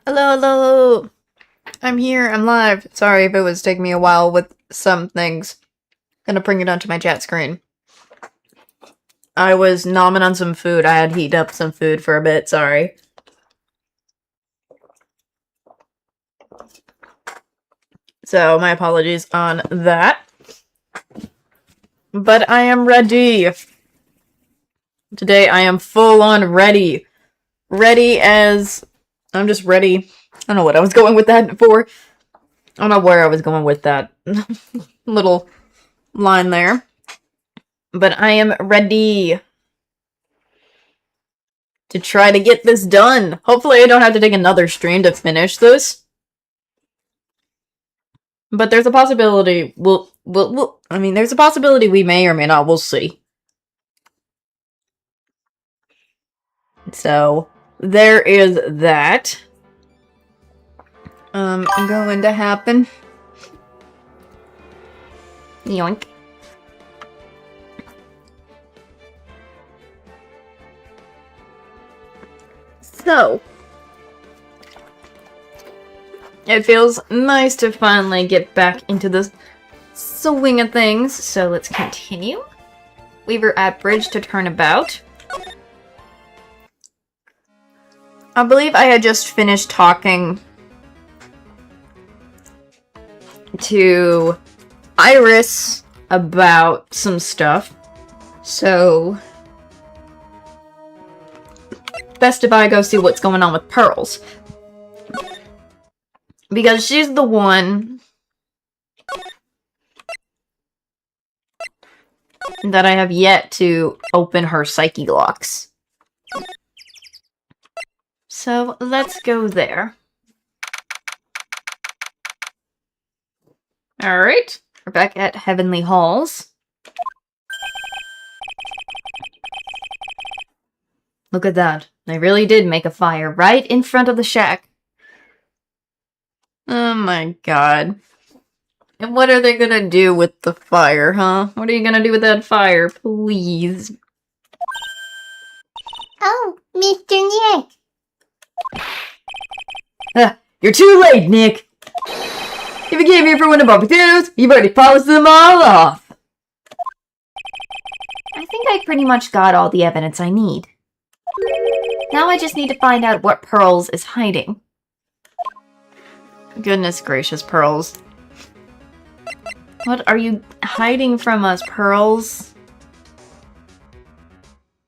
Hello, hello. I'm here. I'm live. Sorry if it was taking me a while with some things. Gonna bring it onto my chat screen. I was nomming on some food. I had heated up some food for a bit. Sorry. So, my apologies on that. But I am ready. Today I am full on ready. Ready as... I'm just ready. I don't know what I was going with that for. I don't know where I was going with that little line there. But I am ready to try to get this done. Hopefully I don't have to take another stream to finish this. But there's a possibility there's a possibility we may or may not. We'll see. So, there is that. Going to happen. Yoink. So, it feels nice to finally get back into the swing of things. So let's continue. We were at bridge to turnabout. I believe I had just finished talking to Iris about some stuff. So, best if I go see what's going on with Pearls. Because she's the one that I have yet to open her psyche locks. So, let's go there. Alright, we're back at Heavenly Halls. Look at that. They really did make a fire right in front of the shack. Oh my god. And what are they gonna do with the fire, huh? What are you gonna do with that fire, please? Oh, Mr. Nick. You're too late, Nick! If you came here for one of our potatoes, you've already polished them all off! I think I pretty much got all the evidence I need. Now I just need to find out what Pearls is hiding. Goodness gracious, Pearls. What are you hiding from us, Pearls?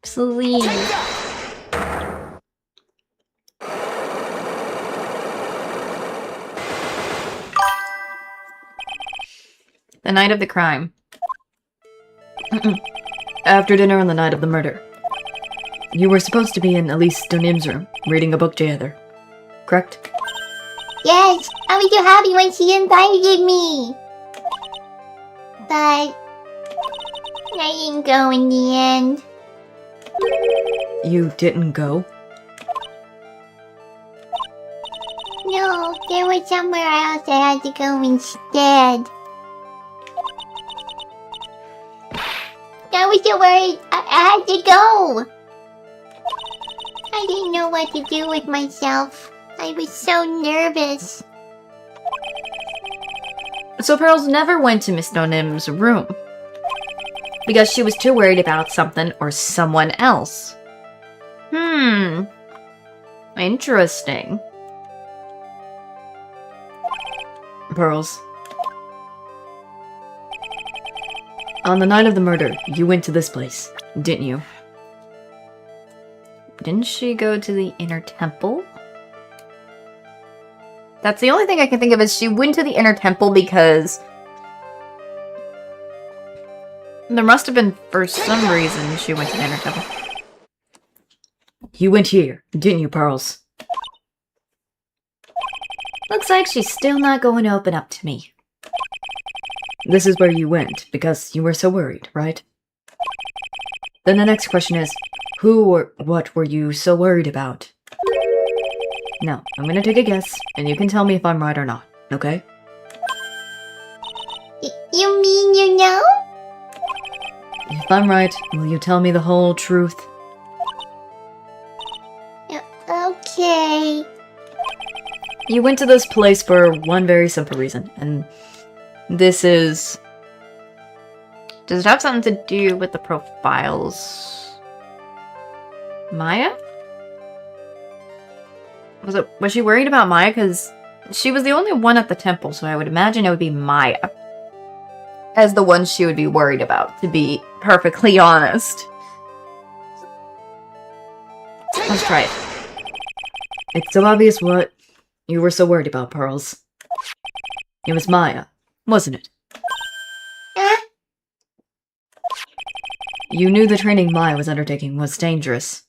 Please. The night of the crime. After dinner on the night of the murder. You were supposed to be in Elise Stonim's room, reading a book together. Correct? Yes, I was so happy when she invited me. But I didn't go in the end. You didn't go? No, there was somewhere else I had to go instead. I was so worried. I had to go. I didn't know what to do with myself. I was so nervous. So Pearls never went to Miss Stonim's room. Because she was too worried about something or someone else. Interesting. Pearls. On the night of the murder, you went to this place, didn't you? Didn't she go to the inner temple? That's the only thing I can think of is she went to the inner temple because there must have been, for some reason, she went to the inner temple. You went here, didn't you, Pearls? Looks like she's still not going to open up to me. This is where you went, because you were so worried, right? Then the next question is, who or what were you so worried about? Now, I'm gonna take a guess, and you can tell me if I'm right or not, okay? You mean you know? If I'm right, will you tell me the whole truth? Okay. You went to this place for one very simple reason, and this is... Does it have something to do with the profiles? Maya? Was she worried about Maya? Because she was the only one at the temple, so I would imagine it would be Maya as the one she would be worried about, to be perfectly honest. Let's try it. It's so obvious what you were so worried about, Pearls. It was Maya, wasn't it? You knew the training Maya was undertaking was dangerous.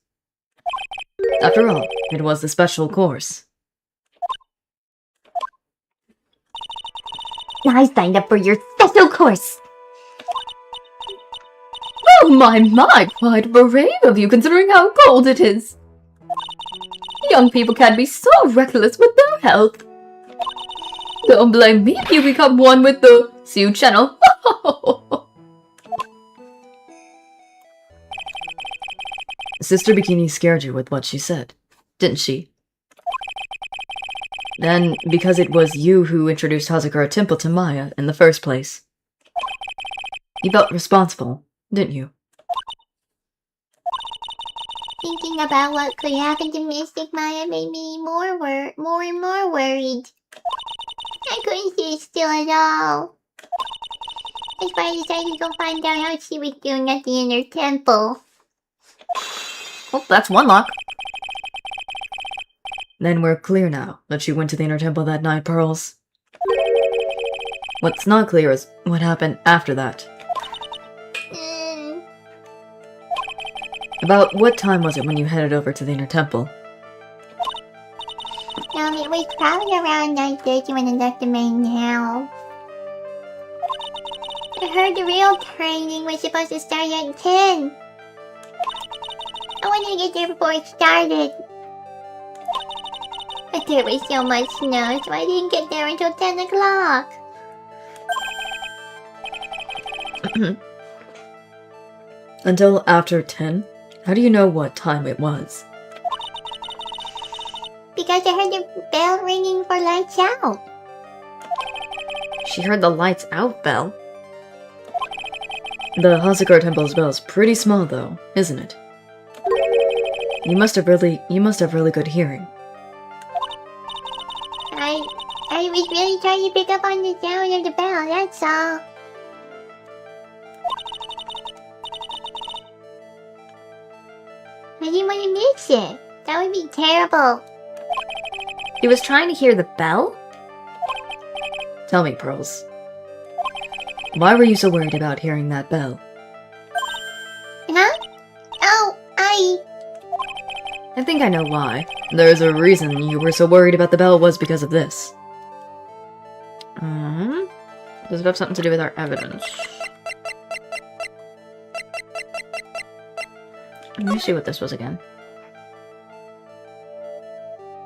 After all, it was the special course. I signed up for your special course. Oh my, quite brave of you considering how cold it is. Young people can be so reckless with their health. Don't blame me if you become one with the Sioux Channel. Sister Bikini scared you with what she said, didn't she? Then, because it was you who introduced Hazakura Temple to Maya in the first place. You felt responsible, didn't you? Thinking about what could happen to Mystic Maya made me more and more worried. I couldn't sit still at all. That's why I decided to go find out how she was doing at the inner temple. Well, that's one lock. Then we're clear now that she went to the inner temple that night, Pearls. What's not clear is what happened after that. About what time was it when you headed over to the inner temple? It was probably around 9:30 when I left the main house. I heard the real training was supposed to start at 10. I wanted to get there before it started. But there was so much snow, so I didn't get there until 10 o'clock. Until after 10? How do you know what time it was? Because I heard the bell ringing for lights out. She heard the lights out bell? The Hazakura Temple's bell is pretty small though, isn't it? You must have really good hearing. I was really trying to pick up on the sound of the bell, that's all. I didn't want to miss it. That would be terrible. He was trying to hear the bell? Tell me, Pearls. Why were you so worried about hearing that bell? Huh? Oh, I think I know why. There's a reason you were so worried about the bell was because of this. Does it have something to do with our evidence? Let me see what this was again.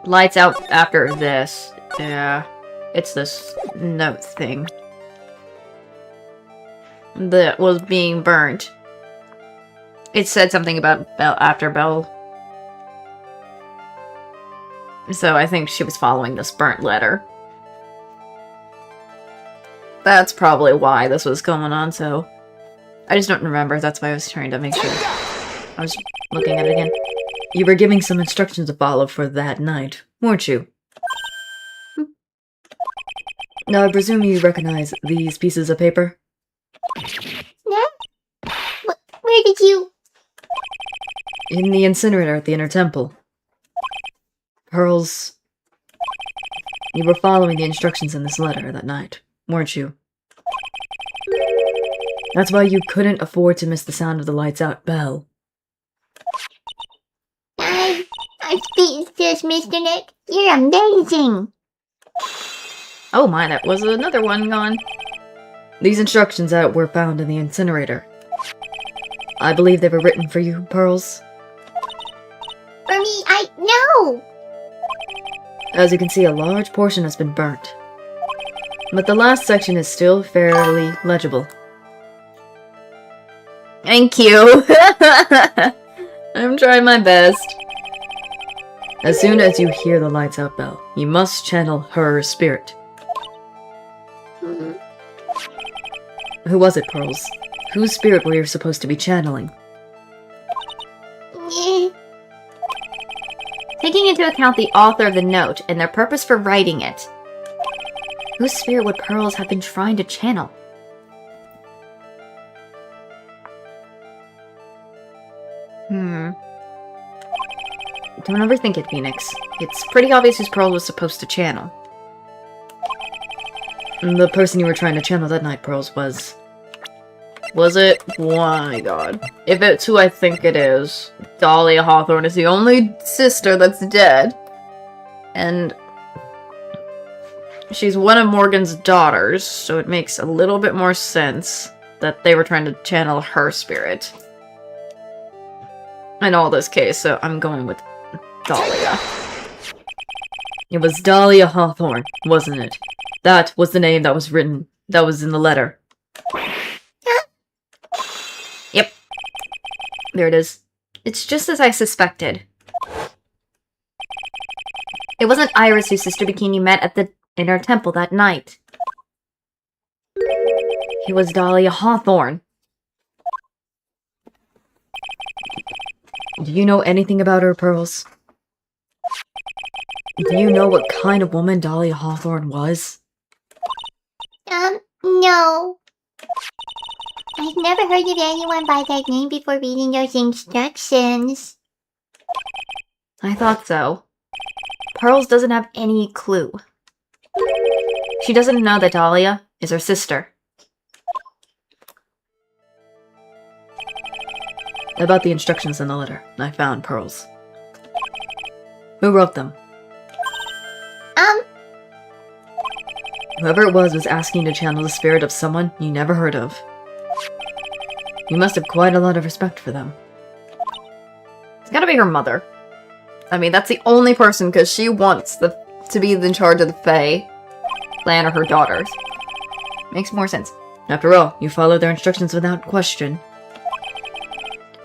Lights out after this. Yeah. It's this note thing. That was being burnt. It said something about bell after bell. So I think she was following this burnt letter. That's probably why this was going on, so... I just don't remember, that's why I was trying to make sure. I was looking at it again. You were giving some instructions to follow for that night, weren't you? Now, I presume you recognize these pieces of paper? Yeah? Where did you... In the incinerator at the inner temple. Pearls... You were following the instructions in this letter that night, weren't you? That's why you couldn't afford to miss the sound of the lights out bell. I'm speechless, Mr. Nick. You're amazing. Oh my, that was another one gone. These instructions that were found in the incinerator. I believe they were written for you, Pearls. For me, no! As you can see, a large portion has been burnt. But the last section is still fairly legible. Thank you! I'm trying my best. As soon as you hear the lights out bell, you must channel her spirit. Hmm. Who was it, Pearls? Whose spirit were you supposed to be channeling? Eh. Taking into account the author of the note and their purpose for writing it, whose spirit would Pearls have been trying to channel? Don't overthink it, Phoenix. It's pretty obvious whose Pearl was supposed to channel. The person you were trying to channel that night, Pearls, was... Was it? Oh my god. If it's who I think it is, Dahlia Hawthorne is the only sister that's dead. And she's one of Morgan's daughters, so it makes a little bit more sense that they were trying to channel her spirit in all this case, so I'm going with Dahlia. It was Dahlia Hawthorne, wasn't it? That was the name that was written, that was in the letter. Yep. There it is. It's just as I suspected. It wasn't Iris whose sister Bikini met at the inner temple that night. It was Dahlia Hawthorne. Do you know anything about her, Pearls? Do you know what kind of woman Dahlia Hawthorne was? No. I've never heard of anyone by that name before reading those instructions. I thought so. Pearls doesn't have any clue. She doesn't know that Dahlia is her sister. About the instructions in the letter, I found, Pearls. Who wrote them? Whoever it was asking to channel the spirit of someone you never heard of. You must have quite a lot of respect for them. It's gotta be her mother. I mean, that's the only person, because she wants to be in charge of the Fae clan or her daughters. Makes more sense. After all, you followed their instructions without question.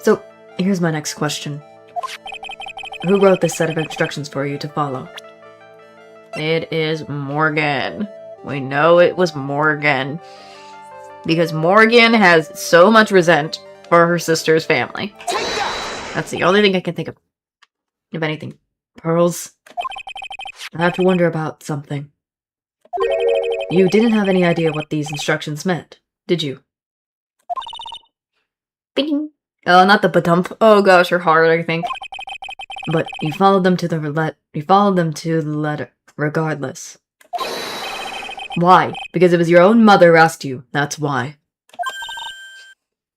So, here's my next question. Who wrote this set of instructions for you to follow? It is Morgan. We know it was Morgan. Because Morgan has so much resent for her sister's family. That's the only thing I can think of. If anything. Pearls, I have to wonder about something. You didn't have any idea what these instructions meant, did you? Bing. Oh, not the badump. Oh gosh, her heart, I think. But you followed them to the letter, regardless. Why? Because it was your own mother who asked you, that's why.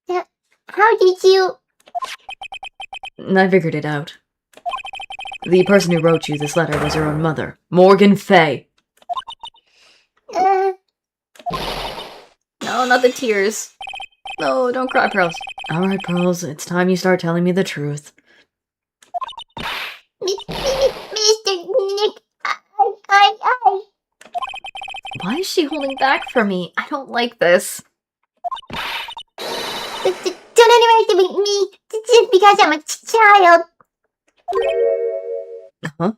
How did you... I figured it out. The person who wrote you this letter was your own mother, Morgan Fay. No, not the tears. No, don't cry, Pearls. Alright, Pearls, it's time you start telling me the truth. Mr. Nick, I... Why is she holding back from me? I don't like this. Don't underestimate me just because I'm a child. Huh?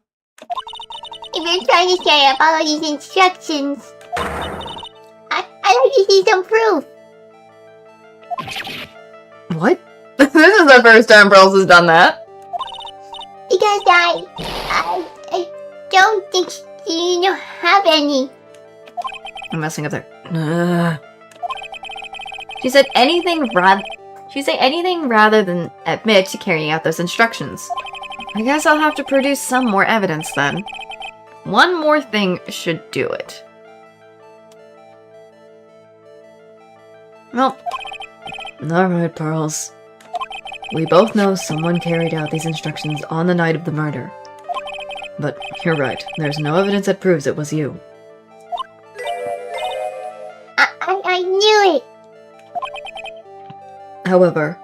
If you're trying to say I follow these instructions, I'd like to see some proof. What? This is the first time Pearls has done that. Because I don't think you don't have any. I'm messing up there. She said anything rather than admit to carrying out those instructions. I guess I'll have to produce some more evidence then. One more thing should do it. Well, Alright, Pearls. We both know someone carried out these instructions on the night of the murder. But you're right, there's no evidence that proves it was you. I knew it. However,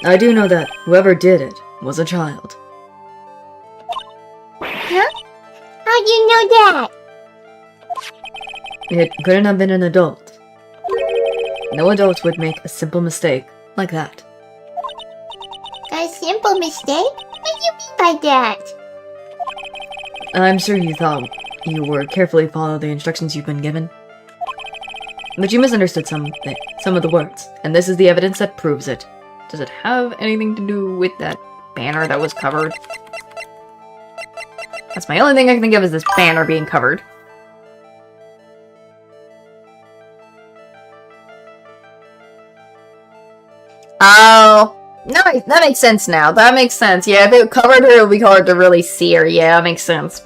I do know that whoever did it was a child. Huh? How'd you know that? It couldn't have been an adult. No adult would make a simple mistake like that. A simple mistake? What do you mean by that? I'm sure you thought you were carefully follow the instructions you've been given. But you misunderstood some of the words, and this is the evidence that proves it. Does it have anything to do with that banner that was covered? That's my only thing I can think of is this banner being covered. Oh, no, that makes sense now. That makes sense. Yeah, if it covered her, it would be hard to really see her. Yeah, that makes sense.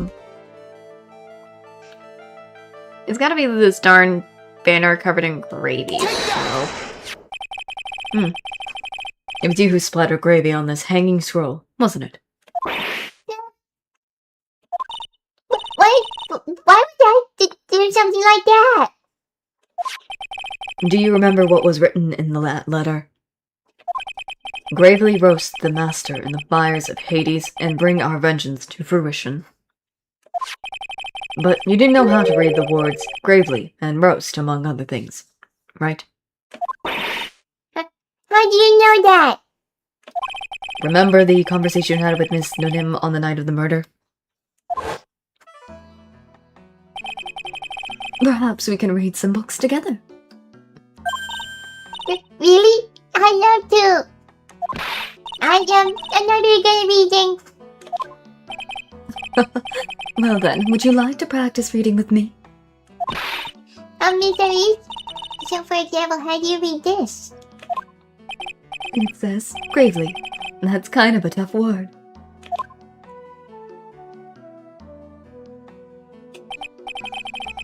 It's gotta be this darn banner covered in gravy. So. It was you who splattered gravy on this hanging scroll, wasn't it? Why would I do something like that? Do you remember what was written in the letter? Gravely roast the master in the fires of Hades and bring our vengeance to fruition. But you didn't know how to read the words gravely and roast, among other things, right? How do you know that? Remember the conversation you had with Miss Nunim on the night of the murder? Perhaps we can read some books together. Really? I'd love to. I'm not really good at reading. Well then, would you like to practice reading with me? Miss Elise? So for example, how do you read this? It says, gravely. That's kind of a tough word.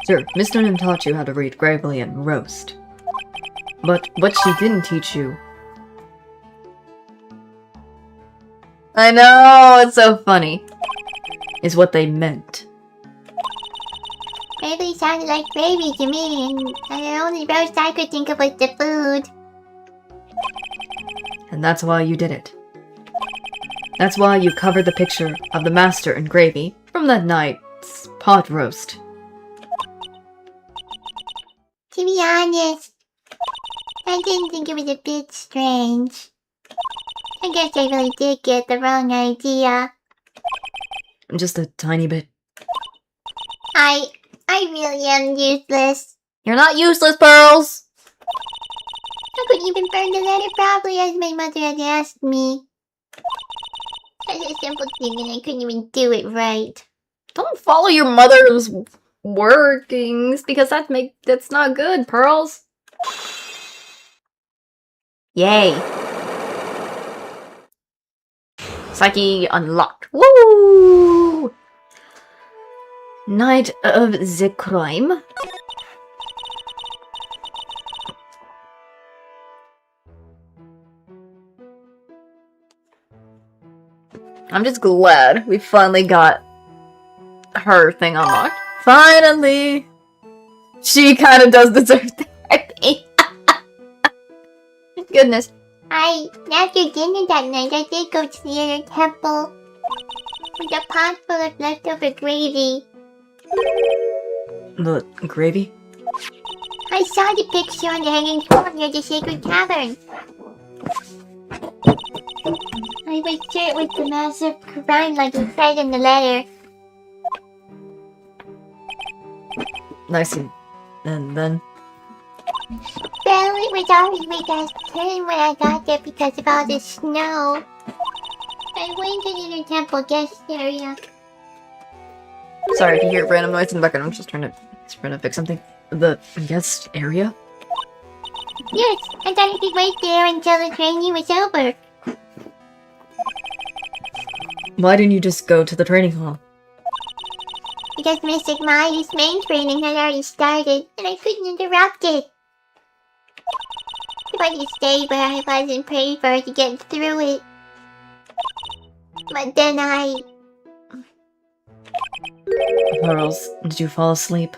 Sure, Miss Dunham taught you how to read gravely and roast. But what she didn't teach you... I know, it's so funny. Is what they meant. Gravy sounded like gravy to me, and the only roast I could think of was the food. And that's why you did it. That's why you covered the picture of the master in gravy from that night's pot roast. To be honest, I didn't think it was a bit strange. I guess I really did get the wrong idea. Just a tiny bit. I really am useless. You're not useless, Pearls! I couldn't even burn the letter properly as my mother had asked me. Such a simple thing and I couldn't even do it right. Don't follow your mother's workings, because that's not good, Pearls. Yay. Psyche unlocked. Woo! Night of the crime. I'm just glad we finally got her thing unlocked. Finally! She kind of does deserve therapy. Goodness. After dinner that night, I did go to the inner temple with a pot full of leftover gravy. The gravy? I saw the picture on the hanging scroll near the sacred cavern. I was sure it was the massive crime like it said in the letter. Nice. And then? Well, it was already way past 10 when I got there because of all the snow. I went to the inner temple guest area. Sorry if you hear random noise in the background. I'm just trying to fix something. The guest area? Yes, I thought I could wait there until the training was over. Why didn't you just go to the training hall? Because Mystic Mayu's main training had already started, and I couldn't interrupt it. If I could stay where I was and pray for her to get through it. But then Pearls, did you fall asleep?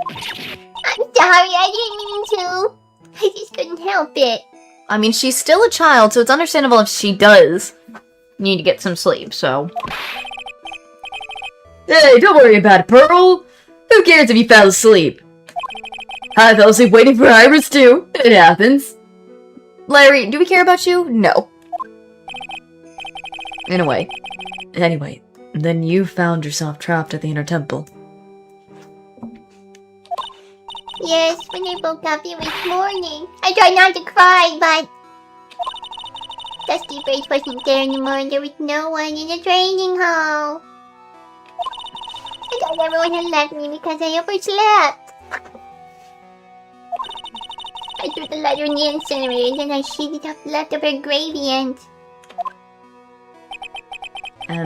I'm sorry, I didn't mean to. I just couldn't help it. I mean, she's still a child, so it's understandable if she does need to get some sleep, so... Hey, don't worry about it, Pearl! Who cares if you fell asleep? I fell asleep waiting for Iris too. It happens. Larry, do we care about you? No. Anyway, Then you found yourself trapped at the inner temple. Yes, when I woke up it was morning. I tried not to cry, but Dusty Bird wasn't there anymore and there was no one in the training hall. I thought everyone had left me because I overslept. I threw the letter in the incinerator and I sheeted up leftover gravy and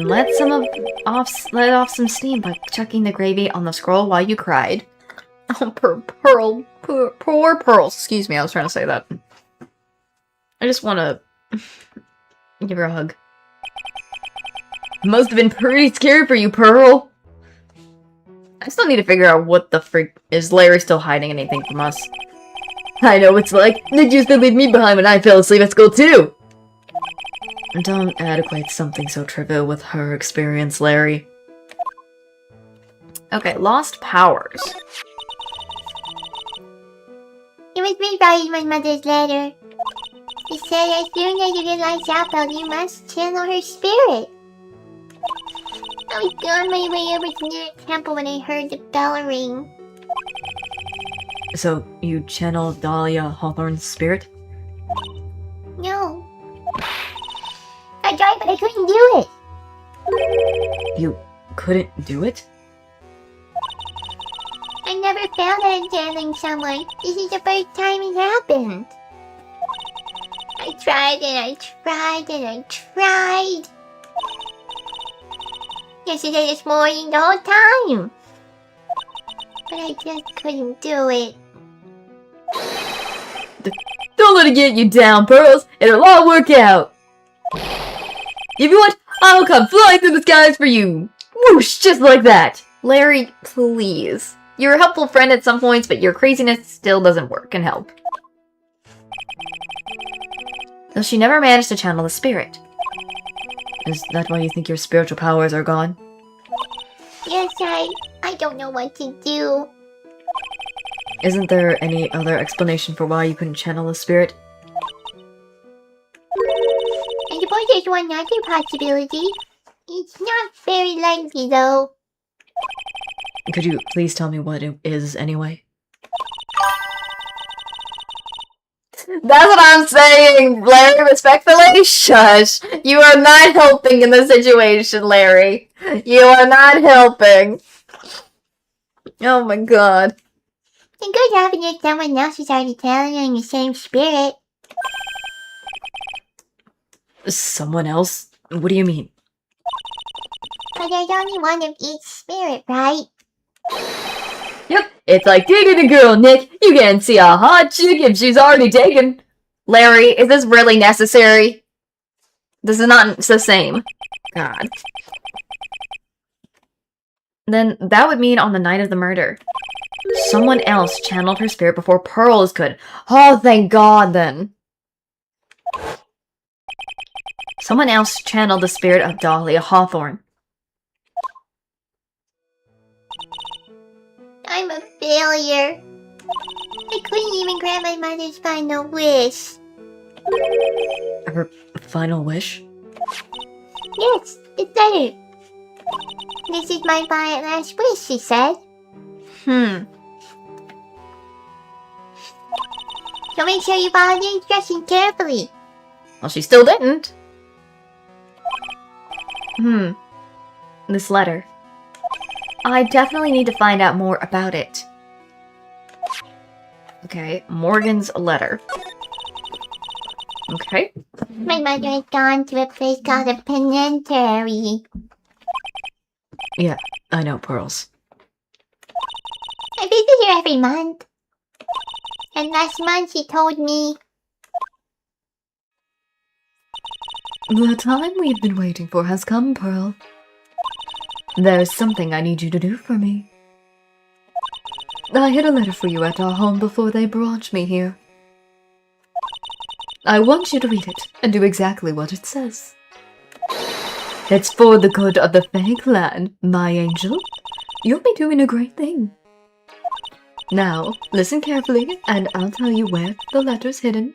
let off some steam by chucking the gravy on the scroll while you cried. Oh, poor Pearl. Excuse me, I was trying to say that. I just want to give her a hug. Must have been pretty scary for you, Pearl. I still need to figure out what the freak is Larry still hiding anything from us. I know it's like. Did you still leave me behind when I fell asleep at school too? Don't adequate something so trivial with her experience, Larry. Okay, lost powers. it was rewriting my mother's letter. It said as soon as you get lights out, Belle, you must channel her spirit. I was on my way over to the temple when I heard the bell ring. So, you channeled Dahlia Hawthorne's spirit? No. I tried, but I couldn't do it. You couldn't do it? I never found that in channeling someone. This is the first time it happened. I tried and I tried and I tried. Yesterday, this morning, the whole time. But I just couldn't do it. Don't let it get you down, Pearls. It'll all work out. If you want, I'll come flying through the skies for you. Whoosh, just like that. Larry, please. You're a helpful friend at some points, but your craziness still doesn't work and help. Though she never managed to channel the spirit. Is that why you think your spiritual powers are gone? Yes, I don't know what to do. Isn't there any other explanation for why you couldn't channel the spirit? I suppose there's one other possibility. It's not very likely, though. Could you please tell me what it is, anyway? That's what I'm saying, Larry, respectfully. Shush. You are not helping in the situation, Larry. You are not helping. Oh my god. It could happen if someone else is already channeling the same spirit. Someone else? What do you mean? But there's only one of each spirit, right? Yep, it's like dating a girl, Nick. You can't see a hot chick if she's already taken. Larry, is this really necessary? This is not the same. God. Then that would mean on the night of the murder, someone else channeled her spirit before Pearls could. Oh, thank God, then. Someone else channeled the spirit of Dahlia Hawthorne. I'm a failure. I couldn't even grant my mother's final wish. Her final wish? Yes, it's better. This is my last wish, she said. So make sure you follow the instructions carefully. Well, she still didn't. This letter. I definitely need to find out more about it. Okay, Morgan's letter. Okay. My mother has gone to a place called a penitentiary. Yeah, I know, Pearls. I visit her every month. And last month she told me, The time we've been waiting for has come, Pearl. There's something I need you to do for me. I hid a letter for you at our home before they brought me here. I want you to read it and do exactly what it says. It's for the good of the Fae clan, my angel. You'll be doing a great thing. Now, listen carefully, and I'll tell you where the letter's hidden.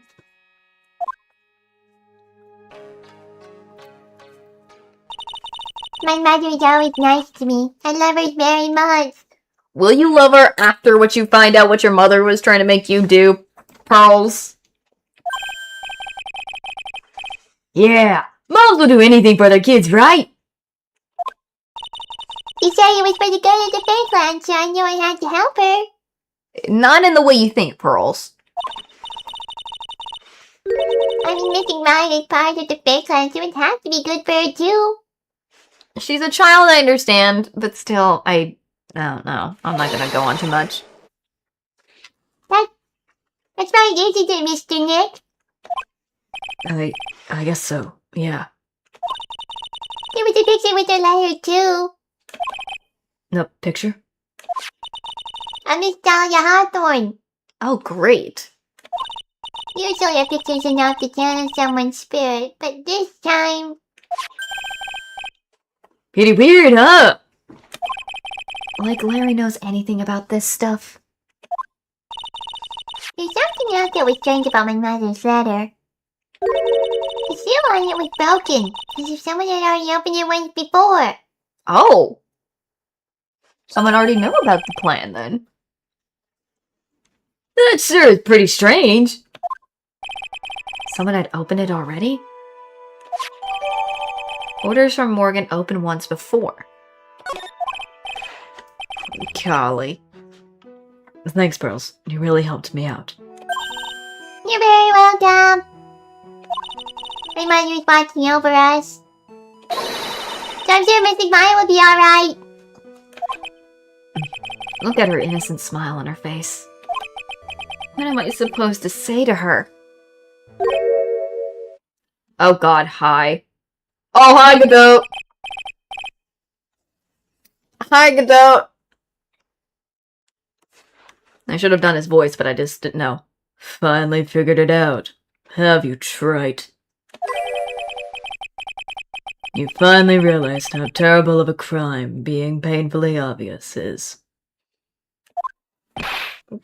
My mother is always nice to me. I love her very much. Will you love her after what you find out what your mother was trying to make you do, Pearls? Yeah, moms will do anything for their kids, right? She said it was for the good of the Fakeland, so I knew I had to help her. Not in the way you think, Pearls. I mean, missing mine is part of the Fakeland, so it has to be good for her too. She's a child, I understand, but still, I don't know. I'm not gonna go on too much. That's right, isn't it, Mr. Nick? I guess so, yeah. There was a picture with her letter too. No, picture? Of Miss Dahlia Hawthorne. Oh, great. Usually a picture's enough to channel someone's spirit, but this time... Pretty weird, huh? Like Larry knows anything about this stuff. There's something else that was strange about my mother's letter. The seal on it was broken, as if someone had already opened it once before. Oh. Someone already knew about the plan, then. That sure is pretty strange. Someone had opened it already? Orders from Morgan opened once before. Golly. Thanks, Pearls. You really helped me out. You're very welcome. My mother is watching over us. So I'm sure Mrs. Maya will be alright. Look at her innocent smile on her face. What am I supposed to say to her? Oh god, hi. Oh, hi, Godot! Hi, Godot! I should have done his voice, but I just didn't know. Finally figured it out. Have you, trite? You finally realized how terrible of a crime being painfully obvious is.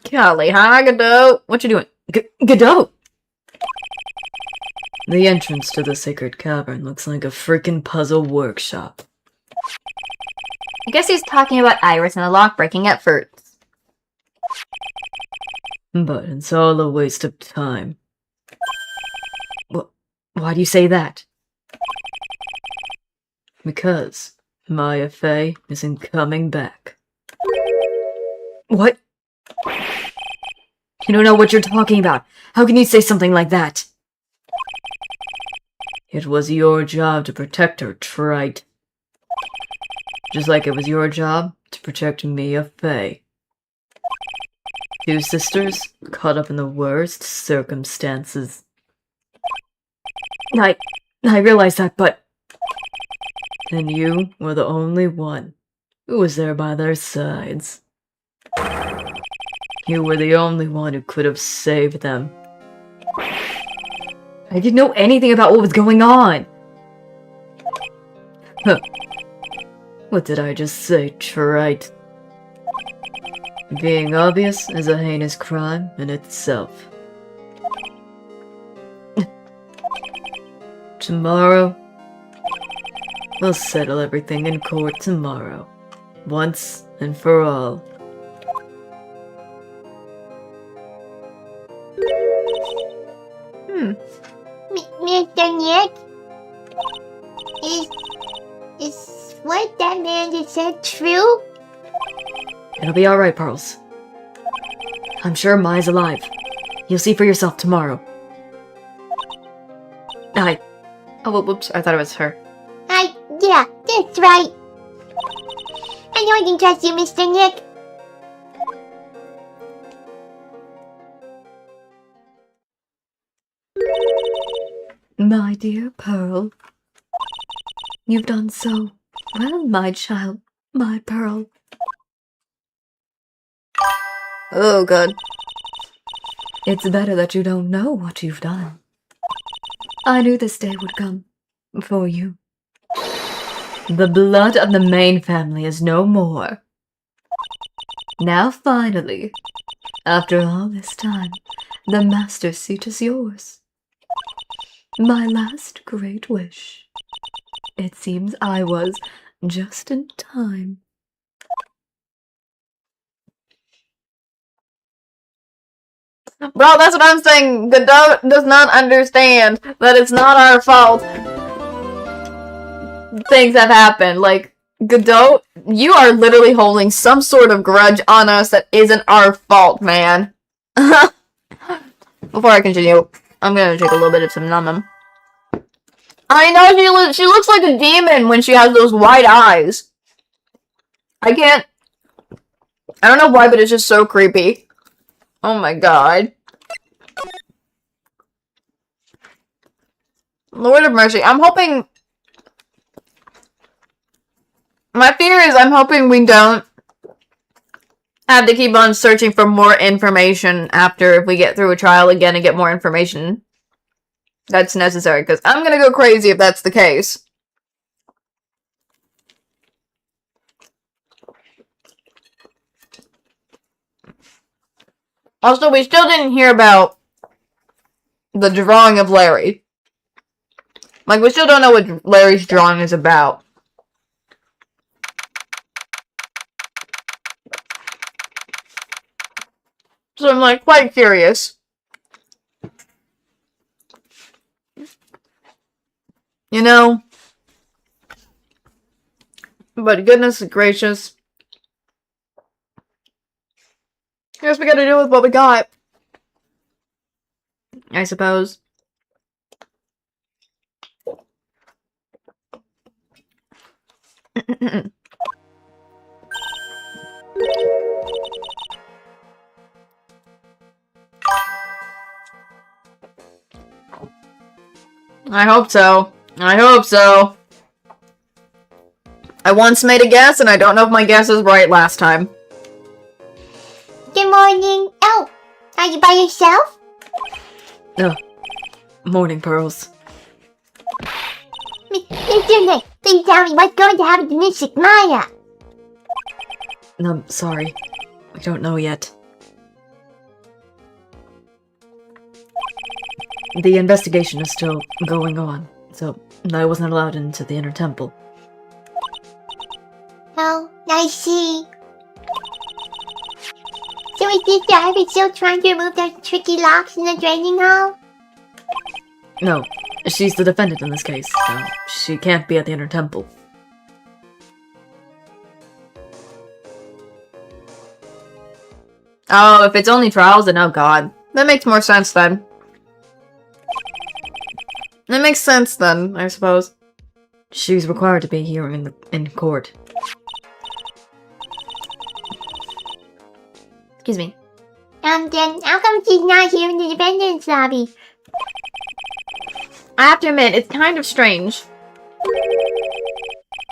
Golly, hi, Godot! What you doing? Godot! The entrance to the sacred cavern looks like a freaking puzzle workshop. I guess he's talking about Iris and the lock breaking at first. But it's all a waste of time. Why do you say that? Because Maya Fey isn't coming back. What? You don't know what you're talking about. How can you say something like that? It was your job to protect her, trite. Just like it was your job to protect Mia Fey. Two sisters caught up in the worst circumstances. I realize that, but... And you were the only one who was there by their sides. You were the only one who could have saved them. I didn't know anything about what was going on. Huh. What did I just say, trite? Being obvious is a heinous crime in itself. Tomorrow, we'll settle everything in court tomorrow. Once and for all. Mr. Nick? Is what that man just said true? It'll be alright, Pearls. I'm sure Mai's alive. You'll see for yourself tomorrow. Oh, whoops, I thought it was her. Yeah, that's right. I know I can trust you, Mr. Nick. My dear Pearl, you've done so well, my child, my Pearl. Oh, God. It's better that you don't know what you've done. I knew this day would come for you. The blood of the main family is no more. Now finally, after all this time, the master seat is yours. My last great wish. It seems I was just in time. Bro, that's what I'm saying. Godot does not understand that it's not our fault. Things have happened. Like, Godot, you are literally holding some sort of grudge on us that isn't our fault, man. Before I continue, I'm gonna take a little bit of some num. I know she looks like a demon when she has those white eyes. I don't know why, but it's just so creepy. Oh my god. Lord of mercy. I'm hoping... My fear is I'm hoping we don't have to keep on searching for more information after if we get through a trial again and get more information that's necessary, because I'm gonna go crazy if that's the case. Also, we still didn't hear about the drawing of Larry. Like, we still don't know what Larry's drawing is about. So I'm, like, quite curious. You know? But goodness gracious. I guess we gotta deal with what we got. I suppose. I hope so. I hope so. I once made a guess, and I don't know if my guess is right last time. Good morning. Oh, are you by yourself? Morning, Pearls. Mr. Nick, please tell me what's going to happen to Mystic Maya. I'm sorry. We don't know yet. The investigation is still going on, so I wasn't allowed into the inner temple. Oh, I see. So is this diver still trying to remove those tricky locks in the draining hole? No, she's the defendant in this case, so she can't be at the inner temple. Oh, if it's only trials, then oh god. That makes more sense then. That makes sense then, I suppose. She's required to be here in court. Excuse me. Then how come she's not here in the defendant's lobby? I have to admit, it's kind of strange.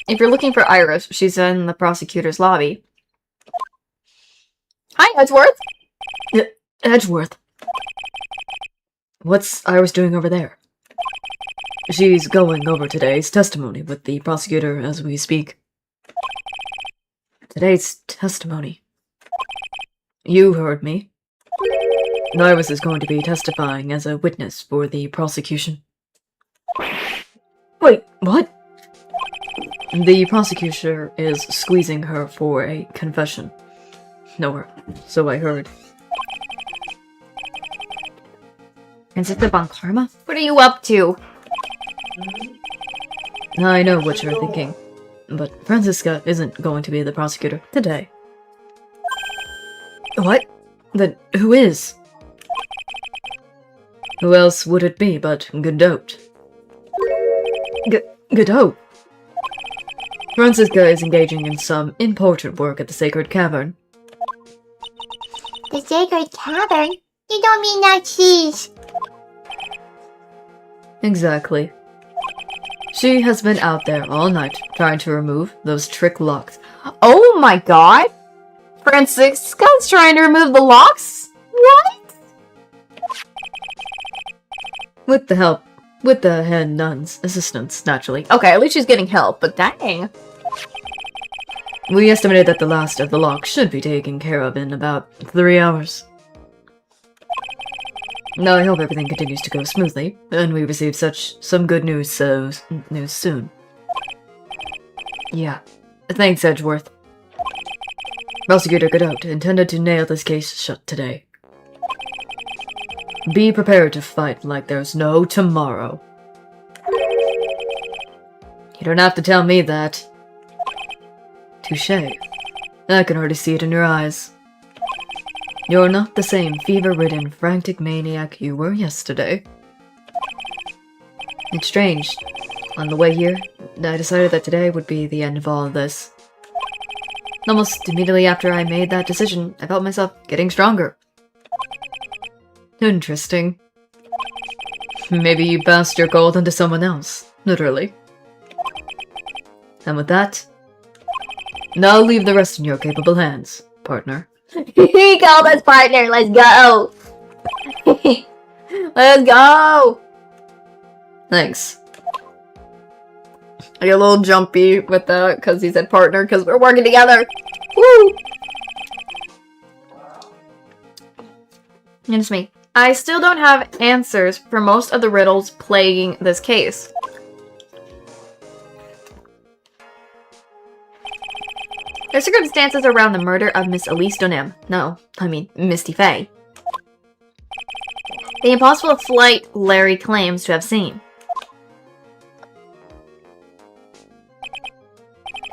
If you're looking for Iris, she's in the prosecutor's lobby. Hi, Edgeworth! Edgeworth. What's Iris doing over there? She's going over today's testimony with the prosecutor as we speak. Today's testimony. You heard me. Iris is going to be testifying as a witness for the prosecution. Wait, what? The prosecutor is squeezing her for a confession. No, so I heard. Is it the Bon Karma? What are you up to? I know what you're thinking, but Francisca isn't going to be the prosecutor today. What? Then who is? Who else would it be but Godot? Godot? Francisca is engaging in some important work at the Sacred Cavern. The Sacred Cavern? You don't mean that she's... Exactly. She has been out there all night trying to remove those trick locks. Oh my god! Francisca's trying to remove the locks? What? With the head nun's assistance, naturally. Okay, at least she's getting help, but dang. We estimated that the last of the locks should be taken care of in about 3 hours. Now I hope everything continues to go smoothly, and we receive some good news soon. Yeah. Thanks, Edgeworth. Prosecutor Godot intended to nail this case shut today. Be prepared to fight like there's no tomorrow. You don't have to tell me that. Touché. I can already see it in your eyes. You're not the same fever-ridden, frantic maniac you were yesterday. It's strange. On the way here, I decided that today would be the end of all of this. Almost immediately after I made that decision, I felt myself getting stronger. Interesting. Maybe you passed your gold onto someone else, literally. And with that, now leave the rest in your capable hands, partner. He called us partner. Let's go. Let's go! Thanks. I get a little jumpy with that because he said partner because we're working together. Woo! It's me. I still don't have answers for most of the riddles plaguing this case. The circumstances around the murder of Miss Elise Donem. No, I mean Misty Fey. The impossible flight Larry claims to have seen.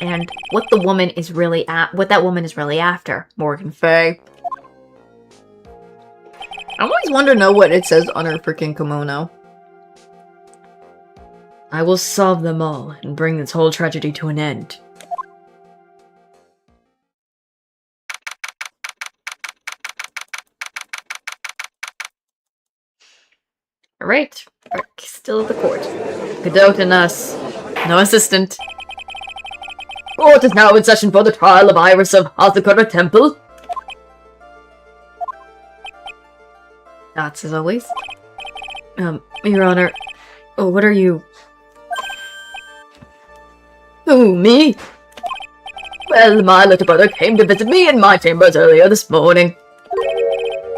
And what that woman is really after. Morgan Fay. I always wonder to know what it says on her freaking kimono. I will solve them all and bring this whole tragedy to an end. Alright, we're still at the court. Godot and us. No assistant. Court is now in session for the trial of Iris of Hazakura Temple. That's as always. Your Honor, what are you... Who, me? Well, my little brother came to visit me in my chambers earlier this morning.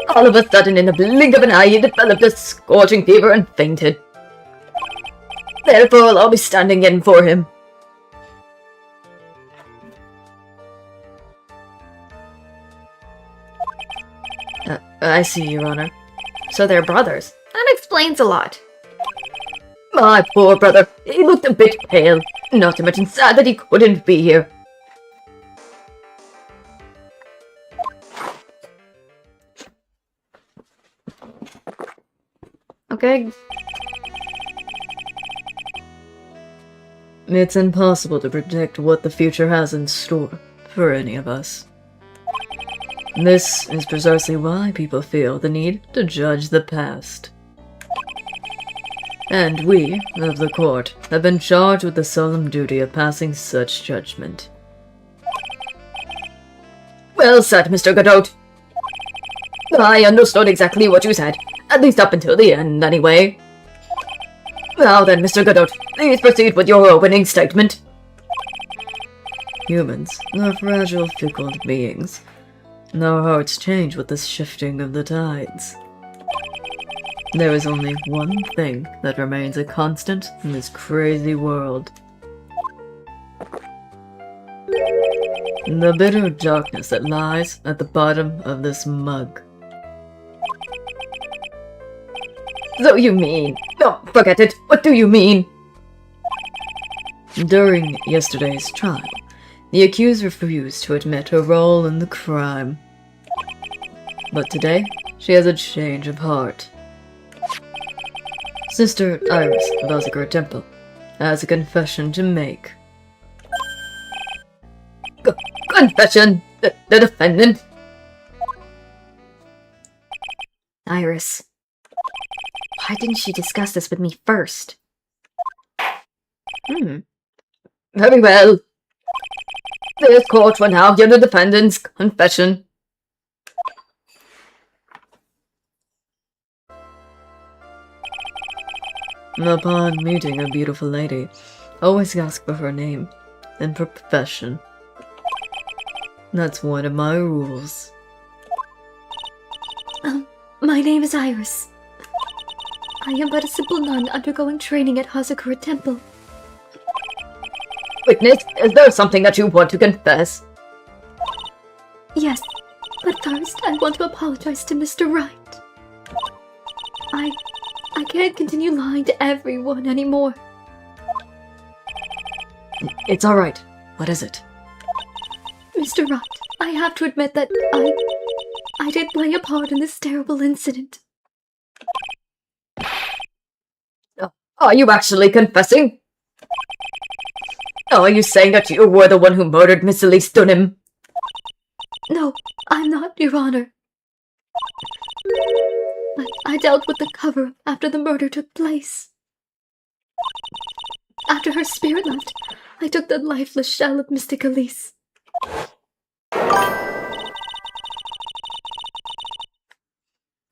All of a sudden, in the blink of an eye, he developed a scorching fever and fainted. Therefore, I'll be standing in for him. I see, Your Honor. So they're brothers. That explains a lot. My poor brother. He looked a bit pale. Not to mention sad that he couldn't be here. Okay. It's impossible to predict what the future has in store for any of us. This is precisely why people feel the need to judge the past. And we, of the court, have been charged with the solemn duty of passing such judgment. Well said, Mr. Godot. I understood exactly what you said, at least up until the end, anyway. Now then, Mr. Godot, please proceed with your opening statement. Humans are fragile, fickle beings. Our hearts change with the shifting of the tides. There is only one thing that remains a constant in this crazy world. The bitter darkness that lies at the bottom of this mug. So you mean... No, forget it. What do you mean? During yesterday's trial, the accused refused to admit her role in the crime. But today, she has a change of heart. Sister Iris of Hazakura Temple has a confession to make. Confession? The defendant? Iris. Why didn't she discuss this with me first? Very well. This court will now hear the defendant's confession. Upon meeting a beautiful lady, always ask for her name and profession. That's one of my rules. My name is Iris. I am but a simple nun undergoing training at Hazakura Temple. Witness, is there something that you want to confess? Yes, but first I want to apologize to Mr. Wright. I can't continue lying to everyone anymore. It's alright. What is it? Mr. Wright, I have to admit that I did play a part in this terrible incident. Are you actually confessing? Are you saying that you were the one who murdered Miss Elise Dunham? No, I'm not, Your Honor. But I dealt with the cover-up after the murder took place. After her spirit left, I took the lifeless shell of Mystic Elise.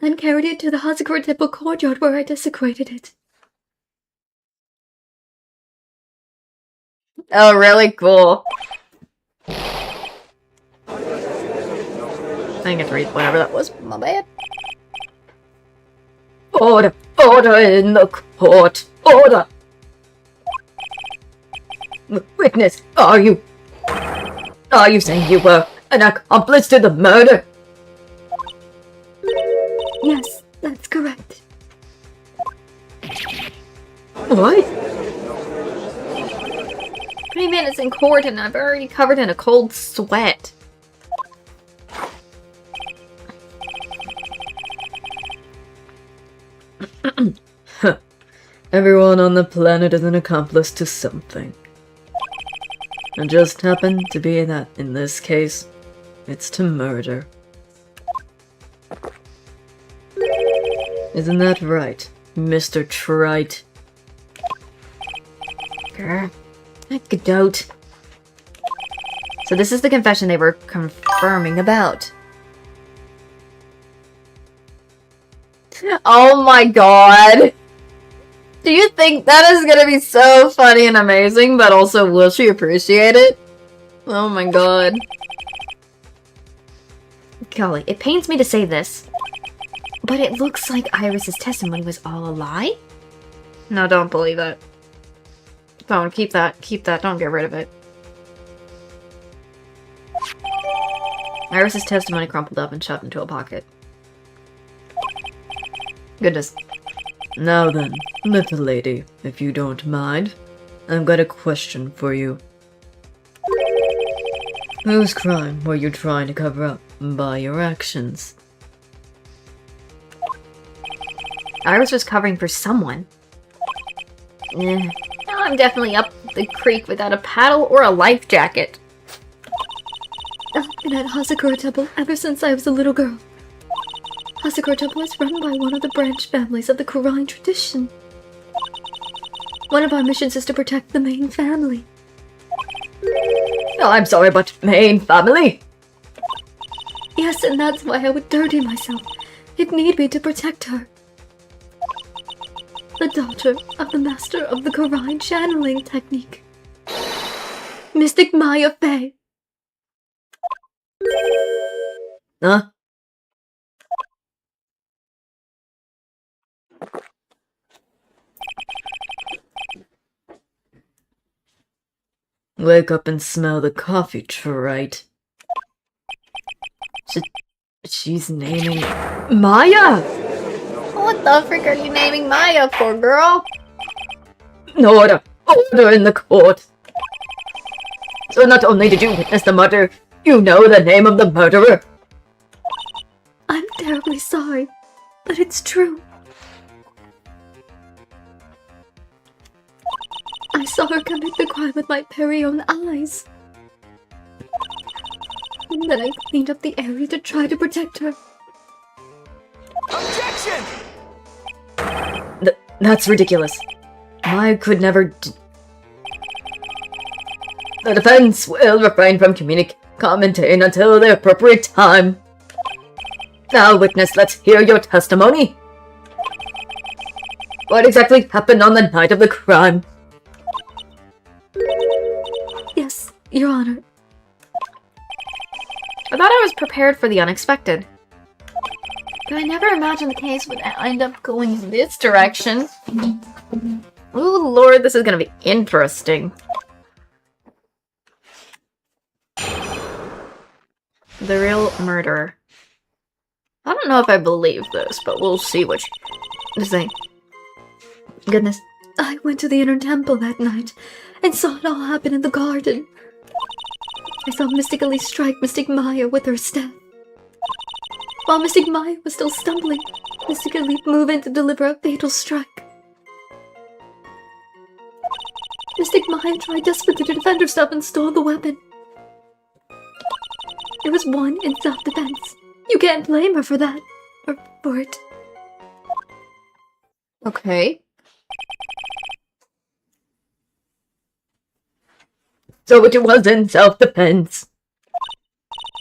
And carried it to the Hazakura Temple courtyard where I desecrated it. Oh, really cool. I didn't get to read whatever that was. My bad. Order! Order in the court! Order! Witness, are you saying you were an accomplice to the murder? Yes, that's correct. What? 3 minutes in court and I'm already covered in a cold sweat. Everyone on the planet is an accomplice to something. It just happened to be that, in this case, it's to murder. Isn't that right, Mr. Trite? Grr. Anecdote. So this is the confession they were confirming about. Oh my god! Do you think that is gonna be so funny and amazing, but also will she appreciate it? Oh my god. Golly, it pains me to say this, but it looks like Iris's testimony was all a lie? No, don't believe it. Don't, keep that, don't get rid of it. Iris's testimony crumpled up and shoved into a pocket. Goodness. Now then, little lady, if you don't mind, I've got a question for you. Whose crime were you trying to cover up by your actions? Iris was covering for someone. Now I'm definitely up the creek without a paddle or a life jacket. I've been at Hazakura Temple ever since I was a little girl. Hazakura Temple is run by one of the branch families of the Kurine tradition. One of our missions is to protect the main family. Oh, I'm sorry, but main family? Yes, and that's why I would dirty myself, if need be, to protect her. The daughter of the master of the Kurine channeling technique. Mystic Maya Fey. Huh? Wake up and smell the coffee, Trite. She's naming Maya! What the frick are you naming Maya for, girl? Order! Order in the court! So not only did you witness the murder, you know the name of the murderer? I'm terribly sorry, but it's true. I saw her commit the crime with my very own eyes. And then I cleaned up the area to try to protect her. Objection! That's ridiculous. Maya could never The defense will refrain from commenting until the appropriate time. Now, witness, let's hear your testimony. What exactly happened on the night of the crime? Yes, Your Honor. I thought I was prepared for the unexpected. But I never imagined the case would end up going in this direction. Ooh, Lord, this is gonna be interesting. The real murderer. I don't know if I believe this, but we'll see what you say. Goodness. I went to the inner temple that night and saw it all happen in the garden. I saw Mystic Elise strike Mystic Maya with her staff. While Mystic Maya was still stumbling, Mystic Elise moved in to deliver a fatal strike. Mystic Maya tried desperately to defend herself and stole the weapon. It was won in self-defense. You can't blame her for that. Or for it. Okay. So it was in self-defense.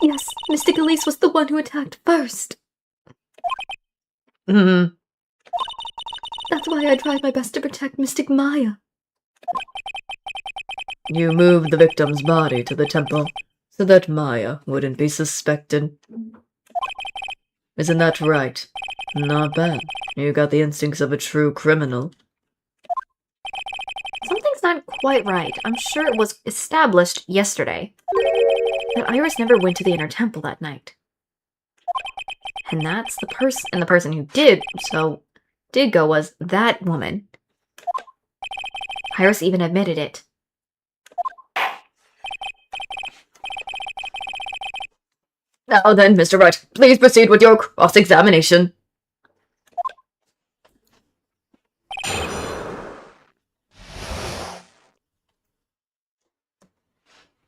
Yes, Mystic Elise was the one who attacked first. Hmm. That's why I tried my best to protect Mystic Maya. You moved the victim's body to the temple so that Maya wouldn't be suspected. Isn't that right? Not bad. You got the instincts of a true criminal. Something's not quite right. I'm sure it was established yesterday that Iris never went to the inner temple that night. And that's the person, and the person who did go was that woman. Iris even admitted it. Now then, Mr. Wright, please proceed with your cross-examination.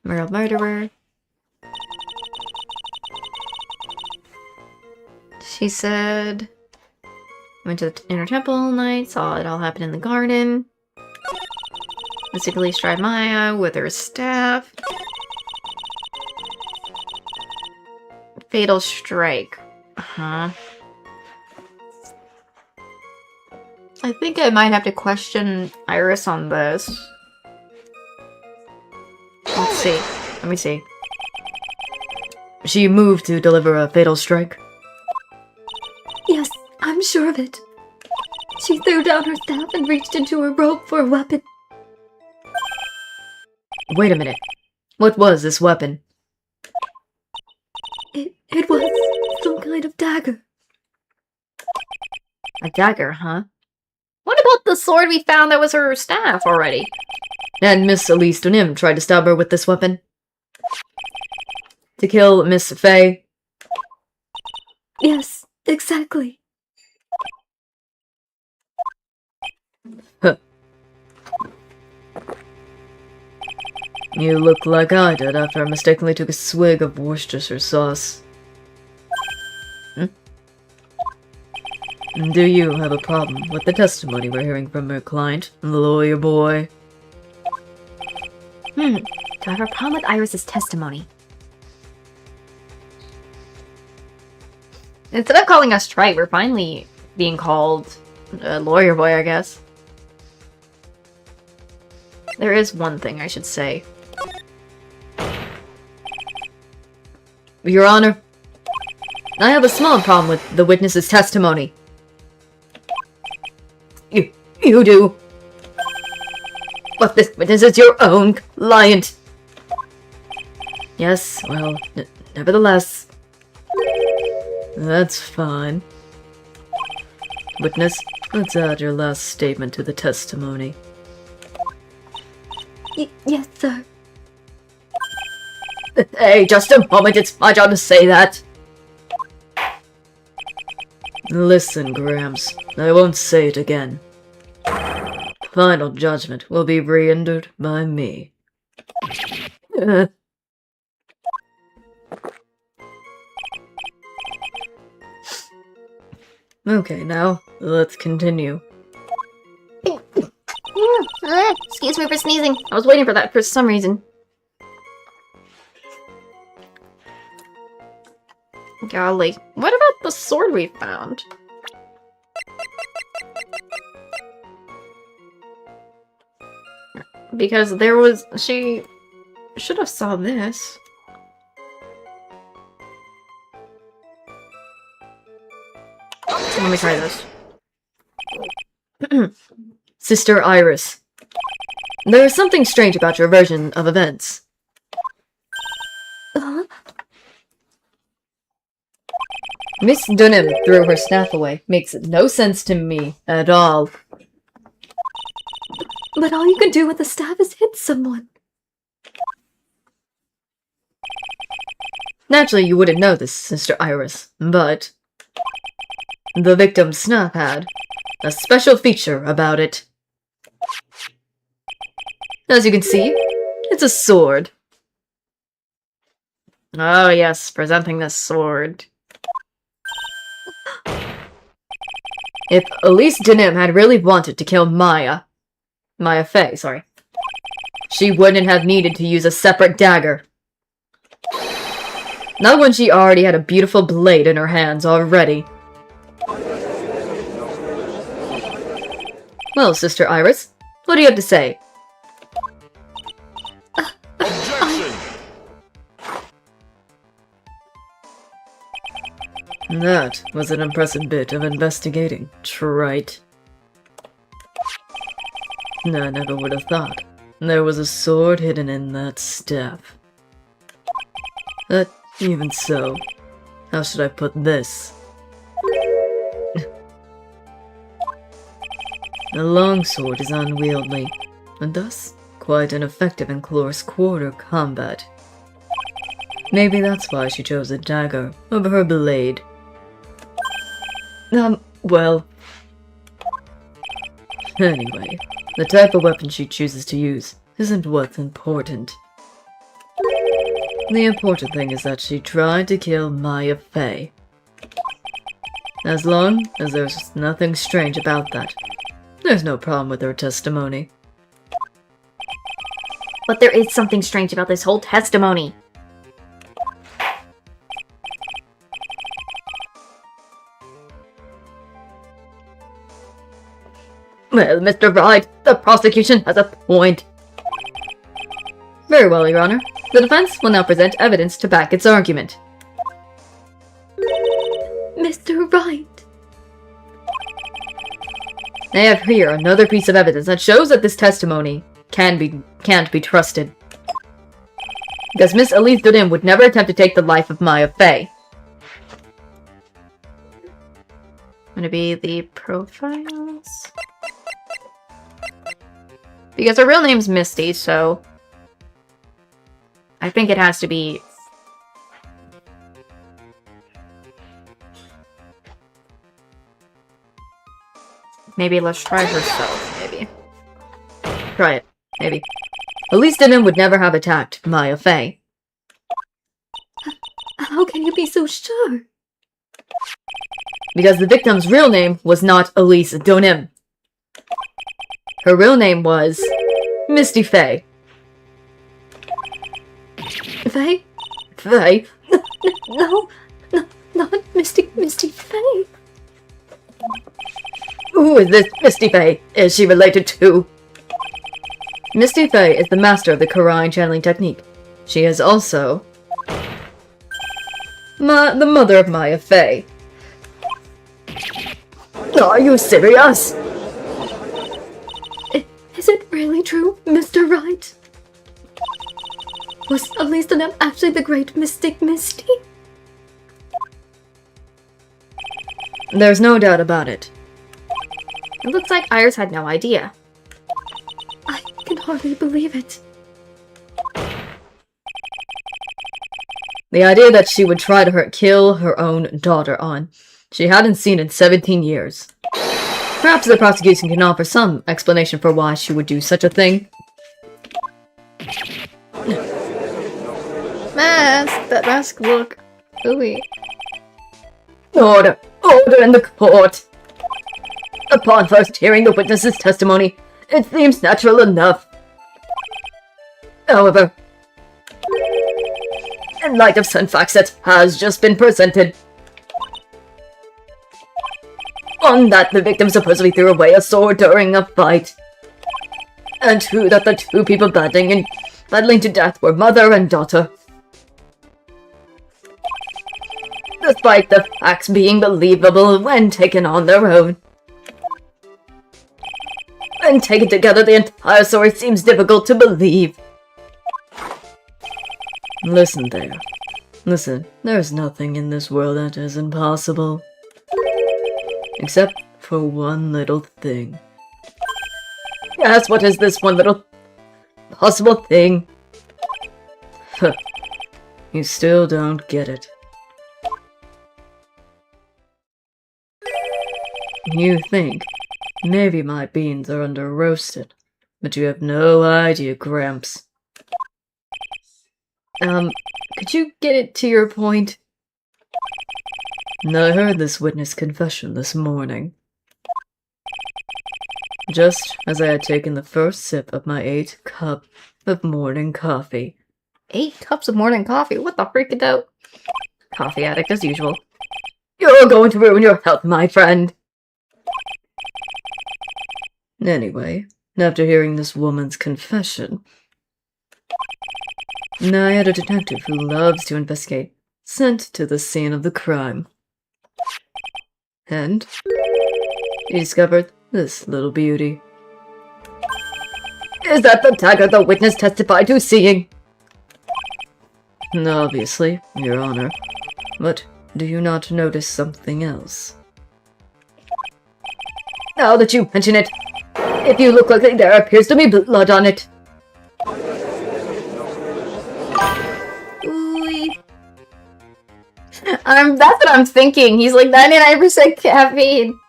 Real murderer. She said, went to the inner temple all night, saw it all happen in the garden. Mystically struck Maya with her staff. Fatal strike. Uh-huh. I think I might have to question Iris on this. Let's see. Let me see. She moved to deliver a fatal strike. Yes, I'm sure of it. She threw down her staff and reached into her robe for a weapon. Wait a minute. What was this weapon? It was some kind of dagger. A dagger, huh? What about the sword we found that was her staff already? And Miss Elise Dunim tried to stab her with this weapon? To kill Miss Faye? Yes, exactly. Huh. You look like I did after I mistakenly took a swig of Worcestershire sauce. Do you have a problem with the testimony we're hearing from your client, lawyer boy? Do I have a problem with Iris's testimony? Instead of calling us trite, we're finally being called lawyer boy, I guess. There is one thing I should say. Your Honor, I have a small problem with the witness's testimony. You do? But this witness is your own client. Yes, well, nevertheless. That's fine. Witness, let's add your last statement to the testimony. Yes, sir. Hey, just a moment, it's my job to say that. Listen, Gramps, I won't say it again. Final judgment will be rendered by me. Okay, now, let's continue. Excuse me for sneezing. I was waiting for that for some reason. Golly. What about the sword we found? Because there was... She should have saw this. Let me try this. Sister Iris, there is something strange about your version of events. Miss Dunham threw her staff away. Makes no sense to me at all. But all you can do with the staff is hit someone. Naturally, you wouldn't know this, Sister Iris, but the victim's staff had a special feature about it. As you can see, it's a sword. Oh yes, presenting the sword. If Elise Denham had really wanted to kill Maya Fey, sorry, she wouldn't have needed to use a separate dagger. Not when she already had a beautiful blade in her hands already. Well, Sister Iris, what do you have to say? Objection! That was an impressive bit of investigating, trite. I never would have thought there was a sword hidden in that staff. But even so, how should I put this? The longsword is unwieldy, and thus quite ineffective in close quarter combat. Maybe that's why she chose a dagger over her blade. Well... Anyway, the type of weapon she chooses to use isn't what's important. The important thing is that she tried to kill Maya Fey. As long as there's nothing strange about that, there's no problem with her testimony. But there is something strange about this whole testimony. Well, Mr. Wright, the prosecution has a point. Very well, Your Honor. The defense will now present evidence to back its argument. Mr. Wright. I have here another piece of evidence that shows that this testimony can't be trusted. Because Miss Elise Dunham would never attempt to take the life of Maya Fey. Gonna be the profiles. Because her real name's Misty, so I think it has to be. Maybe let's try herself, maybe. Try it, maybe. Elise Dunham would never have attacked Maya Fey. How can you be so sure? Because the victim's real name was not Elise Dunham. Her real name was Misty Fey. Faye? Fey? No, not Misty Faye. Who is this Misty Fey? Is she related to? Misty Fey is the master of the Quran channeling technique. She is also the mother of Maya Fey. Are you serious? Is it really true, Mr. Wright? Was Elise Dunham actually the great mystic Misty? There's no doubt about it. It looks like Iris had no idea. I can hardly believe it. The idea that she would try to kill her own daughter on she hadn't seen in 17 years. Perhaps the prosecution can offer some explanation for why she would do such a thing. Mask! That mask look ooey. Order! Order in the court! Upon first hearing the witness's testimony, it seems natural enough. However, in light of some facts that has just been presented, one that the victim supposedly threw away a sword during a fight, and two that the two people battling to death were mother and daughter. Despite the facts being believable when taken on their own. When taken together, the entire story seems difficult to believe. Listen there. Listen, there's nothing in this world that is impossible. Except for one little thing. Yes, what is this one little possible thing? Huh. You still don't get it. You think maybe my beans are under roasted, but you have no idea, Gramps. Could you get it to your point? I heard this witness confession this morning. Just as I had taken the first sip of my 8th cup of morning coffee. 8 cups of morning coffee? What the freak out? Coffee addict as usual. You're going to ruin your health, my friend. Anyway, after hearing this woman's confession, I had a detective who loves to investigate sent to the scene of the crime. And he discovered this little beauty. Is that the dagger the witness testified to seeing? Obviously, Your Honor. But do you not notice something else? Now that you mention it, if you look closely, there appears to be blood on it. That's what I'm thinking. He's like 99% caffeine.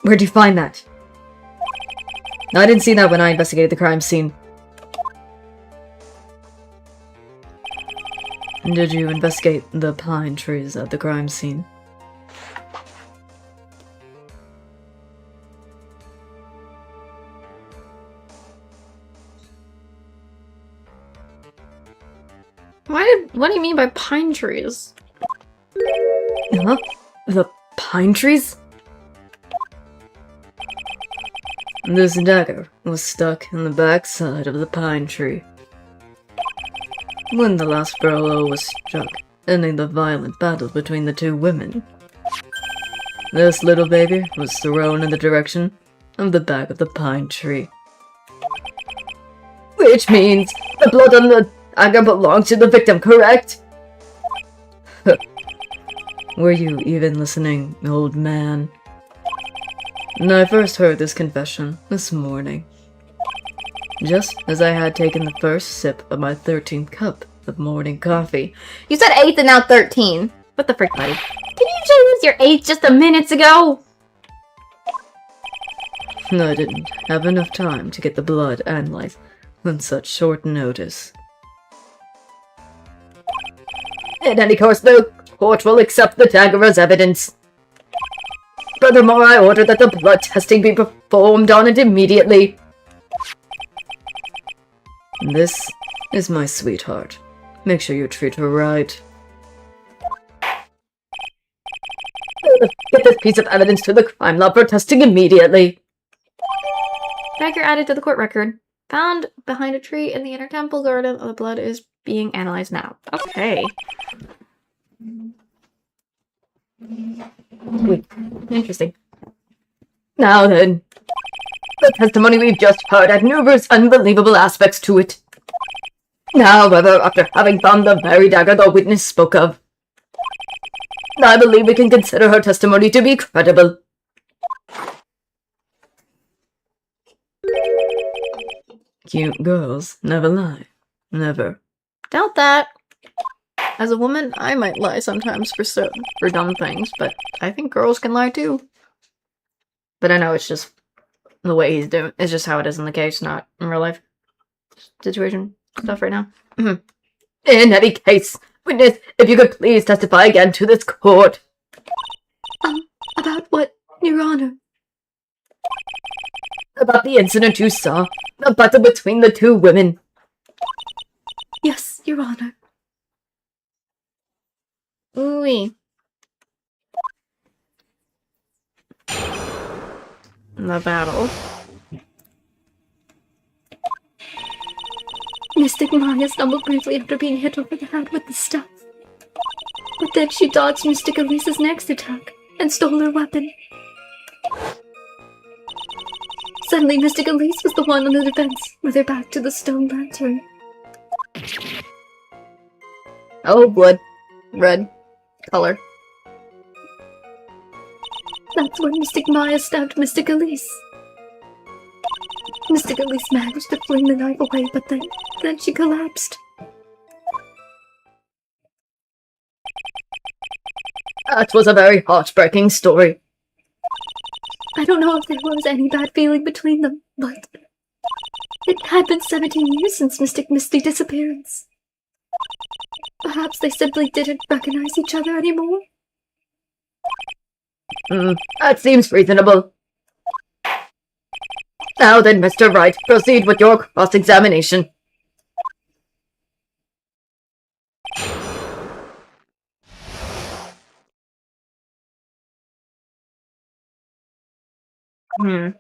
Where'd you find that? I didn't see that when I investigated the crime scene. Did you investigate the pine trees at the crime scene? What do you mean by pine trees? Huh? The pine trees? This dagger was stuck in the backside of the pine tree. When the last blow was struck, ending the violent battle between the two women, this little baby was thrown in the direction of the back of the pine tree. Which means the blood on the dagger belongs to the victim, correct? Were you even listening, old man? I first heard this confession this morning, just as I had taken the first sip of my 13th cup of morning coffee. You said 8th and now 13. What the frick, buddy? Didn't you choose your 8th just a minutes ago? I didn't have enough time to get the blood analyzed on such short notice. In any case, the court will accept the dagger as evidence. Furthermore, I order that the blood testing be performed on it immediately. This is my sweetheart. Make sure you treat her right. Get this piece of evidence to the crime lab for testing immediately. Dagger added to the court record. Found behind a tree in the inner temple garden. The blood is being analyzed now. Okay. Interesting. Now then, the testimony we've just heard had numerous unbelievable aspects to it. However, after having found the very dagger the witness spoke of, I believe we can consider her testimony to be credible. Cute girls never lie. Never. Doubt that. As a woman, I might lie sometimes for dumb things, but I think girls can lie too. But I know it's just the way he's doing. It's just how it is in the case, not in real life situation stuff right now. In any case, witness, if you could please testify again to this court. About what, Your Honor? About the incident you saw, the battle between the two women. Yes, Your Honor. Ooh. The battle. Mystic Maya stumbled briefly after being hit over the head with the staff. But then she dodged Mystic Elise's next attack and stole her weapon. Suddenly, Mystic Elise was the one on the defense, with her back to the stone lantern. Oh, blood. Red color. That's when Mystic Maya stabbed Mystic Elise. Mystic Elise managed to fling the knife away, but then she collapsed. That was a very heartbreaking story. I don't know if there was any bad feeling between them, but it had been 17 years since Mystic Misty's disappearance. Perhaps they simply didn't recognize each other anymore. That seems reasonable. Now then, Mr. Wright, proceed with your cross-examination. Okay,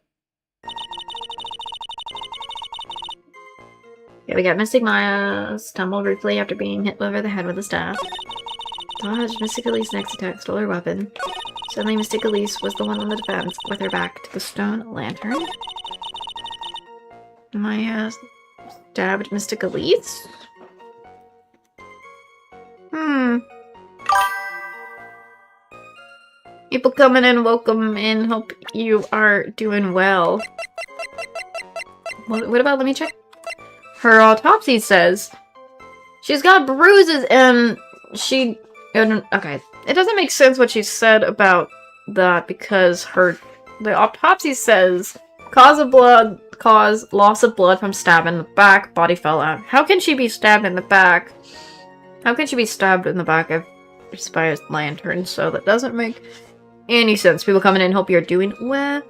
we got Mystic Maya stumbled briefly after being hit over the head with a staff. Dodged Mystic Elise's next attack, stole her weapon. Suddenly, Mystic Elise was the one on the defense, with her back to the stone lantern. Maya stabbed Mystic Elise? People coming in, welcome in, hope you are doing well. What about, let me check? Her autopsy says she's got bruises and okay, it doesn't make sense what she said about that because the autopsy says loss of blood from stab in the back, body fell out. How can she be stabbed in the back? How can she be stabbed in the back by a lantern? So that doesn't make any sense. People coming in, hope you're doing well.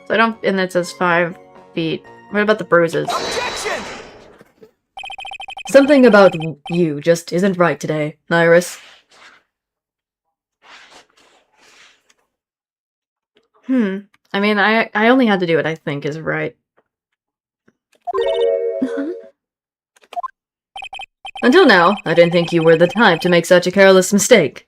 So I don't, and it says 5 feet. What about the bruises? Objection! Something about you just isn't right today, Iris. I mean, I only had to do what I think is right. Until now, I didn't think you were the type to make such a careless mistake.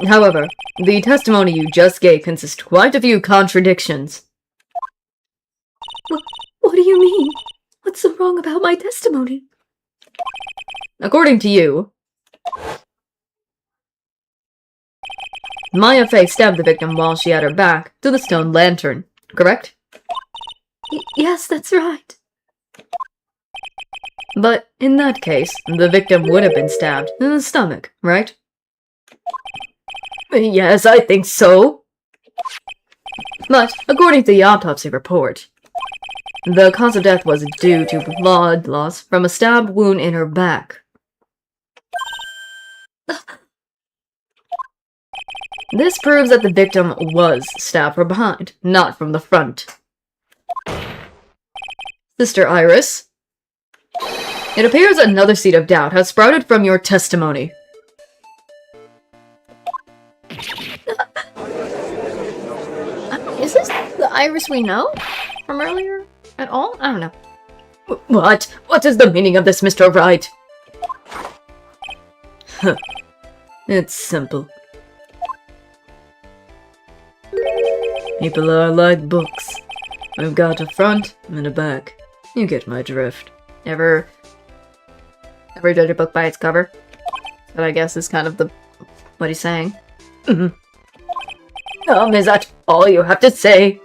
However, the testimony you just gave consists quite a few contradictions. What do you mean? What's so wrong about my testimony? According to you, Maya Fey stabbed the victim while she had her back to the stone lantern, correct? Yes, that's right. But in that case, the victim would have been stabbed in the stomach, right? Yes, I think so. But according to the autopsy report, the cause of death was due to blood loss from a stab wound in her back. This proves that the victim was stabbed from behind, not from the front. Sister Iris, it appears another seed of doubt has sprouted from your testimony. Is this the Iris we know from earlier at all? I don't know. What? What is the meaning of this, Mr. Wright? It's simple. People are like books. We've got a front and a back. You get my drift. Ever judge a book by its cover? That I guess is kind of what he's saying. Is that all you have to say?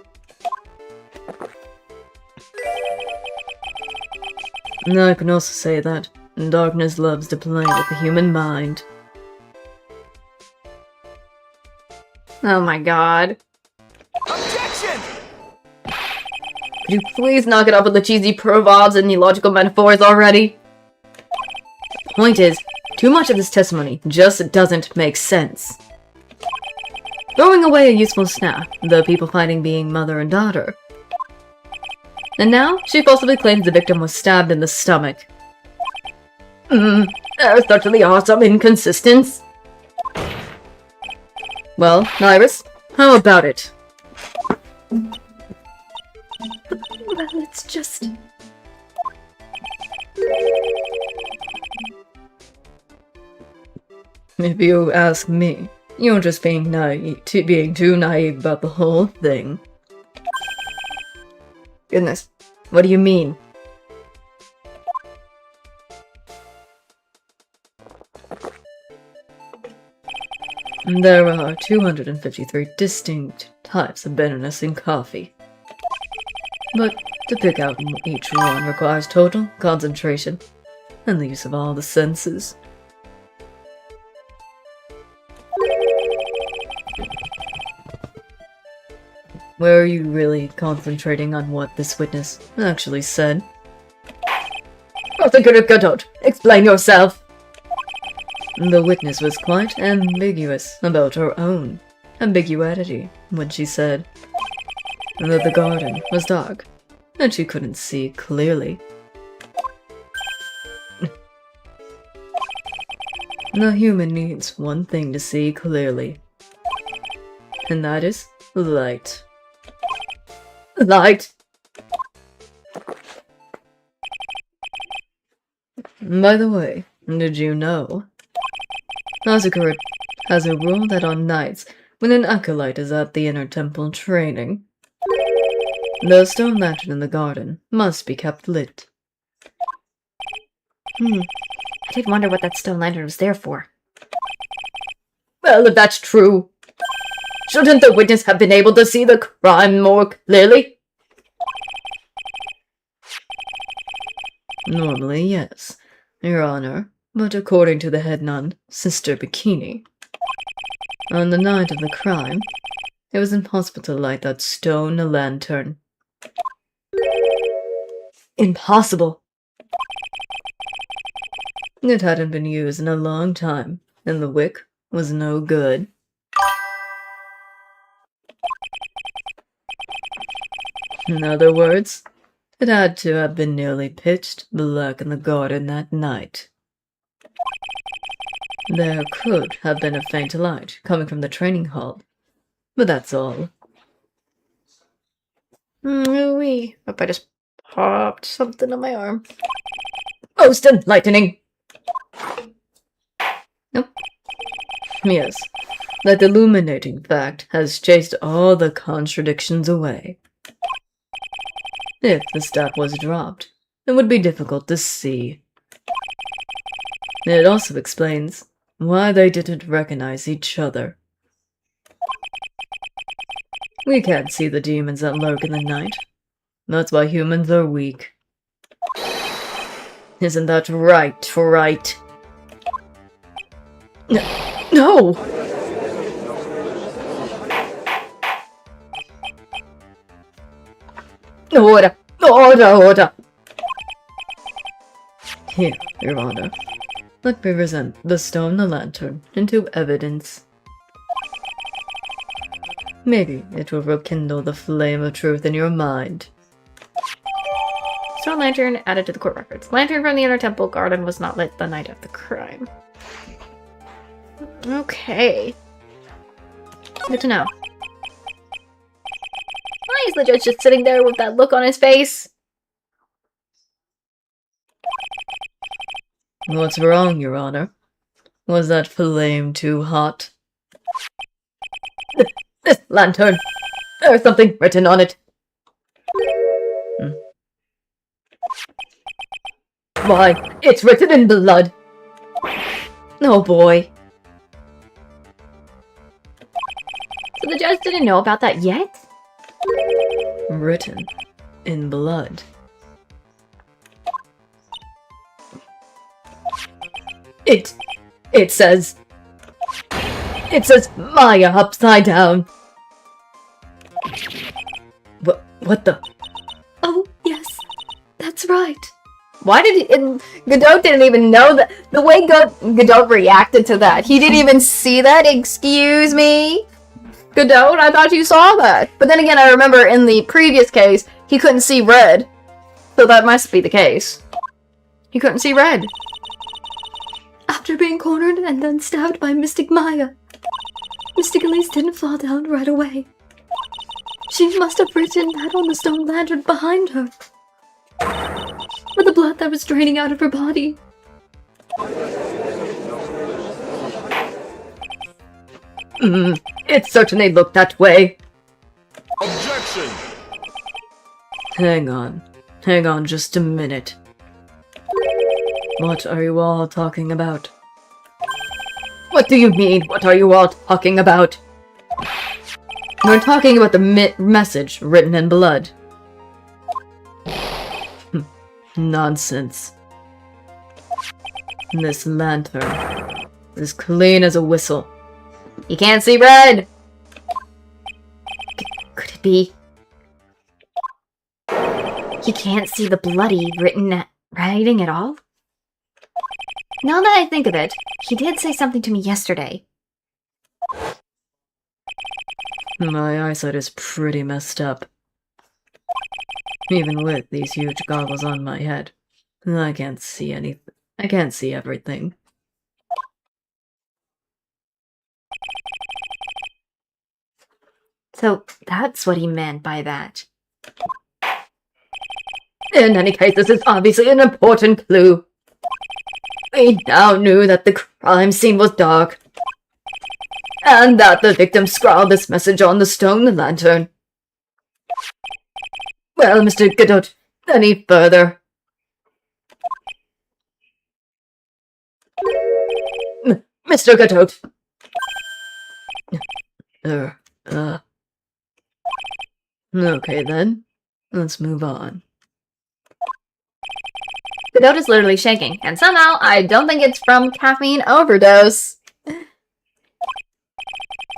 I can also say that darkness loves to play with the human mind. Oh my god. Objection! Could you please knock it off with the cheesy proverbs and the logical metaphors already? Point is, too much of this testimony just doesn't make sense. Throwing away a useful staff, the people fighting being mother and daughter. And now, she falsely claims the victim was stabbed in the stomach. There's certainly are some inconsistencies. Well, Iris, how about it? Well, it's just... If you ask me, you're just being too naive about the whole thing. Goodness, what do you mean? There are 253 distinct types of bitterness in coffee. But to pick out each one requires total concentration and the use of all the senses. Were you really concentrating on what this witness actually said? Godot, explain yourself! The witness was quite ambiguous about her own ambiguity when she said that the garden was dark and she couldn't see clearly. The human needs one thing to see clearly, and that is light. Light! By the way, did you know? Asakura has a rule that on nights when an acolyte is at the inner temple training, the stone lantern in the garden must be kept lit. I did wonder what that stone lantern was there for. Well, if that's true, shouldn't the witness have been able to see the crime more clearly? Normally, yes, Your Honor, but according to the head nun, Sister Bikini, on the night of the crime, it was impossible to light that stone lantern. Impossible! It hadn't been used in a long time, and the wick was no good. In other words, it had to have been nearly pitch black in the garden that night. There could have been a faint light coming from the training hall, but that's all. Ooh-wee. Hope I just popped something on my arm. Post and lightning! Nope. Yes, that illuminating fact has chased all the contradictions away. If the staff was dropped, it would be difficult to see. It also explains why they didn't recognize each other. We can't see the demons that lurk in the night. That's why humans are weak. Isn't that right, right? No! Order! Here, Your Honor. Let me present the stone lantern into evidence. Maybe it will rekindle the flame of truth in your mind. Stone lantern added to the court records. Lantern from the inner temple garden was not lit the night of the crime. Okay. Good to know. Why is the judge just sitting there with that look on his face? What's wrong, Your Honor? Was that flame too hot? This lantern! There's something written on it! Why, it's written in blood! Oh boy. So the judge didn't know about that yet? Written in blood. It says Maya upside down. What the? Oh, yes. That's right. Why did Godot didn't even know that. The way Godot reacted to that, he didn't even see that. Excuse me, Godot. I thought you saw that. But then again, I remember in the previous case, he couldn't see red, so that must be the case. He couldn't see red. After being cornered and then stabbed by Mystic Maya, Mystic Elise didn't fall down right away. She must have written that on the stone lantern behind her. With the blood that was draining out of her body. It certainly looked that way. Objection! Hang on just a minute. What are you all talking about? What do you mean? What are you all talking about? We're talking about the message written in blood. Nonsense. This lantern is clean as a whistle. You can't see red! Could it be? He can't see the bloody writing at all? Now that I think of it, he did say something to me yesterday. My eyesight is pretty messed up. Even with these huge goggles on my head, I can't see anything. I can't see everything. So that's what he meant by that. In any case, this is obviously an important clue. We now knew that the crime scene was dark, and that the victim scrawled this message on the stone lantern. Well, Mr. Godot, any further? Mr. Godot. Okay then. Let's move on. Godot is literally shaking, and somehow I don't think it's from caffeine overdose.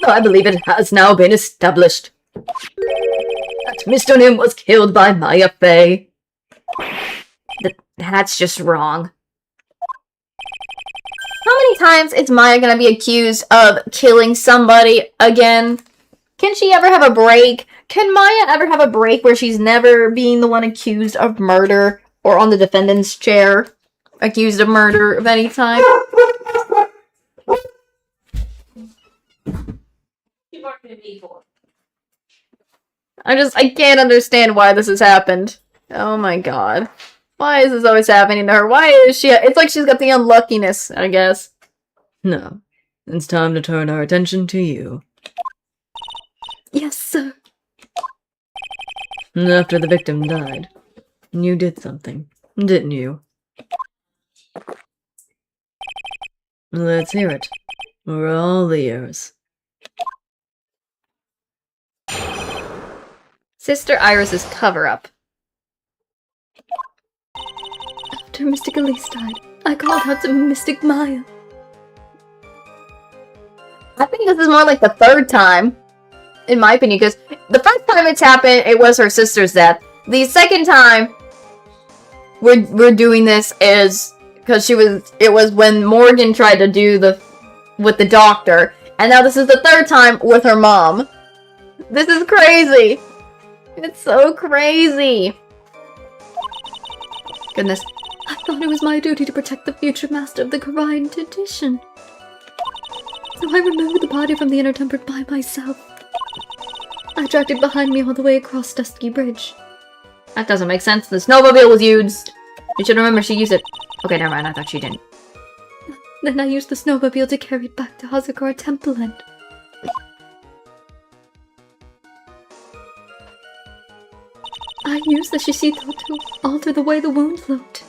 I believe it has now been established that Mr. Nim was killed by Maya Fey. That's just wrong. How many times is Maya gonna be accused of killing somebody again? Can she ever have a break? Can Maya ever have a break where she's never being the one accused of murder or on the defendant's chair accused of murder of any time? I can't understand why this has happened. Oh my god. Why is this always happening to her? Why is she... It's like she's got the unluckiness, I guess. No. It's time to turn our attention to you. Yes, sir. After the victim died, you did something, didn't you? Let's hear it. We're all ears. Sister Iris's cover-up. After Mystic Elise died, I called out to Mystic Maya. I think this is more like the third time, in my opinion, because the first time it's happened, it was her sister's death. The second time we're doing this is because it was when Morgan tried to do with the doctor, and now this is the third time with her mom. This is crazy. It's so crazy. Goodness. I thought it was my duty to protect the future master of the Korean tradition. So I removed the body from the inner temple by myself. I dragged it behind me all the way across Dusky Bridge. That doesn't make sense. The snowmobile was used. You should remember she used it. Okay, never mind. I thought she didn't. Then I used the snowmobile to carry it back to Hazakura Temple and... I used the Shishito to alter the way the wound looked.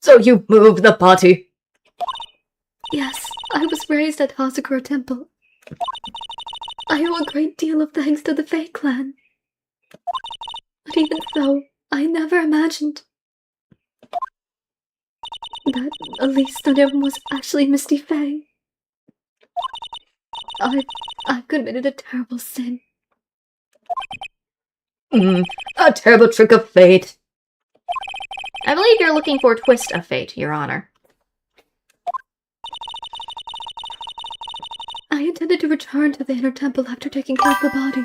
So you moved the body? Yes, I was raised at Hazakura Temple. I owe a great deal of thanks to the Fae clan. But even so, I never imagined that Elise Nim was actually Misty Fae. I've committed a terrible sin. A terrible trick of fate. I believe you're looking for a twist of fate, Your Honor. I intended to return to the inner temple after taking care of the body.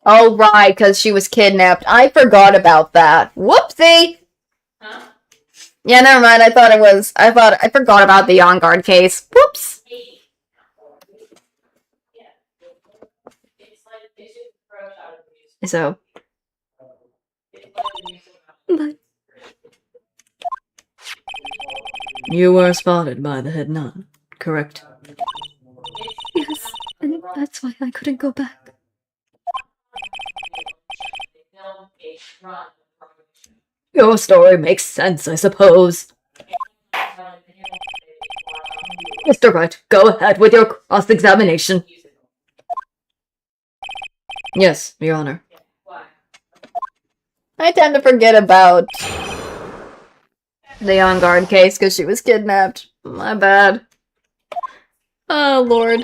Oh, right, because she was kidnapped. I forgot about that. Whoopsie! Huh? Yeah, never mind. I forgot about the On Guard case. Whoops! So. But You were spotted by the head nun, correct? yes, and that's why I couldn't go back. Your story makes sense, I suppose. Mr. Wright, go ahead with your cross-examination. Yes, Your Honor. I tend to forget about the on-guard case because she was kidnapped. My bad. Oh, Lord.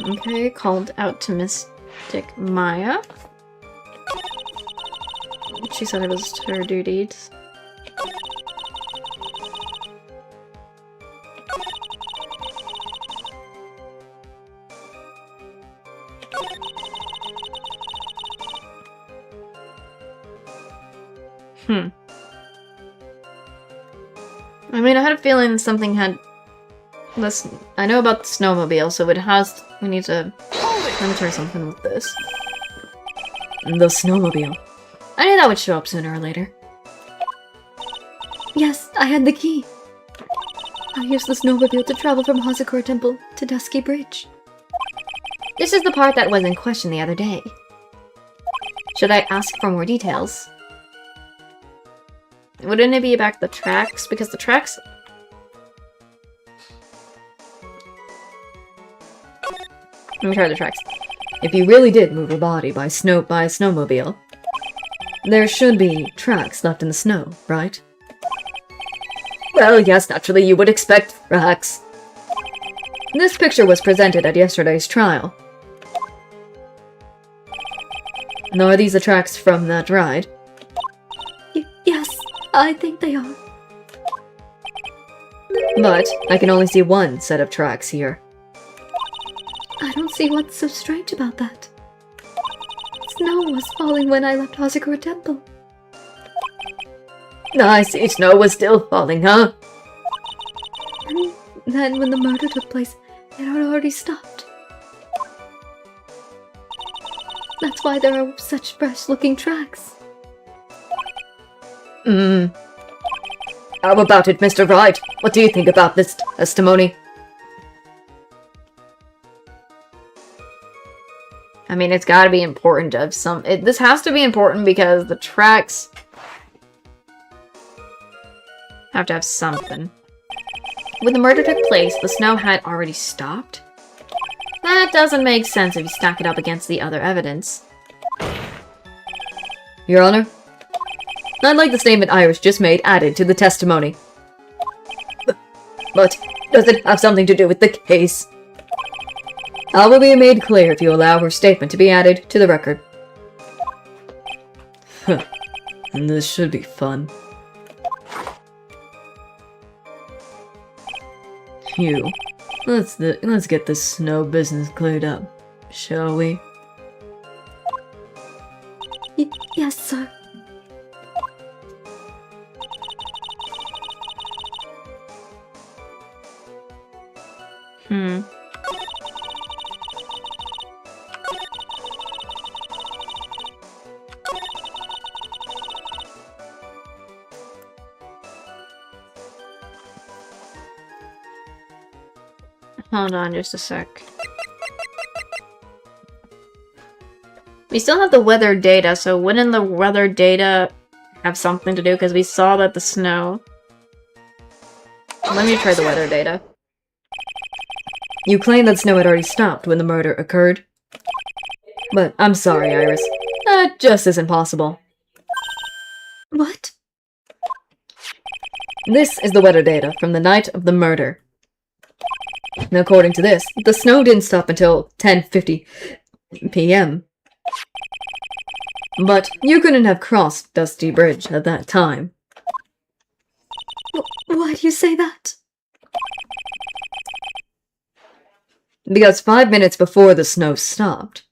Okay, called out to Mystic Maya. She said it was her duties. I mean, I had a feeling something had... This, I know about the snowmobile, so it has... We need to... Let me try something with this. The snowmobile. I knew that would show up sooner or later. Yes, I had the key. I used the snowmobile to travel from Hazakor Temple to Dusky Bridge. This is the part that was in question the other day. Should I ask for more details? Wouldn't it be about the tracks? Because the tracks... Let me try the tracks. If you really did move a body by a snowmobile, there should be tracks left in the snow, right? Well, yes, naturally you would expect tracks. This picture was presented at yesterday's trial. Now, are these the tracks from that ride? Yes, I think they are. But I can only see one set of tracks here. I don't see what's so strange about that. Snow was falling when I left Hazakor Temple. I see snow was still falling, huh? And then when the murder took place, it had already stopped. That's why there are such fresh-looking tracks. How about it, Mr. Wright? What do you think about this testimony? I mean, it's gotta be important of some... this has to be important because the tracks... have to have something. When the murder took place, the snow had already stopped? That doesn't make sense if you stack it up against the other evidence. Your Honor, I'd like the statement Iris just made added to the testimony. But does it have something to do with the case? All will be made clear if you allow her statement to be added to the record. And this should be fun. Hugh, let's get this snow business cleared up, shall we? Yes, sir. Hold on just a sec. We still have the weather data, so wouldn't the weather data have something to do? Because we saw that the snow... Let me try the weather data. You claim that snow had already stopped when the murder occurred. But I'm sorry, Iris. That just isn't possible. What? This is the weather data from the night of the murder. Now, according to this, the snow didn't stop until 10:50 p.m. But you couldn't have crossed Dusty Bridge at that time. Why do you say that? Because 5 minutes before the snow stopped,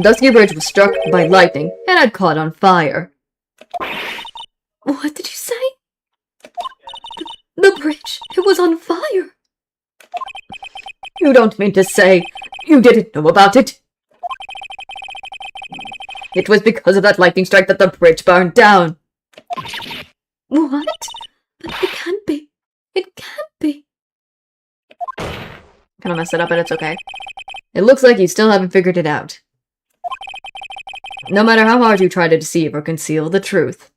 Dusky Bridge was struck by lightning and had caught on fire. What did you say? The bridge, it was on fire. You don't mean to say you didn't know about it? It was because of that lightning strike that the bridge burned down. What? But it can't be. It can't be. Gonna mess it up, but it's okay. It looks like you still haven't figured it out. No matter how hard you try to deceive or conceal the truth,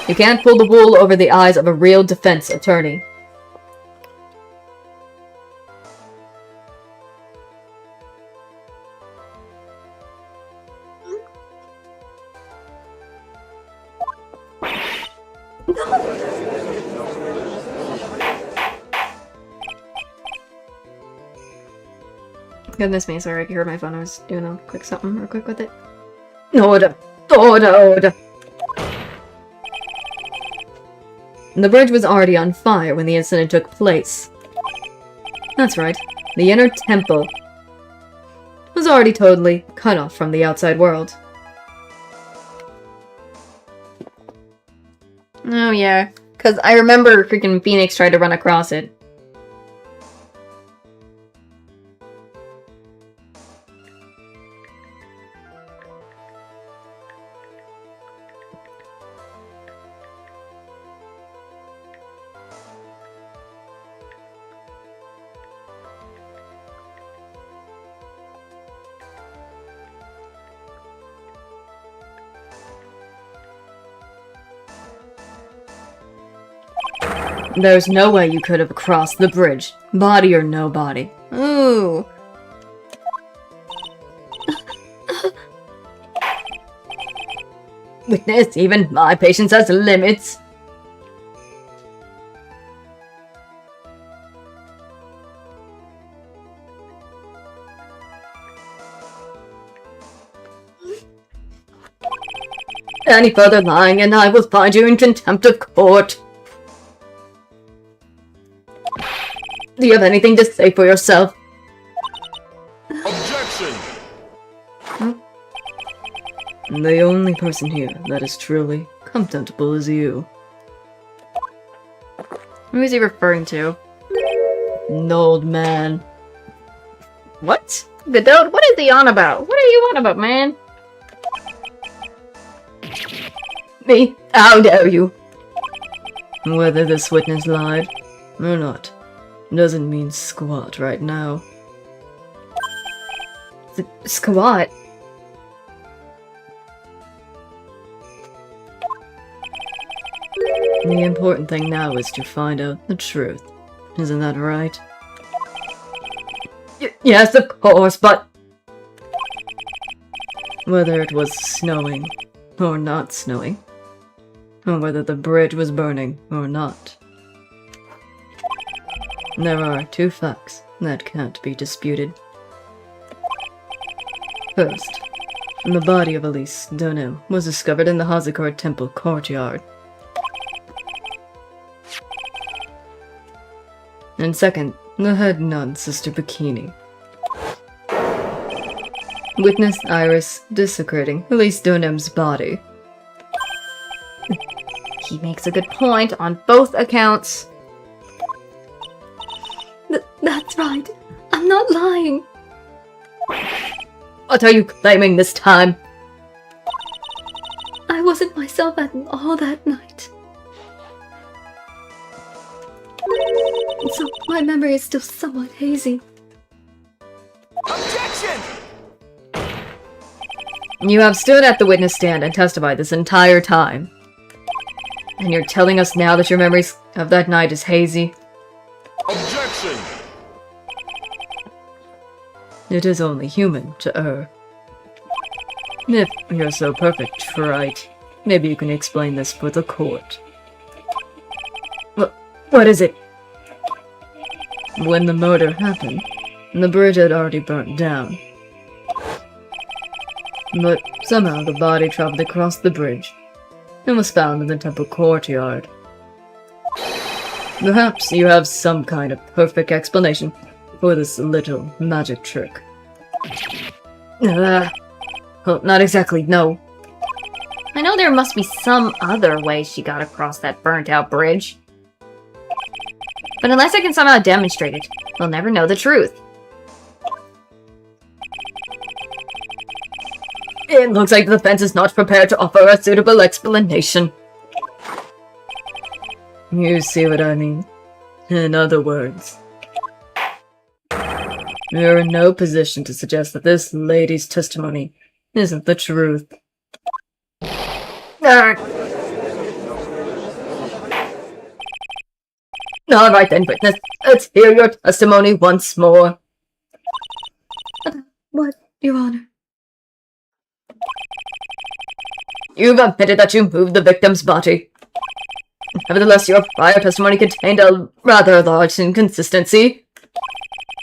you can't pull the wool over the eyes of a real defense attorney. Goodness me, sorry, I heard my phone. I was doing a quick something real quick with it. Order! Order! Order! The bridge was already on fire when the incident took place. That's right. The inner temple was already totally cut off from the outside world. Oh yeah, because I remember freaking Phoenix tried to run across it. There's no way you could have crossed the bridge, body or no body. Ooh. Witness, even my patience has limits. Any further lying and I will find you in contempt of court. Do you have anything to say for yourself? Objection! The only person here that is truly contemptible is you. Who is he referring to? An old man. What? Godot, what is he on about? What are you on about, man? Me? How dare you? Whether this witness lied or not doesn't mean squat right now. Squat? The important thing now is to find out the truth. Isn't that right? Yes, of course, but... Whether it was snowing or not snowing, or whether the bridge was burning or not. There are two facts that can't be disputed. First, the body of Elise Donim was discovered in the Hazakor Temple courtyard. And second, the head nun, Sister Bikini. Witness Iris desecrating Elise Donim's body. He makes a good point on both accounts. That's right. I'm not lying. What are you claiming this time? I wasn't myself at all that night. So my memory is still somewhat hazy. Objection! You have stood at the witness stand and testified this entire time. And you're telling us now that your memories of that night is hazy? Objection! It is only human to err. If you're so perfect, right, maybe you can explain this for the court. What is it? When the murder happened, the bridge had already burnt down. But somehow the body traveled across the bridge and was found in the temple courtyard. Perhaps you have some kind of perfect explanation for this little magic trick. Well, not exactly, no. I know there must be some other way she got across that burnt-out bridge. But unless I can somehow demonstrate it, we'll never know the truth. It looks like the defense is not prepared to offer a suitable explanation. You see what I mean? In other words, you're in no position to suggest that this lady's testimony isn't the truth. Alright then, witness. Let's hear your testimony once more. What, Your Honor? You've admitted that you moved the victim's body. Nevertheless, your prior testimony contained a rather large inconsistency.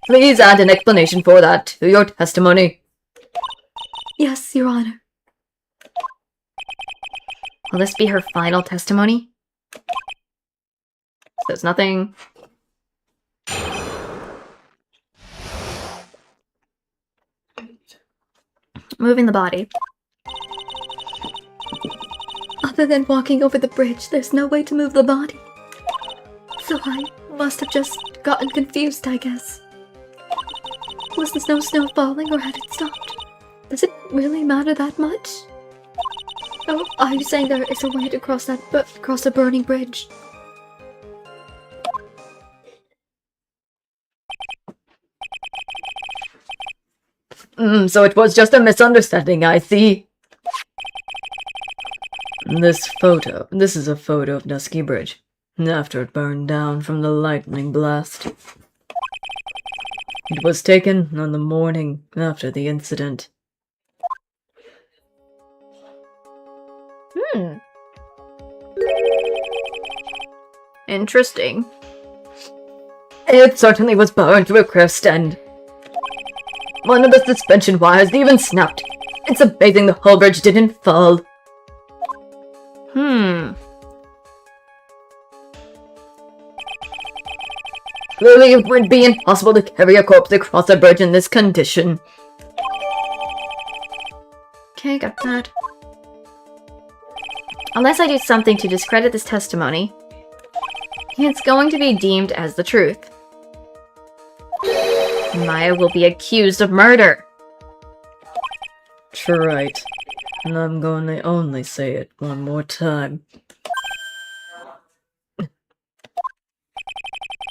Please add an explanation for that to your testimony. Yes, Your Honor. Will this be her final testimony? Says nothing. Moving the body. Other than walking over the bridge, there's no way to move the body. So I must have just gotten confused, I guess. Was there no snow falling, or had it stopped? Does it really matter that much? Oh, are you saying there is a way to cross a burning bridge? So it was just a misunderstanding, I see. This is a photo of Dusky Bridge, after it burned down from the lightning blast. It was taken on the morning after the incident. Interesting. It certainly was burned to a crisp end. One of the suspension wires even snapped. It's amazing the whole bridge didn't fall. Clearly, it would be impossible to carry a corpse across a bridge in this condition. Okay, got that. Unless I do something to discredit this testimony, it's going to be deemed as the truth. Maya will be accused of murder. Right. And I'm going to only say it one more time.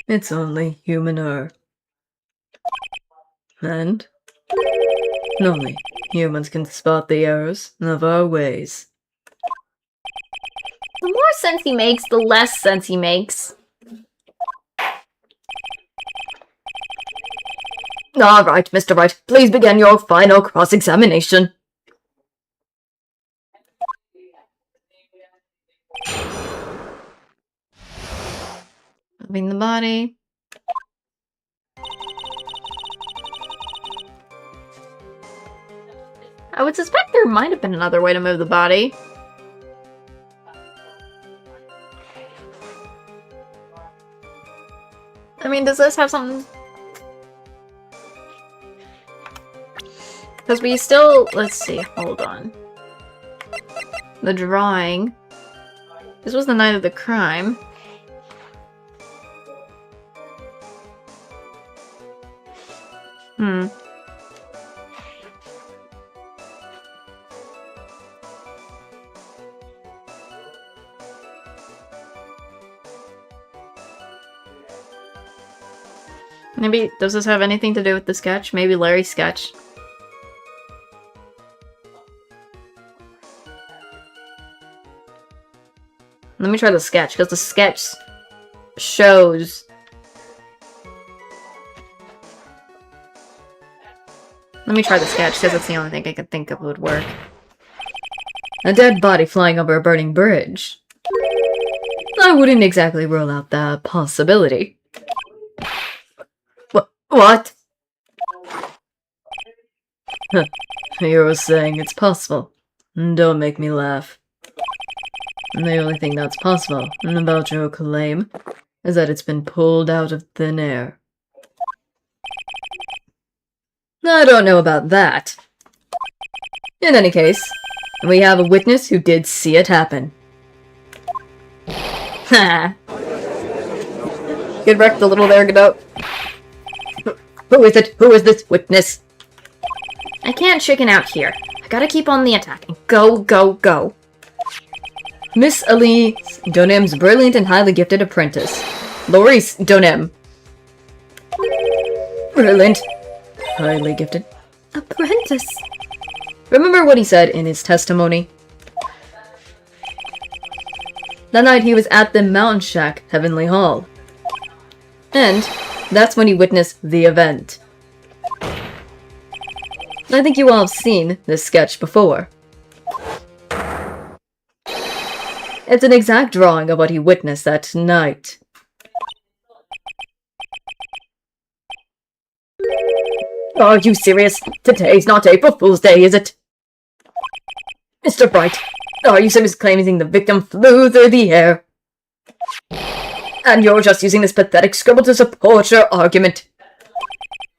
It's only human error. And only humans can spot the errors of our ways. The more sense he makes, the less sense he makes. All right, Mr. Wright, please begin your final cross-examination. Moving the body. I would suspect there might have been another way to move the body. I mean, does this have something? Because we still... Let's see, hold on. The drawing. This was the night of the crime. Maybe, does this have anything to do with the sketch? Maybe Larry's sketch. Let me try the sketch, because the sketch shows... Let me try the sketch, because it's the only thing I could think of would work. A dead body flying over a burning bridge. I wouldn't exactly rule out that possibility. What? You're saying it's possible. Don't make me laugh. The only thing that's possible about your claim is that it's been pulled out of thin air. I don't know about that. In any case, we have a witness who did see it happen. Ha! Get wrecked a little there, Godot. Who is it? Who is this witness? I can't chicken out here. I gotta keep on the attack. Go, go, go. Miss Elise Donem's brilliant and highly gifted apprentice, Maurice Donem. Brilliant. Highly gifted. Apprentice? Remember what he said in his testimony? That night he was at the Mountain Shack Heavenly Hall. And that's when he witnessed the event. I think you all have seen this sketch before. It's an exact drawing of what he witnessed that night. Are you serious? Today's not April Fool's Day, is it? Mr. Bright, are you seriously claiming the victim flew through the air? And you're just using this pathetic scribble to support your argument.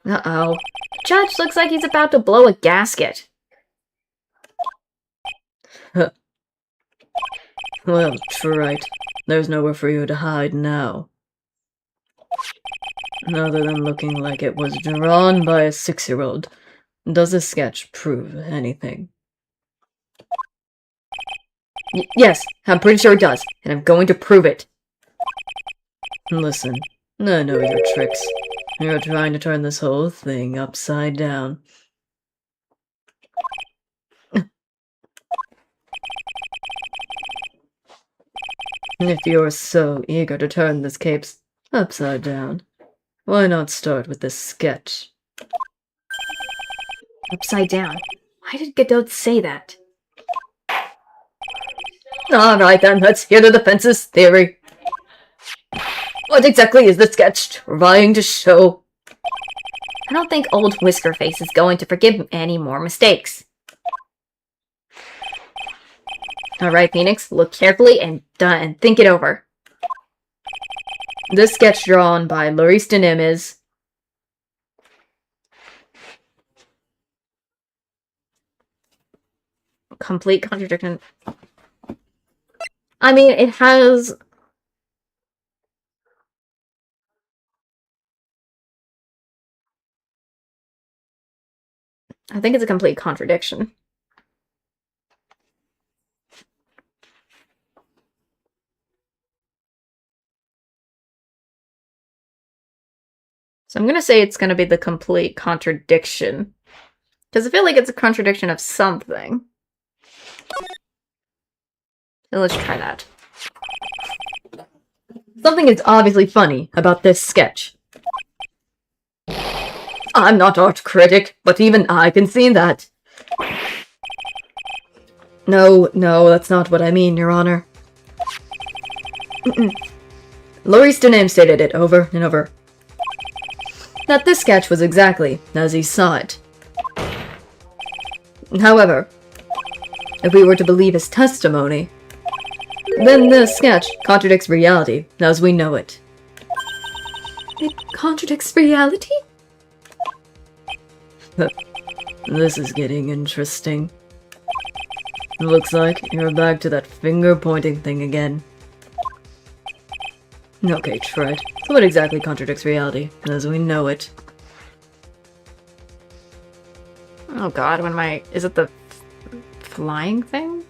Uh-oh. Judge looks like he's about to blow a gasket. Well, right. There's nowhere for you to hide now. Other than looking like it was drawn by a 6-year-old, does this sketch prove anything? Yes, I'm pretty sure it does, and I'm going to prove it. Listen, I know your tricks. You're trying to turn this whole thing upside down. If you're so eager to turn this capes upside down, why not start with this sketch? Upside down? Why did Godot say that? Alright then, let's hear the defense's theory. What exactly is the sketch trying to show? I don't think old Whiskerface is going to forgive any more mistakes. Alright, Phoenix, look carefully and think it over. This sketch drawn by Lorista Nim is... complete contradiction. I mean, it has... I think it's a complete contradiction. So I'm gonna say it's gonna be the complete contradiction. Because I feel like it's a contradiction of something. So let's try that. Something is obviously funny about this sketch. I'm not art critic, but even I can see that. No, that's not what I mean, Your Honor. Lorista Nim stated it over and over. That this sketch was exactly as he saw it. However, if we were to believe his testimony, then this sketch contradicts reality as we know it. It contradicts reality? This is getting interesting. Looks like you're back to that finger-pointing thing again. Okay, Tread. So what exactly contradicts reality as we know it? Oh god, is it the flying thing?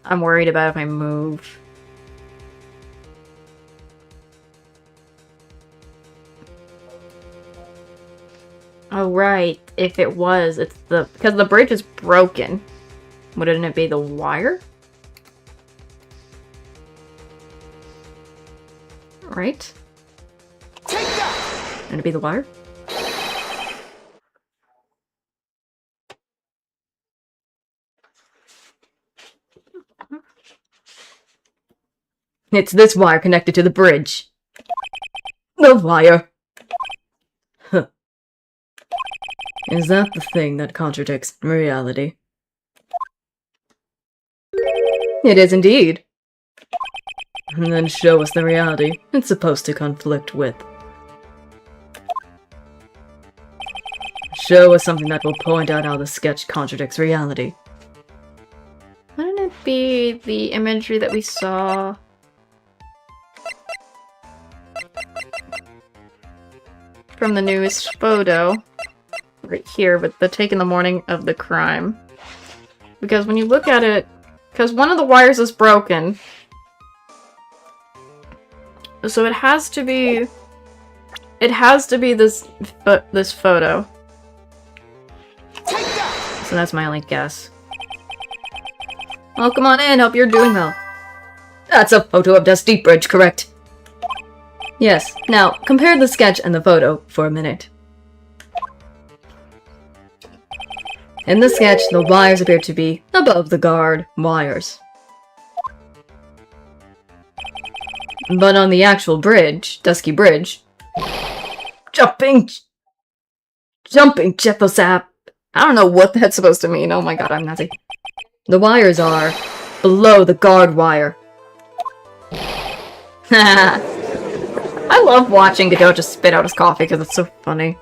I'm worried about if I move. Oh right, if it was, it's because the bridge is broken. Wouldn't it be the wire? Right? Take that! Would it be the wire? It's this wire connected to the bridge. The wire. Huh. Is that the thing that contradicts reality? It is indeed. And then show us the reality it's supposed to conflict with. Show us something that will point out how the sketch contradicts reality. Wouldn't it be the imagery that we saw? From the newest photo. Right here, but the take in the morning of the crime. Because when you look at it, because one of the wires is broken. So it has to be this photo. So that's my only guess. Oh, come on in. Hope you're doing well. That's a photo of Dusty Bridge, correct? Yes. Now, compare the sketch and the photo for a minute. In the sketch, the wires appear to be above the guard wires. But on the actual bridge, Dusky Bridge, Jumping Jethosap. I don't know what that's supposed to mean. Oh my god, I'm Nazi. The wires are below the guard wire. I love watching Godot just spit out his coffee because it's so funny.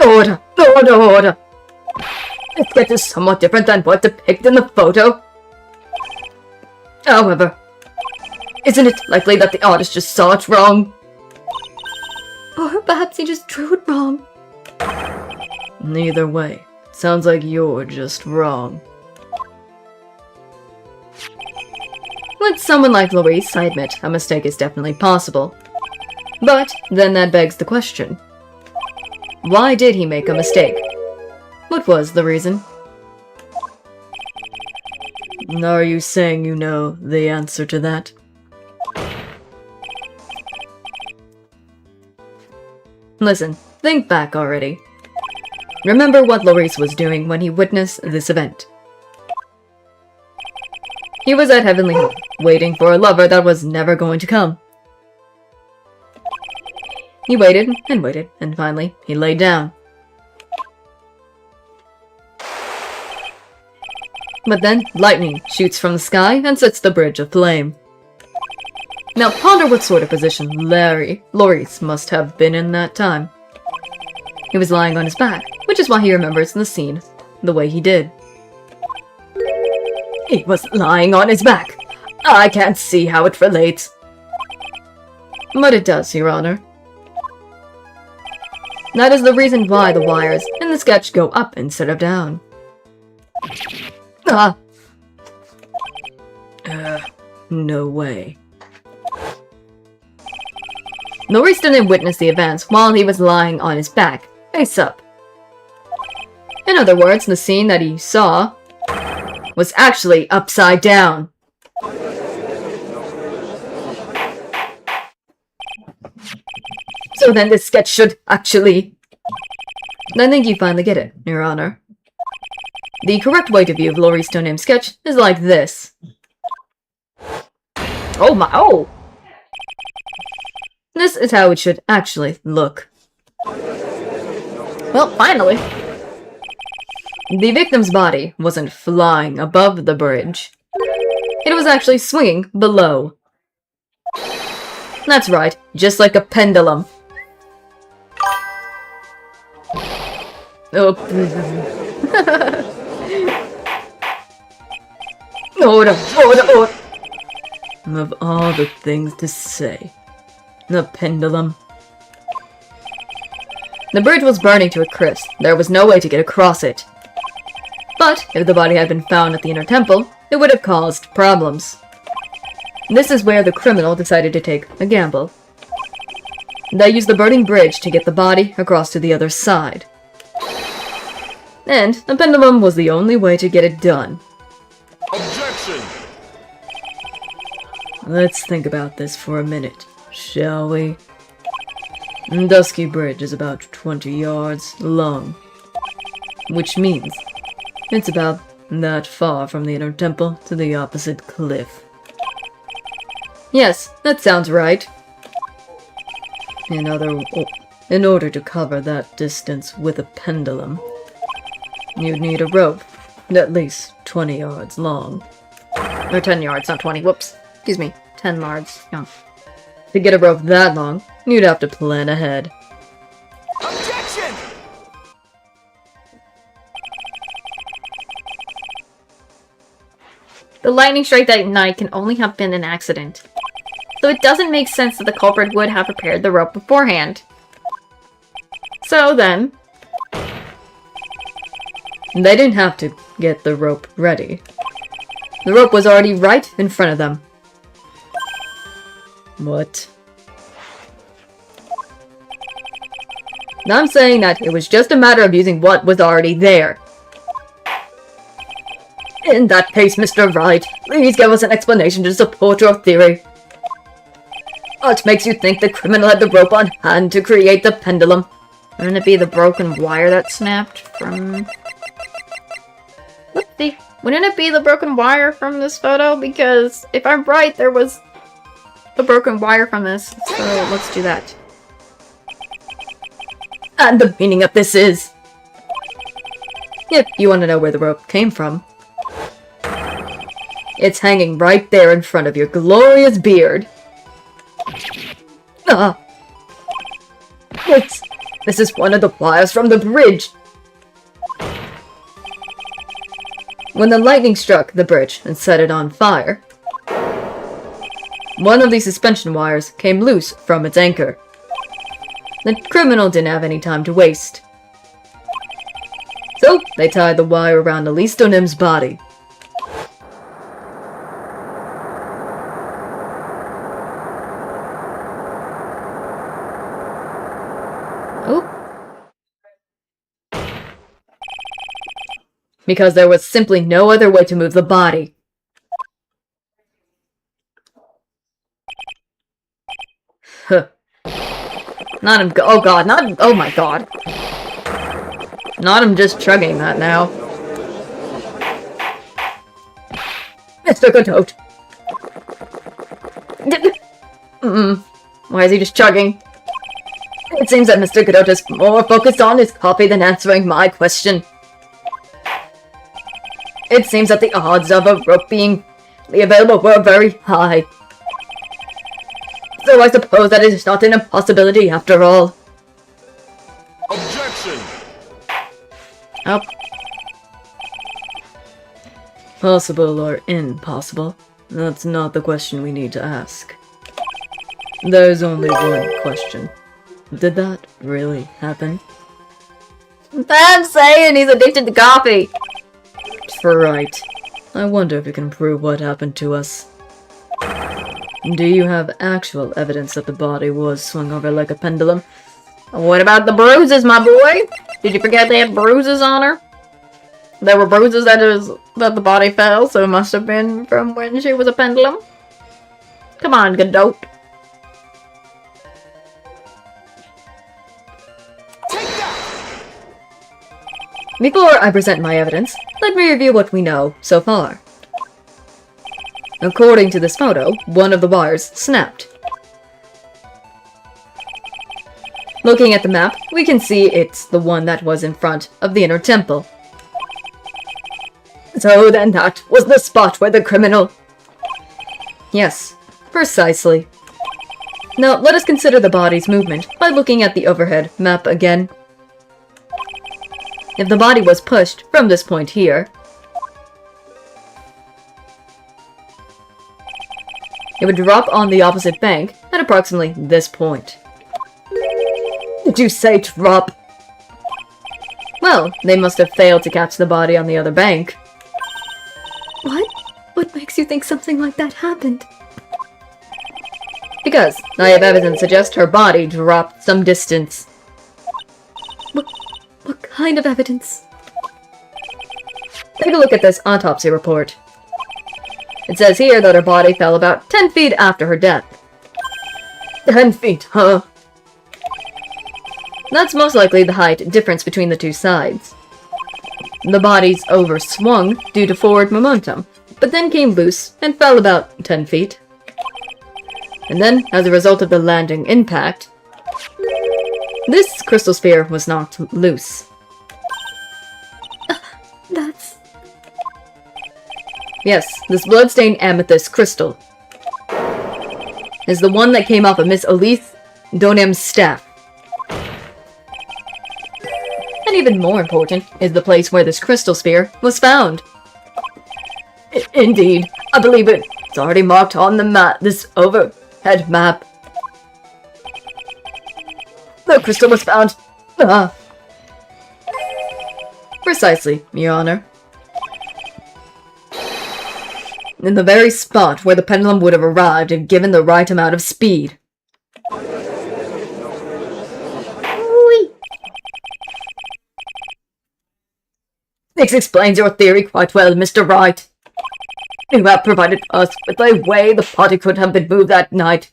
Order! Order! Order! This sketch is somewhat different than what's depicted in the photo. However, isn't it likely that the artist just saw it wrong? Or perhaps he just drew it wrong. Either way, sounds like you're just wrong. With someone like Louise, I admit a mistake is definitely possible. But then that begs the question. Why did he make a mistake? What was the reason? Are you saying you know the answer to that? Listen, think back already. Remember what Maurice was doing when he witnessed this event. He was at Heavenly Home, waiting for a lover that was never going to come. He waited, and finally, he laid down. But then, lightning shoots from the sky and sets the bridge aflame. Now ponder what sort of position Maurice must have been in that time. He was lying on his back, which is why he remembers the scene the way he did. He was lying on his back. I can't see how it relates. But it does, Your Honor. That is the reason why the wires in the sketch go up instead of down. No way. Maurice didn't witness the events while he was lying on his back, face up. In other words, the scene that he saw was actually upside down. So then this sketch should actually... I think you finally get it, Your Honor. The correct way to view Laurie's Stoneham sketch is like this. Oh my... oh! This is how it should actually look. Well, finally! The victim's body wasn't flying above the bridge. It was actually swinging below. That's right, just like a pendulum. Oh. Order. Of all the things to say. The pendulum. The bridge was burning to a crisp. There was no way to get across it. But if the body had been found at the inner temple, it would have caused problems. This is where the criminal decided to take a gamble. They used the burning bridge to get the body across to the other side. And a pendulum was the only way to get it done. Objection! Let's think about this for a minute, shall we? Dusky Bridge is about 20 yards long, which means it's about that far from the inner temple to the opposite cliff. Yes, that sounds right. In order to cover that distance with a pendulum, you'd need a rope at least 20 yards long. Or 10 yards, not 20. Whoops. Excuse me. 10 yards. Yeah. To get a rope that long, you'd have to plan ahead. Objection! The lightning strike that night can only have been an accident. So it doesn't make sense that the culprit would have prepared the rope beforehand. So then... they didn't have to get the rope ready. The rope was already right in front of them. What? I'm saying that it was just a matter of using what was already there. In that case, Mr. Wright, please give us an explanation to support your theory. What makes you think the criminal had the rope on hand to create the pendulum? Wouldn't it be the broken wire that snapped from... Whoopsie. Wouldn't it be the broken wire from this photo? Because if I'm right, there was the broken wire from this. So let's do that. And the meaning of this is... If you want to know where the rope came from, it's hanging right there in front of your glorious beard. Ah! This is one of the wires from the bridge! When the lightning struck the bridge and set it on fire, one of the suspension wires came loose from its anchor. The criminal didn't have any time to waste. So, they tied the wire around Elise Donim's body. Oh. Because there was simply no other way to move the body. Huh. Not him. Oh god, not. Oh my god. Not him just chugging that now. Mr. Godot! Why is he just chugging? It seems that Mr. Godot is more focused on his coffee than answering my question. It seems that the odds of a rope being available were very high. So I suppose that it is not an impossibility after all. Objection! Oh. Possible or impossible? That's not the question we need to ask. There's only one question. Did that really happen? I'm saying he's addicted to coffee. Right. I wonder if you can prove what happened to us. Do you have actual evidence that the body was swung over like a pendulum? What about the bruises, my boy? Did you forget they had bruises on her? There were bruises that the body fell, so it must have been from when she was a pendulum. Come on, Godot. Before I present my evidence, let me review what we know so far. According to this photo, one of the wires snapped. Looking at the map, we can see it's the one that was in front of the inner temple. So then that was the spot where the criminal... Yes, precisely. Now let us consider the body's movement by looking at the overhead map again. If the body was pushed from this point here, it would drop on the opposite bank at approximately this point. Did you say drop? Well, they must have failed to catch the body on the other bank. What? What makes you think something like that happened? Because I have evidence to suggest her body dropped some distance. What kind of evidence? Take a look at this autopsy report. It says here that her body fell about 10 feet after her death. 10 feet, huh? That's most likely the height difference between the two sides. The body's overswung due to forward momentum, but then came loose and fell about 10 feet. And then, as a result of the landing impact, this crystal sphere was knocked loose. That's... Yes, this bloodstained amethyst crystal is the one that came off of Miss Elise Donim's staff. And even more important is the place where this crystal sphere was found. Indeed, I believe it's already marked on the map, this overhead map. The crystal was found. Precisely, Your Honor. In the very spot where the pendulum would have arrived if given the right amount of speed. This explains your theory quite well, Mr. Wright. You have provided us with a way the body could have been moved that night.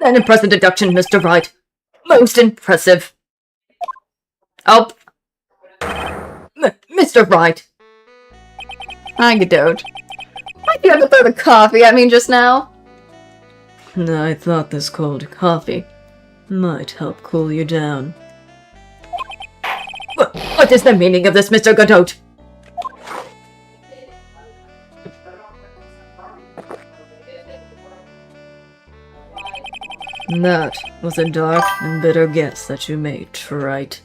An impressive deduction, Mr. Wright. Most impressive. Oh. Mr. Wright. I don't. Why'd you have to throw the coffee at me just now? I thought this cold coffee might help cool you down. What is the meaning of this, Mr. Godot? That was a dark and bitter guess that you made, right?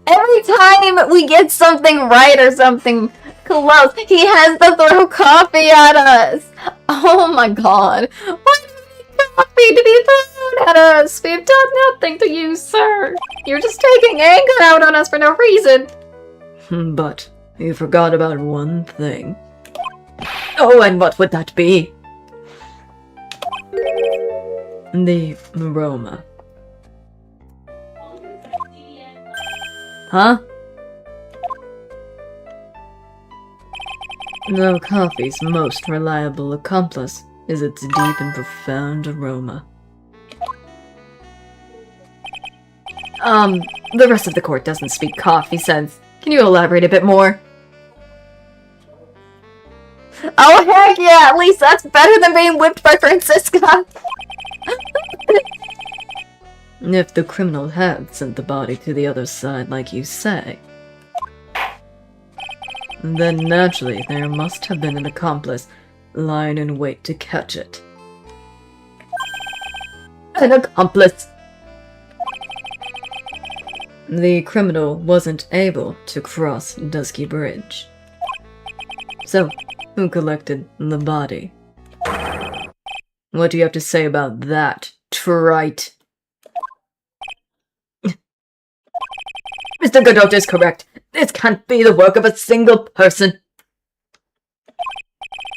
Every time we get something right or something close, he has to throw coffee at us. Oh my god. What coffee to be thrown at us? We've done nothing to you, sir. You're just taking anger out on us for no reason. But you forgot about one thing. Oh, and what would that be? The aroma. Huh? No coffee's most reliable accomplice is its deep and profound aroma. The rest of the court doesn't speak coffee sense. Can you elaborate a bit more? Oh heck yeah, at least that's better than being whipped by Francisca. If the criminal had sent the body to the other side like you say, then naturally there must have been an accomplice lying in wait to catch it. An accomplice! The criminal wasn't able to cross Dusky Bridge. So, who collected the body? What do you have to say about that, trite? Mr. Godot is correct. This can't be the work of a single person.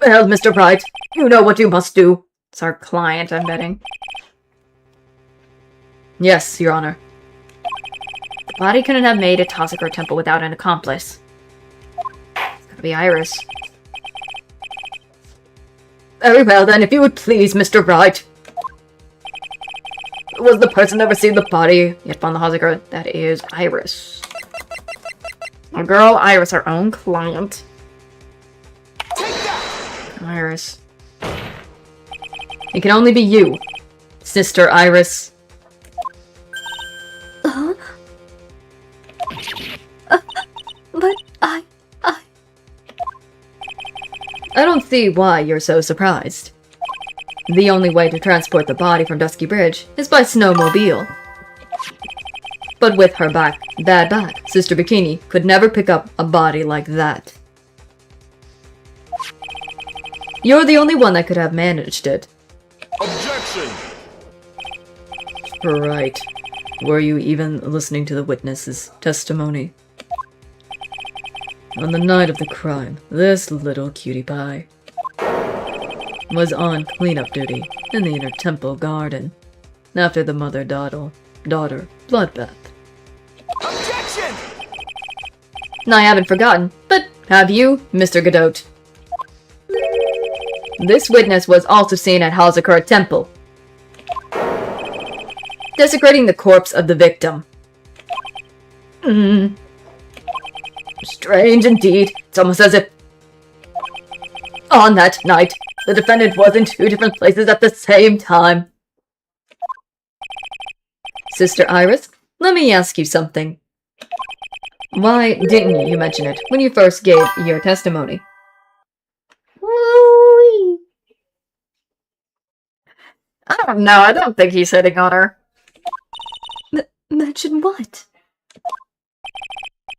Well, Mr. Wright, you know what you must do. It's our client, I'm betting. Yes, Your Honor. The body couldn't have made it to Hazakura Temple without an accomplice. It's gotta be Iris. Very well then, if you would please, Mr. Wright. Was the person that received the body Yet found the Hazakura? That is Iris. Our girl Iris, our own client. Iris. It can only be you, Sister Iris. But I don't see why you're so surprised. The only way to transport the body from Dusky Bridge is by snowmobile. But with her bad back, Sister Bikini could never pick up a body like that. You're the only one that could have managed it. Objection! Right. Were you even listening to the witness's testimony? On the night of the crime, this little cutie pie was on cleanup duty in the inner temple garden after the mother-daughter bloodbath. Objection! I haven't forgotten, but have you, Mr. Godot? This witness was also seen at Hazakura Temple, desecrating the corpse of the victim. Strange indeed. It's almost as if on that night, the defendant was in two different places at the same time. Sister Iris, let me ask you something. Why didn't you mention it when you first gave your testimony? Woo-wee. I don't know, I don't think he's hitting on her. mention what?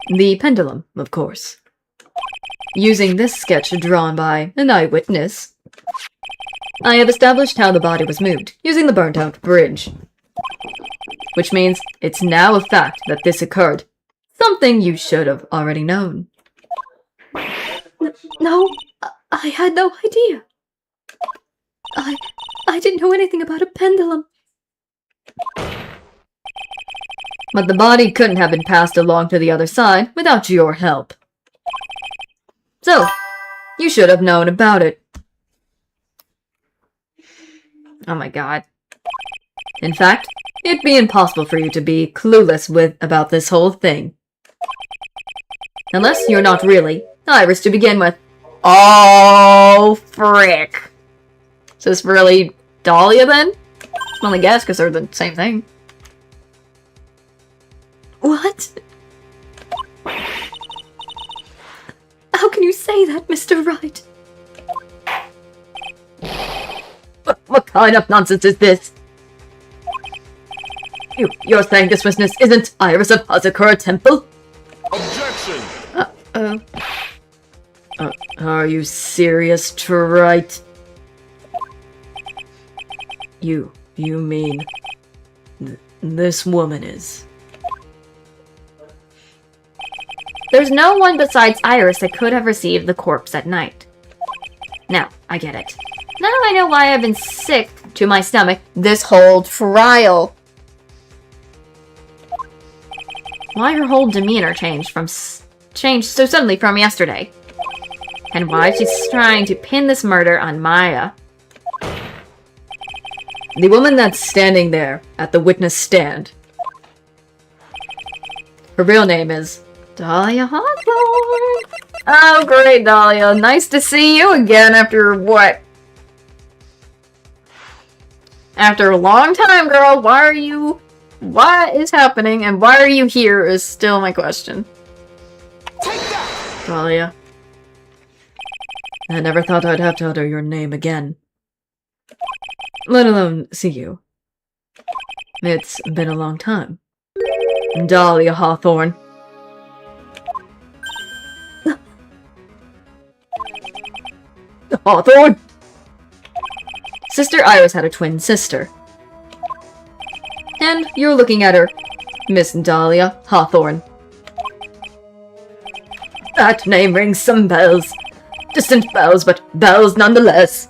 The pendulum, of course. Using this sketch drawn by an eyewitness, I have established how the body was moved, using the burnt-out bridge. Which means it's now a fact that this occurred. Something you should have already known. No, I had no idea. I didn't know anything about a pendulum. But the body couldn't have been passed along to the other side without your help. So, you should have known about it. Oh my god. In fact, it'd be impossible for you to be clueless about this whole thing. Unless you're not really Iris to begin with. Oh, frick. Is this really Dahlia then? I can only guess because they're the same thing. What? How can you say that, Mr. Wright? What kind of nonsense is this? You're saying this witness isn't Iris of Hazakura Temple? Objection! Are you serious, Trite? You mean... this woman is... There's no one besides Iris that could have received the corpse at night. Now, I get it. Now I know why I've been sick to my stomach this whole trial. Why her whole demeanor changed so suddenly from yesterday. And why she's trying to pin this murder on Maya. The woman that's standing there at the witness stand. Her real name is... Dahlia Hawthorne! Oh, great, Dahlia. Nice to see you again after what? After a long time, girl. What is happening and why are you here is still my question. Take that! Dahlia. I never thought I'd have to utter your name again. Let alone see you. It's been a long time. Dahlia Hawthorne. Hawthorne! Sister Iris had a twin sister. And you're looking at her, Miss Dahlia Hawthorne. That name rings some bells. Distant bells, but bells nonetheless.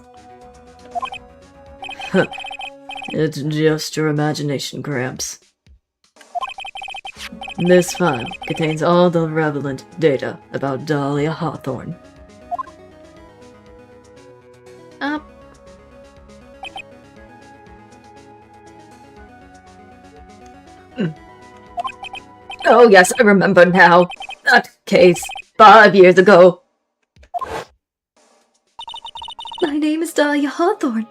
It's just your imagination, Gramps. This file contains all the relevant data about Dahlia Hawthorne. Oh yes, I remember now. That case, 5 years ago. My name is Dahlia Hawthorne.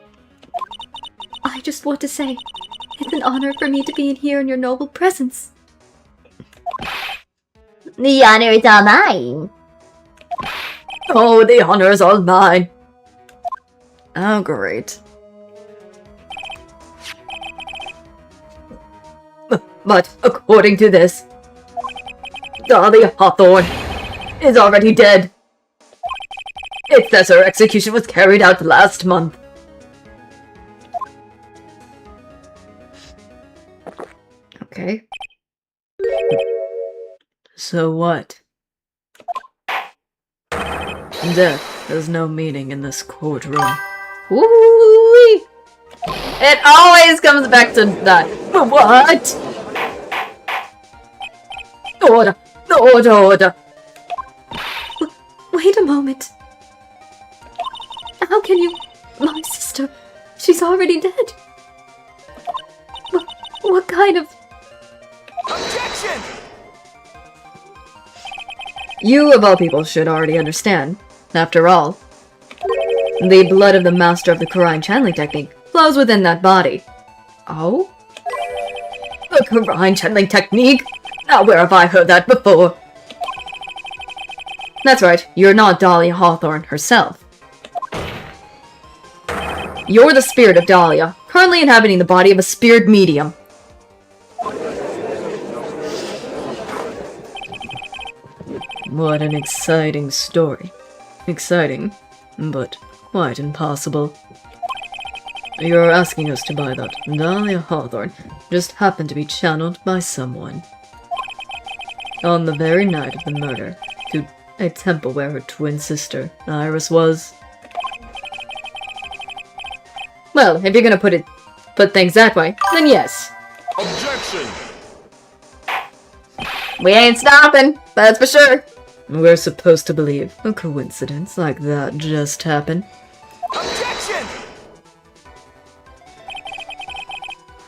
I just want to say, it's an honor for me to be in here in your noble presence. The honor is all mine. Oh, the honor is all mine. Oh, great. But according to this, Dahlia Hawthorne is already dead. It says her execution was carried out last month. Okay. So what? Death has no meaning in this courtroom. Ooh-wee. It always comes back to that. What? Order! Order! Wait a moment. How can you... My sister, she's already dead. What kind of... Objection! You, of all people, should already understand. After all, the blood of the master of the Kurine channeling technique flows within that body. Oh? The Kurine channeling technique? Now where have I heard that before? That's right, you're not Dahlia Hawthorne herself. You're the spirit of Dahlia, currently inhabiting the body of a spirit medium. What an exciting story. Exciting, but quite impossible. You're asking us to buy that Dahlia Hawthorne just happened to be channeled by someone. On the very night of the murder, to a temple where her twin sister, Iris, was. Well, if you're gonna put things that way, then yes. Objection! We ain't stopping, that's for sure. We're supposed to believe a coincidence like that just happened. Objection!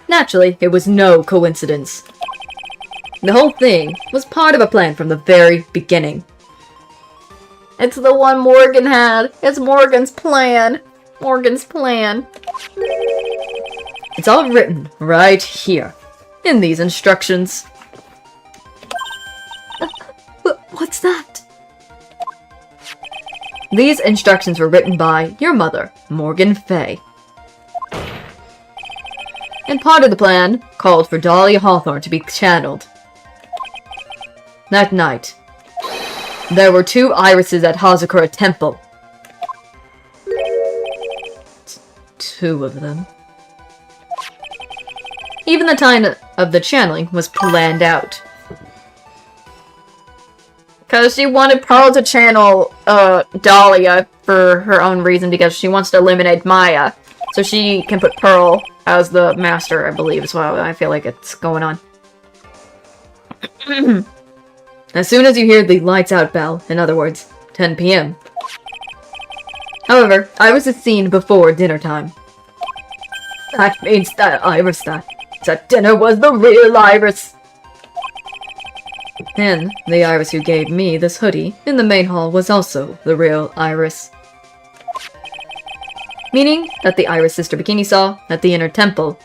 Naturally, it was no coincidence. The whole thing was part of a plan from the very beginning. It's the one Morgan had. It's Morgan's plan. Morgan's plan. It's all written right here, in these instructions. What's that? These instructions were written by your mother, Morgan Fay. And part of the plan called for Dahlia Hawthorne to be channeled. That night, there were 2 irises at Hazakura Temple. 2 of them. Even the time of the channeling was planned out. Because she wanted Pearl to channel Dahlia for her own reason, because she wants to eliminate Maya. So she can put Pearl as the master, I believe, is what I feel like it's going on. As soon as you hear the lights out bell, in other words, 10 p.m. However, Iris is seen before dinner time. That means that Iris that dinner was the real Iris. And the Iris who gave me this hoodie in the main hall was also the real Iris. Meaning that the Iris Sister Bikini saw at the inner temple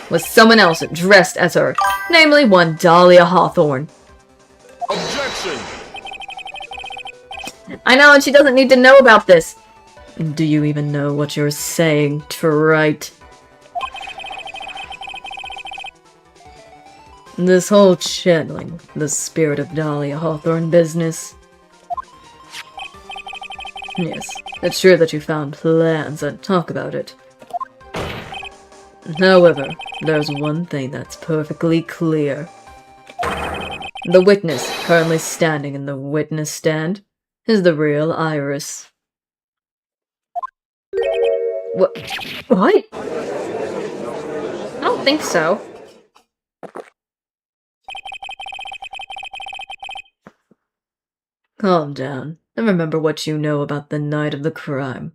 was someone else dressed as her, namely one Dahlia Hawthorne. Objection! I know, and she doesn't need to know about this. Do you even know what you're saying, Trite? This whole channeling the spirit of Dahlia Hawthorne business. Yes, it's true that you found plans and talk about it. However, there's one thing that's perfectly clear. The witness currently standing in the witness stand is the real Iris. What? I don't think so. Calm down, and remember what you know about the night of the crime.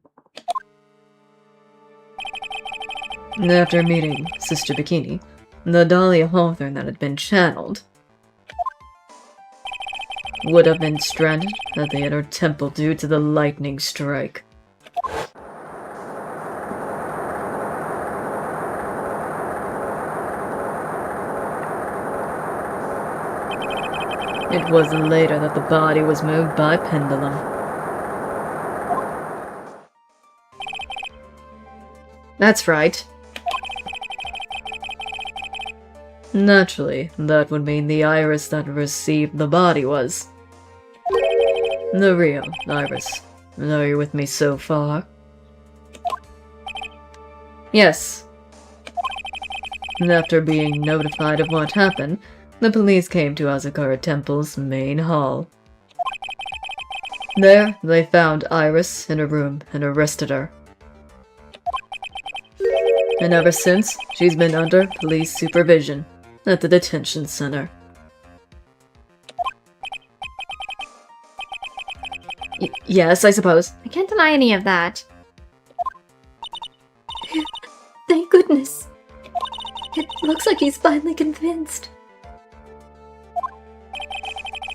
After meeting Sister Bikini, the Dahlia Hawthorne that had been channeled would have been stranded at the inner temple due to the lightning strike. It was later that the body was moved by pendulum. That's right. Naturally, that would mean the Iris that received the body was the real Iris. Are you with me so far? Yes. After being notified of what happened, the police came to Asakura Temple's main hall. There, they found Iris in a room and arrested her. And ever since, she's been under police supervision at the detention center. Yes, I suppose. I can't deny any of that. Thank goodness. It looks like he's finally convinced.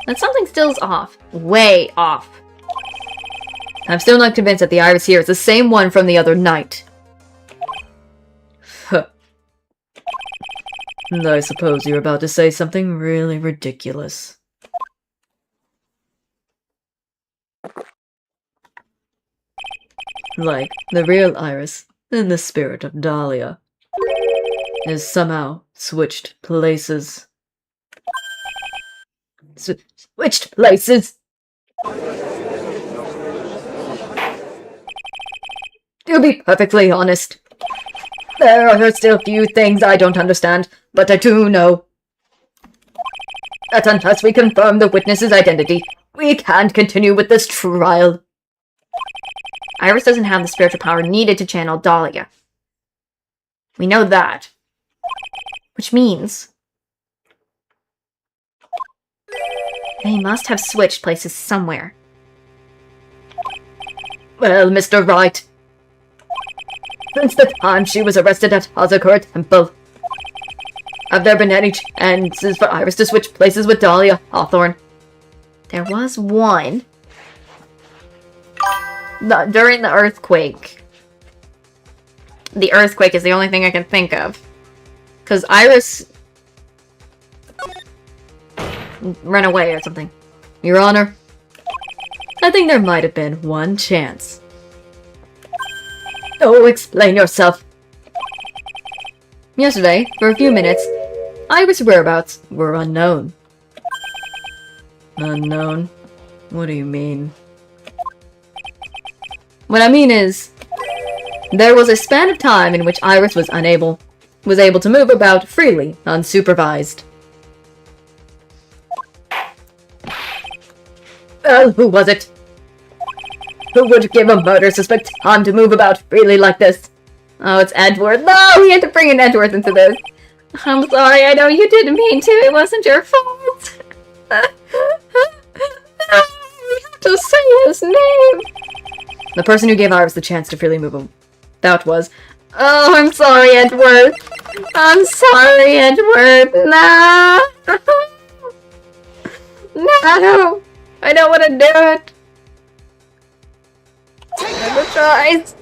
But something still's off. Way off. I'm still not convinced that the Iris here is the same one from the other night. Huh. And I suppose you're about to say something really ridiculous. Like the real Iris and the spirit of Dahlia is somehow switched places. Switched places! To be perfectly honest, there are still few things I don't understand, but I do know that unless we confirm the witness's identity, we can't continue with this trial. Iris doesn't have the spiritual power needed to channel Dahlia. We know that. Which means They must have switched places somewhere. Well, Mr. Wright. Since the time she was arrested at Hazakura Temple, have there been any chances for Iris to switch places with Dahlia Hawthorne? There was one. During the earthquake. The earthquake is the only thing I can think of. Because Iris ran away or something. Your Honor, I think there might have been one chance. Oh, explain yourself. Yesterday, for a few minutes, Iris' whereabouts were unknown. Unknown? What do you mean? What I mean is, there was a span of time in which Iris was able to move about freely, unsupervised. Well, who was it? Who would give a murder suspect time to move about freely like this? Oh, it's Edward. No, we had to bring in Edward into this. I'm sorry, I know you didn't mean to. It wasn't your fault. To say his name. The person who gave Iris the chance to freely move about was... Oh, I'm sorry, Edward. I'm sorry, Edward. No. No. I don't want to do it. I tries.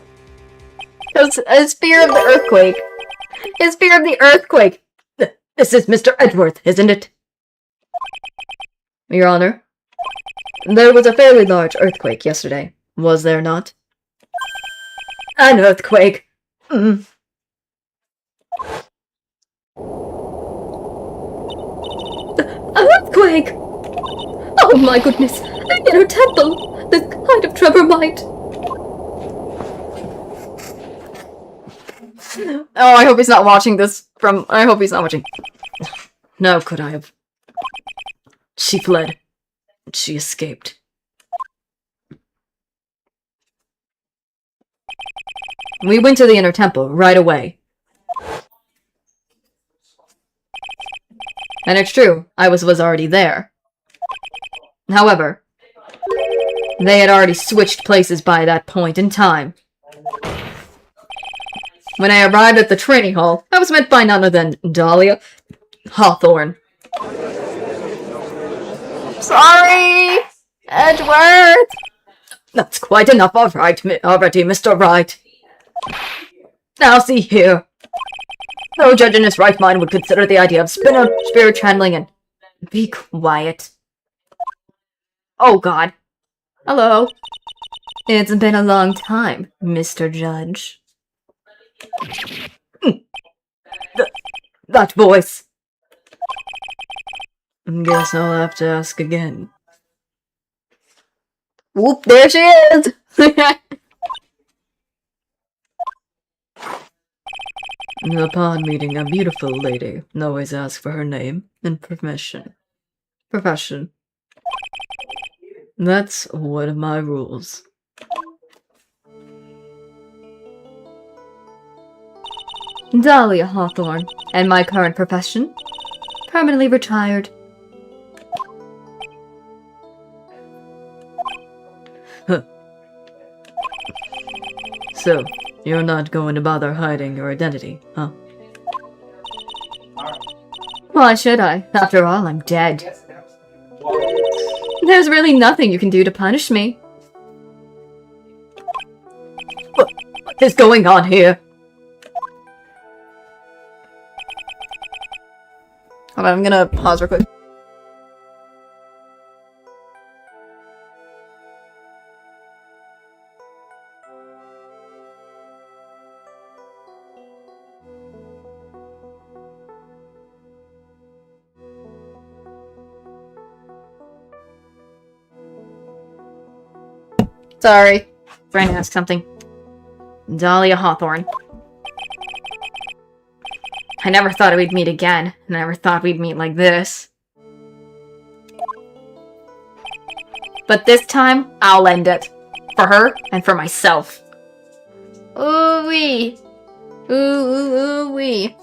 His fear of the earthquake. His fear of the earthquake. This is Mr. Edworth, isn't it? Your Honor, there was a fairly large earthquake yesterday, was there not? An earthquake. An earthquake! Oh my goodness! The inner temple! This kind of tremor might... Oh, I hope he's not watching this from... I hope he's not watching. No, could I have... She fled. She escaped. We went to the inner temple right away. And it's true, I was already there. However, they had already switched places by that point in time. When I arrived at the training hall, I was met by none other than Dahlia Hawthorne. Sorry, Edward. That's quite enough already, Mr. Wright. Now see here. No judge in his right mind would consider the idea of spirit channeling and... Be quiet. Oh God. Hello. It's been a long time, Mr. Judge. That voice. Guess I'll have to ask again. Whoop, there she is! Upon meeting a beautiful lady, always ask for her name and profession. That's one of my rules. Dahlia Hawthorne, and my current profession? Permanently retired. Huh. So, you're not going to bother hiding your identity, huh? Why should I? After all, I'm dead. There's really nothing you can do to punish me. What is going on here? Hold on, I'm gonna pause real quick. Sorry. Trying to ask something. Dahlia Hawthorne. I never thought we'd meet again. I never thought we'd meet like this. But this time, I'll end it. For her, and for myself. Ooh-wee. Ooh-wee.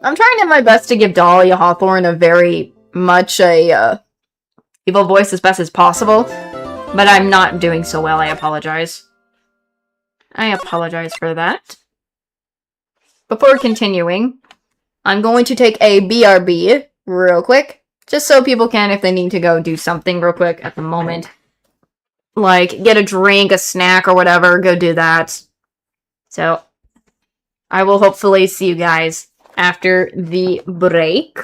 I'm trying my best to give Dahlia Hawthorne a very much a evil voice as best as possible, but I'm not doing so well. I apologize. I apologize for that. Before continuing, I'm going to take a BRB real quick, just so people can, if they need to go do something real quick at the moment, like get a drink, a snack, or whatever, go do that. So, I will hopefully see you guys after the break.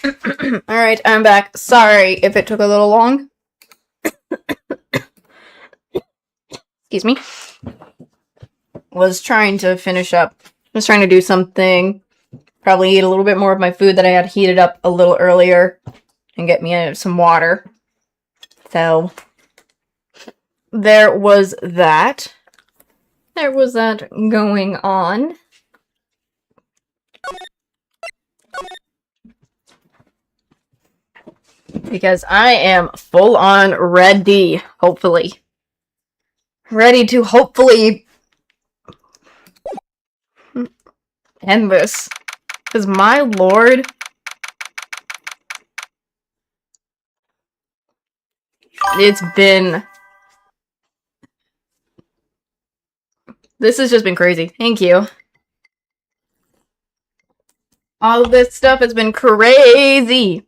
Alright, I'm back. Sorry if it took a little long. Excuse me. Was trying to finish up. Was trying to do something. Probably eat a little bit more of my food that I had heated up a little earlier. And get me some water. So, there was that. There was that going on. Because I am full on ready, hopefully. Ready to hopefully end this. Because my lord, it's been... This has just been crazy. Thank you. All of this stuff has been crazy.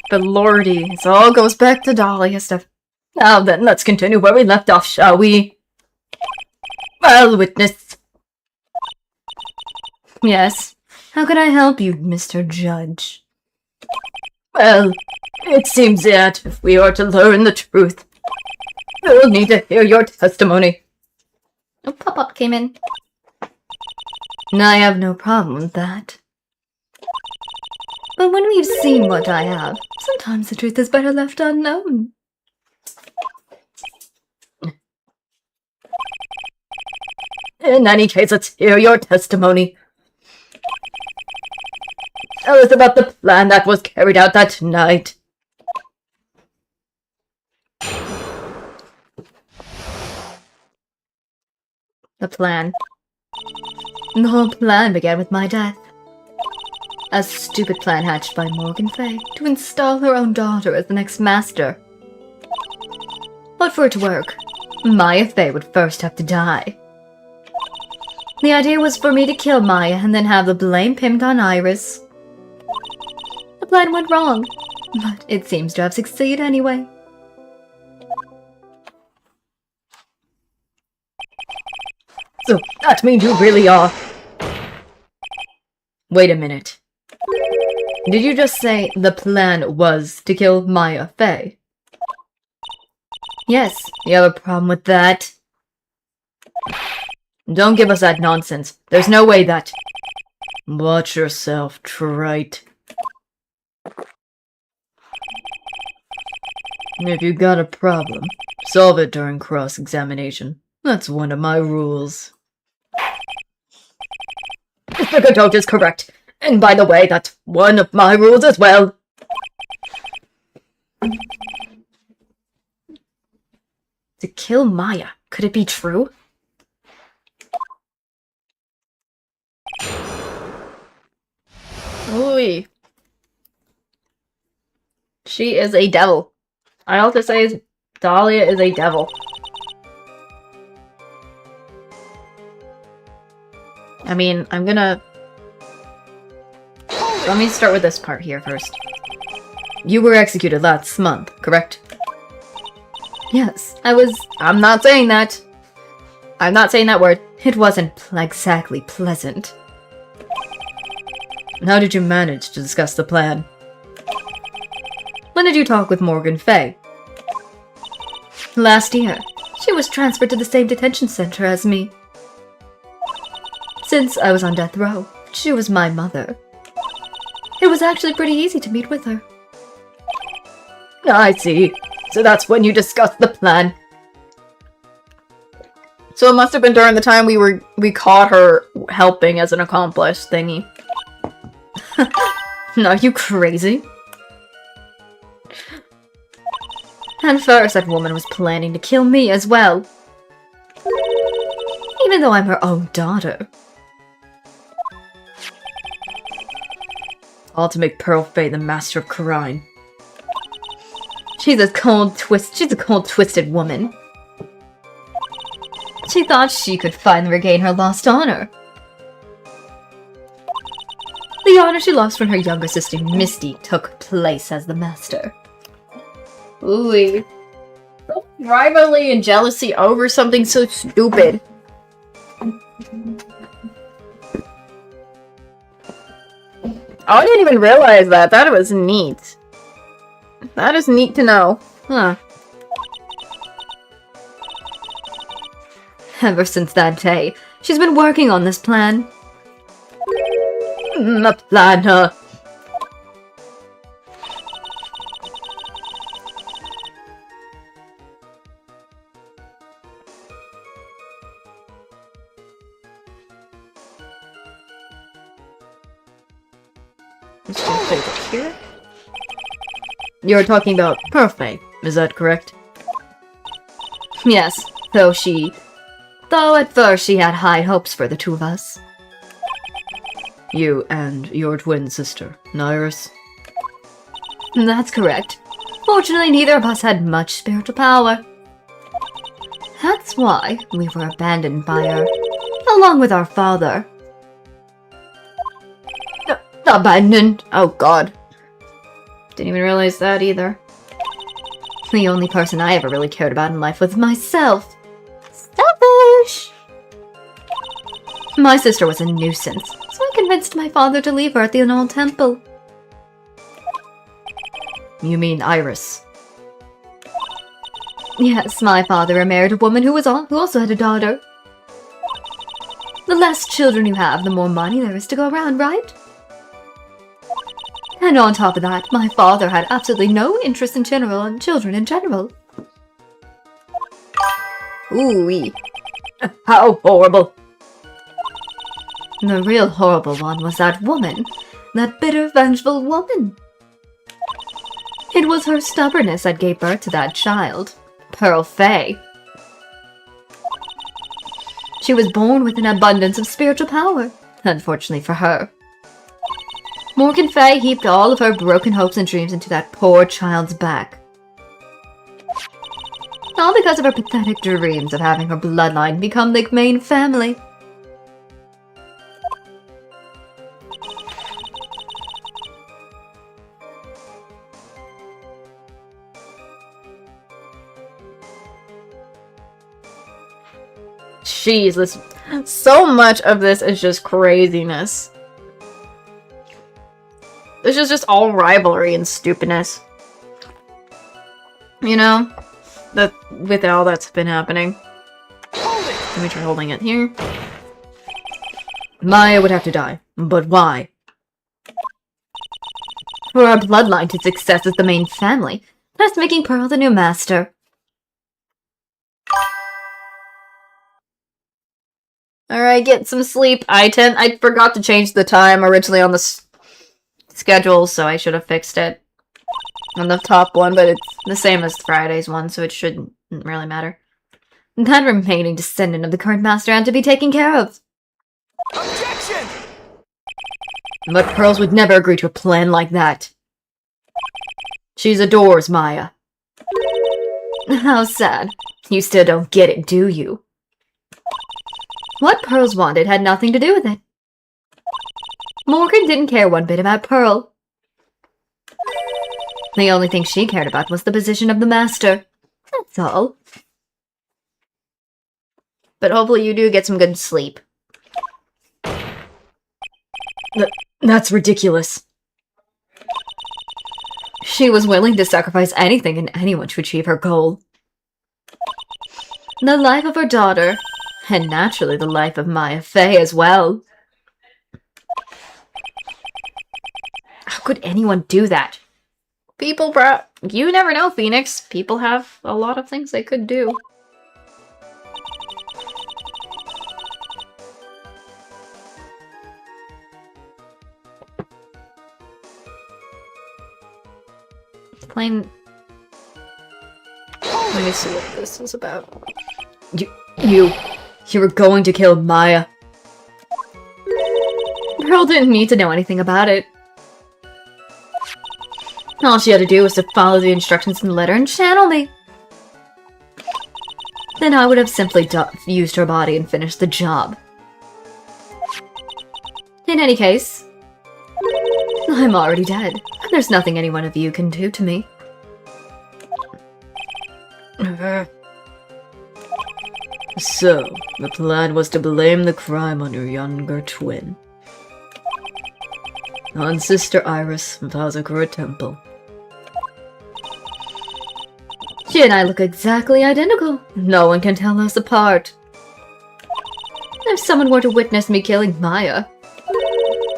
But lordy, it all goes back to Dahlia stuff. Now then, let's continue where we left off, shall we? Well, witness. Yes. How can I help you, Mr. Judge? Well, it seems that if we are to learn the truth, we'll need to hear your testimony. Oh, Pop-Up came in. I have no problem with that. But when we've seen what I have, sometimes the truth is better left unknown. In any case, let's hear your testimony. Tell us about the plan that was carried out that night. The plan. The whole plan began with my death. A stupid plan hatched by Morgan Fay to install her own daughter as the next master. But for it to work, Maya Fay would first have to die. The idea was for me to kill Maya and then have the blame pinned on Iris. The plan went wrong, but it seems to have succeeded anyway. So, that means you really are... Wait a minute. Did you just say the plan was to kill Maya Fay? Yes, You have a problem with that? Don't give us that nonsense. There's no way that... Watch yourself, trite. If you got a problem, solve it during cross-examination. That's one of my rules. Mr. Godot is correct. And by the way, that's one of my rules as well. To kill Maya, could it be true? Ooh. She is a devil. I also say Dahlia is a devil. I mean, I'm gonna... Let me start with this part here first. You were executed last month, correct? yes, I'm not saying that. I'm not saying that word. it wasn't exactly pleasant. How did you manage to discuss the plan? When did you talk with Morgan Fay? Last year. She was transferred to the same detention center as me. Since I was on death row, she was my mother. It was actually pretty easy to meet with her. I see. So that's when you discussed the plan. So it must have been during the time we caught her helping as an accomplice thingy. Are you crazy? And first, that woman was planning to kill me as well. Even though I'm her own daughter. All to make Pearl Fay the master of Karine. She's a cold, twisted woman. She thought she could finally regain her lost honor. The honor she lost when her younger sister Misty took place as the master. Ooh. Rivalry and jealousy over something so stupid. Oh, I didn't even realize that. That was neat. That is neat to know. Huh. Ever since that day, she's been working on this plan. The plan, huh? Let's just put it here. You're talking about Perfect, is that correct? Yes, though at first she had high hopes for the two of us. You and your twin sister, Nyrus? That's correct. Fortunately, neither of us had much spiritual power. That's why we were abandoned by her, along with our father. Abandoned? Oh god. Didn't even realize that either. The only person I ever really cared about in life was myself. Selfish! My sister was a nuisance, so I convinced my father to leave her at the old temple. You mean Iris? Yes, my father married a woman who also had a daughter. The less children you have, the more money there is to go around, right? And on top of that, my father had absolutely no interest in children in general. Ooh-wee. How horrible. The real horrible one was that woman. That bitter, vengeful woman. It was her stubbornness that gave birth to that child, Pearl Faye. She was born with an abundance of spiritual power, unfortunately for her. Morgan Faye heaped all of her broken hopes and dreams into that poor child's back. All because of her pathetic dreams of having her bloodline become the main family. Jeez, this so much of this is just craziness. This is just all rivalry and stupidness. You know? That with all that's been happening. Let me try holding it here. Maya would have to die. But why? For our bloodline to success as the main family, thus making Pearl the new master. Alright, get some sleep. I forgot to change the time originally on the schedule, so I should have fixed it on the top one, but it's the same as Friday's one, so it shouldn't really matter. That remaining descendant of the current master had to be taken care of. Objection! But Pearls would never agree to a plan like that. She's adores Maya. How sad. You still don't get it, do you? What Pearls wanted had nothing to do with it. Morgan didn't care one bit about Pearl. The only thing she cared about was the position of the master. That's all. But hopefully you do get some good sleep. That's ridiculous. She was willing to sacrifice anything and anyone to achieve her goal. The life of her daughter, and naturally the life of Maya Fey as well. How could anyone do that? People, you never know, Phoenix. People have a lot of things they could do. Plain. Let me see what this is about. You were going to kill Maya. Pearl didn't need to know anything about it. All she had to do was to follow the instructions in the letter and channel me. Then I would have simply used her body and finished the job. In any case, I'm already dead. There's nothing any one of you can do to me. So, the plan was to blame the crime on your younger twin. On Sister Iris of Hazakura Temple. She and I look exactly identical. No one can tell us apart. If someone were to witness me killing Maya,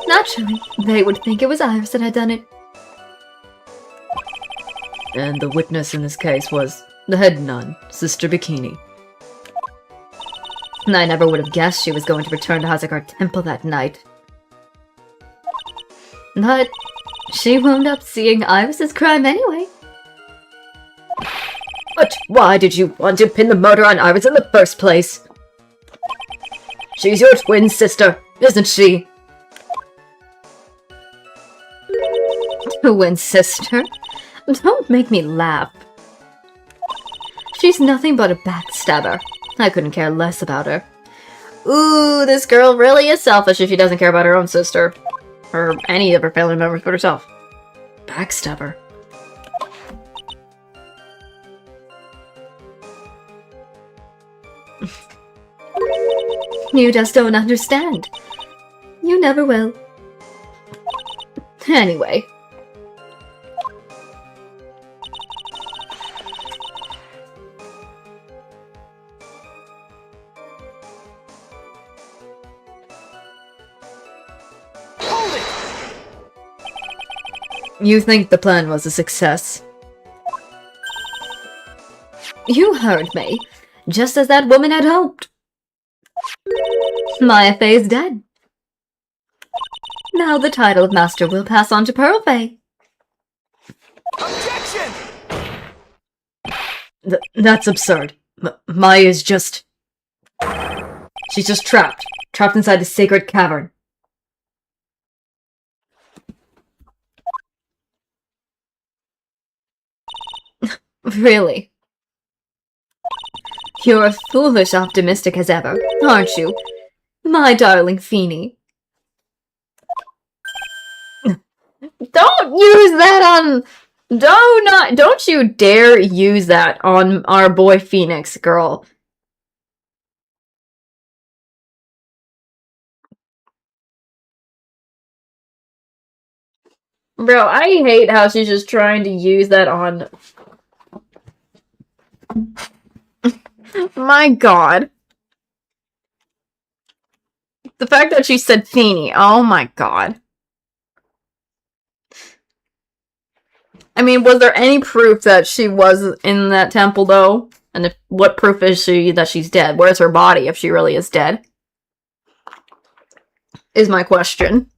naturally, they would think it was Iris that had done it. And the witness in this case was the head nun, Sister Bikini. I never would have guessed she was going to return to Hazakura Temple that night. But she wound up seeing Iris's crime anyway. But why did you want to pin the murder on Iris in the first place? She's your twin sister, isn't she? Twin sister? Don't make me laugh. She's nothing but a backstabber. I couldn't care less about her. Ooh, this girl really is selfish if she doesn't care about her own sister. Or any of her family members but herself. Backstabber. You just don't understand. You never will. Anyway. Hold it! You think the plan was a success? You heard me, just as that woman had hoped. Maya Fey is dead. Now the title of Master will pass on to Pearl Fey. Objection! That's absurd. Maya is just... She's just trapped. Trapped inside the sacred cavern. Really? You're as foolish optimistic as ever, aren't you? My darling Feeny. Don't use that on... Don't you dare use that on our boy Phoenix, girl. Bro, I hate how she's just trying to use that on... My god. The fact that she said Feeny, oh my god. I mean, was there any proof that she was in that temple, though? And what proof is she that she's dead? Where's her body if she really is dead? Is my question.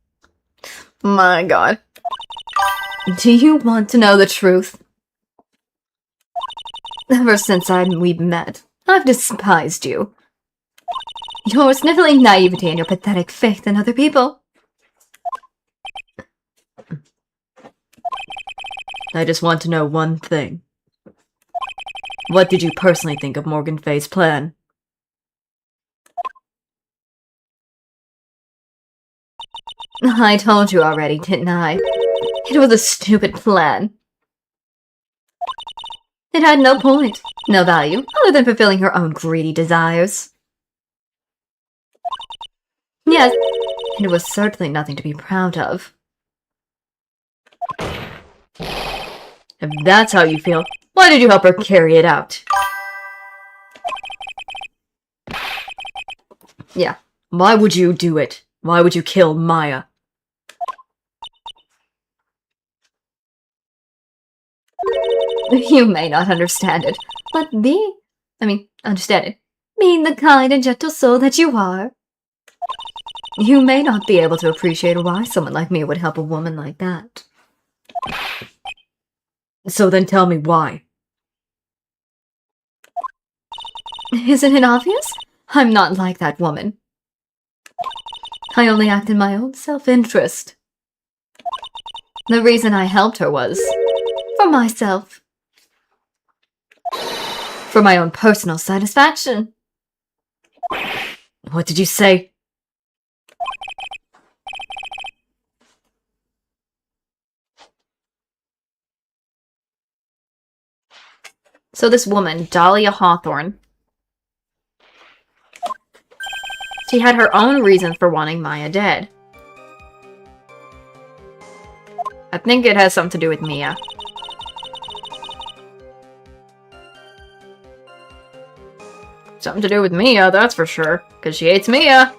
My god. Do you want to know the truth? Ever since we've met, I've despised you. Your sniveling naivety and your pathetic faith in other people. I just want to know one thing. What did you personally think of Morgan Fay's plan? I told you already, didn't I? It was a stupid plan. It had no point, no value, other than fulfilling her own greedy desires. Yes, and it was certainly nothing to be proud of. If that's how you feel, why did you help her carry it out? Yeah, why would you do it? Why would you kill Maya? You may not understand it, but understand it. Being the kind and gentle soul that you are, you may not be able to appreciate why someone like me would help a woman like that. So then tell me why. Isn't it obvious? I'm not like that woman. I only act in my own self-interest. The reason I helped her was for myself. For my own personal satisfaction. What did you say? So this woman, Dahlia Hawthorne, she had her own reasons for wanting Maya dead. I think it has something to do with Mia. Something to do with Mia, that's for sure. Because she hates Mia.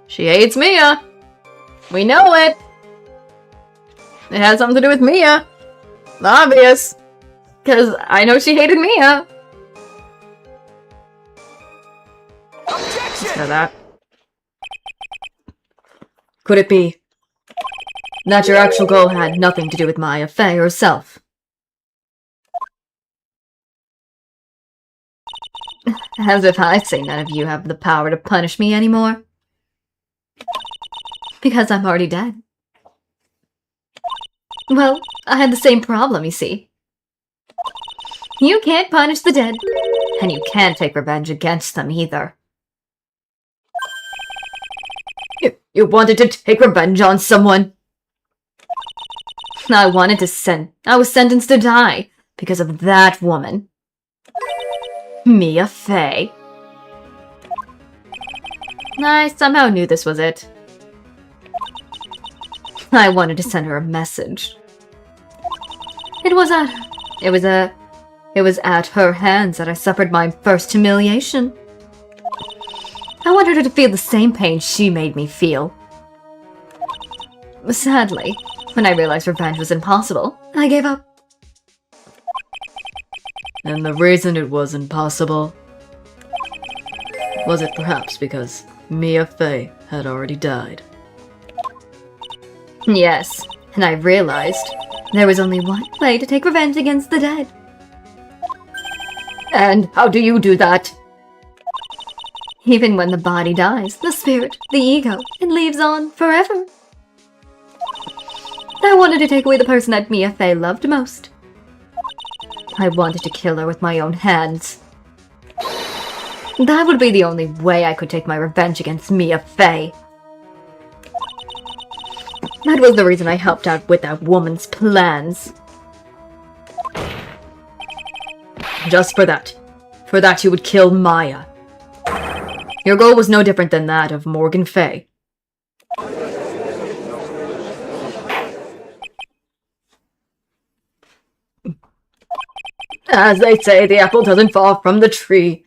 She hates Mia. We know it. It has something to do with Mia. Obvious. Because I know she hated Mia. Objection! So that. Could it be that your actual goal had nothing to do with Maya Fey herself? As if I say none of you have the power to punish me anymore. Because I'm already dead. Well, I had the same problem, you see. You can't punish the dead, and you can't take revenge against them either. You wanted to take revenge on someone? I was sentenced to die because of that woman. Mia Fey. I somehow knew this was it. I wanted to send her a message. It was at her hands that I suffered my first humiliation. I wanted her to feel the same pain she made me feel. Sadly, when I realized revenge was impossible, I gave up. And the reason it was impossible was it perhaps because Mia Fey had already died? Yes, and I realized there was only one way to take revenge against the dead. And how do you do that? Even when the body dies, the spirit, the ego, it lives on forever. I wanted to take away the person that Mia Fey loved most. I wanted to kill her with my own hands. That would be the only way I could take my revenge against Mia Fey. That was the reason I helped out with that woman's plans. Just for that. For that you would kill Maya. Your goal was no different than that of Morgan Fey. As they say, the apple doesn't fall from the tree.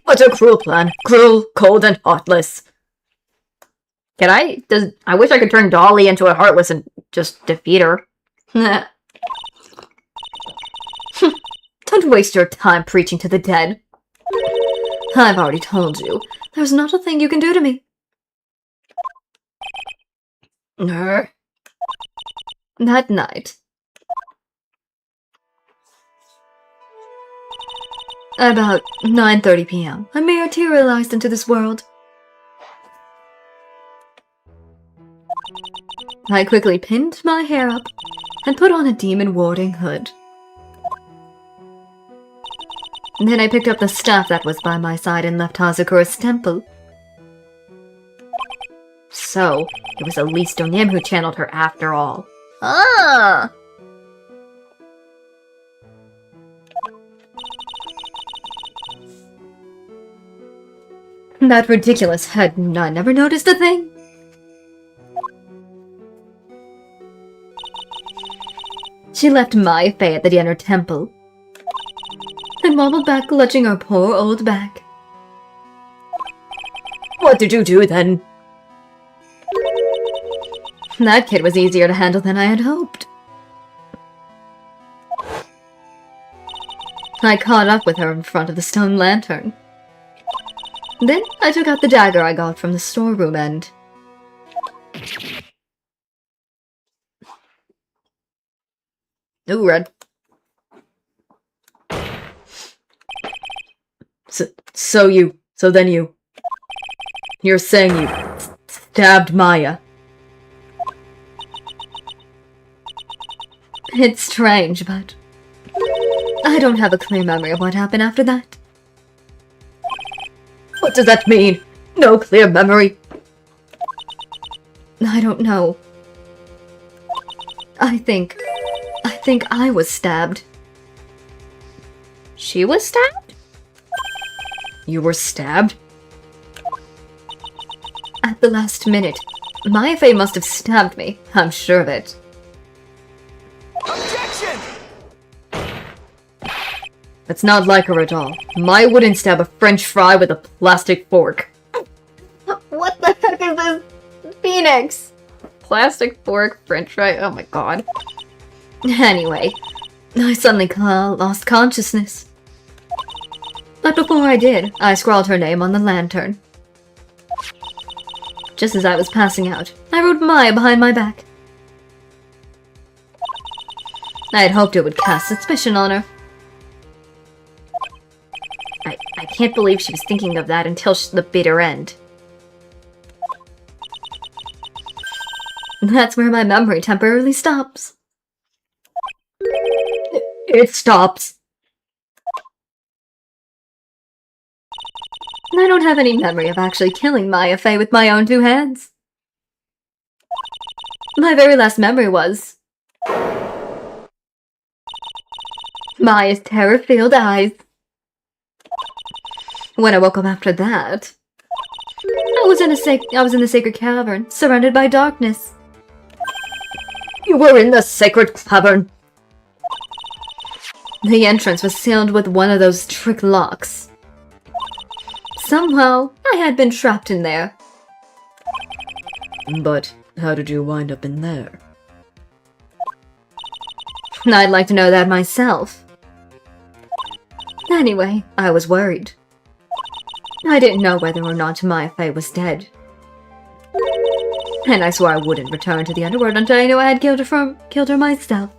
What a cruel plan. Cruel, cold, and heartless. I wish I could turn Dolly into a heartless and just defeat her. Don't waste your time preaching to the dead. I've already told you, there's not a thing you can do to me. That night, about 9:30 p.m., I materialized into this world. I quickly pinned my hair up and put on a demon-warding hood. Then I picked up the staff that was by my side and left Hazakura's temple. So, it was Elise Donim who channeled her after all. Ah! That ridiculous head, I never noticed a thing. She left Maya Fey at the inner temple and wobbled back, clutching her poor old back. What did you do then? That kid was easier to handle than I had hoped. I caught up with her in front of the stone lantern. Then I took out the dagger I got from the storeroom and... Ooh, red. So then you're saying you stabbed Maya. It's strange, but I don't have a clear memory of what happened after that. What does that mean? No clear memory? I don't know. I think I was stabbed. She was stabbed? You were stabbed? At the last minute, My Faye must have stabbed me. I'm sure of it. Objection! That's not like her at all. Maya wouldn't stab a French fry with a plastic fork. What the heck is this? Phoenix! Plastic fork, French fry, oh my god. Anyway, I suddenly lost consciousness. But before I did, I scrawled her name on the lantern. Just as I was passing out, I wrote Maya behind my back. I had hoped it would cast suspicion on her. I can't believe she was thinking of that until the bitter end. That's where my memory temporarily stops. It stops. I don't have any memory of actually killing Maya Fey with my own 2 hands. My very last memory was Maya's terror-filled eyes. When I woke up after that, I was in the sacred cavern, surrounded by darkness. You were in the sacred cavern. The entrance was sealed with one of those trick locks. Somehow, I had been trapped in there. But how did you wind up in there? I'd like to know that myself. Anyway, I was worried. I didn't know whether or not Maya Fey was dead. And I swore I wouldn't return to the underworld until I knew I had killed her myself.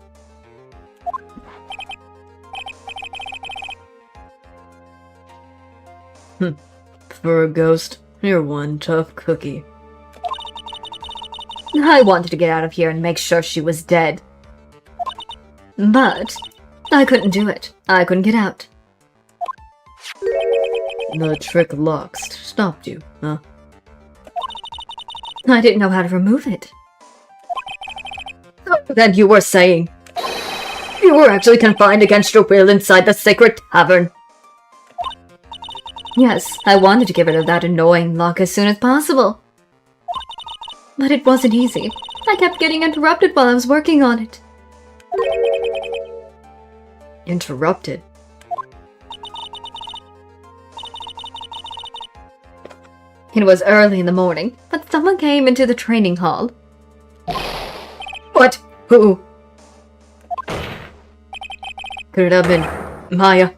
For a ghost, you're one tough cookie. I wanted to get out of here and make sure she was dead. But I couldn't do it. I couldn't get out. The trick locks stopped you, huh? I didn't know how to remove it. Then you were saying you were actually confined against your will inside the sacred tavern. Yes, I wanted to get rid of that annoying lock as soon as possible. But it wasn't easy. I kept getting interrupted while I was working on it. Interrupted? It was early in the morning, but someone came into the training hall. What? Who? Could it have been Maya?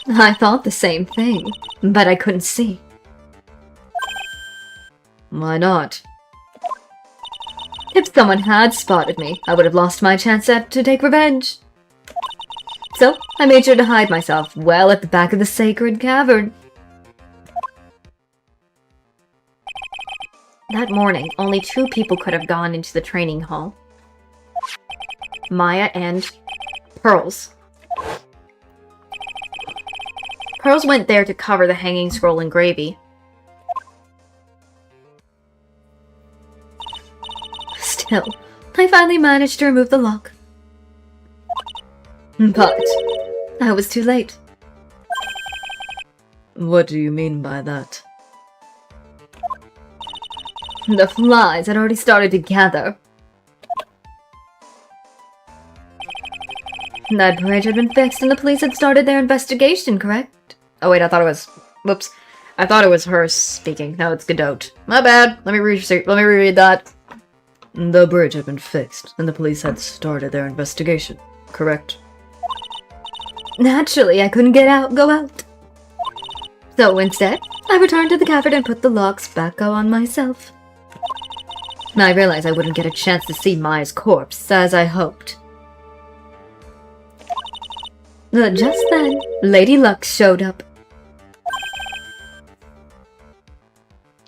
I thought the same thing, but I couldn't see. Why not? If someone had spotted me, I would have lost my chance to take revenge. So, I made sure to hide myself well at the back of the sacred cavern. That morning, only 2 people could have gone into the training hall. Maya and Pearls. Pearls went there to cover the hanging scroll in gravy. Still, I finally managed to remove the lock. But I was too late. What do you mean by that? The flies had already started to gather. That bridge had been fixed and the police had started their investigation, correct? Oh wait, I thought it was... Whoops. I thought it was her speaking. No, it's Godot. My bad. Let me reread that. The bridge had been fixed, and the police had started their investigation, correct? Naturally, I couldn't go out. So instead, I returned to the cavern and put the locks back on myself. I realized I wouldn't get a chance to see Maya's corpse, as I hoped. But just then, Lady Luck showed up.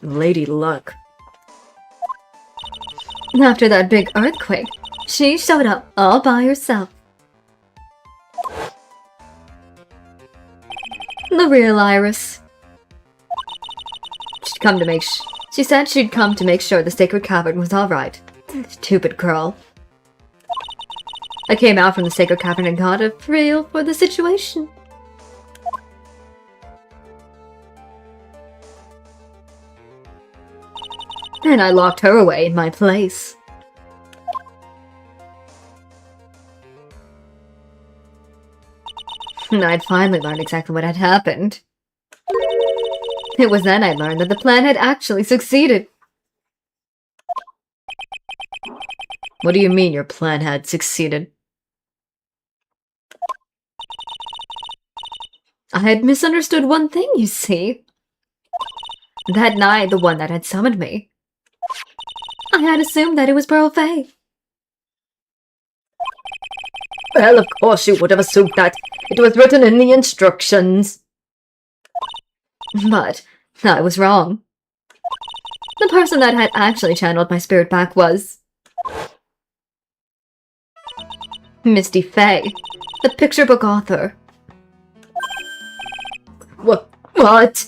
Lady Luck. After that big earthquake, she showed up all by herself. The real Iris. She said she'd come to make sure the sacred cavern was alright. Stupid girl. I came out from the sacred cavern and got a feel for the situation. Then I locked her away in my place. And I'd finally learned exactly what had happened. It was then I learned that the plan had actually succeeded. What do you mean your plan had succeeded? I had misunderstood one thing, you see. That night, the one that had summoned me. I had assumed that it was Pearl Faye. Well, of course you would have assumed that. It was written in the instructions. But I was wrong. The person that had actually channeled my spirit back was Misty Faye, the picture book author. What?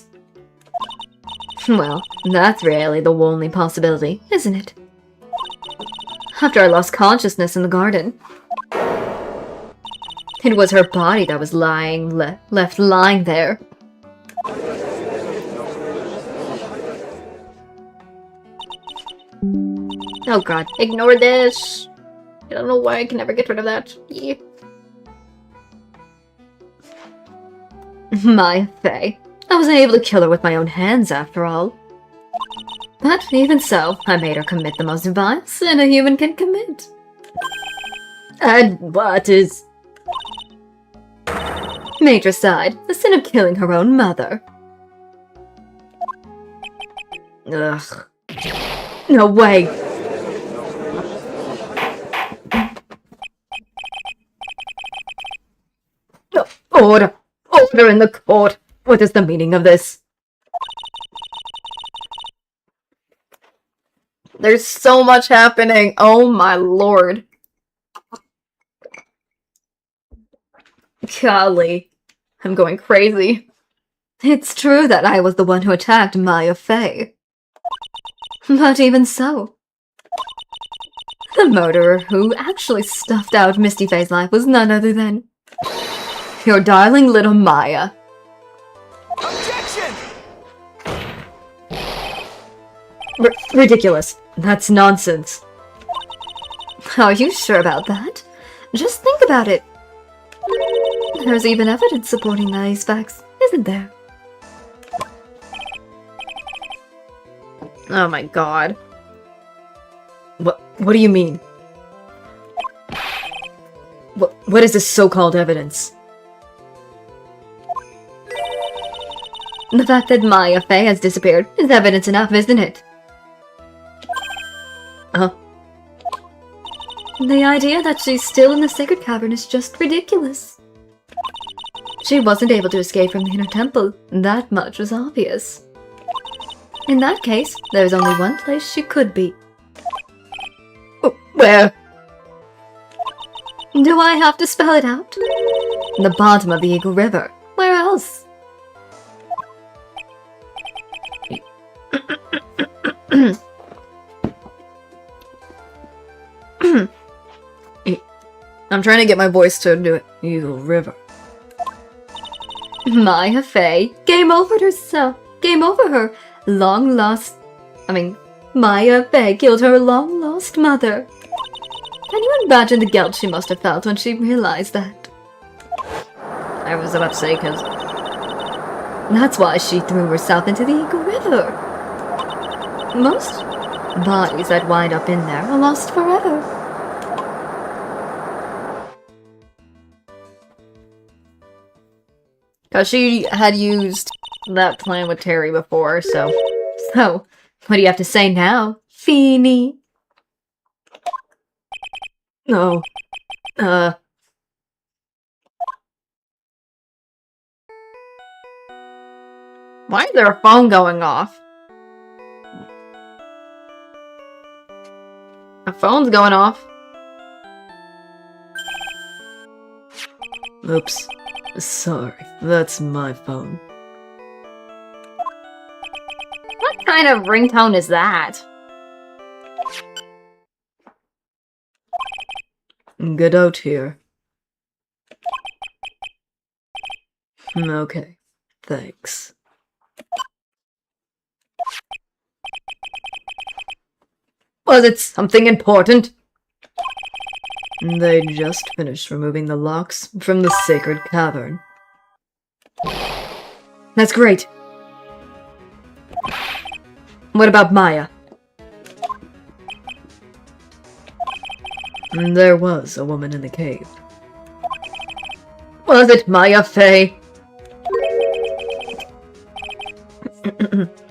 Well, that's really the only possibility, isn't it? After I lost consciousness in the garden, it was her body that was left lying there. Oh god, ignore this. I don't know why I can never get rid of that. Yeah. My Faye. I wasn't able to kill her with my own hands, after all. But even so, I made her commit the most vile sin a human can commit. And what is... Matricide, the sin of killing her own mother. Ugh. No way! Order! Order in the court! What is the meaning of this? There's so much happening! Oh my lord! Golly. I'm going crazy. It's true that I was the one who attacked Maya Faye. But even so, the murderer who actually stuffed out Misty Faye's life was none other than your darling little Maya. Objection! Ridiculous. That's nonsense. Are you sure about that? Just think about it. There's even evidence supporting these facts, isn't there? Oh my god. What do you mean? What is this so-called evidence? The fact that Maya Faye has disappeared is evidence enough, isn't it? Huh? The idea that she's still in the sacred cavern is just ridiculous. She wasn't able to escape from the inner temple. That much was obvious. In that case, there's only one place she could be. Where? Do I have to spell it out? The bottom of the Eagle River. Where else? I'm trying to get my voice to do it. Eagle River. Maya Faye. Game over herself. Game over her long lost... Maya Faye killed her long lost mother. Can you imagine the guilt she must have felt when she realized that? I was about to say, because... That's why she threw herself into the Eagle River. Most bodies that wind up in there are lost forever. Because she had used that plan with Terry before, so... So, what do you have to say now, Feeny? No. Why is there a phone going off? A phone's going off. Oops. Sorry, that's my phone. What kind of ringtone is that? Get out here. Okay, thanks. Was it something important? They just finished removing the locks from the sacred cavern. That's great. What about Maya? There was a woman in the cave. Was it Maya Fey?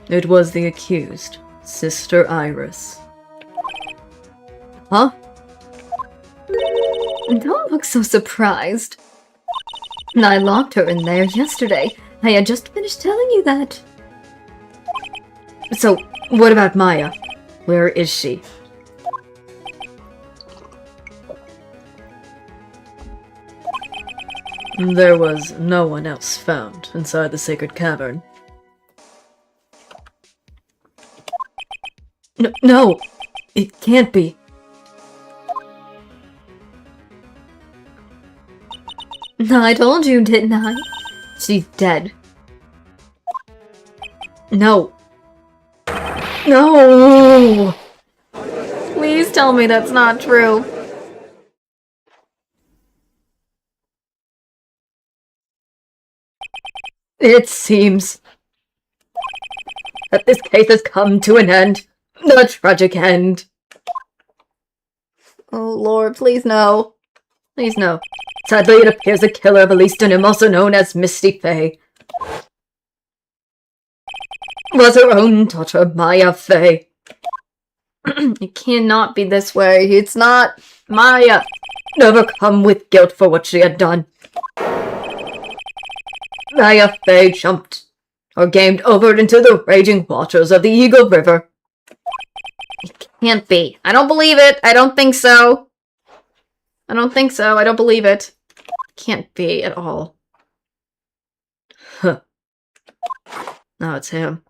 It was the accused, Sister Iris. Huh? Don't look so surprised. I locked her in there yesterday. I had just finished telling you that. So, what about Maya? Where is she? There was no one else found inside the sacred cavern. No! It can't be. I told you, didn't I? She's dead. No. No! Please tell me that's not true. It seems that this case has come to an end. A tragic end. Oh Lord, please no. Please no. Sadly, it appears the killer of Elistinum, also known as Misty Fey, was her own daughter, Maya Fey. It cannot be this way. It's not Maya. Overcome with guilt for what she had done, Maya Fey jumped, or gamed over into the raging waters of the Eagle River. Can't be. I don't believe it. I don't think so. I don't think so. I don't believe it. Can't be at all. Huh. Now it's him.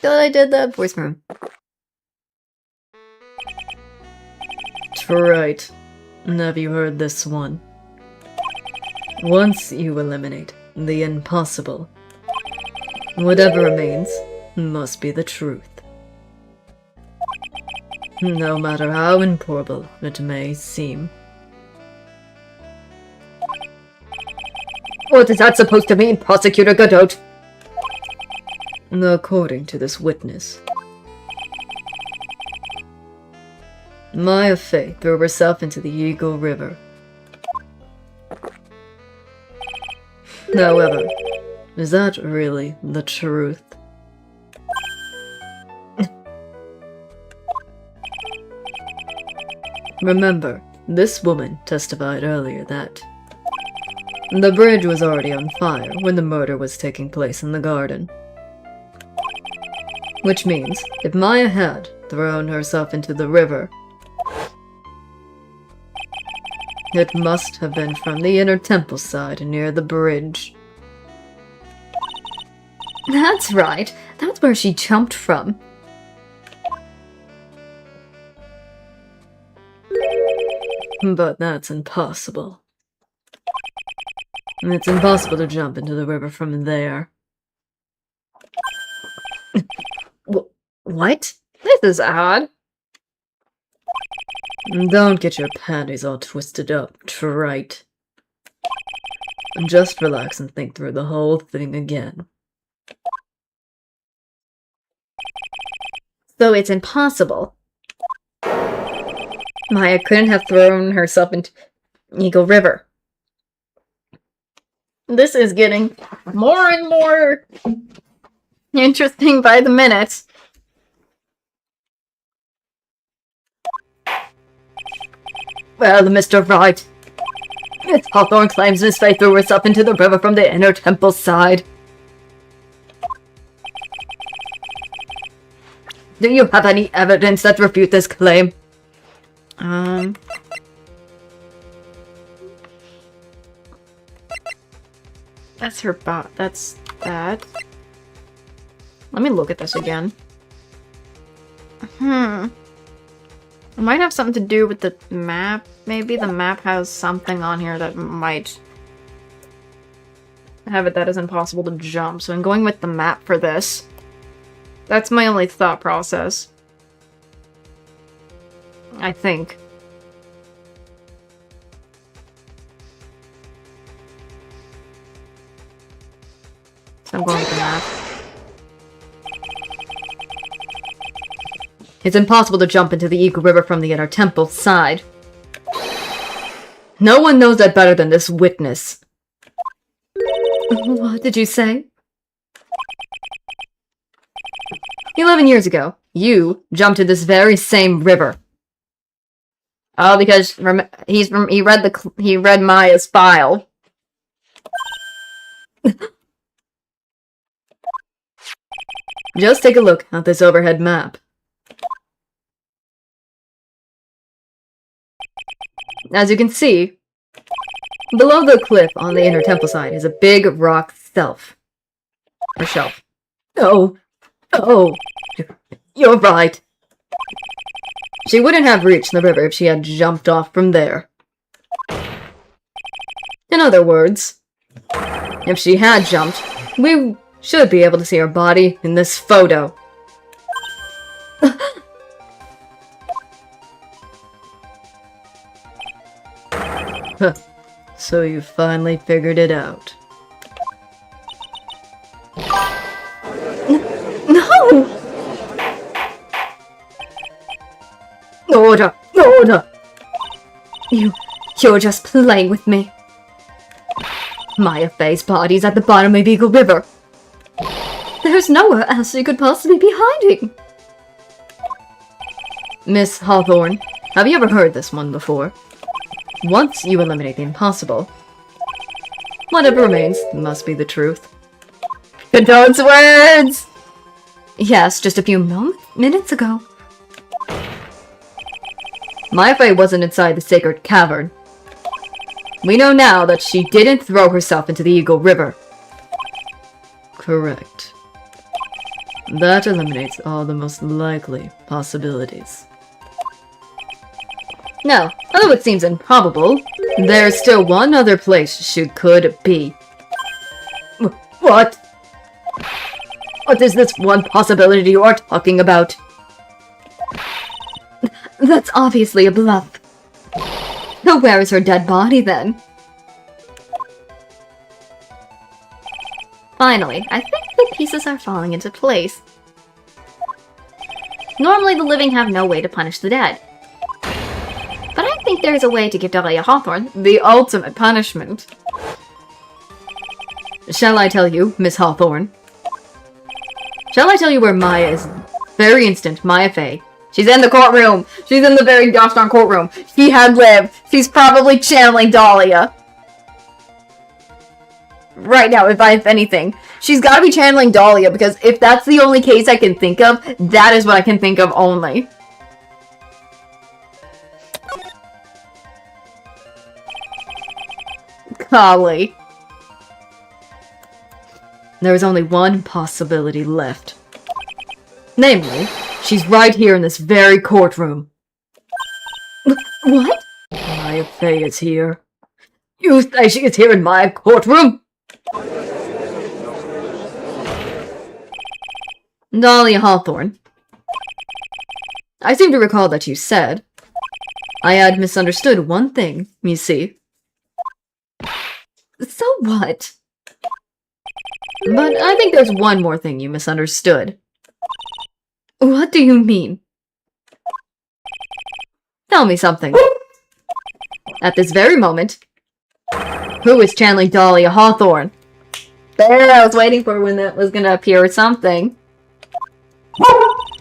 Good, I did that voice room. Right. Have you heard this one? Once you eliminate the impossible, whatever remains must be the truth. No matter how improbable it may seem. What is that supposed to mean, Prosecutor Godot? According to this witness, Maya Fey threw herself into the Eagle River. However, is that really the truth? Remember, this woman testified earlier that the bridge was already on fire when the murder was taking place in the garden. Which means, if Maya had thrown herself into the river, it must have been from the inner temple side near the bridge. That's right. That's where she jumped from. But that's impossible. It's impossible to jump into the river from there. What? This is odd. Don't get your panties all twisted up, trite. Just relax and think through the whole thing again. So it's impossible. Maya couldn't have thrown herself into Eagle River. This is getting more and more interesting by the minute. Well, Mr. Wright, Miss Hawthorne claims Miss Faye threw herself into the river from the inner temple side. Do you have any evidence that refute this claim? That's her bot. That's that. Let me look at this again. It might have something to do with the map. Maybe the map has something on here that might have it that is impossible to jump. So I'm going with the map for this. That's my only thought process. I think. So I'm going with the map. It's impossible to jump into the Eagle River from the inner temple side. No one knows that better than this witness. What did you say? 11 years ago, you jumped in this very same river. Oh, because he read Maya's file. Just take a look at this overhead map. As you can see, below the cliff on the inner temple side is a big rock shelf. Oh, you're right. She wouldn't have reached the river if she had jumped off from there. In other words, if she had jumped, we should be able to see her body in this photo. So you finally figured it out. No! Order! You're just playing with me. Maya Faye's body's at the bottom of Eagle River. There's nowhere else she could possibly be hiding. Miss Hawthorne, have you ever heard this one before? Once you eliminate the impossible, whatever remains must be the truth. Condon's words! Yes, just a few minutes ago. Maya Faye wasn't inside the sacred cavern. We know now that she didn't throw herself into the Eagle River. Correct. That eliminates all the most likely possibilities. Now, although it seems improbable, there's still one other place she could be. What? What is this one possibility you are talking about? That's obviously a bluff. So where is her dead body, then? Finally, I think the pieces are falling into place. Normally, the living have no way to punish the dead. But I think there's a way to give Dahlia Hawthorne the ultimate punishment. Shall I tell you, Miss Hawthorne? Shall I tell you where Maya is? Very instant, Maya Faye. She's in the courtroom! She's in the very gosh darn courtroom! She had lived! She's probably channeling Dahlia! Right now, if anything. She's gotta be channeling Dahlia, because if that's the only case I can think of, that is what I can think of only. Golly. There is only one possibility left. Namely, she's right here in this very courtroom. What? Maya Faye is here. You say she is here in my courtroom? Dahlia Hawthorne. I seem to recall that you said I had misunderstood one thing, you see. So what? But I think there's one more thing you misunderstood. What do you mean? Tell me something. At this very moment, who is channeling Dahlia Hawthorne? There, I was waiting for when that was gonna appear or something.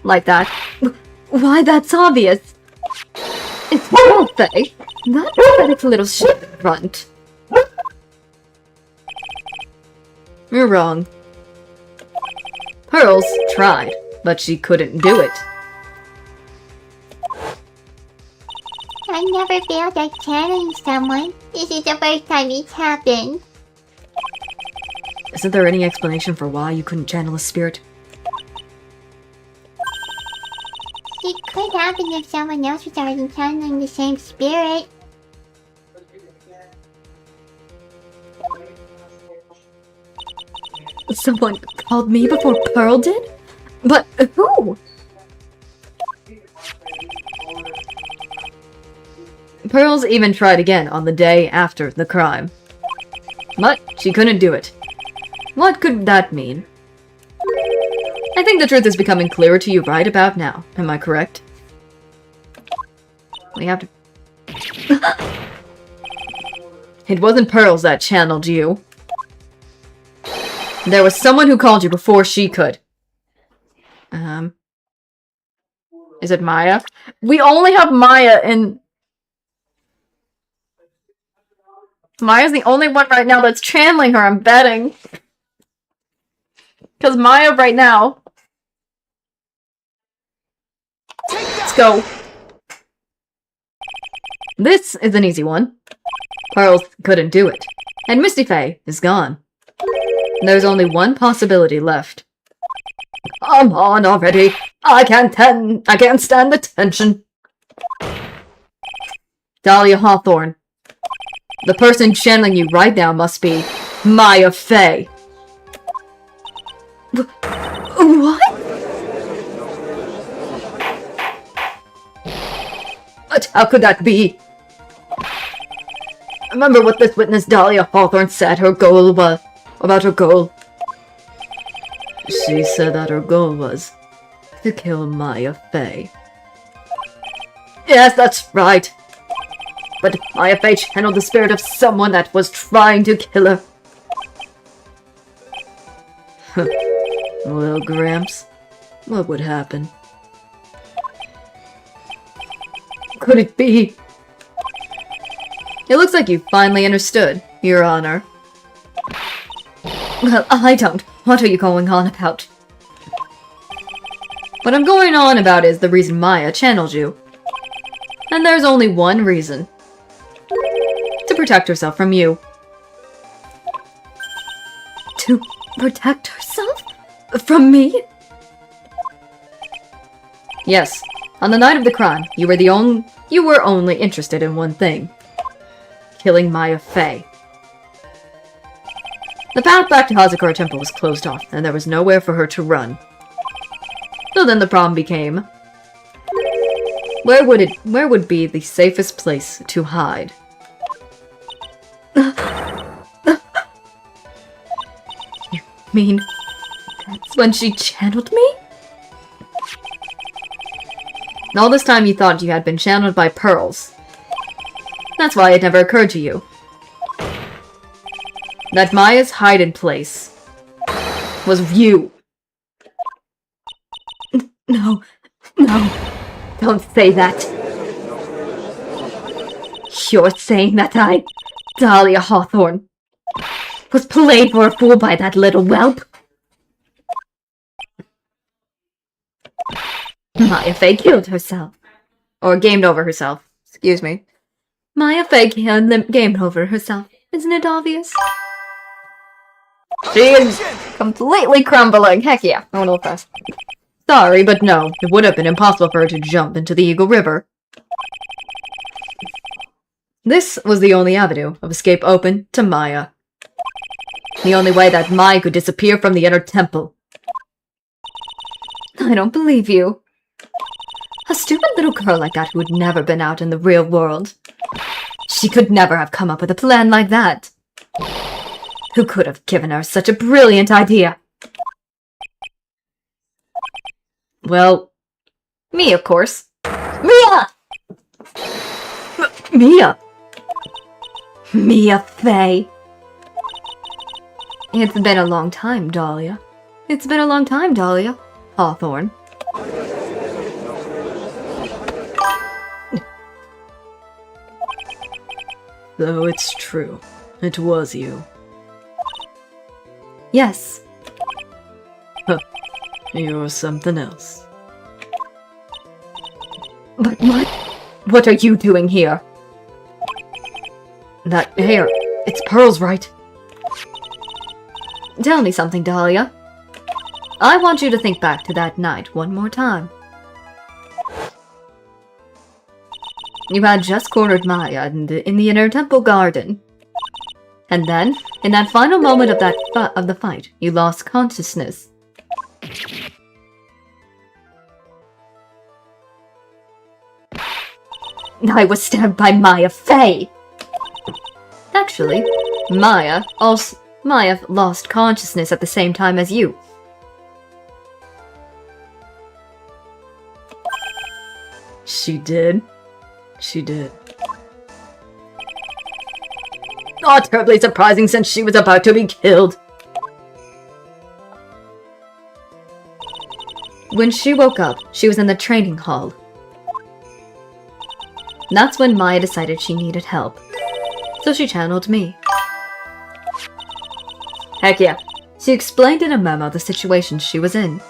Like that. Why, that's obvious. It's Pearl Faye. That pathetic little shit front. You're wrong. Pearls tried, but she couldn't do it. I never failed at channeling someone. This is the first time it's happened. Isn't there any explanation for why you couldn't channel a spirit? It could happen if someone else was already channeling the same spirit. Someone called me before Pearl did? But who? Pearls even tried again on the day after the crime. But she couldn't do it. What could that mean? I think the truth is becoming clearer to you right about now. Am I correct? We have to... It wasn't Pearls that channeled you. There was someone who called you before she could. Is it Maya? We only have Maya in... Maya's the only one right now that's channeling her, I'm betting. Because Maya right now... Let's go. This is an easy one. Pearls couldn't do it. And Misty Faye is gone. There's only one possibility left. Come on already. I can't stand the tension. Dahlia Hawthorne. The person channeling you right now must be Maya Faye. What? But how could that be? Remember what this witness Dahlia Hawthorne said her goal was about her goal? She said that her goal was to kill Maya Faye. Yes, that's right. But Maya Faye channeled the spirit of someone that was trying to kill her. Well, Gramps, what would happen? Could it be? It looks like you finally understood, Your Honor. Well, I don't. What are you going on about? What I'm going on about is the reason Maya channeled you. And there's only one reason. To protect herself from you. To protect herself? From me? Yes. On the night of the crime, you were only interested in one thing. Killing Maya Faye. The path back to Hazakura Temple was closed off, and there was nowhere for her to run. So then the problem became... Where would be the safest place to hide? You mean that's when she channeled me? All this time you thought you had been channeled by Pearls. That's why it never occurred to you that Maya's hiding place was you. No. Don't say that. You're saying that I, Dahlia Hawthorne, was played for a fool by that little whelp? Maya Faye killed herself. Or gamed over herself. Excuse me. Maya Faye gamed over herself. Isn't it obvious? She is completely crumbling. Heck yeah. I want to look fast. Sorry, but no. It would have been impossible for her to jump into the Eagle River. This was the only avenue of escape open to Maya. The only way that Maya could disappear from the inner temple. I don't believe you. A stupid little girl like that who had never been out in the real world. She could never have come up with a plan like that. Who could have given her such a brilliant idea? Well, me, of course. Mia! Mia! Mia Faye. It's been a long time, Dahlia. It's been a long time, Dahlia Hawthorne. So it's true. It was you. Yes. Huh. You're something else. But what? What are you doing here? That hair. It's Pearl's, right? Tell me something, Dahlia. I want you to think back to that night one more time. You had just cornered Maya in the inner temple garden. And then, in that final moment of the fight, you lost consciousness. I was stabbed by Maya Fey. Actually, Maya lost consciousness at the same time as you. She did. She did. Not terribly surprising since she was about to be killed. When she woke up, she was in the training hall. That's when Maya decided she needed help. So she channeled me. Heck yeah. She explained in a memo the situation she was in.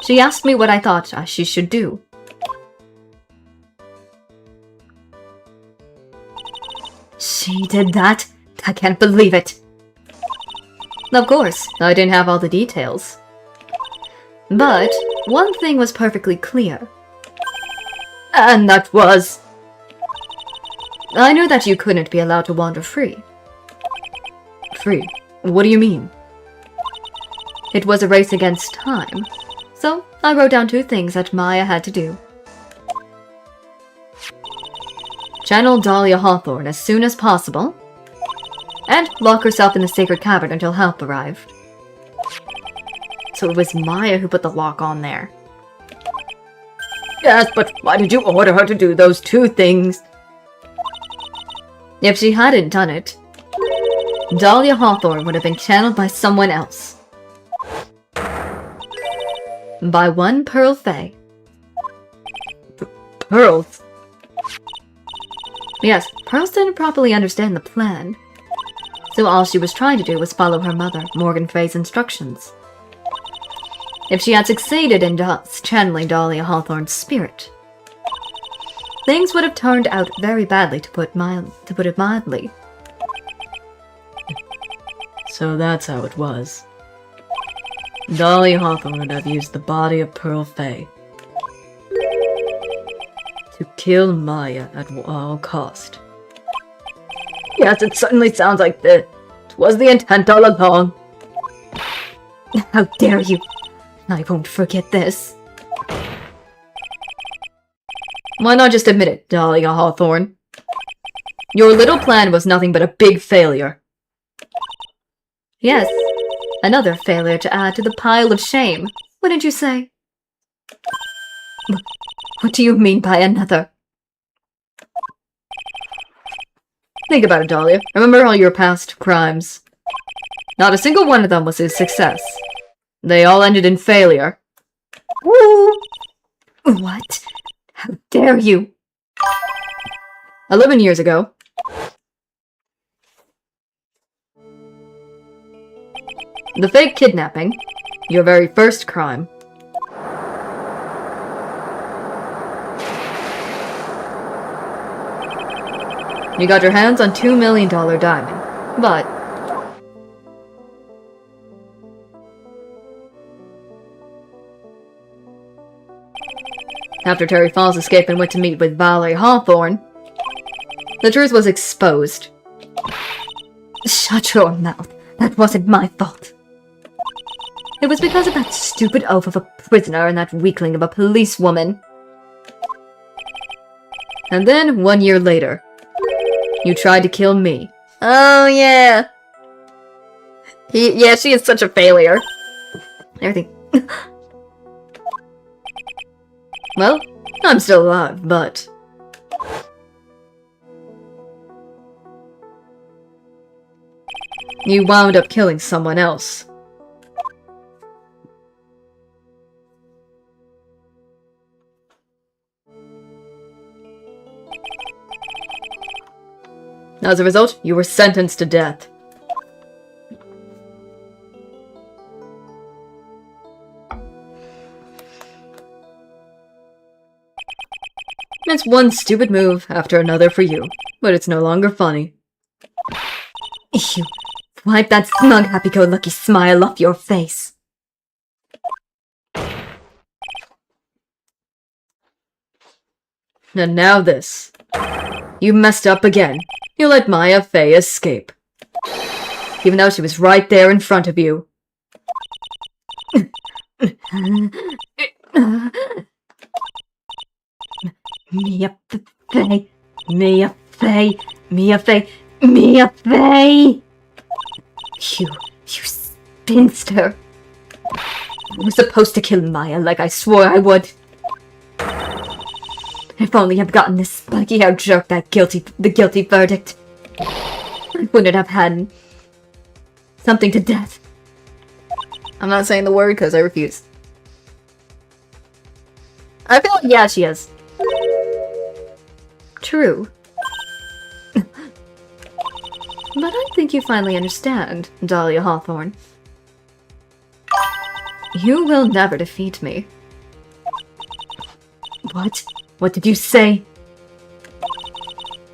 She asked me what I thought she should do. She did that? I can't believe it. Of course, I didn't have all the details. But one thing was perfectly clear. And that was... I knew that you couldn't be allowed to wander free. Free? What do you mean? It was a race against time. So I wrote down 2 things that Maya had to do. Channel Dahlia Hawthorne as soon as possible, and lock herself in the sacred cavern until help arrived. So it was Maya who put the lock on there. Yes, but why did you order her to do those 2 things? If she hadn't done it, Dahlia Hawthorne would have been channeled by someone else. By one Pearl Fae. Pearls? Yes, Pearls didn't properly understand the plan. So all she was trying to do was follow her mother, Morgan Faye's instructions. If she had succeeded in channeling Dahlia Hawthorne's spirit, things would have turned out very badly, to put it mildly. So that's how it was. Dahlia Hawthorne would have used the body of Pearl Faye to kill Maya at all cost. Yes, it certainly sounds like this. It was the intent all along. How dare you! I won't forget this. Why not just admit it, Dahlia Hawthorne? Your little plan was nothing but a big failure. Yes, another failure to add to the pile of shame, wouldn't you say? What do you mean by another? Think about it, Dahlia. Remember all your past crimes. Not a single one of them was a success. They all ended in failure. Woo! What? How dare you? 11 years ago. The fake kidnapping. Your very first crime. You got your hands on $2 million diamond, but after Terry Falls escaped and went to meet with Valerie Hawthorne, the truth was exposed. Shut your mouth. That wasn't my fault. It was because of that stupid oaf of a prisoner and that weakling of a policewoman. And then, 1 year later, you tried to kill me. Oh, yeah. Yeah, she is such a failure. Everything. Well, I'm still alive, but... you wound up killing someone else. As a result, you were sentenced to death. It's one stupid move after another for you, but it's no longer funny. You wipe that smug, happy-go-lucky smile off your face. And now this. You messed up again. You let Maya Fey escape. Even though she was right there in front of you. Mia Fey, Mia Fey, Mia Fey, Mia Fey! You spinster! I was supposed to kill Maya like I swore I would. If only I'd gotten this spiky-haired jerk the guilty verdict. I wouldn't have had something to death. I'm not saying the word because I refuse. I feel like, yeah, she is. True. But I think you finally understand, Dahlia Hawthorne. You will never defeat me. What? What did you say?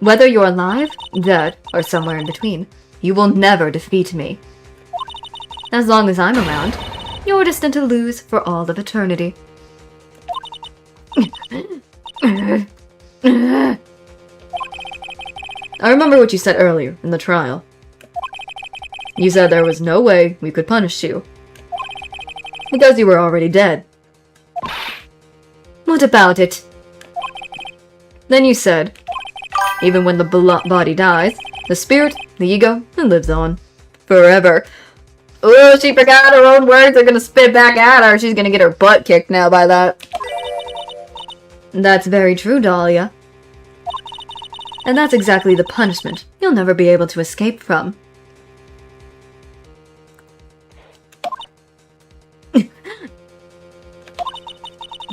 Whether you're alive, dead, or somewhere in between, you will never defeat me. As long as I'm around, you're destined to lose for all of eternity. I remember what you said earlier in the trial. You said there was no way we could punish you. Because you were already dead. What about it? Then you said, even when the body dies, the spirit, the ego, it lives on. Forever. Oh, she forgot her own words are gonna spit back at her. She's gonna get her butt kicked now by that. That's very true, Dahlia. And that's exactly the punishment you'll never be able to escape from.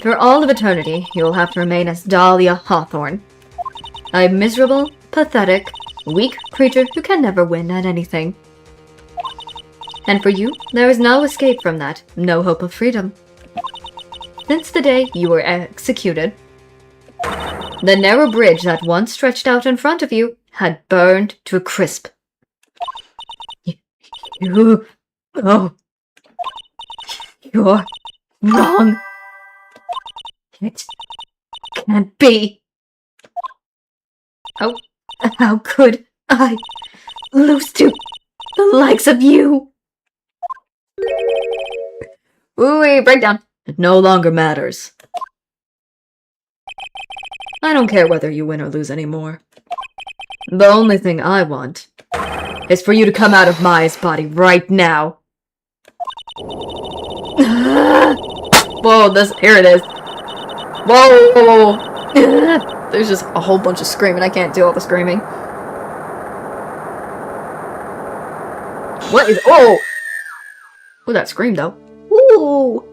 For all of eternity, you'll have to remain as Dahlia Hawthorne. A miserable, pathetic, weak creature who can never win at anything. And for you, there is no escape from that, no hope of freedom. Since the day you were executed, the narrow bridge that once stretched out in front of you had burned to a crisp. You're wrong. It can't be. How could I lose to the likes of you? Ooh, breakdown. It no longer matters. I don't care whether you win or lose anymore. The only thing I want is for you to come out of Maya's body right now. Whoa, here it is. Whoa! There's just a whole bunch of screaming. I can't do all the screaming. What is... Oh! Oh, that scream, though. Ooh!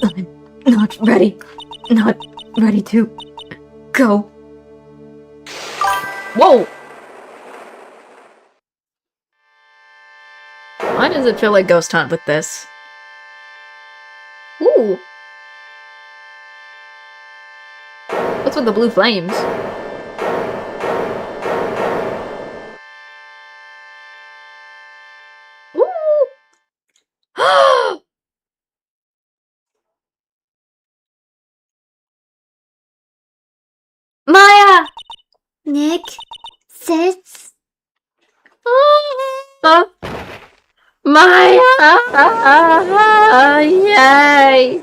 I'm not ready. Not ready to go. Whoa! Why does it feel like Ghost Hunt with this? Ooh! What's with the blue flames? Ooh! Maya! Nick? Sis? Maya! Yay!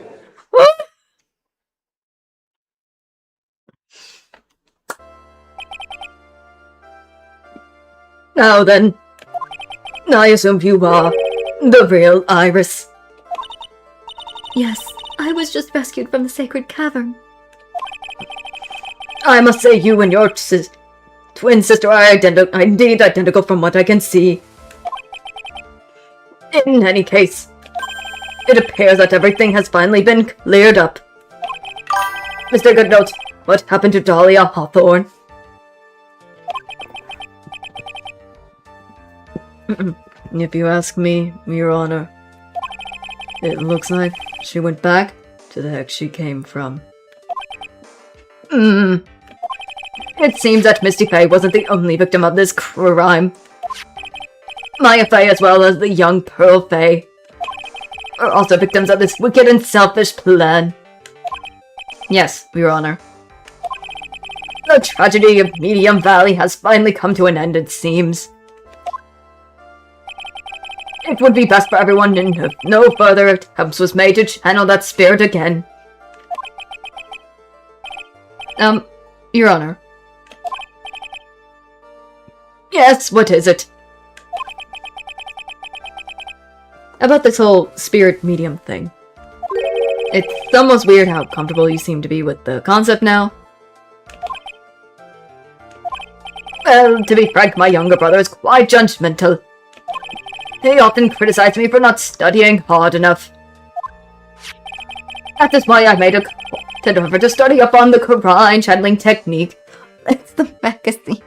Now then, I assume you are the real Iris. Yes, I was just rescued from the sacred cavern. I must say you and your twin sister are indeed identical from what I can see. In any case, it appears that everything has finally been cleared up. Mr. Goodnote, what happened to Dahlia Hawthorne? If you ask me, Your Honor, it looks like she went back to the heck she came from. It seems that Misty Faye wasn't the only victim of this crime. Maya Faye, as well as the young Pearl Faye, are also victims of this wicked and selfish plan. Yes, Your Honor. The tragedy of Medium Valley has finally come to an end, it seems. It would be best for everyone if no further attempts was made to channel that spirit again. Your Honor. Yes, what is it? About this whole spirit medium thing. It's almost weird how comfortable you seem to be with the concept now. Well, to be frank, my younger brother is quite judgmental. He often criticized me for not studying hard enough. That is why I made a effort to study up on the Quran channeling technique. It's the magazine.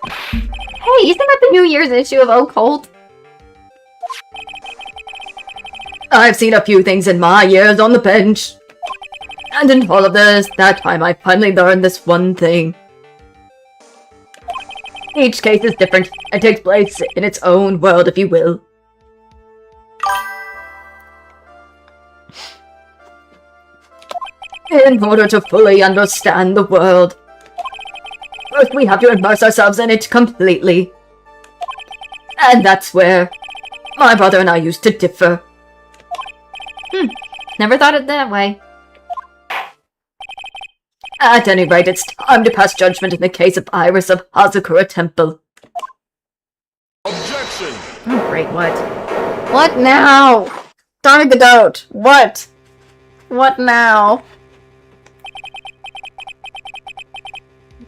Hey, isn't that the New Year's issue of Occult? I've seen a few things in my years on the bench. And in all of this, that time I finally learned this one thing. Each case is different and takes place in its own world, if you will. In order to fully understand the world, first we have to immerse ourselves in it completely. And that's where my brother and I used to differ. Never thought it that way. At any rate, it's time to pass judgment in the case of Iris of Hazakura Temple. Objection! Oh, great, what? What now? Darn the goat. What? What now?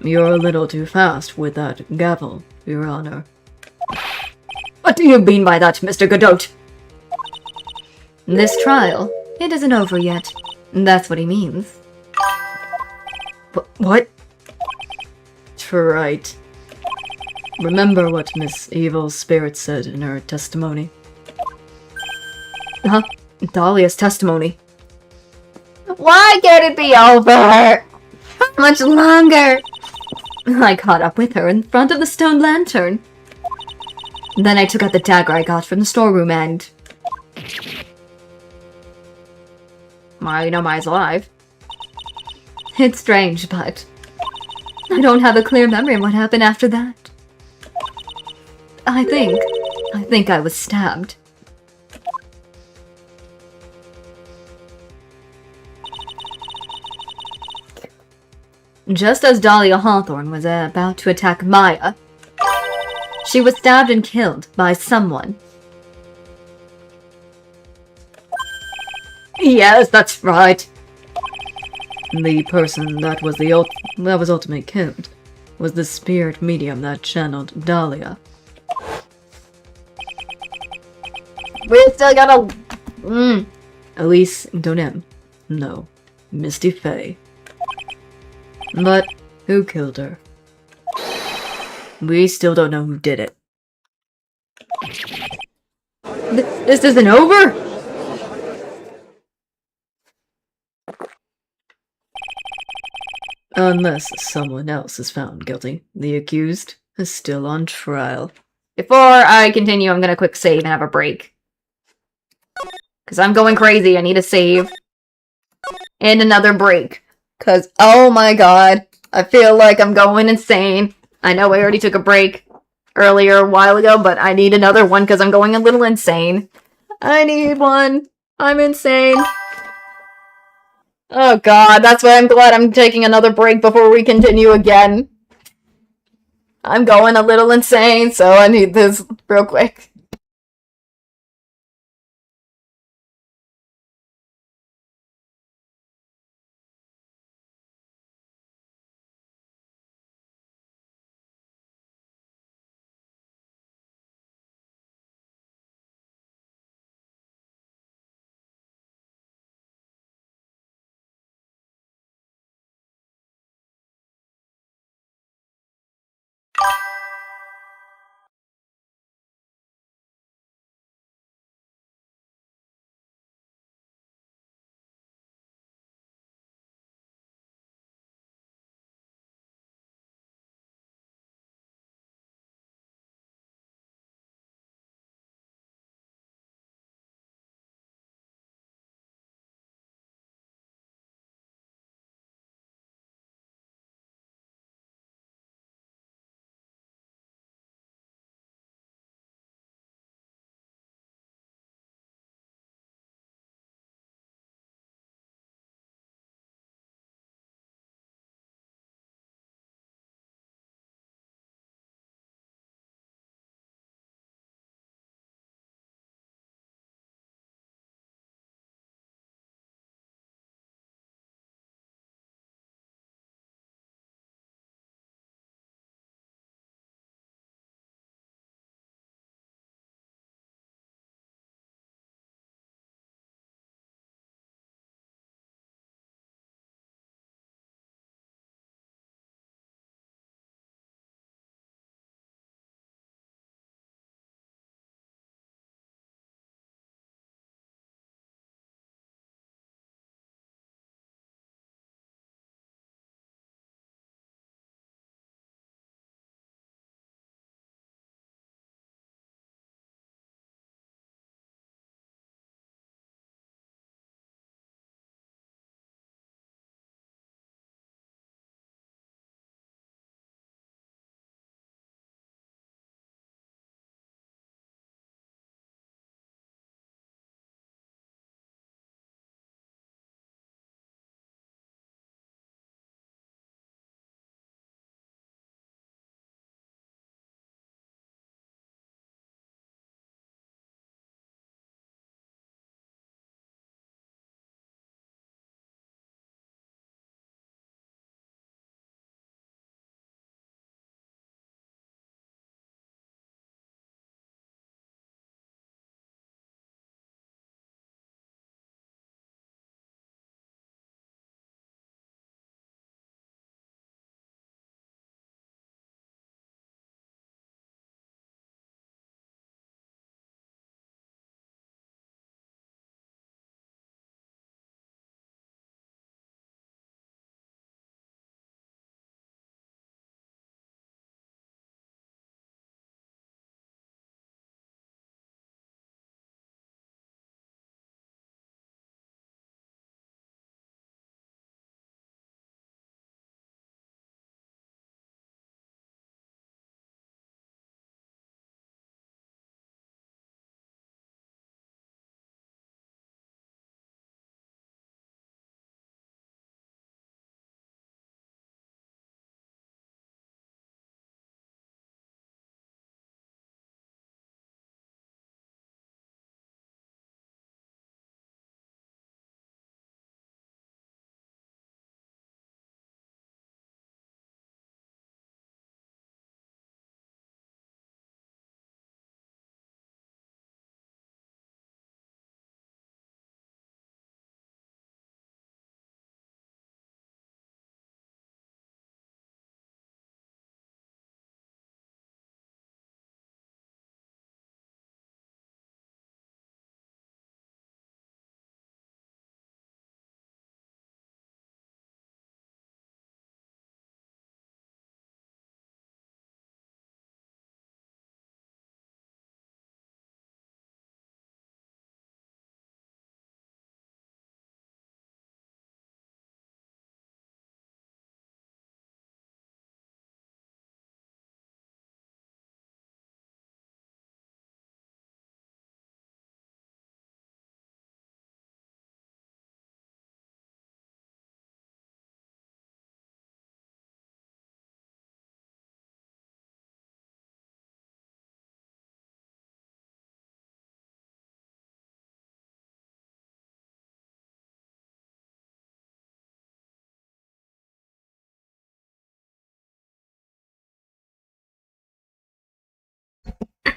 You're a little too fast with that gavel, Your Honor. What do you mean by that, Mr. Godot? This trial, it isn't over yet. That's what he means. What? Right. Remember what Miss Evil's spirit said in her testimony. Huh? Dahlia's testimony. Why can't it be over? How much longer? I caught up with her in front of the stone lantern. Then I took out the dagger I got from the storeroom and... Well, you know Maya's alive. It's strange, but... I don't have a clear memory of what happened after that. I think I was stabbed. Just as Dahlia Hawthorne was about to attack Maya, she was stabbed and killed by someone. Yes, that's right. The person that was ultimately killed was the spirit medium that channeled Dahlia. We still gotta... Elise Donem. No. Misty Faye. But who killed her? We still don't know who did it. This isn't over? Unless someone else is found guilty, the accused is still on trial. Before I continue, I'm gonna quick save and have a break. Because I'm going crazy. I need a save. And another break. Because, oh my god, I feel like I'm going insane. I know I already took a break earlier a while ago, but I need another one because I'm going a little insane. I need one. I'm insane. Oh god, that's why I'm glad I'm taking another break before we continue again. I'm going a little insane, so I need this real quick.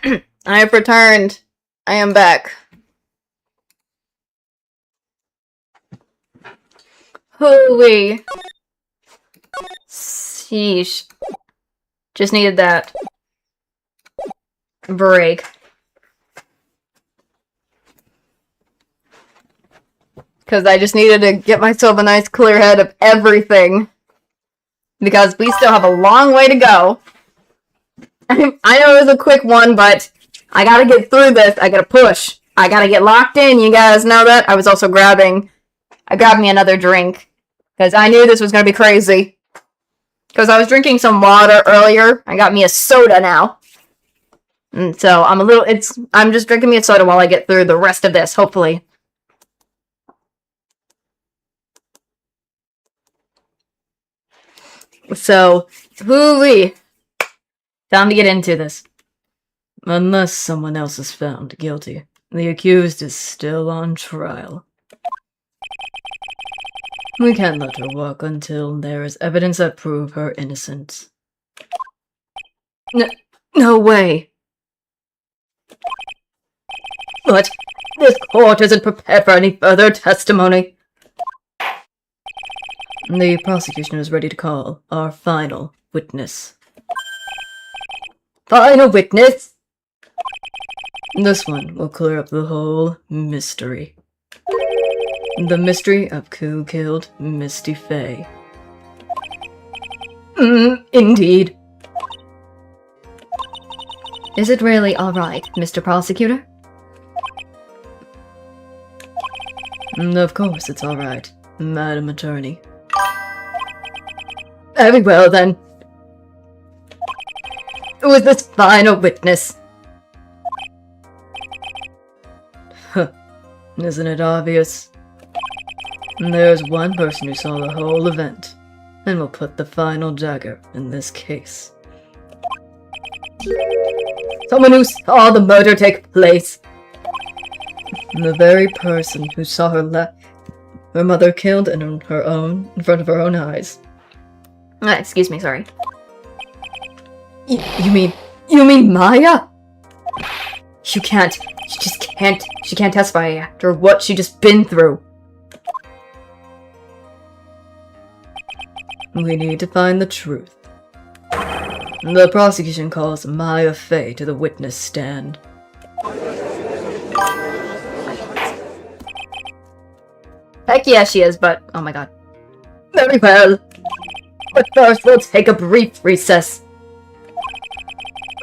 I have returned. I am back. Hooey. Sheesh. Just needed that break. Because I just needed to get myself a nice clear head of everything. Because we still have a long way to go. I know it was a quick one, but I gotta get through this. I gotta push. I gotta get locked in. You guys know that? I was also I grabbed me another drink. Because I knew this was gonna be crazy. Because I was drinking some water earlier. I got me a soda now. And so I'm just drinking me a soda while I get through the rest of this, hopefully. So, hooey. Time to get into this. Unless someone else is found guilty, the accused is still on trial. We can't let her walk until there is evidence that proves her innocence. No way. But this court isn't prepared for any further testimony. The prosecution is ready to call our final witness. Final witness? This one will clear up the whole mystery. The mystery of who killed Misty Faye. Indeed. Is it really alright, Mr. Prosecutor? Of course it's alright, Madam Attorney. Very well then. Who is this final witness? Isn't it obvious? There's one person who saw the whole event, and will put the final dagger in this case. Someone who saw the murder take place. The very person who saw her mother killed in front of her own eyes. Excuse me, sorry. You mean Maya? She can't testify after what she just been through. We need to find the truth. The prosecution calls Maya Faye to the witness stand. Heck yeah, she is, but oh my god. Very well. But first, we'll take a brief recess.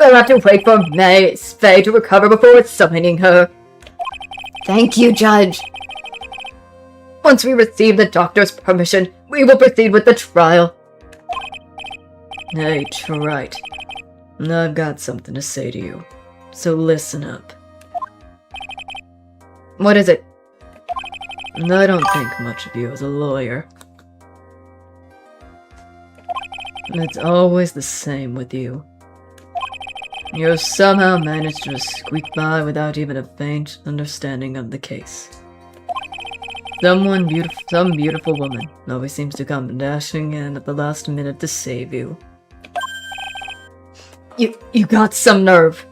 We'll have to wait for Miss Faye to recover before summoning her. Thank you, Judge. Once we receive the doctor's permission, we will proceed with the trial. Hey, right. I've got something to say to you, so listen up. What is it? I don't think much of you as a lawyer. It's always the same with you. You somehow managed to squeak by without even a faint understanding of the case. Some beautiful woman always seems to come dashing in at the last minute to save you. You got some nerve.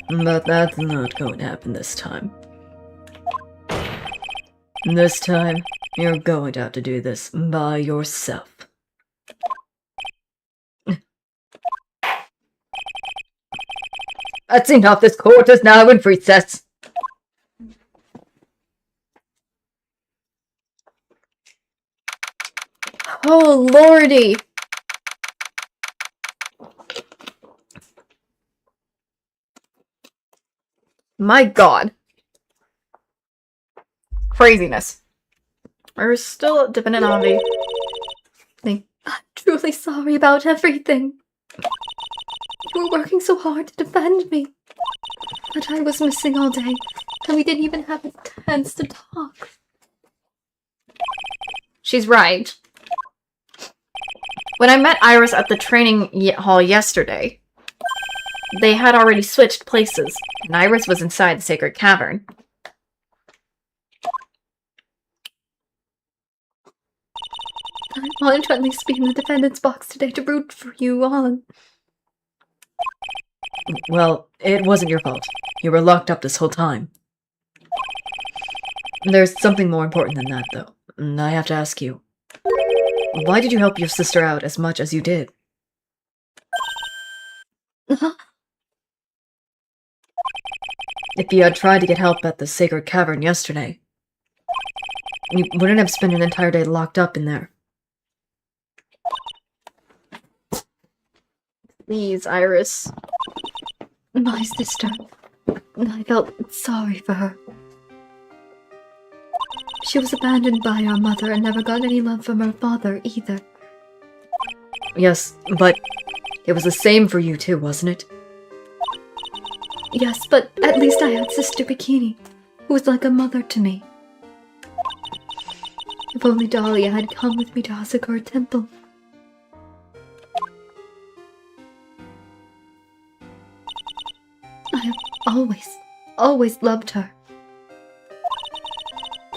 But that's not going to happen this time. This time, you're going to have to do this by yourself. That's enough. This court is now in recess. Oh, lordy. My god. Craziness. We're still dependent on the thing. I'm truly sorry about everything. You were working so hard to defend me. But I was missing all day, and we didn't even have a chance to talk. She's right. When I met Iris at the training hall yesterday, they had already switched places, and Iris was inside the sacred cavern. I wanted to at least be in the defendant's box today to root for you on. Well, it wasn't your fault. You were locked up this whole time. There's something more important than that, though. And I have to ask you. Why did you help your sister out as much as you did? If you had tried to get help at the Sacred Cavern yesterday, you wouldn't have spent an entire day locked up in there. Please, Iris. My sister. I felt sorry for her. She was abandoned by our mother and never got any love from her father either. Yes, but it was the same for you too, wasn't it? Yes, but at least I had Sister Bikini, who was like a mother to me. If only Dahlia had come with me to Asagura Temple. I have always loved her.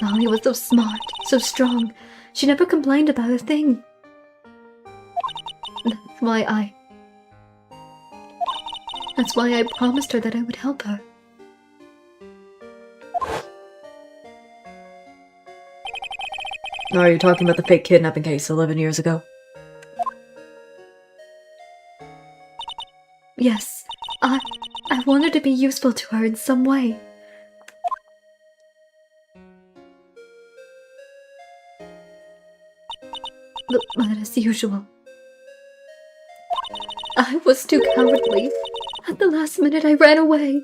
Dahlia was so smart, so strong. She never complained about a thing. That's why I promised her that I would help her. Are you talking about the fake kidnapping case 11 years ago? Yes, I wanted to be useful to her in some way. But as usual, I was too cowardly. At the last minute, I ran away.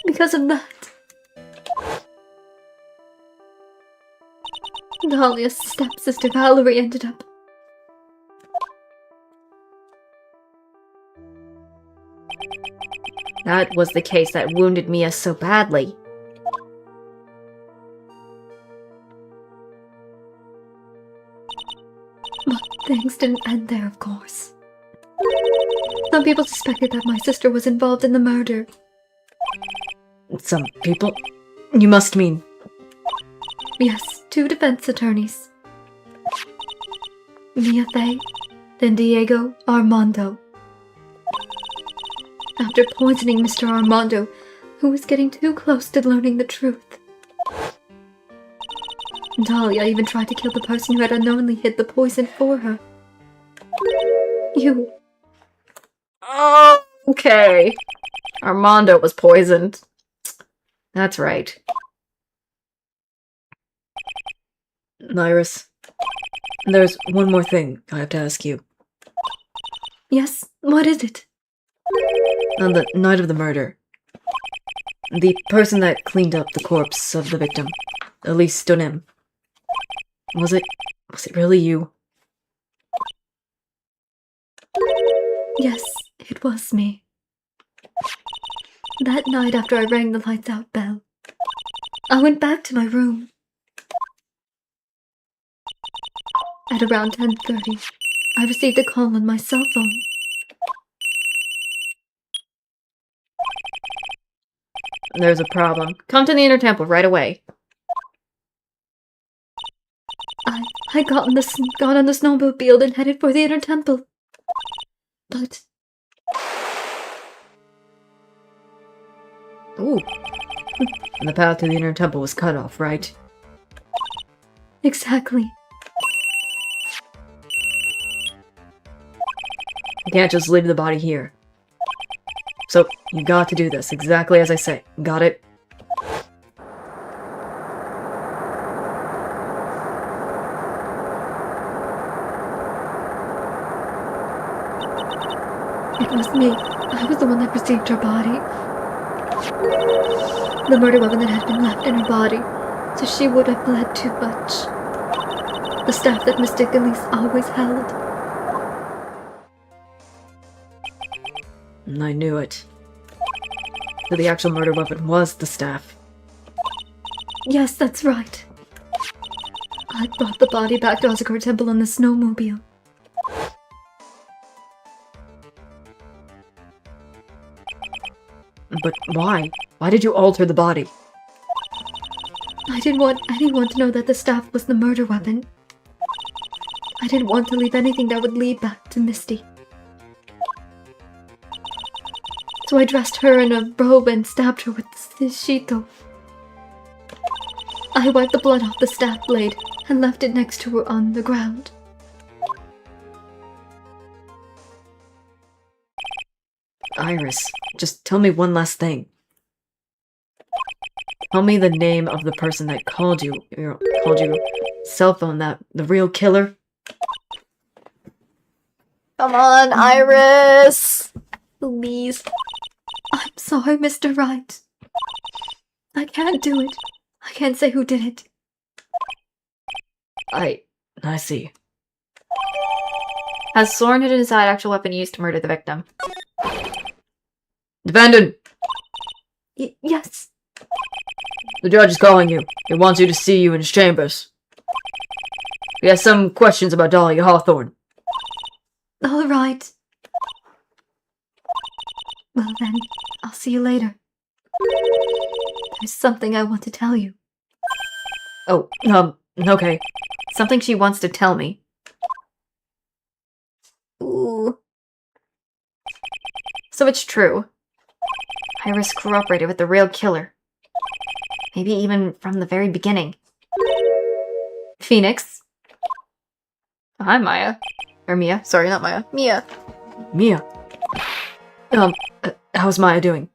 Because of that. Dahlia's stepsister Valerie ended up. That was the case that wounded Mia so badly. But things didn't end there, of course. Some people suspected that my sister was involved in the murder. Some people? You must mean... Yes, 2 defense attorneys. Mia Fey, then Diego Armando. After poisoning Mr. Armando, who was getting too close to learning the truth. Dahlia even tried to kill the person who had unknowingly hid the poison for her. You. Oh, okay. Armando was poisoned. That's right. Iris, there's one more thing I have to ask you. Yes, what is it? On the night of the murder, the person that cleaned up the corpse of the victim, Elise Donem, was it really you? Yes, it was me. That night after I rang the lights out bell, I went back to my room. At around 10:30, I received a call on my cell phone. There's a problem. Come to the Inner Temple right away. I got on the snowmobile and headed for the Inner Temple. But... Ooh. And the path to the Inner Temple was cut off, right? Exactly. You can't just leave the body here. So, you got to do this, exactly as I say. Got it? It was me. I was the one that received her body. The murder weapon that had been left in her body, so she would have bled too much. The staff that Mystic Elise always held. I knew it. So the actual murder weapon was the staff. Yes, that's right. I brought the body back to Asagura Temple on the snowmobile. But why? Why did you alter the body? I didn't want anyone to know that the staff was the murder weapon. I didn't want to leave anything that would lead back to Misty. So I dressed her in a robe and stabbed her with the shito. I wiped the blood off the stab blade and left it next to her on the ground. Iris, just tell me one last thing. Tell me the name of the person that called you cell phone, the real killer. Come on, Iris! Please. I'm sorry, Mr. Wright. I can't do it. I can't say who did it. I see. Has Soren hidden inside actual weapon used to murder the victim? Defendant! Yes. The judge is calling you. He wants you to see you in his chambers. He has some questions about Dahlia Hawthorne. All right. Well then, I'll see you later. There's something I want to tell you. Oh, okay. Something she wants to tell me. Ooh. So it's true. Iris cooperated with the real killer. Maybe even from the very beginning. Phoenix. Hi, Maya. Or Mia. Sorry, not Maya. Mia. Mia. How's Maya doing?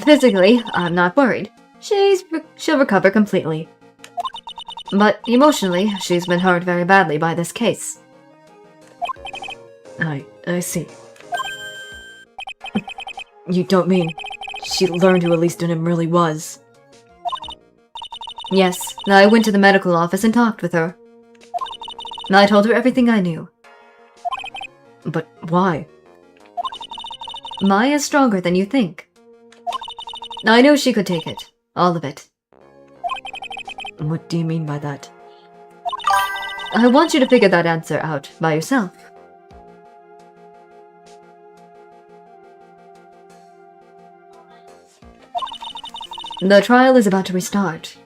Physically, I'm not worried. She'll recover completely. But emotionally, she's been hurt very badly by this case. I see. You don't mean she learned who Elistunum really was? Yes, I went to the medical office and talked with her. I told her everything I knew. But why? Maya's stronger than you think. I knew she could take it. All of it. What do you mean by that? I want you to figure that answer out by yourself. The trial is about to restart.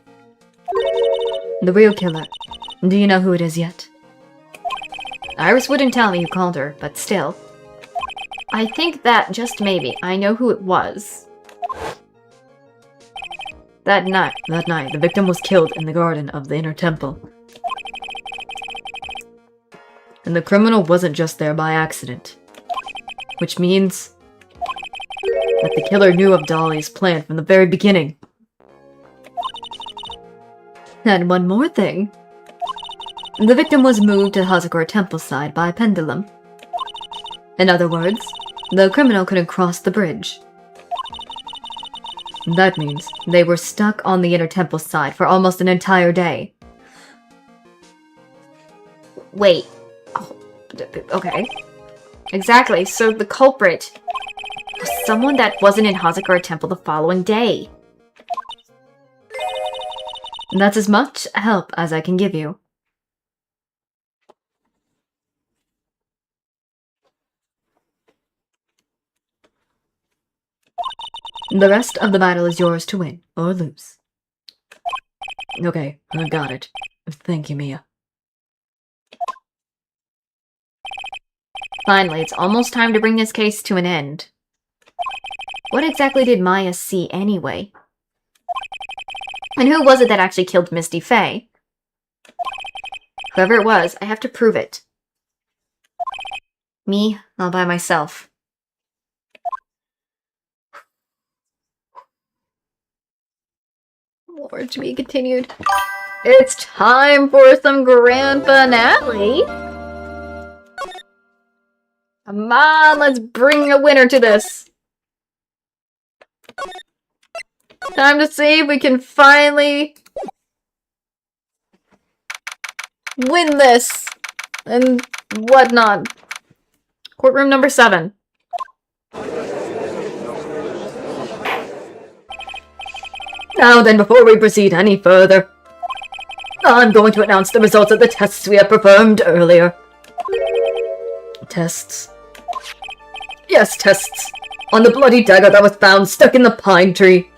The real killer. Do you know who it is yet? Iris wouldn't tell me who called her, but still. I think that, just maybe, I know who it was. That night, the victim was killed in the garden of the inner temple. And the criminal wasn't just there by accident. Which means that the killer knew of Dolly's plan from the very beginning. And one more thing. The victim was moved to Hazakor Temple side by pendulum. In other words, the criminal couldn't cross the bridge. That means they were stuck on the inner temple side for almost an entire day. Wait. Oh, okay. Exactly, so the culprit was someone that wasn't in Hazakor Temple the following day. That's as much help as I can give you. The rest of the battle is yours to win or lose. Okay, I got it. Thank you, Mia. Finally, it's almost time to bring this case to an end. What exactly did Maya see anyway? And who was it that actually killed Misty Faye? Whoever it was, I have to prove it. Me, all by myself. More to be continued. It's time for some grand finale! Come on, let's bring a winner to this! Time to see if we can finally win this and whatnot. Courtroom number 7. Now then, before we proceed any further, I'm going to announce the results of the tests we have performed earlier. Tests? Yes, tests. On the bloody dagger that was found stuck in the pine tree.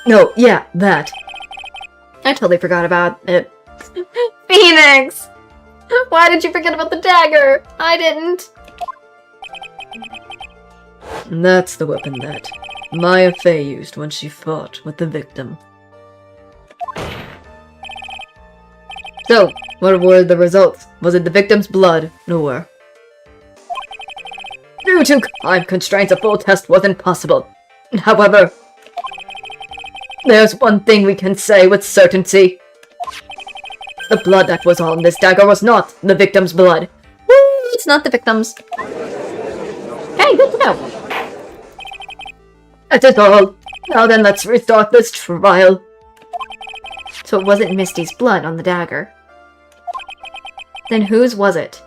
No, yeah, that. I totally forgot about it. Phoenix! Why did you forget about the dagger? I didn't. That's the weapon that Maya Fey used when she fought with the victim. So, what were the results? Was it the victim's blood? Or... Due to time constraints, a full test wasn't possible. However, there's one thing we can say with certainty. The blood that was on this dagger was not the victim's blood. Woo! It's not the victims. Hey, good to know. That is all. Now then, let's restart this trial. So it wasn't Misty's blood on the dagger. Then whose was it?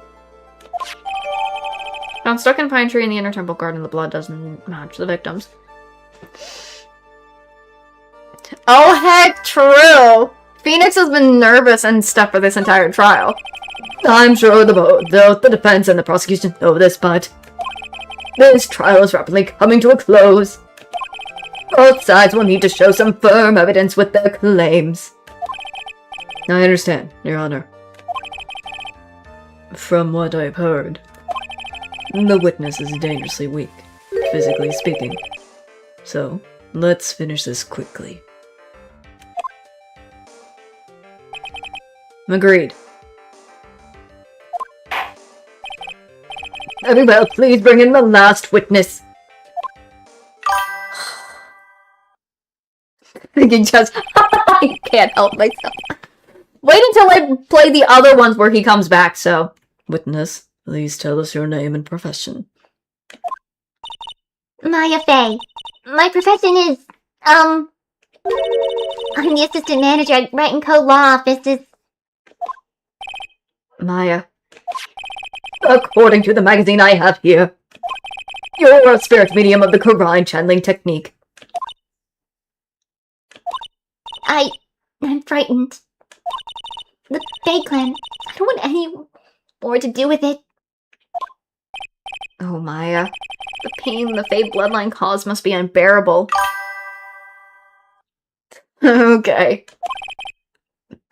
Found stuck in a pine tree in the inner temple garden, the blood doesn't match the victim's. Oh, heck, true! Phoenix has been nervous and stuff for this entire trial. I'm sure both the defense and the prosecution know this, but this trial is rapidly coming to a close. Both sides will need to show some firm evidence with their claims. I understand, Your Honor. From what I've heard, the witness is dangerously weak, physically speaking. So, let's finish this quickly. Agreed. Very well, please bring in the last witness. Thinking just, I can't help myself. Wait until I play the other ones where he comes back, so. Witness, please tell us your name and profession. Maya Fey. My profession is, I'm the assistant manager at Right and Co. Law Offices. Maya. According to the magazine I have here, you're a spirit medium of the Quran channeling technique. I'm frightened. The Fae Clan, I don't want any more to do with it. Oh, Maya. The pain the Fae bloodline caused must be unbearable. Okay.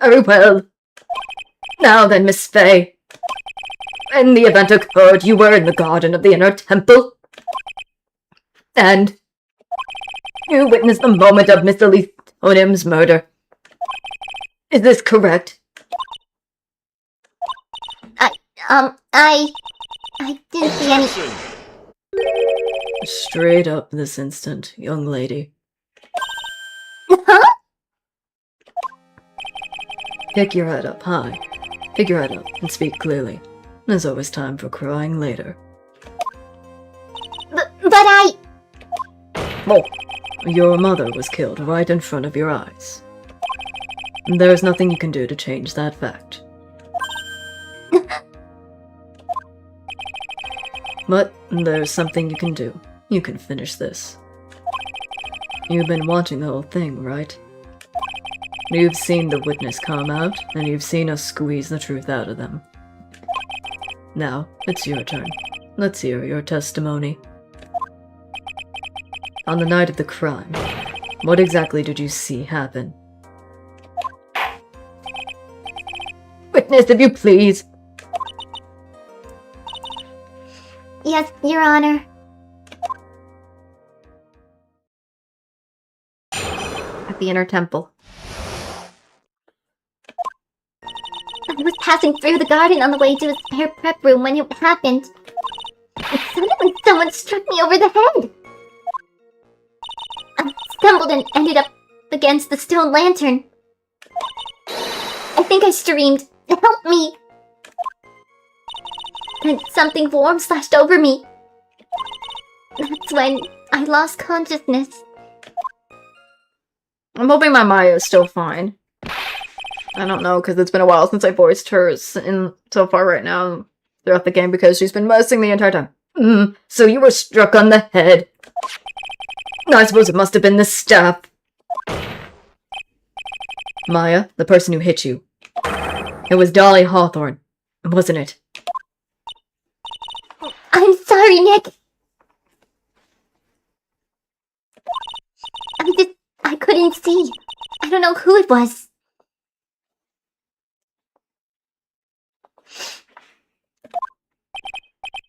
Very well. Now then, Miss Faye. When the event occurred, you were in the garden of the inner temple. And you witnessed the moment of Mr. Leithonim's murder. Is this correct? I didn't see any. Straight up this instant, young lady. Huh? Pick your head up high. Pick your head up and speak clearly. There's always time for crying later. But I... Oh, your mother was killed right in front of your eyes. There's nothing you can do to change that fact. But there's something you can do. You can finish this. You've been watching the whole thing, right? You've seen the witness come out, and you've seen us squeeze the truth out of them. Now, it's your turn. Let's hear your testimony. On the night of the crime, what exactly did you see happen? Witness, if you please! Yes, Your Honor. At the inner temple. I was passing through the garden on the way to a spare prep room when it happened. It sounded like someone struck me over the head. I stumbled and ended up against the stone lantern. I think I screamed, "Help me!" And something warm slashed over me. That's when I lost consciousness. I'm hoping my Maya is still fine. I don't know, because it's been a while since I voiced hers in so far right now throughout the game because she's been messing the entire time. So you were struck on the head. I suppose it must have been the staff. Maya, the person who hit you. It was Dolly Hawthorne, wasn't it? I'm sorry, Nick. I couldn't see. I don't know who it was.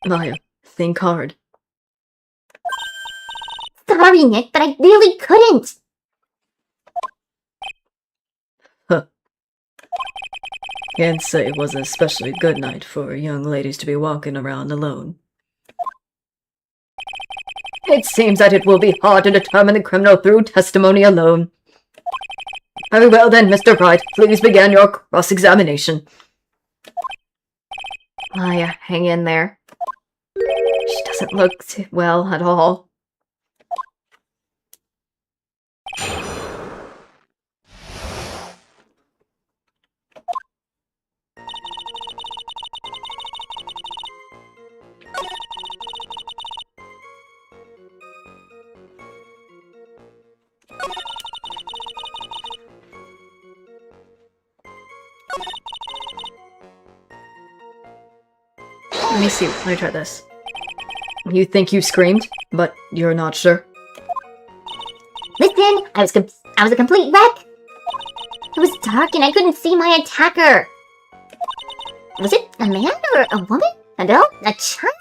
Maya, think hard. sorry, Nick, but I really couldn't. Can't say it was an especially good night for young ladies to be walking around alone. It seems that it will be hard to determine the criminal through testimony alone. Very well then, Mr. Wright, please begin your cross-examination. Maya, hang in there. She doesn't look well at all. Let me see. Let me try this. You think you screamed, but you're not sure? Listen, I was a complete wreck. It was dark and I couldn't see my attacker. Was it a man or a woman? A girl? A child?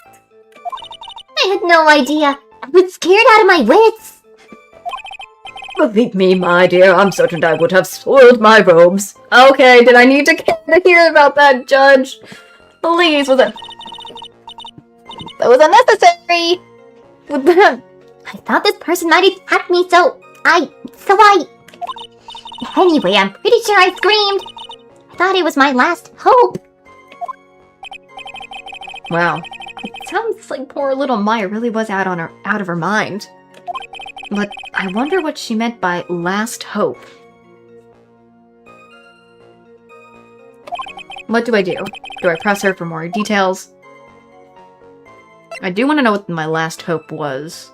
I had no idea. I was scared out of my wits. Believe me, my dear, I'm certain I would have soiled my robes. Okay, did I need to hear about that, Judge? Please, that was unnecessary! I thought this person might attack me, so I... Anyway, I'm pretty sure I screamed. I thought it was my last hope. Wow. It sounds like poor little Maya really was out of her mind. But I wonder what she meant by last hope. What do I do? Do I press her for more details? I do want to know what my last hope was.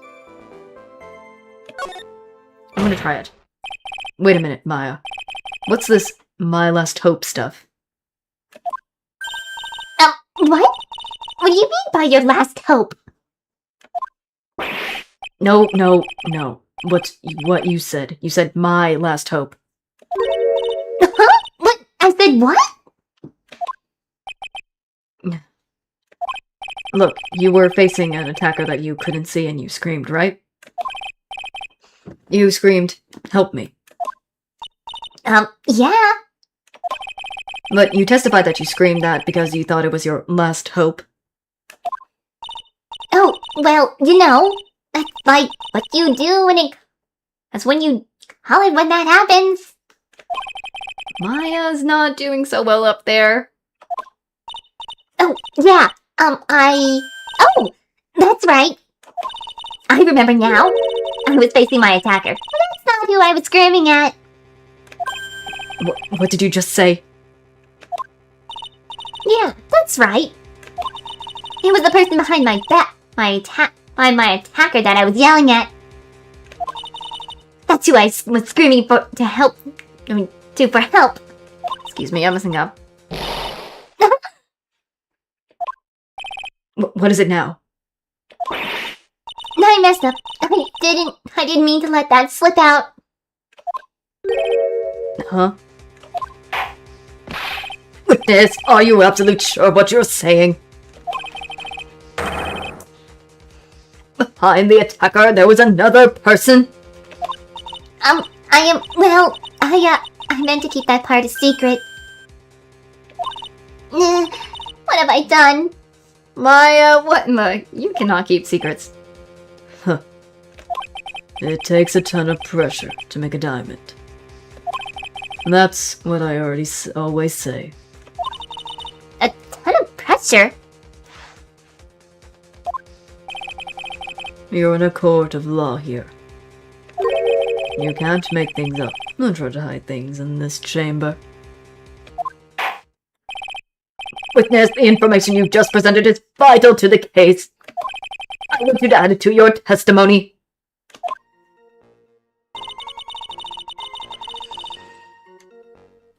I'm gonna try it. Wait a minute, Maya. What's this my last hope stuff? What? What do you mean by your last hope? No. What you said. You said my last hope. Huh? What? I said what? Look, you were facing an attacker that you couldn't see and you screamed, right? You screamed, "Help me." Yeah. But you testified that you screamed that because you thought it was your last hope. Oh, well, you know, that's like what you do that's when you call it when that happens. Maya's not doing so well up there. Oh, yeah, oh, that's right. I remember now. I was facing my attacker. But that's not who I was screaming at. What did you just say? Yeah, that's right. It was the person behind my back, behind my attacker that I was yelling at. That's who I was screaming for help. For help. Excuse me, I'm messing up. What is it now? I messed up. I didn't mean to let that slip out. Huh? Witness, are you absolutely sure what you're saying? Behind the attacker, there was another person? I meant to keep that part a secret. What have I done? Maya, what in the... You cannot keep secrets. Huh. It takes a ton of pressure to make a diamond. That's what I always say. A ton of pressure? You're in a court of law here. You can't make things up, nor try to hide things in this chamber. Witness, the information you just presented is vital to the case. I want you to add it to your testimony.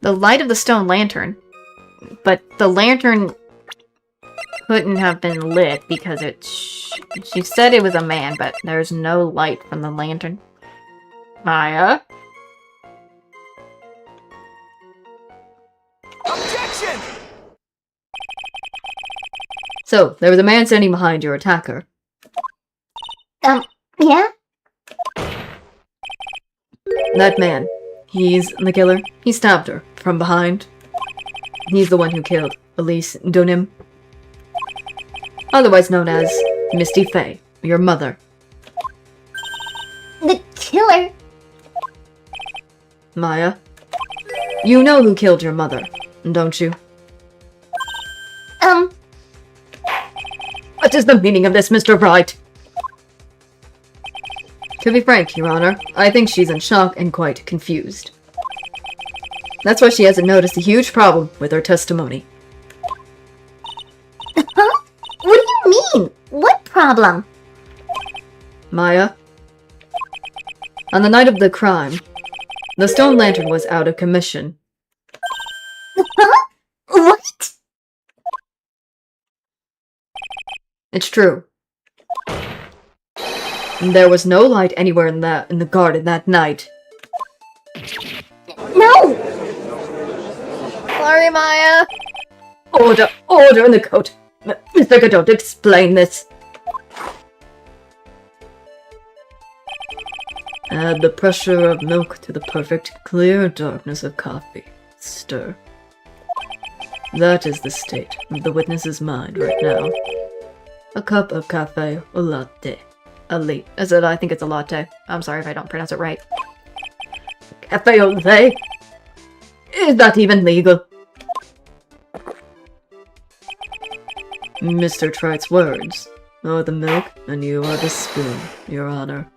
The light of the stone lantern. But the lantern couldn't have been lit because she said it was a man, but there's no light from the lantern. Maya? Objection! So, there was a man standing behind your attacker. Yeah? That man. He's the killer. He stabbed her from behind. He's the one who killed Elise Dunim, otherwise known as Misty Faye, your mother. The killer? Maya, you know who killed your mother, don't you? What is the meaning of this, Mr. Wright? To be frank, Your Honor, I think she's in shock and quite confused. That's why she hasn't noticed a huge problem with her testimony. Huh? What do you mean? What problem? Maya, on the night of the crime, the stone lantern was out of commission. Huh? What? It's true. There was no light anywhere in the garden that night. No! Sorry, Maya. Order in the coat. Mr. Godot, explain this. Add the pressure of milk to the perfect, clear darkness of coffee. Stir. That is the state of the witness's mind right now. A cup of cafe au latte. I think it's a latte. I'm sorry if I don't pronounce it right. Cafe au latte? Is that even legal? Mr. Trite's words are the milk, and you are the spoon, Your Honor.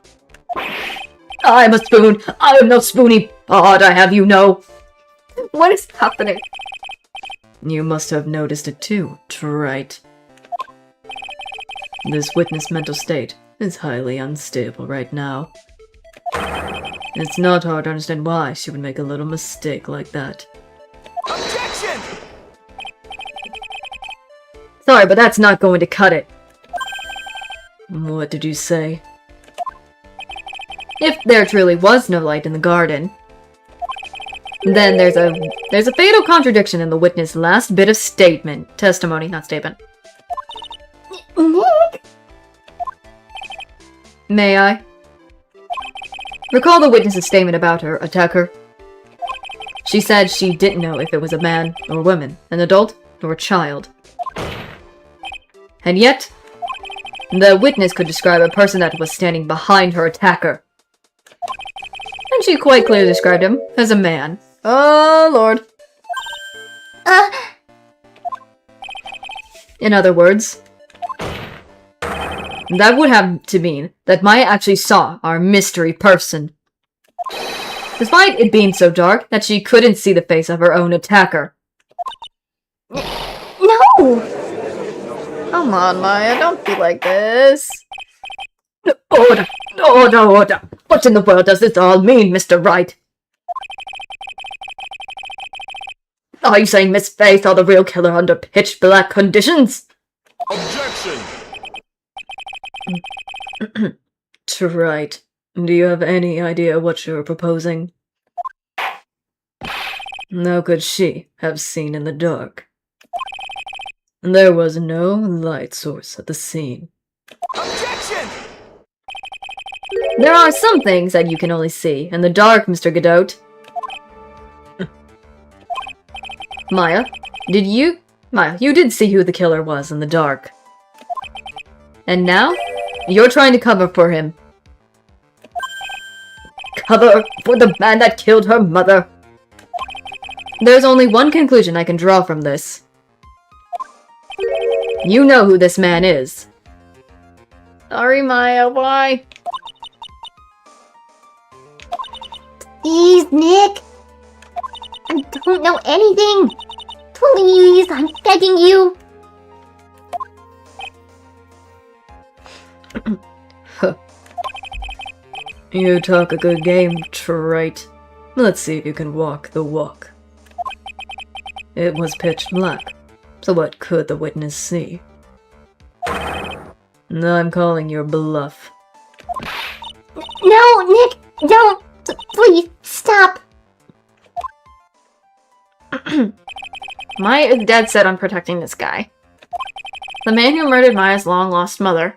I'm a spoon! I am no spoony pod, I have you know! What is happening? You must have noticed it too, Trite. This witness' mental state is highly unstable right now. It's not hard to understand why she would make a little mistake like that. Objection! Sorry, but that's not going to cut it. What did you say? If there truly was no light in the garden, then there's a fatal contradiction in the witness' last bit of testimony, not statement. Nick? May I? Recall the witness's statement about her attacker. She said she didn't know if it was a man or woman, an adult or a child. And yet, the witness could describe a person that was standing behind her attacker. And she quite clearly described him as a man. Oh, Lord. In other words, that would have to mean that Maya actually saw our mystery person. Despite it being so dark that she couldn't see the face of her own attacker. No! Come on, Maya. Don't be like this. Order! Order! What in the world does this all mean, Mr. Wright? Are you saying Miss Faye saw the real killer under pitch black conditions? Objection! Right. Do you have any idea what you're proposing? How could she have seen in the dark? There was no light source at the scene. Objection! There are some things that you can only see in the dark, Mr. Godot. Maya, you did see who the killer was in the dark. And now, you're trying to cover for him. Cover for the man that killed her mother. There's only one conclusion I can draw from this. You know who this man is. Sorry, Maya. Why? Please, Nick. I don't know anything. Please, I'm begging you. You talk a good game, Trite. Let's see if you can walk the walk. It was pitch black, so what could the witness see? I'm calling your bluff. No, Nick, don't. Please, stop. Maya is dead set on protecting this guy. The man who murdered Maya's long-lost mother.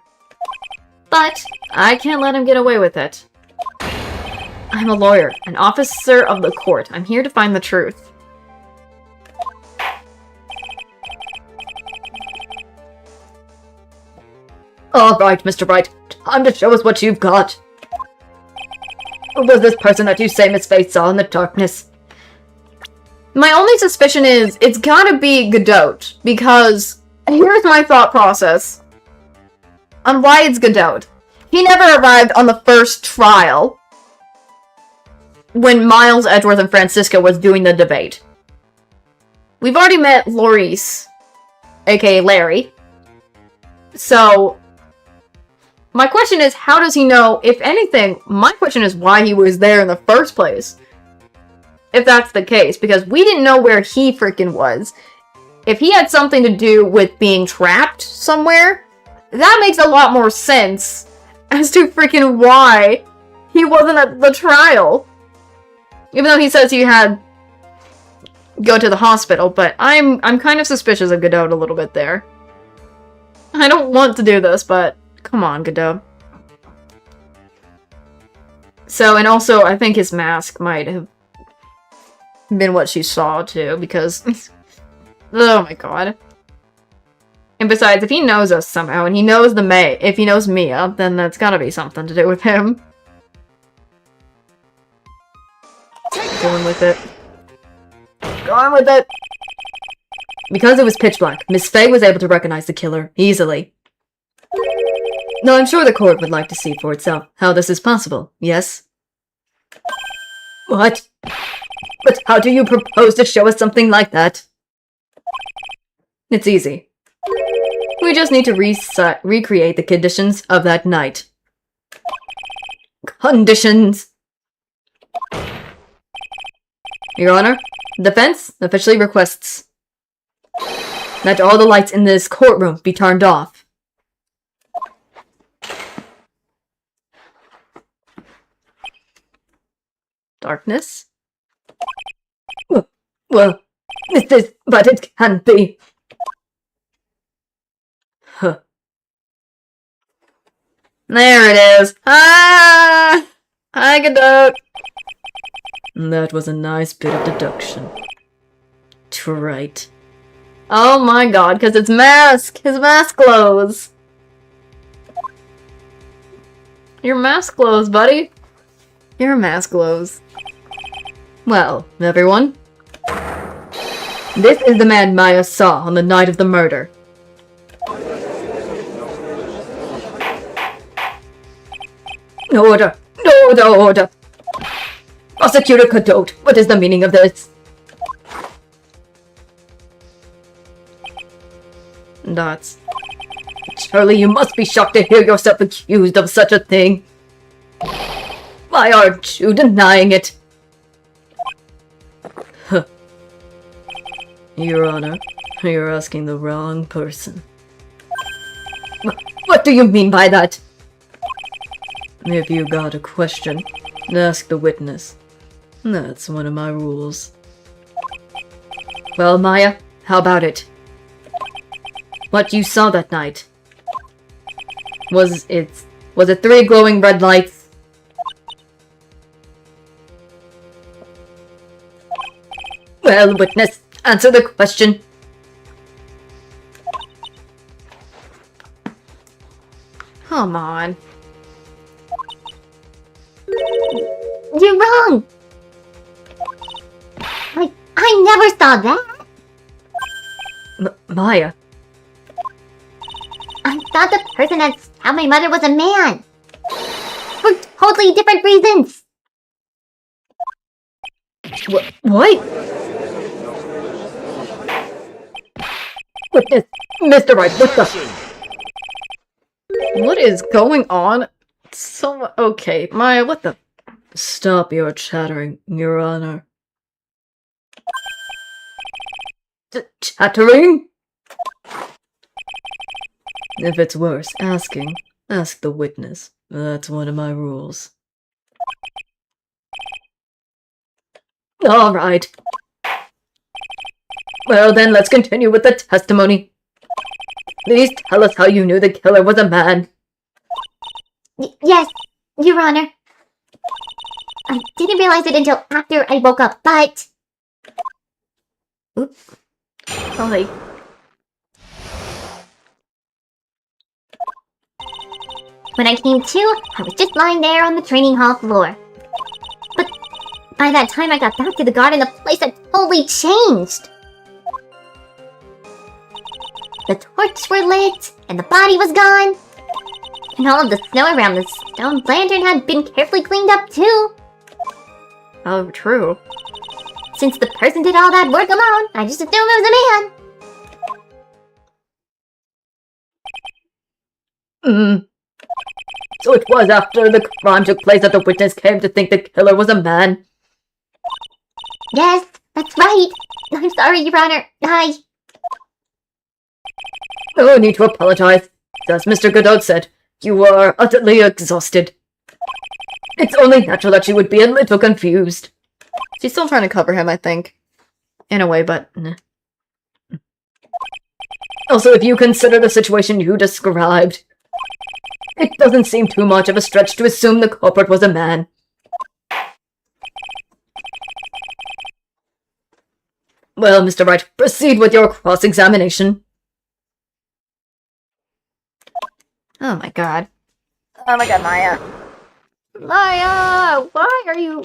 But I can't let him get away with it. I'm a lawyer, an officer of the court. I'm here to find the truth. Alright, Mr. Wright. Time to show us what you've got. Who was this person that you say Miss Faith saw in the darkness? My only suspicion is, it's gotta be Godot, because here's my thought process on why it's Godot. He never arrived on the first trial when Miles, Edgeworth, and Francisco was doing the debate. We've already met Laurice, aka Larry. So, my question is, how does he know? If anything, my question is why he was there in the first place. If that's the case, because we didn't know where he freaking was. If he had something to do with being trapped somewhere, that makes a lot more sense as to freaking why he wasn't at the trial. Even though he says he had go to the hospital, but I'm kind of suspicious of Godot a little bit there. I don't want to do this, but come on, Godot. So, and also, I think his mask might have been what she saw, too, because... oh my god. And besides, if he knows us somehow, and he knows if he knows Mia, then that's gotta be something to do with him. Going with it. Going with it! Because it was pitch black, Miss Faye was able to recognize the killer easily. Now, I'm sure the court would like to see for itself how this is possible, yes? What? But how do you propose to show us something like that? It's easy. We just need to recreate the conditions of that night. Conditions! Your Honor, the defense officially requests that all the lights in this courtroom be turned off. Darkness? Well, but it can't be. Huh. There it is. Ah! Hi, Godot. That was a nice bit of deduction. Right. Oh my god, because it's mask! His mask glows! Your mask glows, buddy. Your mask glows. Well, everyone. This is the man Maya saw on the night of the murder. Order! Order! Prosecutor Godot, what is the meaning of this? Dots. Surely you must be shocked to hear yourself accused of such a thing. Why aren't you denying it? Huh. Your Honor, you're asking the wrong person. What do you mean by that? If you got a question, ask the witness. That's one of my rules. Well, Maya, how about it? What you saw that night? Was it 3 glowing red lights? Well, witness, answer the question. Come on. You're wrong! I never saw that! Maya. I thought the person that stabbed my mother was a man! For totally different reasons! What? Witness, Mr. Wright, what the? What is going on? So, okay, Maya, what the? Stop your chattering, Your Honor. Chattering? If it's worse asking, ask the witness. That's one of my rules. All right. Well then, let's continue with the testimony. Please tell us how you knew the killer was a man. Yes, Your Honor. I didn't realize it until after I woke up, but... Oops. Sorry. When I came to, I was just lying there on the training hall floor. But by that time I got back to the garden, the place had totally changed. The torches were lit, and the body was gone. And all of the snow around the stone lantern had been carefully cleaned up too. Oh, true. Since the person did all that work alone, I just assumed it was a man. So it was after the crime took place that the witness came to think the killer was a man. Yes, that's right. I'm sorry, Your Honor. No need to apologize. As Mr. Godot said, you are utterly exhausted. It's only natural that you would be a little confused. She's still trying to cover him, I think. In a way, but... Also, if you consider the situation you described, it doesn't seem too much of a stretch to assume the culprit was a man. Well, Mr. Wright, proceed with your cross-examination. Oh my god. Oh my god, Maya. Maya! Why are you...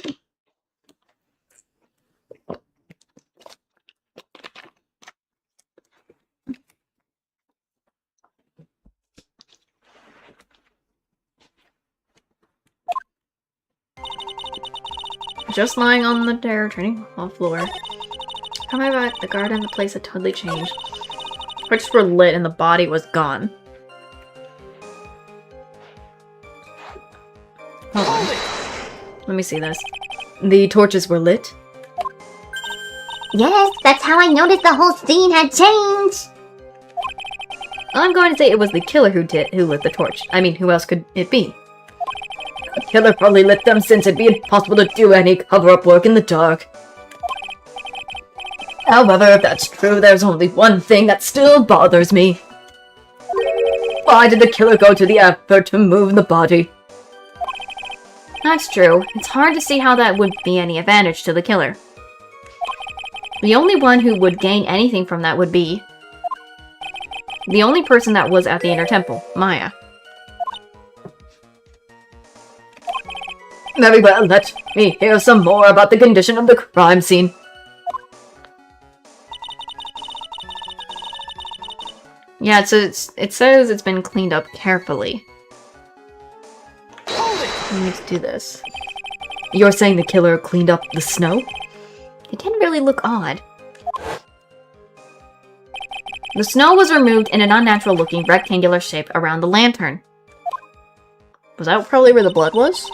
Just lying on the training hall floor. Coming back, the garden, the place had totally changed. Torches were lit and the body was gone. Hold on. Let me see this. The torches were lit? Yes, that's how I noticed the whole scene had changed. I'm going to say it was the killer who lit the torch. I mean, who else could it be? The killer probably lit them since it'd be impossible to do any cover-up work in the dark. However, if that's true, there's only one thing that still bothers me. Why did the killer go to the effort to move the body? That's true. It's hard to see how that would be any advantage to the killer. The only one who would gain anything from that would be... the only person that was at the Inner Temple, Maya. Very well, let me hear some more about the condition of the crime scene. Yeah, it says it's been cleaned up carefully. We need to do this. You're saying the killer cleaned up the snow? It didn't really look odd. The snow was removed in an unnatural-looking rectangular shape around the lantern. Was that probably where the blood was?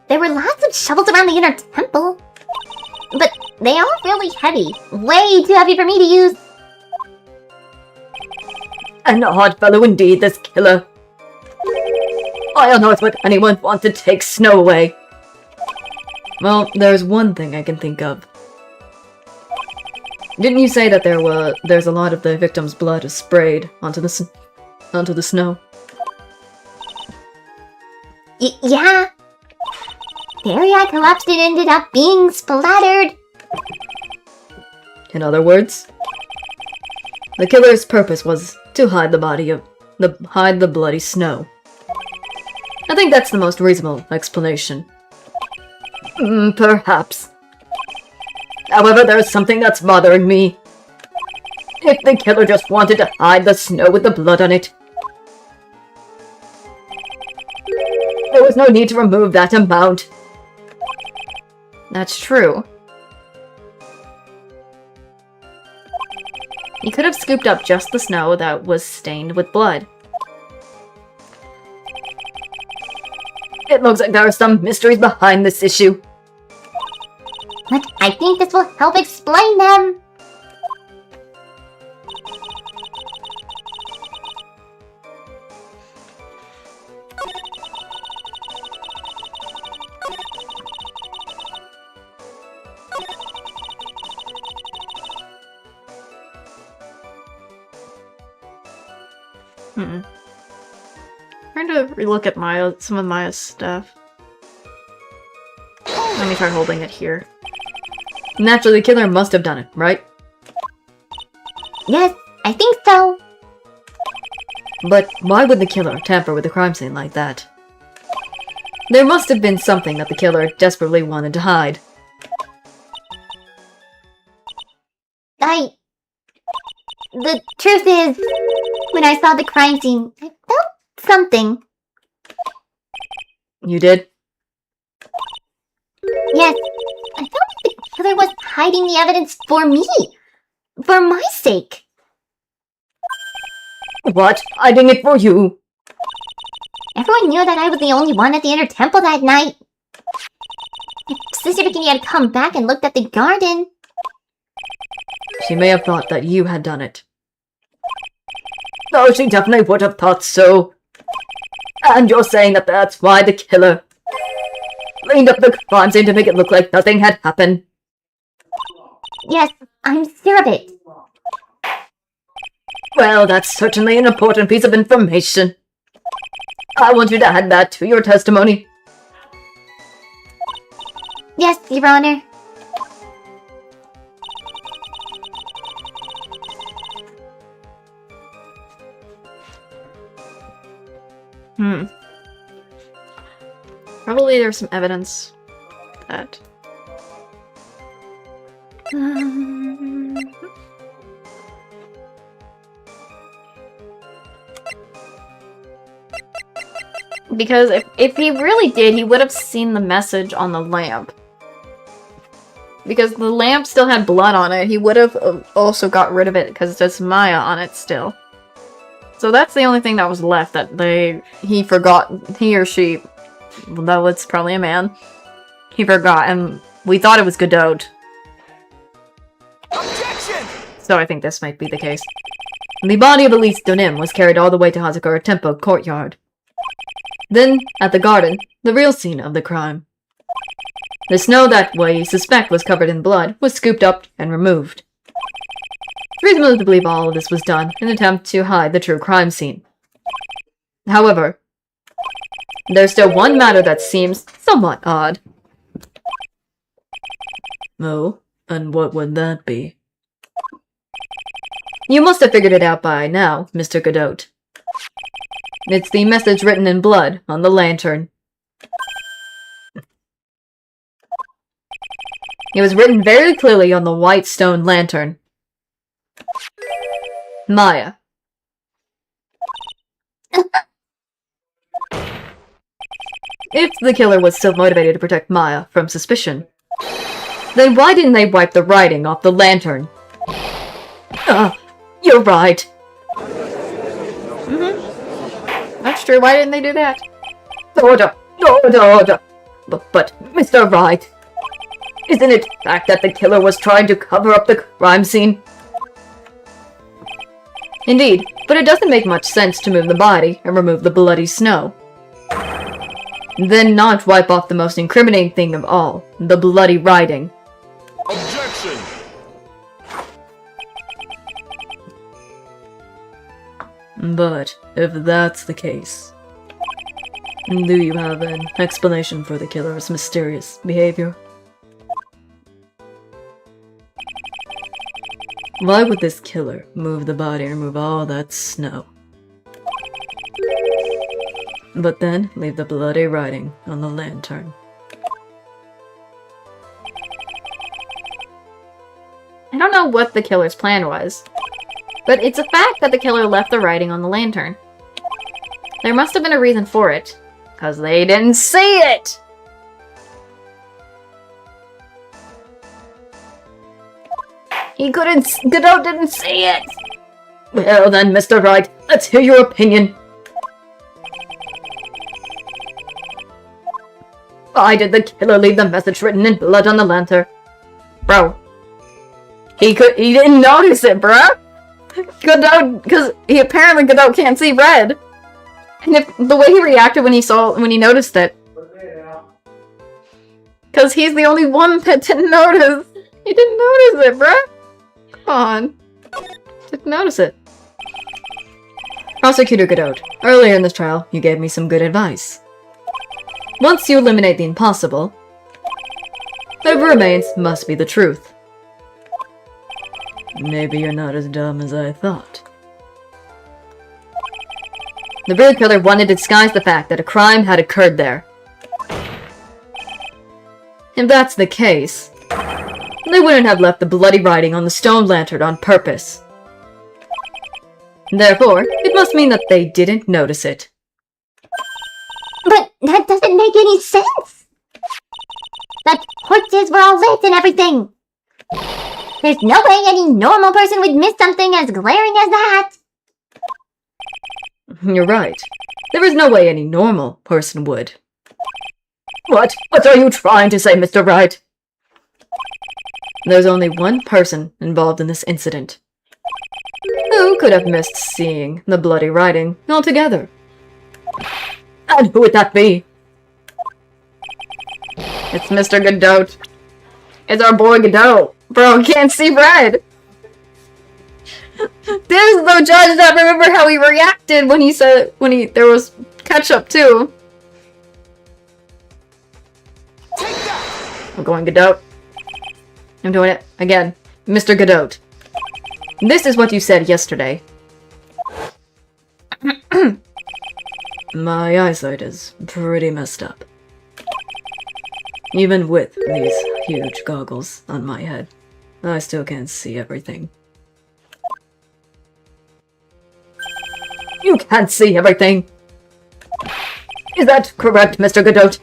There were lots of shovels around the Inner Temple. But they all really heavy. Way too heavy for me to use. An odd fellow indeed, this killer. Why on earth would anyone want to take snow away? Well, there's one thing I can think of. Didn't you say that there's a lot of the victim's blood sprayed onto the snow? Yeah. The area I collapsed in ended up being splattered. In other words, the killer's purpose was to hide the bloody snow. I think that's the most reasonable explanation. Perhaps. However, there's something that's bothering me. If the killer just wanted to hide the snow with the blood on it, there was no need to remove that amount. That's true. He could have scooped up just the snow that was stained with blood. It looks like there are some mysteries behind this issue. But I think this will help explain them. Trying to relook at some of Maya's stuff. Let me try holding it here. Naturally, the killer must have done it, right? Yes, I think so. But why would the killer tamper with the crime scene like that? There must have been something that the killer desperately wanted to hide. The truth is, when I saw the crime scene, I felt something. You did? Yes, I felt like the killer was hiding the evidence for me. For my sake. What? Hiding it for you? Everyone knew that I was the only one at the inner temple that night. If Sister Bikini had come back and looked at the garden... She may have thought that you had done it. Oh, she definitely would have thought so. And you're saying that that's why the killer cleaned up the crime scene to make it look like nothing had happened? Yes, I'm sure of it. Well, that's certainly an important piece of information. I want you to add that to your testimony. Yes, Your Honor. Probably there's some evidence that... Because if he really did, he would have seen the message on the lamp. Because the lamp still had blood on it, he would have also got rid of it because it says Maya on it still. So that's the only thing that was left that he forgot, he or she, though it's probably a man, he forgot, and we thought it was Godot. Objection! So I think this might be the case. The body of Elise Donim was carried all the way to Hazakura Temple courtyard. Then, at the garden, the real scene of the crime. The snow that we suspect was covered in blood was scooped up and removed. It's reasonable to believe all of this was done in an attempt to hide the true crime scene. However, there's still one matter that seems somewhat odd. Oh, and what would that be? You must have figured it out by now, Mr. Godot. It's the message written in blood on the lantern. It was written very clearly on the white stone lantern. Maya. If the killer was still motivated to protect Maya from suspicion, then why didn't they wipe the writing off the lantern? You're right. That's true, why didn't they do that? Order! But, Mr. Wright, isn't it the fact that the killer was trying to cover up the crime scene? Indeed, but it doesn't make much sense to move the body and remove the bloody snow. Then not wipe off the most incriminating thing of all, the bloody writing. Objection! But, if that's the case, do you have an explanation for the killer's mysterious behavior? Why would this killer move the body and remove all that snow? But then leave the bloody writing on the lantern. I don't know what the killer's plan was, but it's a fact that the killer left the writing on the lantern. There must have been a reason for it, because they didn't see it! Godot didn't see it! Well then, Mr. Wright, let's hear your opinion. Why did the killer leave the message written in blood on the lantern? Bro. He didn't notice it, bruh! Godot, because Godot can't see red. And if the way he reacted when he noticed it. Because he's the only one that didn't notice. He didn't notice it, bruh. Come on. Didn't notice it. Prosecutor Godot, earlier in this trial, you gave me some good advice. Once you eliminate the impossible, Whatever remains must be the truth. Maybe you're not as dumb as I thought. The real killer wanted to disguise the fact that a crime had occurred there. If that's the case, they wouldn't have left the bloody writing on the stone lantern on purpose. Therefore, it must mean that they didn't notice it. But that doesn't make any sense. The torches were all lit and everything. There's no way any normal person would miss something as glaring as that. You're right. There is no way any normal person would. What? What are you trying to say, Mr. Wright? There's only one person involved in this incident. Who could have missed seeing the bloody writing altogether? And who would that be? It's Mr. Godot. It's our boy Godot. Bro, can't see red. There's no judge that remember how he reacted when there was ketchup too. I'm going Godot. I'm doing it again. Mr. Godot. This is what you said yesterday. My eyesight is pretty messed up. Even with these huge goggles on my head, I still can't see everything. You can't see everything! Is that correct, Mr. Godot?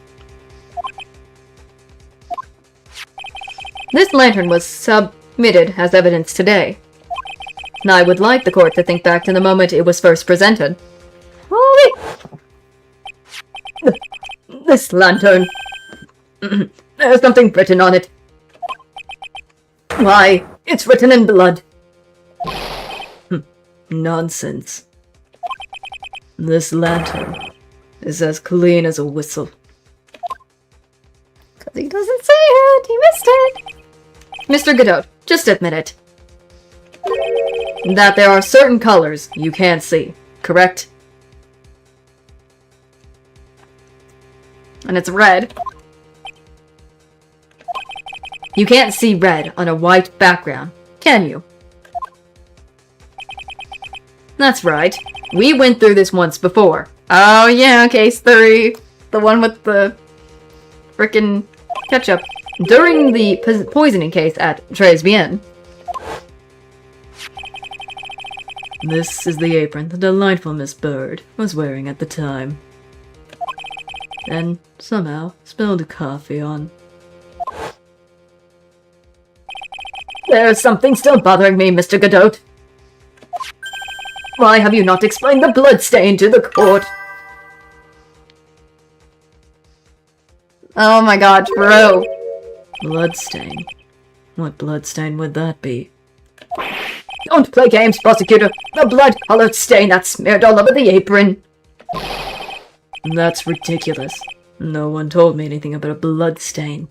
This lantern was submitted as evidence today. I would like the court to think back to the moment it was first presented. Holy! This lantern. There's something written on it. Why, it's written in blood. Nonsense. This lantern is as clean as a whistle. Because he doesn't say it. He missed it. Mr. Godot, just admit it. That there are certain colors you can't see, correct? And it's red. You can't see red on a white background, can you? That's right. We went through this once before. Oh yeah, case 3. The one with the frickin' ketchup. During the poisoning case at Tres Bien. This is the apron the delightful Miss Bird was wearing at the time. And somehow spilled coffee on. There's something still bothering me, Mr. Godot. Why have you not explained the bloodstain to the court? Oh my god, bro. Bloodstain? What bloodstain would that be? Don't play games, prosecutor! The blood-colored stain that smeared all over the apron! That's ridiculous. No one told me anything about a blood stain.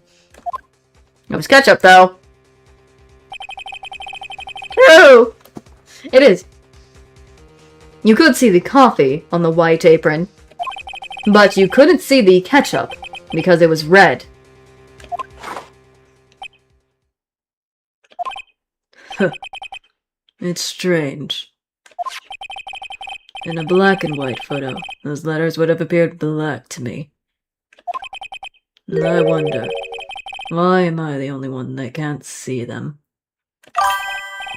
It was ketchup, though. True! It is. You could see the coffee on the white apron, but you couldn't see the ketchup because it was red. It's strange. In a black and white photo, those letters would have appeared black to me. And I wonder, why am I the only one that can't see them?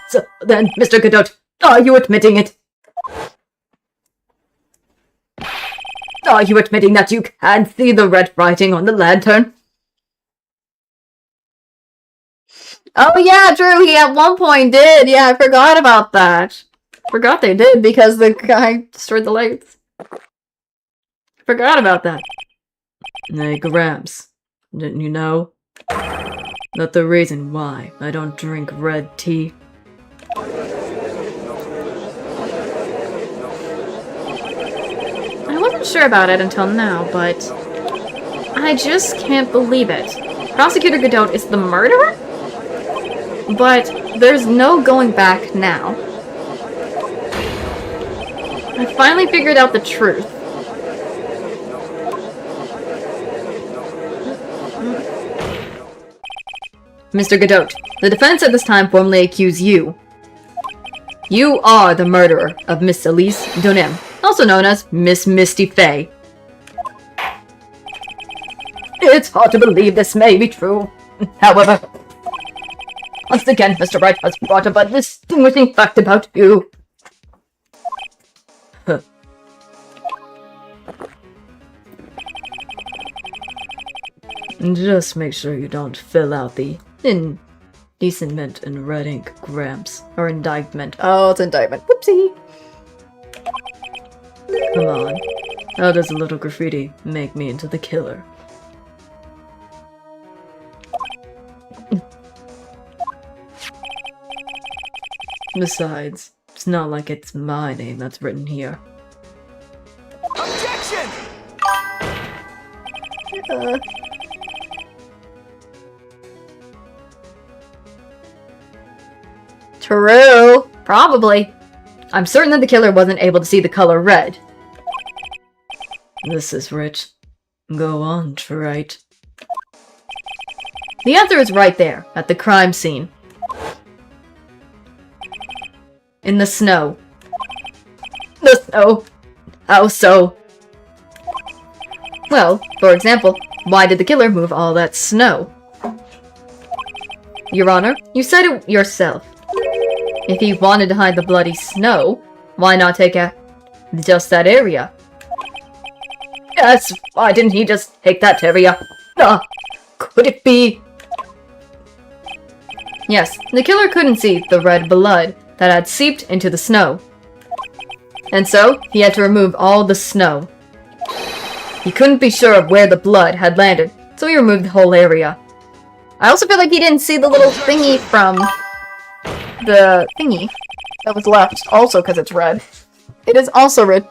So then, Mr. Godot, are you admitting it? Are you admitting that you can't see the red writing on the lantern? Oh yeah, true, he at one point did. Yeah, I forgot about that. Forgot they did because the guy destroyed the lights. Forgot about that. Hey, Gramps, didn't you know that the reason why I don't drink red tea? I wasn't sure about it until now, but I just can't believe it. Prosecutor Godot is the murderer? But there's no going back now. I finally figured out the truth. Mr. Godot, the defense at this time formally accuse you. You are the murderer of Miss Elise Donem, also known as Miss Misty Fey. It's hard to believe this may be true. However, once again, Mr. Wright has brought up a distinguishing fact about you. Just make sure you don't fill out the indecent in red ink, Gramps. Or indictment. Oh, it's indictment. Whoopsie. Come on. How does a little graffiti make me into the killer? Besides, it's not like it's my name that's written here. Objection! True. Probably. I'm certain that the killer wasn't able to see the color red. This is rich. Go on, Trite. The answer is right there, at the crime scene. In the snow. The snow? How so? Well, for example, why did the killer move all that snow? Your Honor, you said it yourself. If he wanted to hide the bloody snow, why not take just that area? Yes, why didn't he just take that area? Could it be? Yes, the killer couldn't see the red blood that had seeped into the snow. And so, he had to remove all the snow. He couldn't be sure of where the blood had landed, so he removed the whole area. I also feel like he didn't see the little thingy from the thingy that was left, also because it's red. It is also red.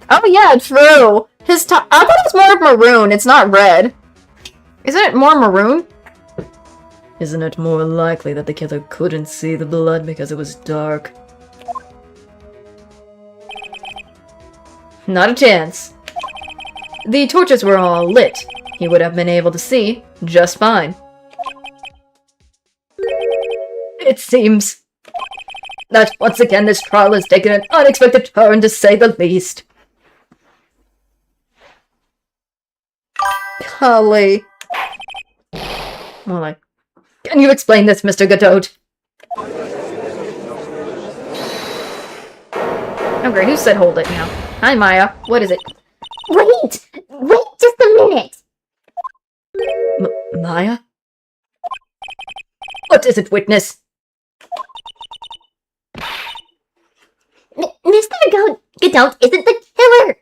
Oh yeah, true. His top. I thought it was more of maroon. It's not red. Isn't it more maroon? Isn't it more likely that the killer couldn't see the blood because it was dark? Not a chance. The torches were all lit. He would have been able to see just fine. It seems that once again this trial has taken an unexpected turn, to say the least. Golly. Well, can you explain this, Mr. Godot? Oh great, who said hold it now? Hi Maya, what is it? Wait just a minute. Maya? What is it, witness? Mr. Godot isn't the killer.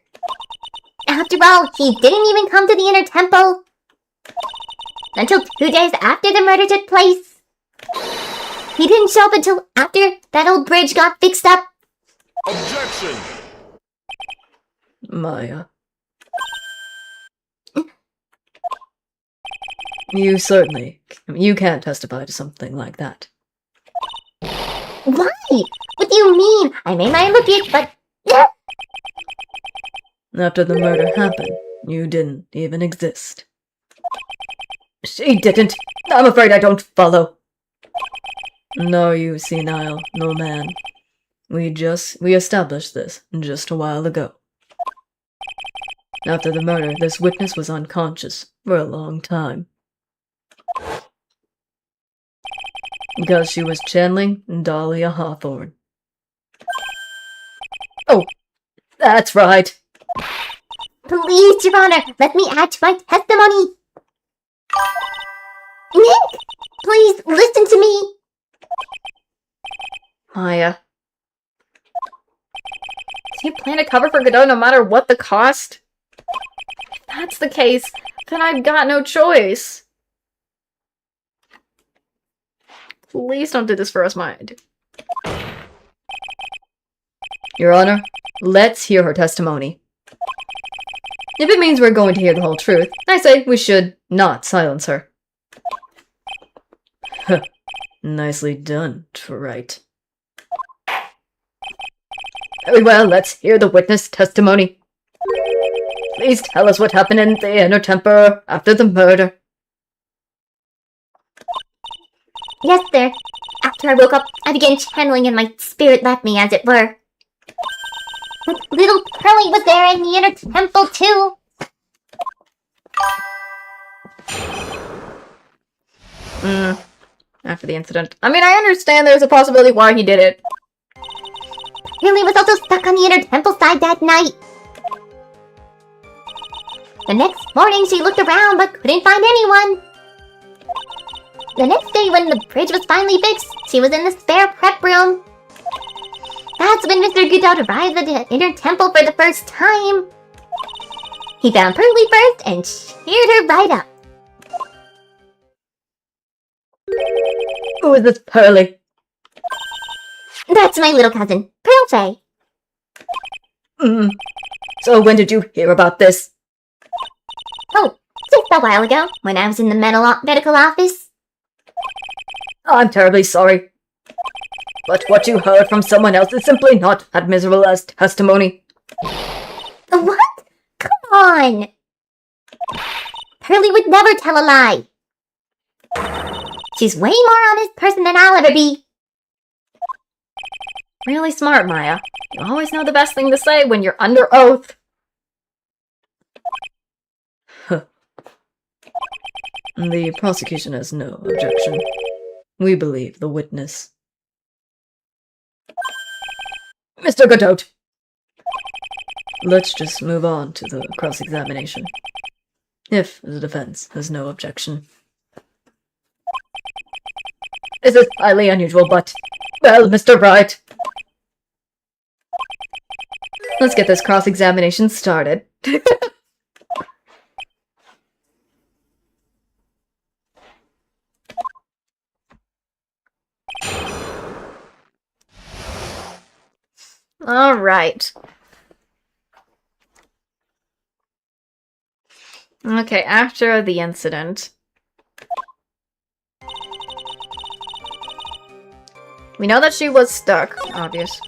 After all, he didn't even come to the inner temple until 2 days after the murder took place. He didn't show up until after that old bridge got fixed up. Objection! Maya. You can't testify to something like that. Why? What do you mean? I may not look it, but... After the murder happened, you didn't even exist. She didn't. I'm afraid I don't follow. No, you senile, no man. We established this just a while ago. After the murder, this witness was unconscious for a long time. Because she was channeling Dahlia Hawthorne. Oh, that's right. Please, Your Honor, let me add to my testimony. Nick, please listen to me. Maya. Do you plan to cover for Godot no matter what the cost? If that's the case, then I've got no choice. Please don't do this for us, mind. Your Honor, let's hear her testimony. If it means we're going to hear the whole truth, I say we should not silence her. Nicely done, Trite. Very well, let's hear the witness testimony. Please tell us what happened in the inner temple after the murder. Yes, sir. After I woke up, I began channeling and my spirit left me, as it were. But little Pearly was there in the inner temple, too. After the incident. I mean, I understand there's a possibility why he did it. Pearly was also stuck on the inner temple side that night. The next morning, she looked around but couldn't find anyone. The next day, when the bridge was finally fixed, she was in the spare prep room. That's when Mr. Godot arrived at the inner temple for the first time. He found Pearly first and cheered her right up. Who is this Pearly? That's my little cousin, Pearl Fay. So when did you hear about this? Oh, just a while ago, when I was in the medical office. I'm terribly sorry. But what you heard from someone else is simply not admissible as testimony. What? Come on! Pearly would never tell a lie. She's way more honest person than I'll ever be. Really smart, Maya. You always know the best thing to say when you're under oath. The prosecution has no objection. We believe the witness. Mr. Godot! Let's just move on to the cross-examination. If the defense has no objection. This is highly unusual, but... Well, Mr. Wright. Let's get this cross-examination started. All right. Okay, after the incident, we know that she was stuck, obvious.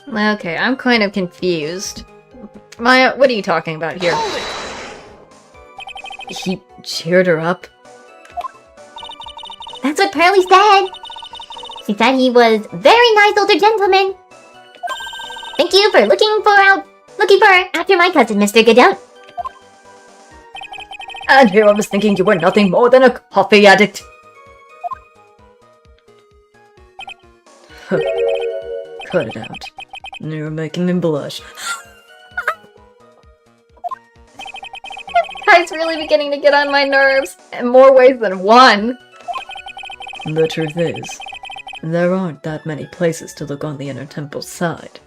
Okay, I'm kind of confused. Maya, what are you talking about here? He cheered her up? That's what Pearly said. She said he was very nice older gentleman. Thank you for looking for after my cousin, Mr. Godot. And here I was thinking you were nothing more than a coffee addict. Cut it out. You're making me blush. Guy's really beginning to get on my nerves in more ways than one. The truth is, there aren't that many places to look on the inner temple side.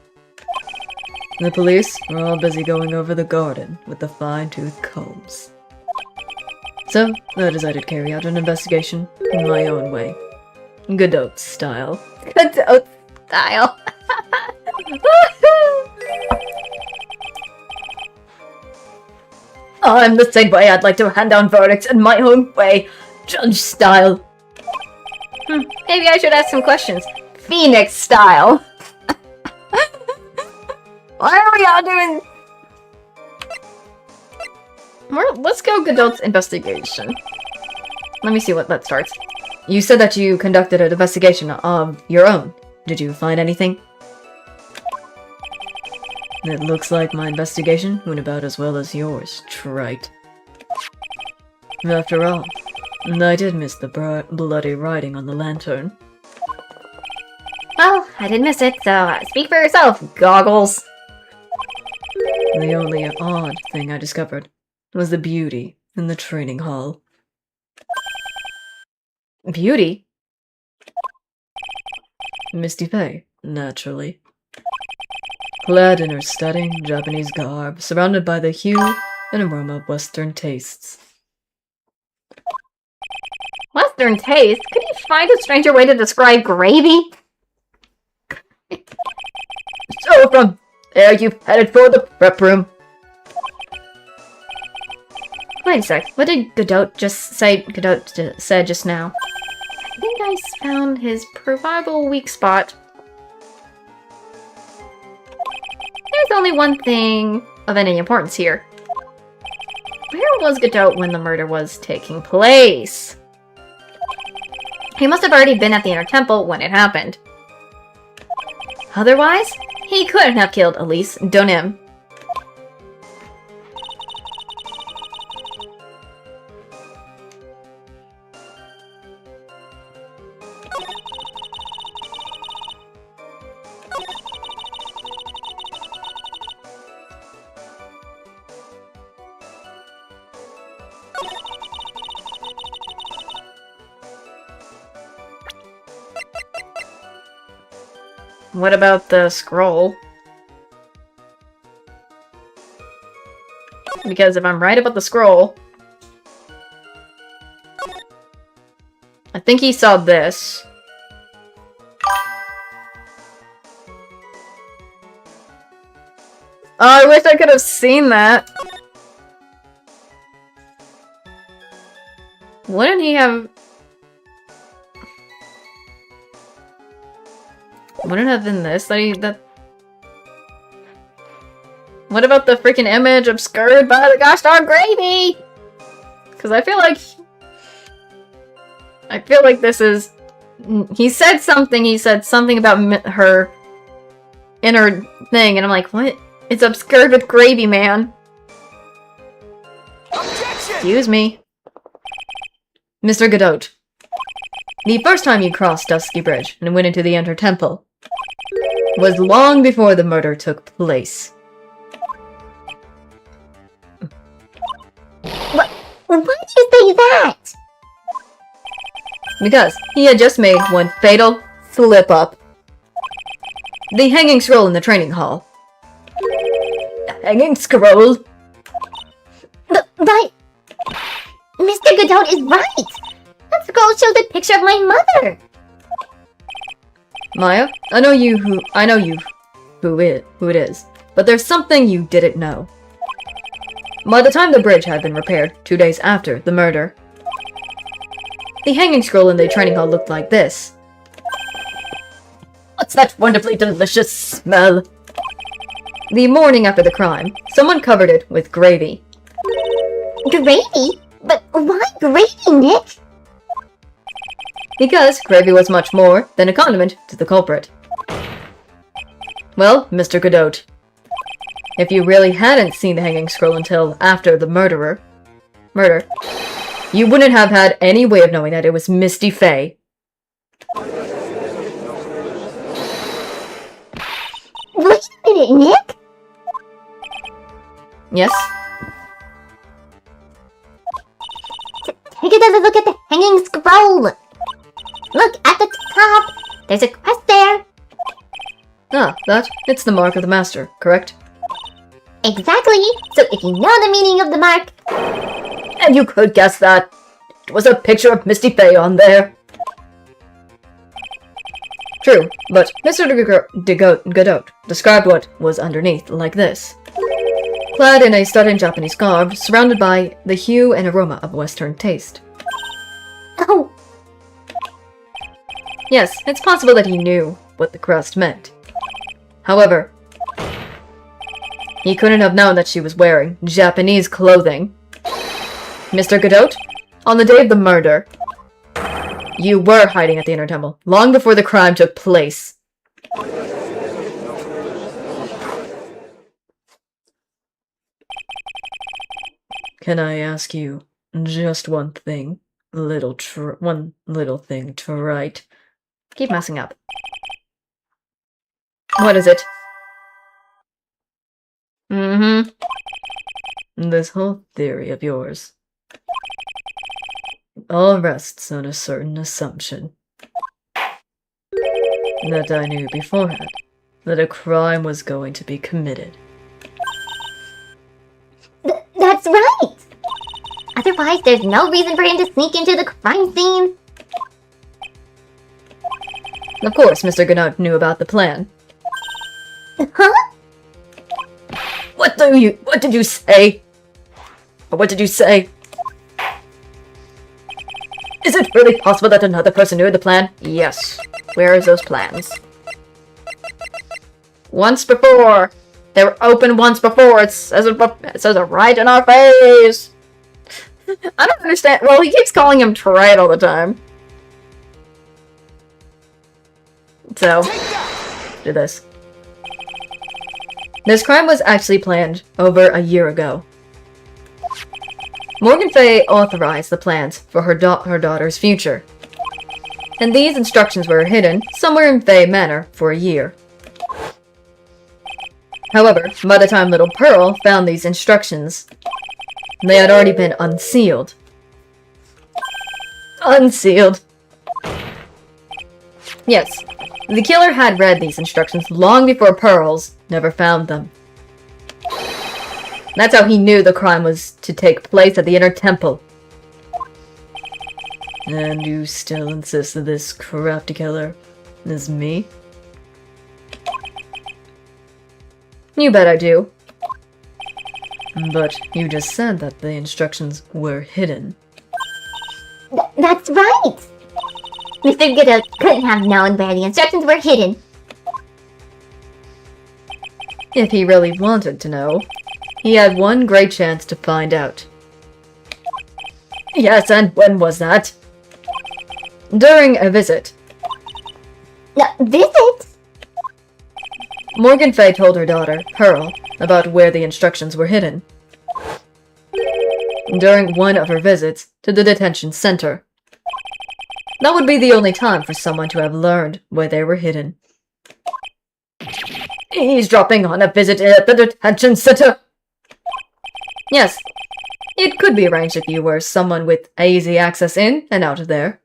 The police are all busy going over the garden with the fine-tooth combs. So, I decided to carry out an investigation in my own way. Godot style. Godot style. I'm the same way. I'd like to hand down verdicts in my own way. Judge style. Maybe I should ask some questions. Phoenix style. Why are we all doing... Let's go Godot's investigation. Let me see what that starts. You said that you conducted an investigation of your own. Did you find anything? It looks like my investigation went about as well as yours, trite. After all, I did miss the bloody writing on the lantern. Well, I did miss it, so speak for yourself, Goggles! The only odd thing I discovered was the beauty in the training hall. Beauty? Misty Faye, naturally. Clad in her stunning Japanese garb, surrounded by the hue and aroma of Western tastes. Western taste? Could you find a stranger way to describe gravy? So from there you've headed for the prep room. Wait a sec. What did Godot said just now? I think I found his probable weak spot. There's only one thing of any importance here. Where was Godot when the murder was taking place? He must have already been at the Inner Temple when it happened. Otherwise, he couldn't have killed Elise Donim. What about the scroll? Because if I'm right about the scroll... I think he saw this. Oh, I wish I could have seen that. Wouldn't he have... Wouldn't it have been this that What about the freaking image obscured by the gosh darn gravy? Because I feel like this is... He said something about her inner thing, and I'm like, what? It's obscured with gravy, man. Objection! Excuse me. Mr. Godot. The first time you crossed Dusky Bridge and went into the Inner Temple was long before the murder took place. Why do you say that? Because he had just made one fatal slip-up. The hanging scroll in the training hall. The hanging scroll? But Mr. Godot is right! That scroll shows a picture of my mother! Maya, I know who it is, but there's something you didn't know. By the time the bridge had been repaired, 2 days after the murder, the hanging scroll in the training hall looked like this. What's that wonderfully delicious smell? The morning after the crime, someone covered it with gravy. Gravy? But why gravy, Nick? Because gravy was much more than a condiment to the culprit. Well, Mr. Godot, if you really hadn't seen the hanging scroll until after the murder, you wouldn't have had any way of knowing that it was Misty Faye. Wait a minute, Nick! Yes? Take another look at the hanging scroll! Look, at the top! There's a crest there! Ah, it's the mark of the master, correct? Exactly! So if you know the meaning of the mark... And you could guess that. It was a picture of Misty Faye on there. True, but Mr. Godot described what was underneath like this. Clad in a stunning Japanese garb, surrounded by the hue and aroma of Western taste. Oh! Yes, it's possible that he knew what the crest meant. However, he couldn't have known that she was wearing Japanese clothing. Mr. Godot, on the day of the murder, you were hiding at the Inner Temple, long before the crime took place. Can I ask you just one thing? One little thing to write. Keep messing up. What is it? This whole theory of yours all rests on a certain assumption. That I knew beforehand that a crime was going to be committed. That's right! Otherwise, there's no reason for him to sneak into the crime scene. Of course, Mr. Godot knew about the plan. Huh? What did you say? What did you say? Is it really possible that another person knew the plan? Yes. Where is those plans? Once before! They were open once before! It says it right in our face! I don't understand. Well, he keeps calling him Trite all the time. So, do this. This crime was actually planned over a year ago. Morgan Fay authorized the plans for her daughter's future. And these instructions were hidden somewhere in Fay Manor for a year. However, by the time little Pearl found these instructions, they had already been unsealed. Unsealed. Yes, the killer had read these instructions long before Pearls never found them. That's how he knew the crime was to take place at the Inner Temple. And you still insist that this crafty killer is me? You bet I do. But you just said that the instructions were hidden. That's right! Mr. Godot couldn't have known where the instructions were hidden. If he really wanted to know, he had one great chance to find out. Yes, and when was that? During a visit. Visit? Morgan Fay told her daughter, Pearl, about where the instructions were hidden. During one of her visits to the detention center. That would be the only time for someone to have learned where they were hidden. Eavesdropping on a visit at the detention center! Yes, it could be arranged if you were someone with easy access in and out of there.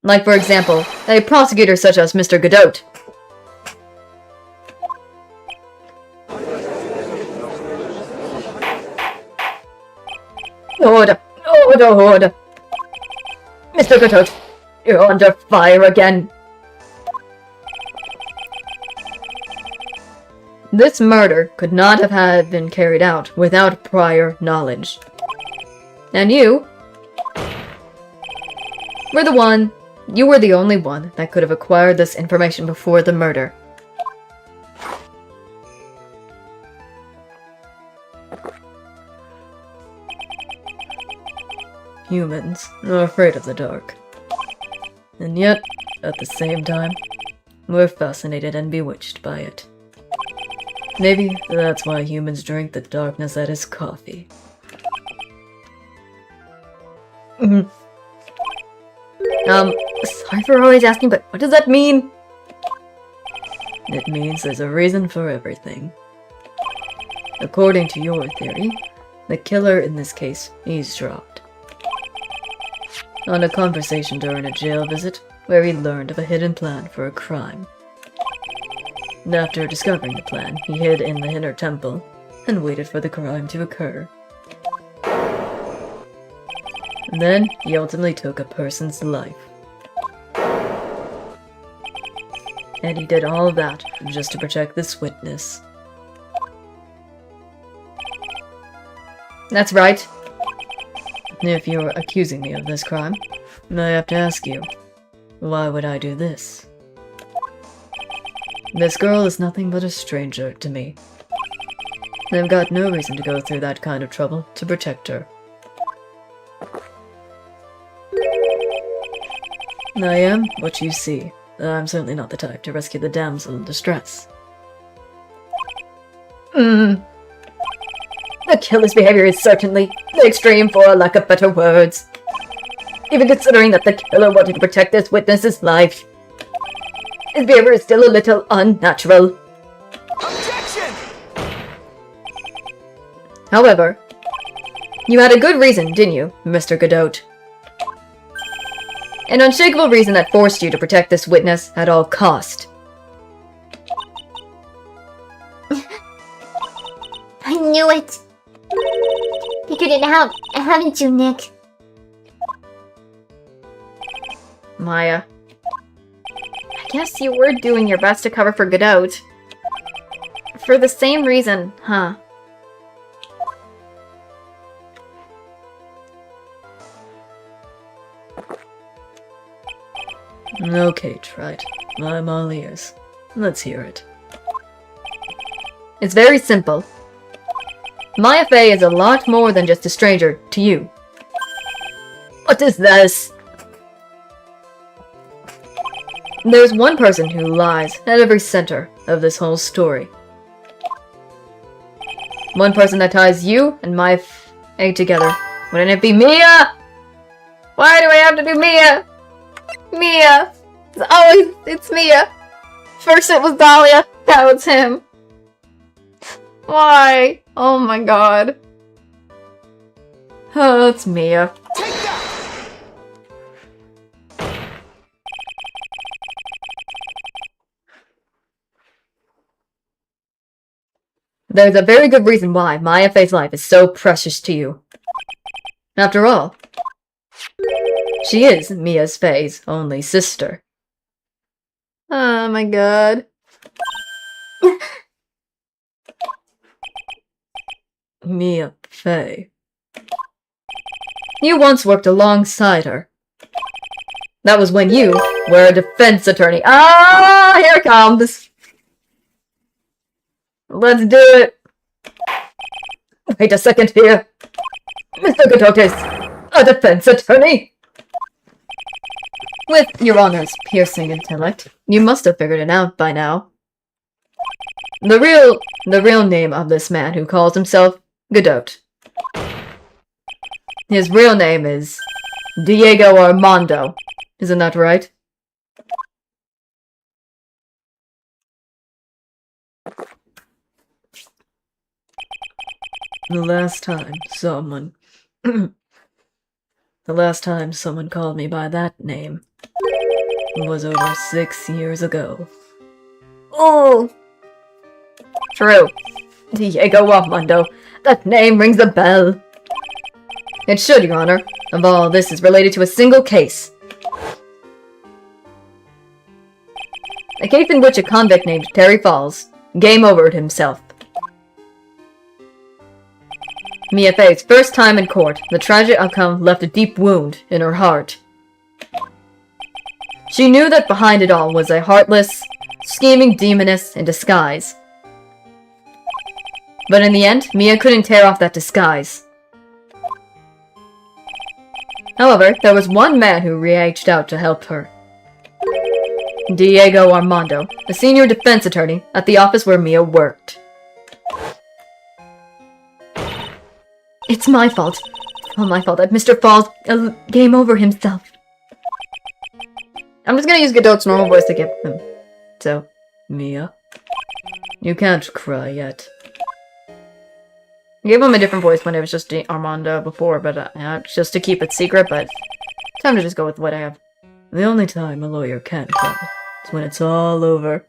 Like, for example, a prosecutor such as Mr. Godot. Order! Mr. Godot, you're under fire again. This murder could not have been carried out without prior knowledge. And you were the only one that could have acquired this information before the murder. Humans are afraid of the dark. And yet, at the same time, we're fascinated and bewitched by it. Maybe that's why humans drink the darkness that is coffee. Sorry for always asking, but what does that mean? It means there's a reason for everything. According to your theory, the killer in this case eavesdropped on a conversation during a jail visit where he learned of a hidden plan for a crime. After discovering the plan, he hid in the Inner Temple and waited for the crime to occur. Then, he ultimately took a person's life. And he did all of that just to protect this witness. That's right. If you're accusing me of this crime, I have to ask you, why would I do this? This girl is nothing but a stranger to me. I've got no reason to go through that kind of trouble to protect her. I am what you see. I'm certainly not the type to rescue the damsel in distress. The killer's behavior is certainly extreme for lack of better words. Even considering that the killer wanted to protect this witness's life. His behavior is still a little unnatural. Objection! However, you had a good reason, didn't you, Mr. Godot? An unshakable reason that forced you to protect this witness at all cost. I knew it. You couldn't have, haven't you, Nick? Maya. I guess you were doing your best to cover for Godot. For the same reason, huh? Okay, Trite. I'm all ears. Let's hear it. It's very simple. Maya Fey is a lot more than just a stranger to you. What is this? There's one person who lies at every center of this whole story. One person that ties you and Maya Fey together. Wouldn't it be Mia? Why do I have to do Mia? Mia! It's Mia. First it was Dahlia, now it's him. Why? Oh my god. Oh, it's Mia. Take that! There's a very good reason why Maya Fey's life is so precious to you. After all, she is Mia Fey's only sister. Oh my god. Mia Fey. You once worked alongside her. That was when you were a defense attorney. Ah, here it comes. Let's do it. Wait a second here. Mr. Gadotes, a defense attorney? With your Honor's piercing intellect, you must have figured it out by now. The real name of this man who calls himself Godot. His real name is Diego Armando. Isn't that right? The last time someone... the last time someone called me by that name was over 6 years ago. Oh! True. Diego Armando. That name rings a bell. It should, Your Honor. Of all this is related to a single case. A case in which a convict named Terry Falls game-overed himself. Mia Fey's first time in court, the tragic outcome left a deep wound in her heart. She knew that behind it all was a heartless, scheming demoness in disguise. But in the end, Mia couldn't tear off that disguise. However, there was one man who reached out to help her. Diego Armando, a senior defense attorney at the office where Mia worked. It's my fault. All my fault that Mr. Falls game over himself. I'm just gonna use Godot's normal voice to get him. So, Mia? You can't cry yet. I gave him a different voice when it was just Armando before, but just to keep it secret, but time to just go with what I have. The only time a lawyer can't cry is when it's all over.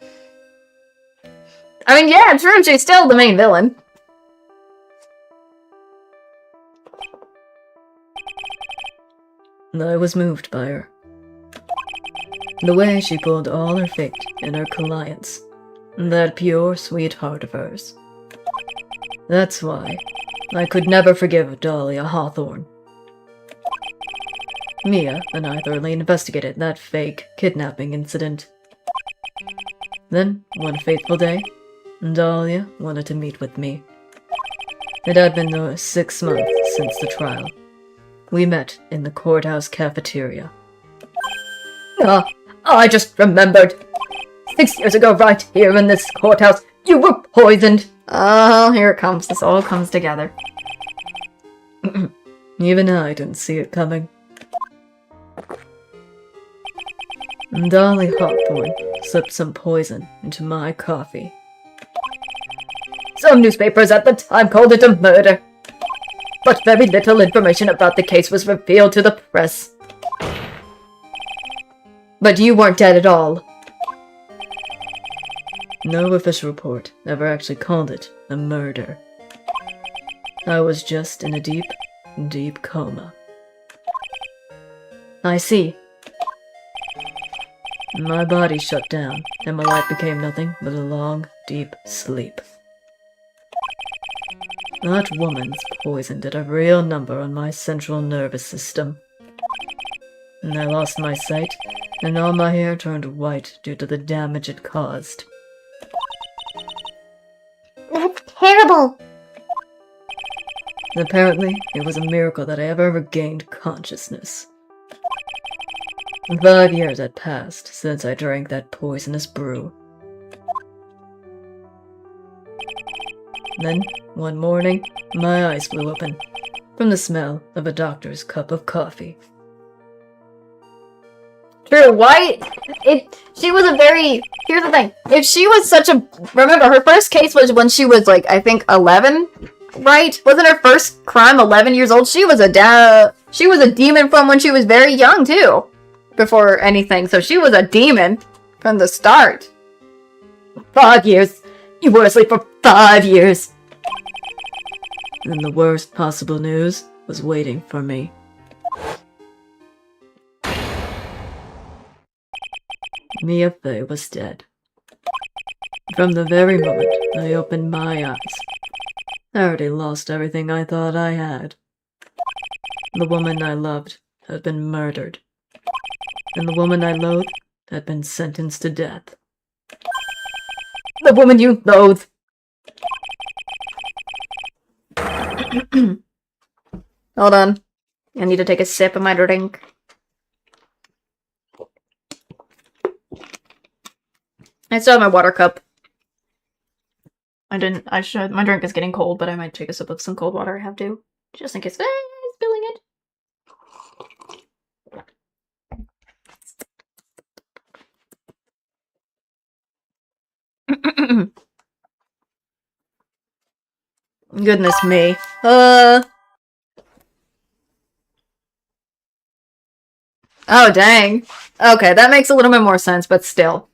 I mean, yeah, true, she's still the main villain. I was moved by her. The way she pulled all her fate in her clients. That pure, sweet heart of hers. That's why I could never forgive Dahlia Hawthorne. Mia and I thoroughly investigated that fake kidnapping incident. Then, one fateful day, Dahlia wanted to meet with me. It had been 6 months since the trial. We met in the courthouse cafeteria. I just remembered. 6 years ago, right here in this courthouse, you were poisoned. Oh, here it comes. This all comes together. Even I didn't see it coming. Dahlia Hawthorne slipped some poison into my coffee. Some newspapers at the time called it a murder. But very little information about the case was revealed to the press. But you weren't dead at all. No official report ever actually called it a murder. I was just in a deep, deep coma. I see. My body shut down, and my life became nothing but a long, deep sleep. That woman's poison did a real number on my central nervous system. And I lost my sight and all my hair turned white due to the damage it caused. That's terrible. Apparently, it was a miracle that I ever regained consciousness. 5 years had passed since I drank that poisonous brew. Then, one morning, my eyes flew open from the smell of a doctor's cup of coffee. True, why? She was a very. Here's the thing. If she was such a. Remember, her first case was when she was, like, I think 11, right? Wasn't her first crime 11 years old? She was a demon from when she was very young, too. Before anything, so she was a demon from the start. 5 years. You were asleep for 5 years. And the worst possible news was waiting for me. Mia Fey was dead. From the very moment I opened my eyes, I already lost everything I thought I had. The woman I loved had been murdered, and the woman I loathed had been sentenced to death. The woman you loathe. Hold on. I need to take a sip of my drink. I still have my water cup. My drink is getting cold, but I might take a sip of some cold water. I have to. Just in case. Spilling it. Goodness me. Oh, dang. Okay, that makes a little bit more sense, but still.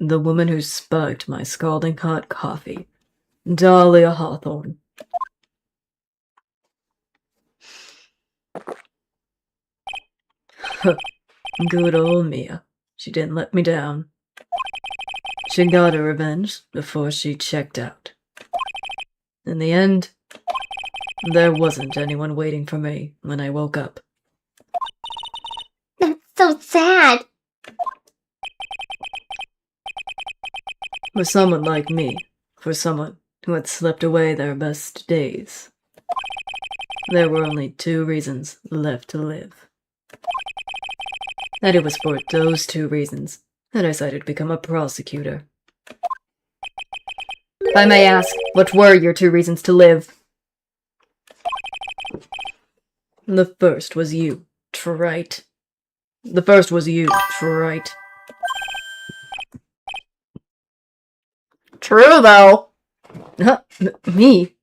The woman who spiked my scalding hot coffee. Dahlia Hawthorne. Good old Mia. She didn't let me down. She got her revenge before she checked out. In the end, there wasn't anyone waiting for me when I woke up. That's so sad. For someone like me, for someone who had slipped away their best days, there were only 2 reasons left to live. And it was for those 2 reasons that I decided to become a prosecutor. If I may ask, what were your 2 reasons to live? The first was you, trite. The first was you, trite. True, though. Me?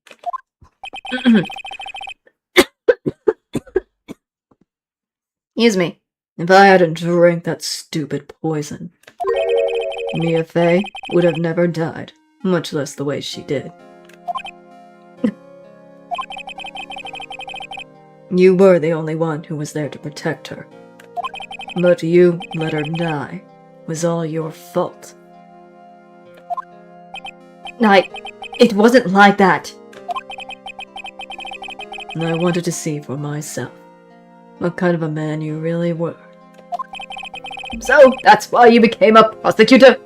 Excuse me. If I hadn't drank that stupid poison, Mia Fey would have never died, much less the way she did. You were the only one who was there to protect her. But you let her die. It was all your fault. It wasn't like that. And I wanted to see for myself what kind of a man you really were. So, that's why you became a prosecutor?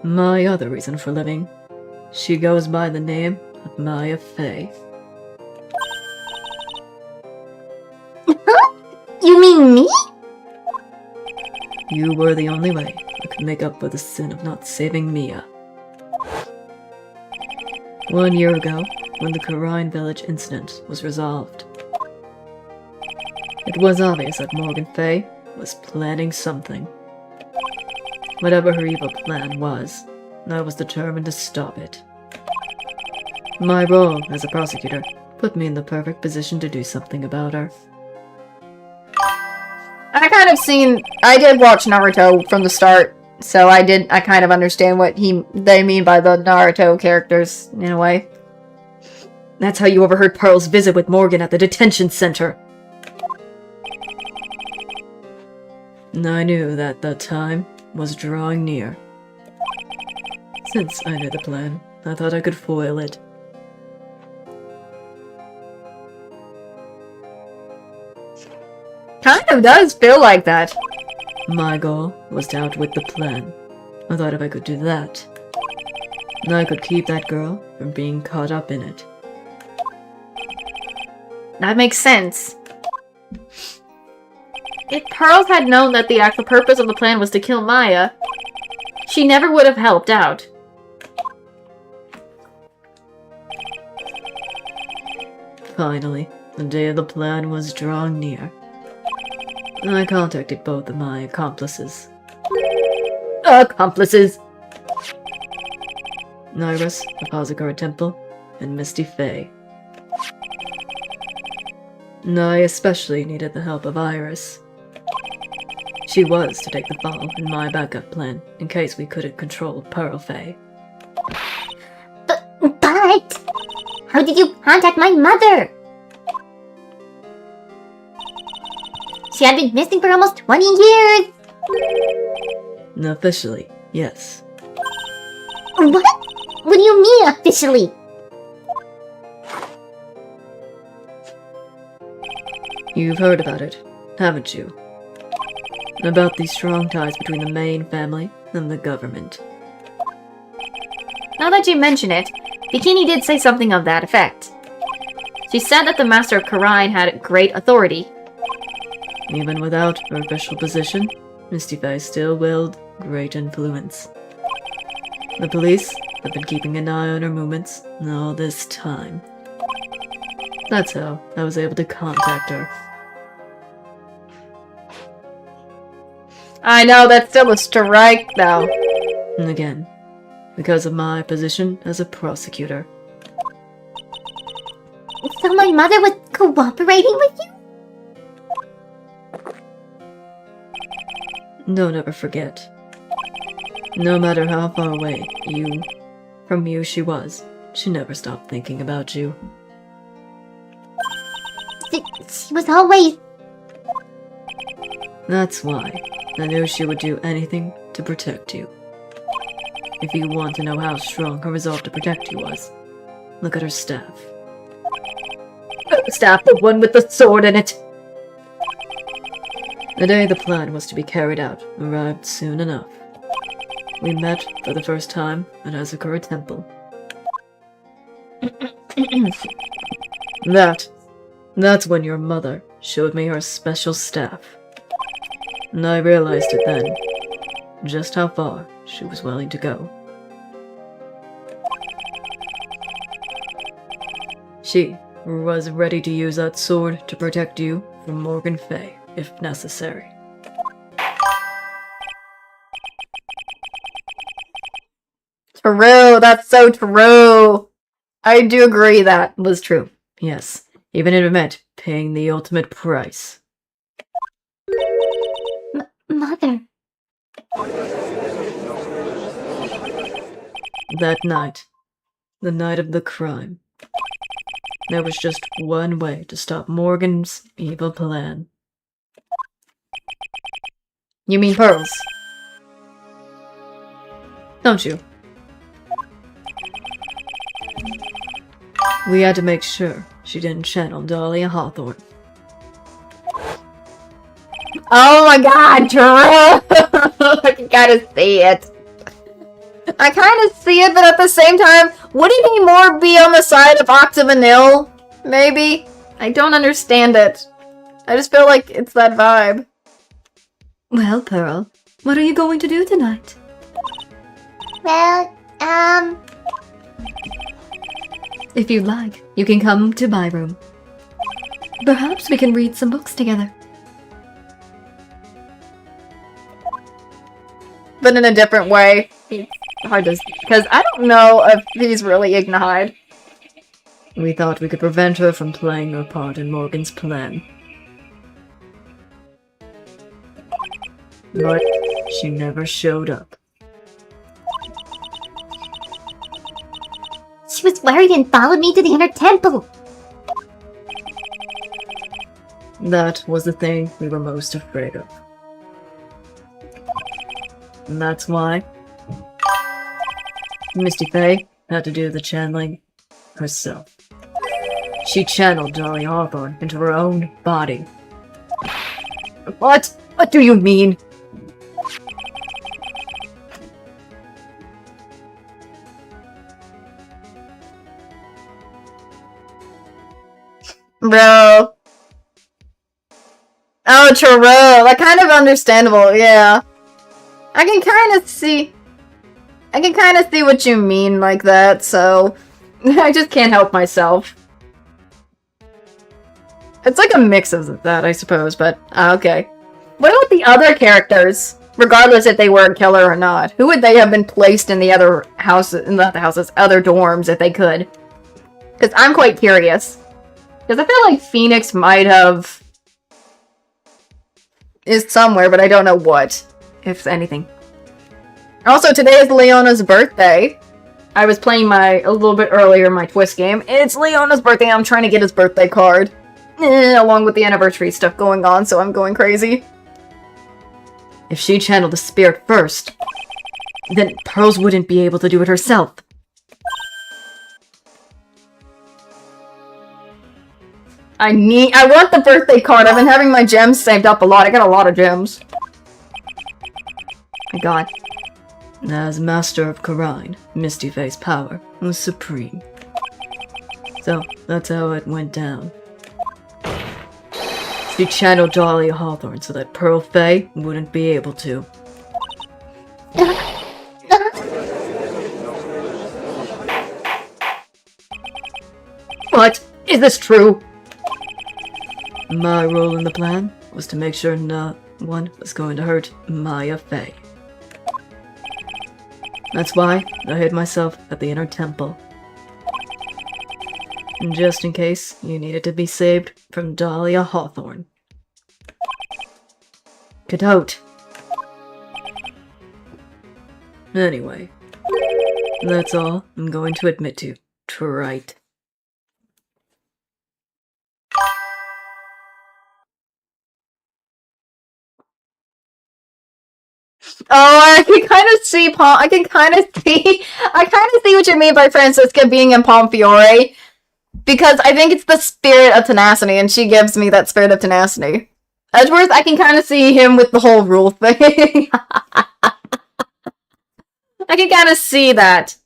My other reason for living, she goes by the name of Maya Fey. You mean me? You were the only way I could make up for the sin of not saving Mia. 1 year ago, when the Karine Village incident was resolved, it was obvious that Morgan Fey was planning something. Whatever her evil plan was, I was determined to stop it. My role as a prosecutor put me in the perfect position to do something about her. I did watch Naruto from the start, so I kind of understand what they mean by the Naruto characters, in a way. That's how you overheard Pearl's visit with Morgan at the detention center. I knew that the time was drawing near. Since I knew the plan, I thought I could foil it. of does feel like that. My goal was to outwit the plan. I thought if I could do that, I could keep that girl from being caught up in it. That makes sense. If Pearl had known that the actual purpose of the plan was to kill Maya, she never would have helped out. Finally, the day of the plan was drawing near. I contacted both of my accomplices. Accomplices. Iris of Hazakura Temple and Misty Faye. I especially needed the help of Iris. She was to take the fall in my backup plan in case we couldn't control Pearl Faye. But how did you contact my mother? She had been missing for almost 20 years. Officially, yes. What? What do you mean officially? You've heard about it, haven't you? About the strong ties between the main family and the government. Now that you mention it, Bikini did say something of that effect. She said that the Master of Karine had great authority. Even without her official position, Misty Faye still wielded great influence. The police have been keeping an eye on her movements all this time. That's how I was able to contact her. I know, that's still a strike, though. And again, because of my position as a prosecutor. So my mother was cooperating with you? Don't ever forget. No matter how far away from you she was, she never stopped thinking about you. She was always... That's why I knew she would do anything to protect you. If you want to know how strong her resolve to protect you was, look at her staff. Staff, the one with the sword in it. The day the plan was to be carried out arrived soon enough. We met for the first time at Hazakura Temple. That's when your mother showed me her special staff. And I realized it then, just how far she was willing to go. She was ready to use that sword to protect you from Morgan Faye, if necessary. True, that's so true. I do agree that was true. Yes, even if it meant paying the ultimate price. Mother. That night, the night of the crime, there was just one way to stop Morgan's evil plan. You mean Pearls? Don't you? We had to make sure she didn't channel Dahlia Hawthorne. Oh my god, true! I can kinda see it. I kinda see it, but at the same time, wouldn't he more be on the side of Octavanil? Maybe? I don't understand it. I just feel like it's that vibe. Well, Pearl, what are you going to do tonight? Well, If you'd like, you can come to my room. Perhaps we can read some books together. But in a different way. It's hard to... Because I don't know if he's really Ignite. We thought we could prevent her from playing her part in Morgan's plan. But she never showed up. she was worried and followed me to the inner temple. That was the thing we were most afraid of. And that's why Misty Faye had to do the channeling herself. She channeled Dolly Hawthorne into her own body. What? What do you mean? Bro. Oh, true. That kind of understandable, yeah. I can kind of see what you mean like that, so I just can't help myself. It's like a mix of that, I suppose, but okay. What about the other characters? Regardless if they were a killer or not. Who would they have been placed in the other houses, not the houses, other dorms if they could? Because I'm quite curious. Because I feel like Phoenix might have... is somewhere, but I don't know what. If anything. Also, today is Leona's birthday. I was playing a little bit earlier my Twist game. It's Leona's birthday, I'm trying to get his birthday card. Along with the anniversary stuff going on, so I'm going crazy. If she channeled the spirit first, then Pearls wouldn't be able to do it herself. I want the birthday card. I've been having my gems saved up a lot. I got a lot of gems. My god. As Master of Karine, Misty Face's power was supreme. So, that's how it went down. She channeled Dahlia Hawthorne so that Pearl Faye wouldn't be able to. What? Is this true? My role in the plan was to make sure no one was going to hurt Maya Faye. That's why I hid myself at the inner temple. Just in case you needed to be saved from Dahlia Hawthorne. Cadote. Anyway, that's all I'm going to admit to. Trite. Oh, I can kind of see I kind of see what you mean by Francisca being in Pomfiore. Because I think it's the spirit of tenacity, and she gives me that spirit of tenacity. Edgeworth, I can kind of see him with the whole rule thing. I can kind of see that.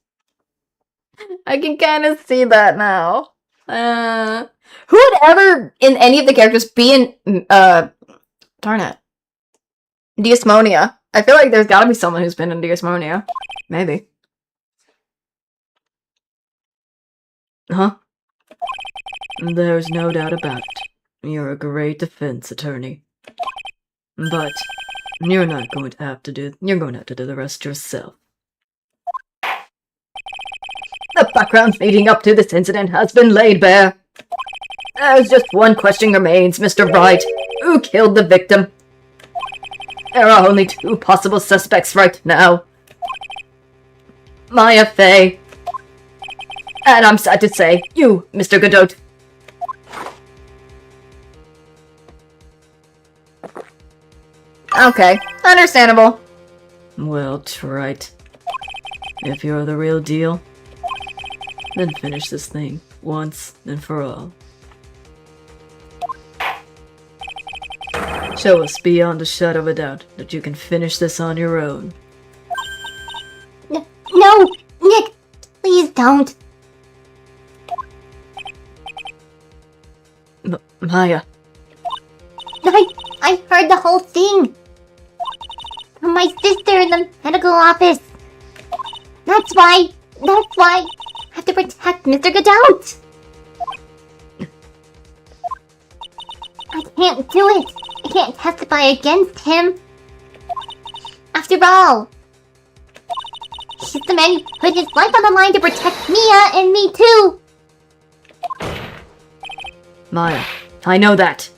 I can kind of see that now. Who would ever, in any of the characters, be in, darn it. Diasmonia. I feel like there's gotta be someone who's been in Diasmonia. Maybe. Huh? There's no doubt about it. You're a great defense attorney. But you're not going to have to do the rest yourself. The background leading up to this incident has been laid bare. There's just one question remains, Mr. Wright. Who killed the victim? There are only two possible suspects right now. Maya Faye. And I'm sad to say, you, Mr. Godot. Okay, understandable. Well, trite. If you're the real deal, then finish this thing once and for all. Show us beyond a shadow of a doubt that you can finish this on your own. No, Nick, please don't. Maya. I heard the whole thing. From my sister in the medical office. That's why I have to protect Mr. Godot. I can't do it. I can't testify against him. After all, he's the man who put his life on the line to protect Mia and me too. Maya, I know that.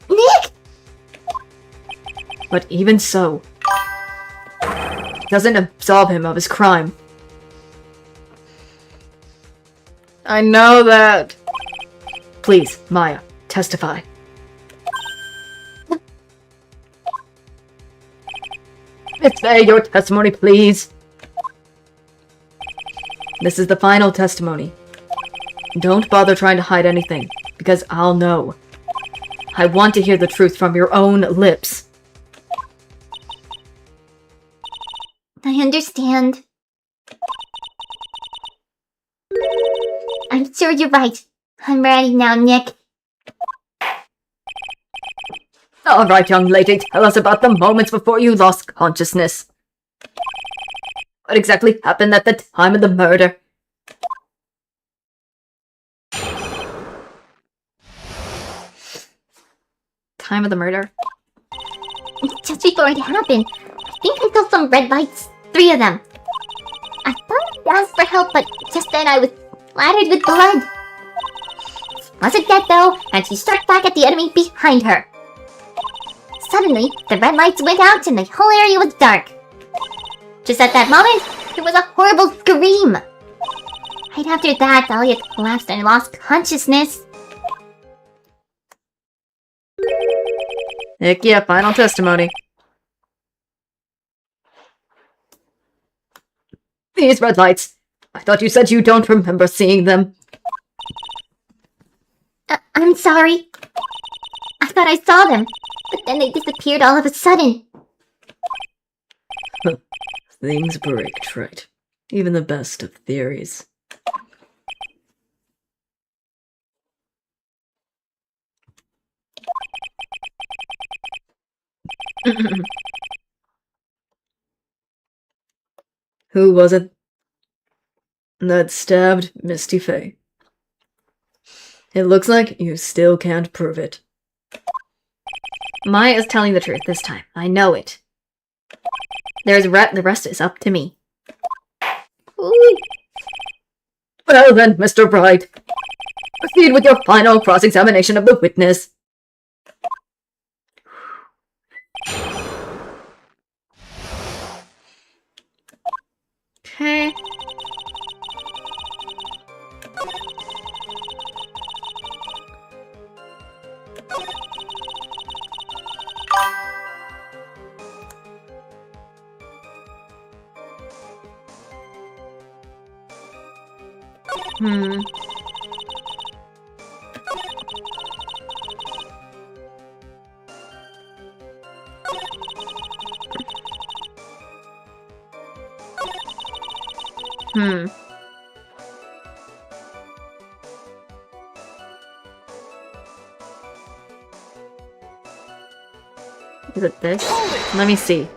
Nick! But even so, it doesn't absolve him of his crime. I know that. Please, Maya, testify. Miss Faye, your testimony, please. This is the final testimony. Don't bother trying to hide anything, because I'll know. I want to hear the truth from your own lips. I understand. I'm sure you're right. I'm ready now, Nick. Alright, young lady, tell us about the moments before you lost consciousness. What exactly happened at the time of the murder? Time of the murder? Just before it happened, I think I saw some red lights. 3 of them. I thought I'd ask for help, but just then I was splattered with blood. Wasn't dead though, and she struck back at the enemy behind her. Suddenly, the red lights went out and the whole area was dark. Just at that moment, there was a horrible scream. Right after that, Dahlia collapsed and lost consciousness. Heck yeah, final testimony. These red lights. I thought you said you don't remember seeing them. I'm sorry. I thought I saw them, but then they disappeared all of a sudden. Things break, right? Even the best of theories. Who was it that stabbed Misty Faye? It looks like you still can't prove it. Maya is telling the truth this time. I know it. The rest is up to me. Ooh. Well then, Mr. Bright, proceed with your final cross-examination of the witness. Okay. Hmm. Hmm. Is it this? Let me see.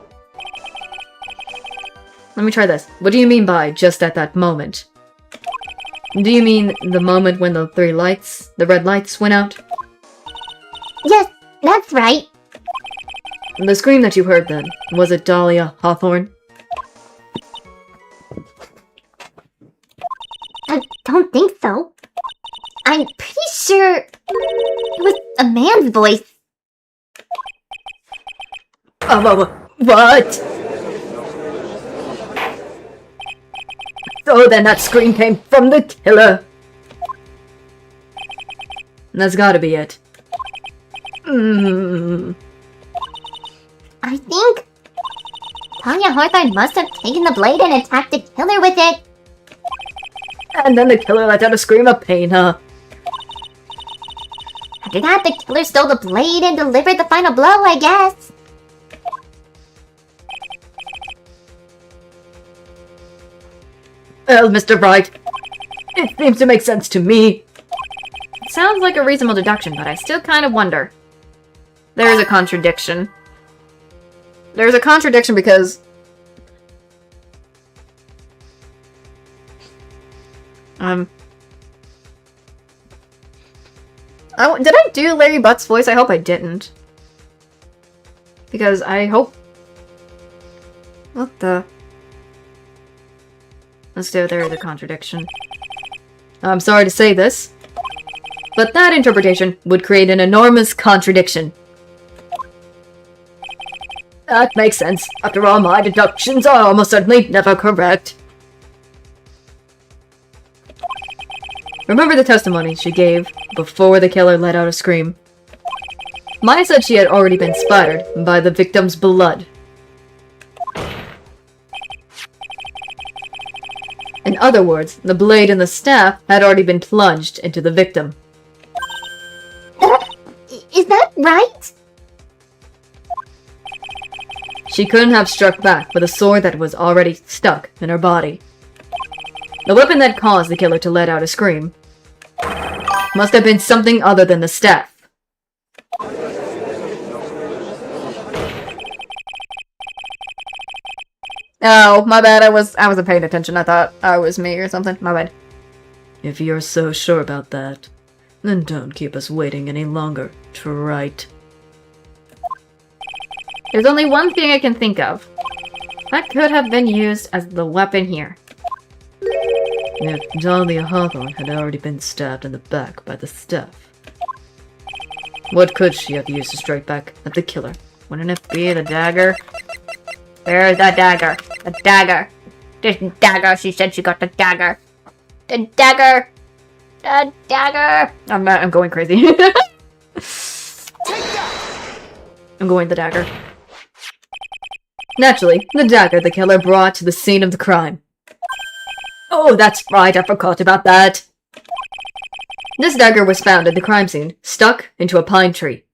Let me try this. What do you mean by just at that moment? Do you mean the moment when the red lights went out? Yes, that's right. The scream that you heard then, was it Dahlia Hawthorne? I don't think so. I'm pretty sure it was a man's voice. What? So then that scream came from the killer. That's gotta be it. I think Tanya Hawthorne must have taken the blade and attacked the killer with it. And then the killer let out a scream of pain, huh? After that, the killer stole the blade and delivered the final blow, I guess. Well, Mr. Bright, it seems to make sense to me. It sounds like a reasonable deduction, but I still kind of wonder. There's a contradiction. There's a contradiction because... did I do Larry Butt's voice? I hope I didn't. Because I hope... What the... Let's do it. There is a contradiction. I'm sorry to say this, but that interpretation would create an enormous contradiction. That makes sense. After all, my deductions are almost certainly never correct. Remember the testimony she gave before the killer let out a scream? Maya said she had already been splattered by the victim's blood. In other words, the blade and the staff had already been plunged into the victim. Is that right? She couldn't have struck back with a sword that was already stuck in her body. The weapon that caused the killer to let out a scream must have been something other than the staff. Oh, my bad. I wasn't paying attention. I thought I was me or something. My bad. If you're so sure about that, then don't keep us waiting any longer, Trite. There's only one thing I can think of. That could have been used as the weapon here. If Dahlia Hawthorne had already been stabbed in the back by the staff, what could she have used to strike back at the killer? Wouldn't it be the dagger? There's the dagger. The dagger. This dagger. She said she got the dagger. The dagger. The dagger. I'm going crazy. Take that! I'm going the dagger. Naturally, the dagger the killer brought to the scene of the crime. Oh, that's right, I forgot about that. This dagger was found at the crime scene, stuck into a pine tree.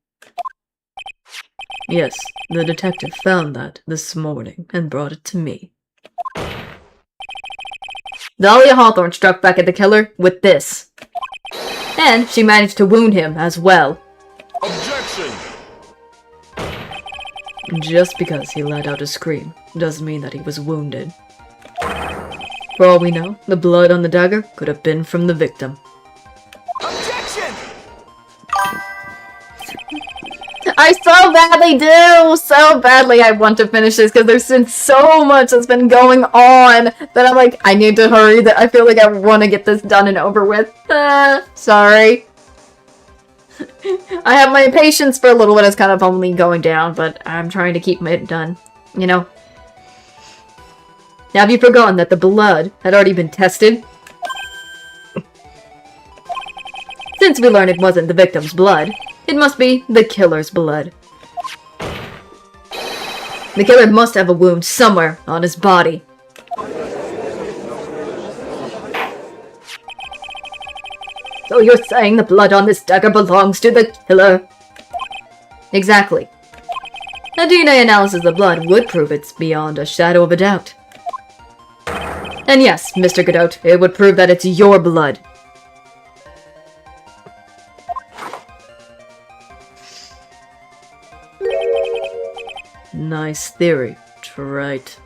Yes, the detective found that this morning and brought it to me. Dahlia Hawthorne struck back at the killer with this. And she managed to wound him as well. Objection! Just because he let out a scream doesn't mean that he was wounded. For all we know, the blood on the dagger could have been from the victim. Objection! I so badly do! So badly I want to finish this because there's been so much that's been going on that I'm like, I need to hurry. That I feel like I want to get this done and over with. Sorry. I have my patience for a little bit. It's kind of only going down, but I'm trying to keep it done. You know? Have you forgotten that the blood had already been tested? Since we learned it wasn't the victim's blood, it must be the killer's blood. The killer must have a wound somewhere on his body. So you're saying the blood on this dagger belongs to the killer? Exactly. A DNA analysis of the blood would prove it's beyond a shadow of a doubt. And yes, Mr. Godot, it would prove that it's your blood. Nice theory, Trite.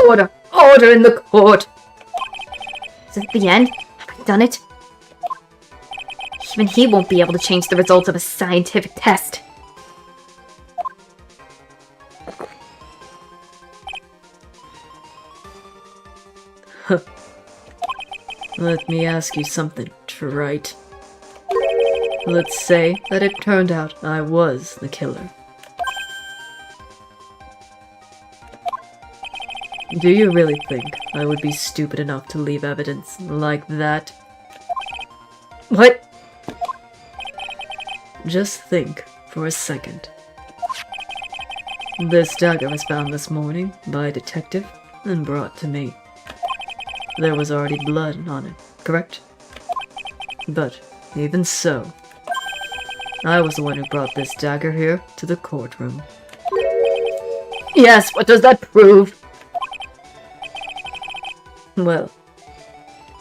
Order! Order in the court! Is it the end? Have I done it? Even he won't be able to change the results of a scientific test. Let me ask you something, Trite. Let's say that it turned out I was the killer. Do you really think I would be stupid enough to leave evidence like that? What? Just think for a second. This dagger was found this morning by a detective and brought to me. There was already blood on it, correct? But even so, I was the one who brought this dagger here to the courtroom. Yes, what does that prove? Well,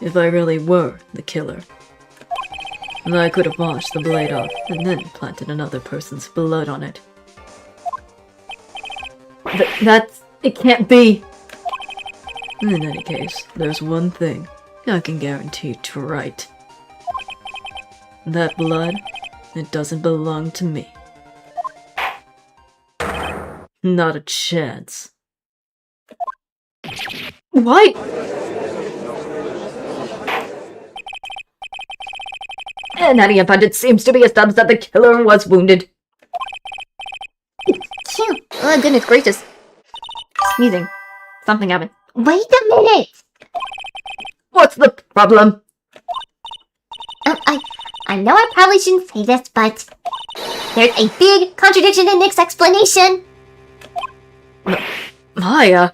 if I really were the killer, then I could have washed the blade off and then planted another person's blood on it. It can't be! In any case, there's one thing I can guarantee Trite. That blood, it doesn't belong to me. Not a chance. What? In any event, it seems to be established that the killer was wounded. Phew. Oh, goodness gracious. Sneezing. Something happened. Wait a minute! What's the problem? I know I probably shouldn't say this, but there's a big contradiction in Nick's explanation. Maya?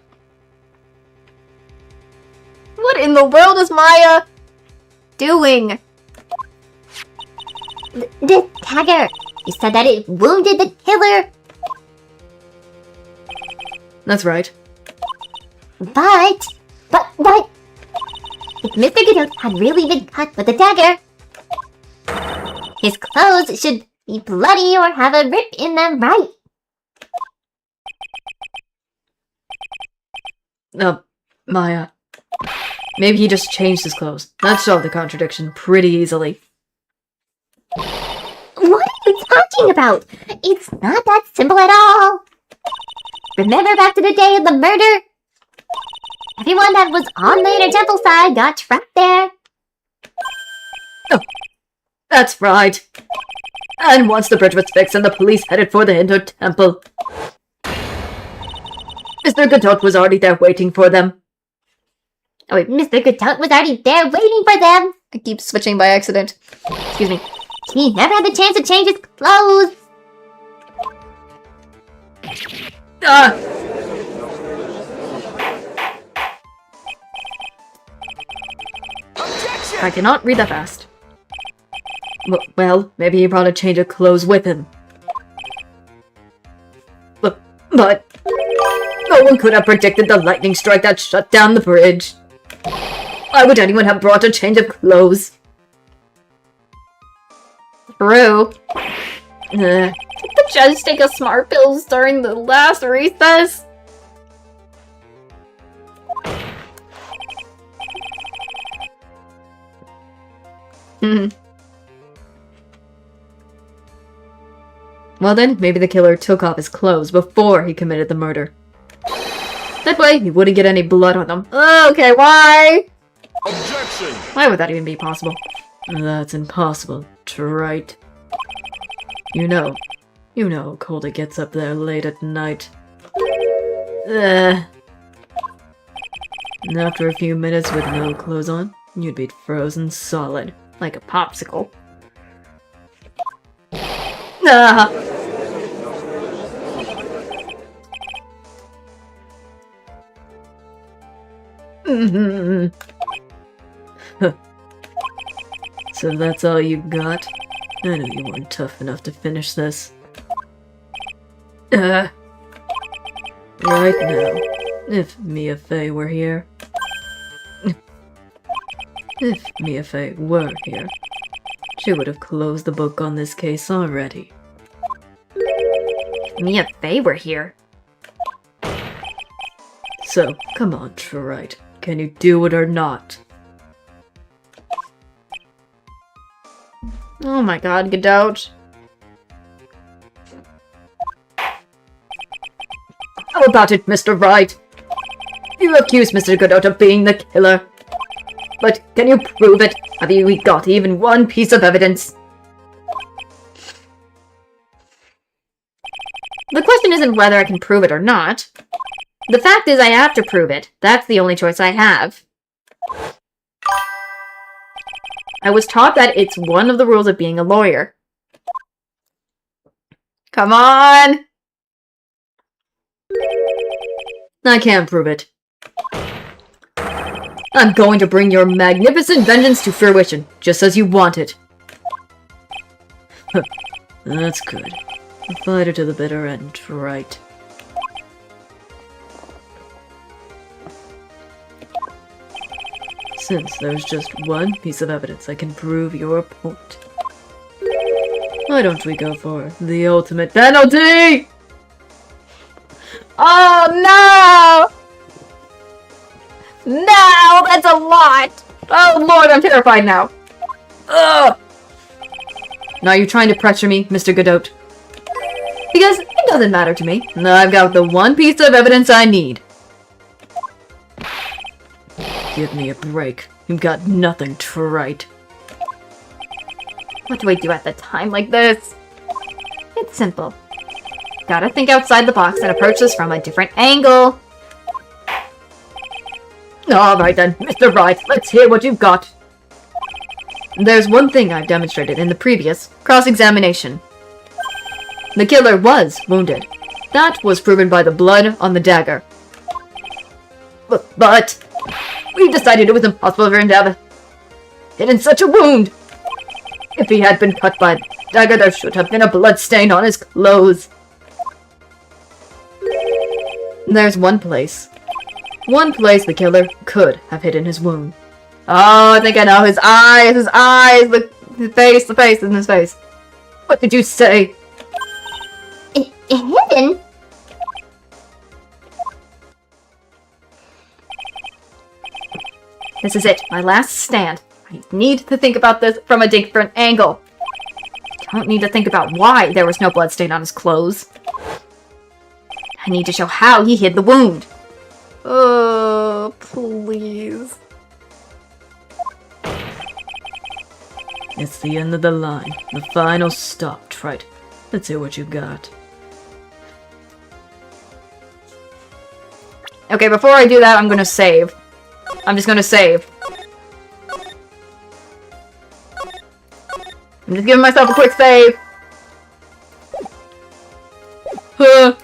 What in the world is Maya doing? The dagger! You said that it wounded the killer, That's right. but... If Mr. Godot had really been cut with a dagger, his clothes should be bloody or have a rip in them, right? Maya. Maybe he just changed his clothes. That solved the contradiction pretty easily. What are you talking about? It's not that simple at all. Remember back to the day of the murder? Everyone that was on the inner temple side got trapped there. That's right. And once the bridge was fixed and the police headed for the Hindu temple, Mr. Godot was already there waiting for them. Oh wait, Mr. Godot was already there waiting for them. I keep switching by accident. Excuse me. He never had the chance to change his clothes. Ah! Objection! I cannot read that fast. Well, maybe he brought a change of clothes with him. But no one could have predicted the lightning strike that shut down the bridge. Why would anyone have brought a change of clothes? True. Eh, Did the judge take a smart pills during the last recess? Well then, maybe the killer took off his clothes before he committed the murder. That way, he wouldn't get any blood on them. Okay, why? Objection! Why would that even be possible? That's impossible, right? You know how cold it gets up there late at night. And after a few minutes with no clothes on, you'd be frozen solid, like a popsicle. Ah! So that's all you got? I knew you weren't tough enough to finish this. Right now, if Mia Fey were here... If Mia Fey were here, she would have closed the book on this case already. Mia Fey were here. So, come on, Trite. Can you do it or not? Oh my god, Godot. How about it, Mr. Wright? You accuse Mr. Godot of being the killer. But can you prove it? Have you got even one piece of evidence? The question isn't whether I can prove it or not. The fact is I have to prove it. That's the only choice I have. I was taught that it's one of the rules of being a lawyer. Come on! I can't prove it. I'm going to bring your magnificent vengeance to fruition, just as you want it. That's good. A fighter to the bitter end, right? Since there's just one piece of evidence that can prove your point, why don't we go for the ultimate penalty? Oh no! No, that's a lot! Oh lord, I'm terrified now. Ugh! Now you're trying to pressure me, Mr. Godot. Because it doesn't matter to me. I've got the one piece of evidence I need. Give me a break. You've got nothing to write. What do I do at the time like this? It's simple. Gotta think outside the box and approach this from a different angle. Alright then, Mr. Wright, let's hear what you've got. There's one thing I've demonstrated in the previous cross-examination. The killer was wounded. That was proven by the blood on the dagger. But we decided it was impossible for him to have hidden such a wound. If he had been cut by a dagger, there should have been a blood stain on his clothes. There's one place the killer could have hidden his wound. Oh, I think I know. His eyes, the face in his face. What did you say? Hidden? This is it, my last stand. I need to think about this from a different angle. I don't need to think about why there was no bloodstain on his clothes. I need to show how he hid the wound. Oh, please. It's the end of the line. The final stop, Trite. Let's hear what you got. Okay, before I do that, I'm gonna save. I'm just gonna save. I'm just giving myself a quick save. Huh.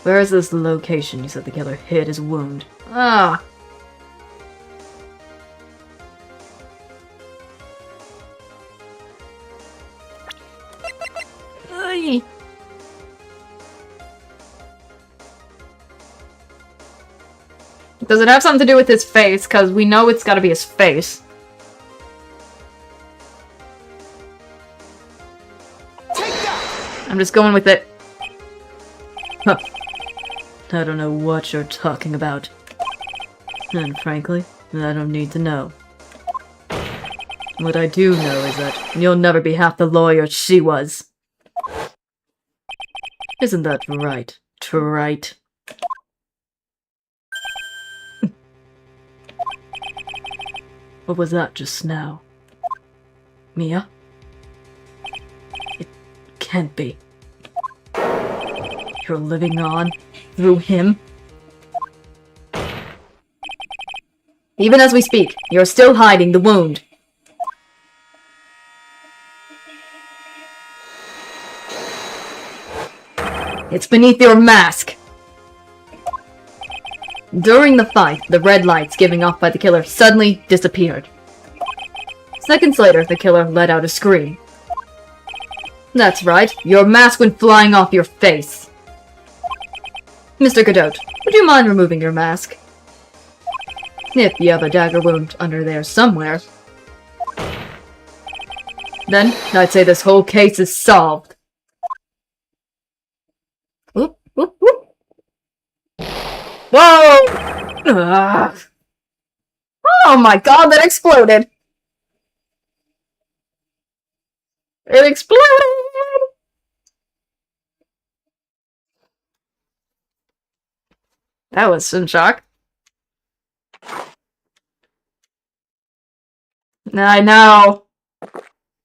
Where is this location you said the killer hid his wound? Ah. Ay. Does it have something to do with his face? Because we know it's gotta be his face. I'm just going with it. Huh. I don't know what you're talking about. And frankly, I don't need to know. What I do know is that you'll never be half the lawyer she was. Isn't that right, Trite? What was that just now? Mia? It can't be. You're living on through him? Even as we speak, you're still hiding the wound. It's beneath your mask. During the fight, the red lights giving off by the killer suddenly disappeared. Seconds later, the killer let out a scream. That's right, your mask went flying off your face. Mr. Godot, would you mind removing your mask? If you have a dagger wound under there somewhere, then I'd say this whole case is solved. Whoop, whoop, whoop. Whoa! Ugh. Oh my god, that exploded! It exploded! That was some shock. I know.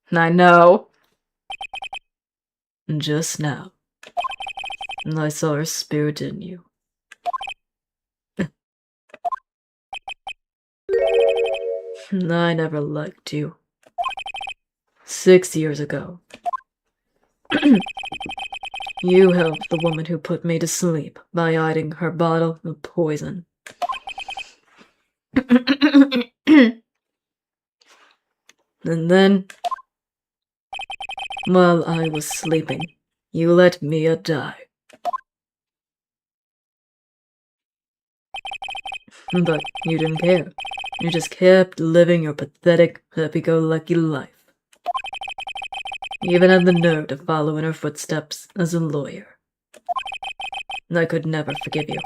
I know. Just now. I saw her spirit in you. I never liked you. 6 years ago. You helped the woman who put me to sleep by hiding her bottle of poison. And then, while I was sleeping, you let Mia die. But you didn't care. You just kept living your pathetic, happy-go-lucky life. You even had the nerve to follow in her footsteps as a lawyer. I could never forgive you.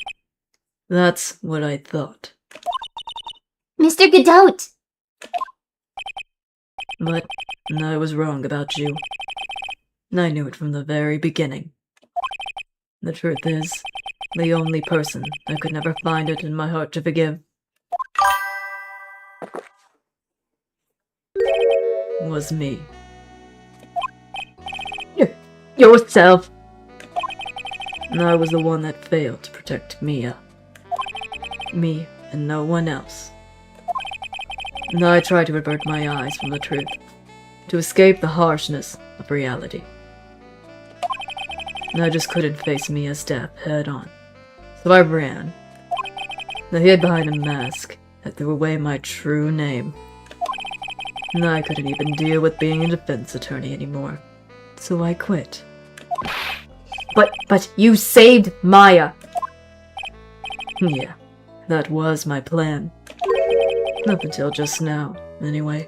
That's what I thought. Mr. Godot! But I was wrong about you. I knew it from the very beginning. The truth is, the only person I could never find it in my heart to forgive was me. Yourself. I was the one that failed to protect Mia. Me and no one else. And I tried to avert my eyes from the truth, to escape the harshness of reality. And I just couldn't face Mia's death head on. So I ran. I hid behind a mask that threw away my true name. And I couldn't even deal with being a defense attorney anymore. So I quit. But you saved Maya. Yeah, that was my plan. Up until just now, anyway.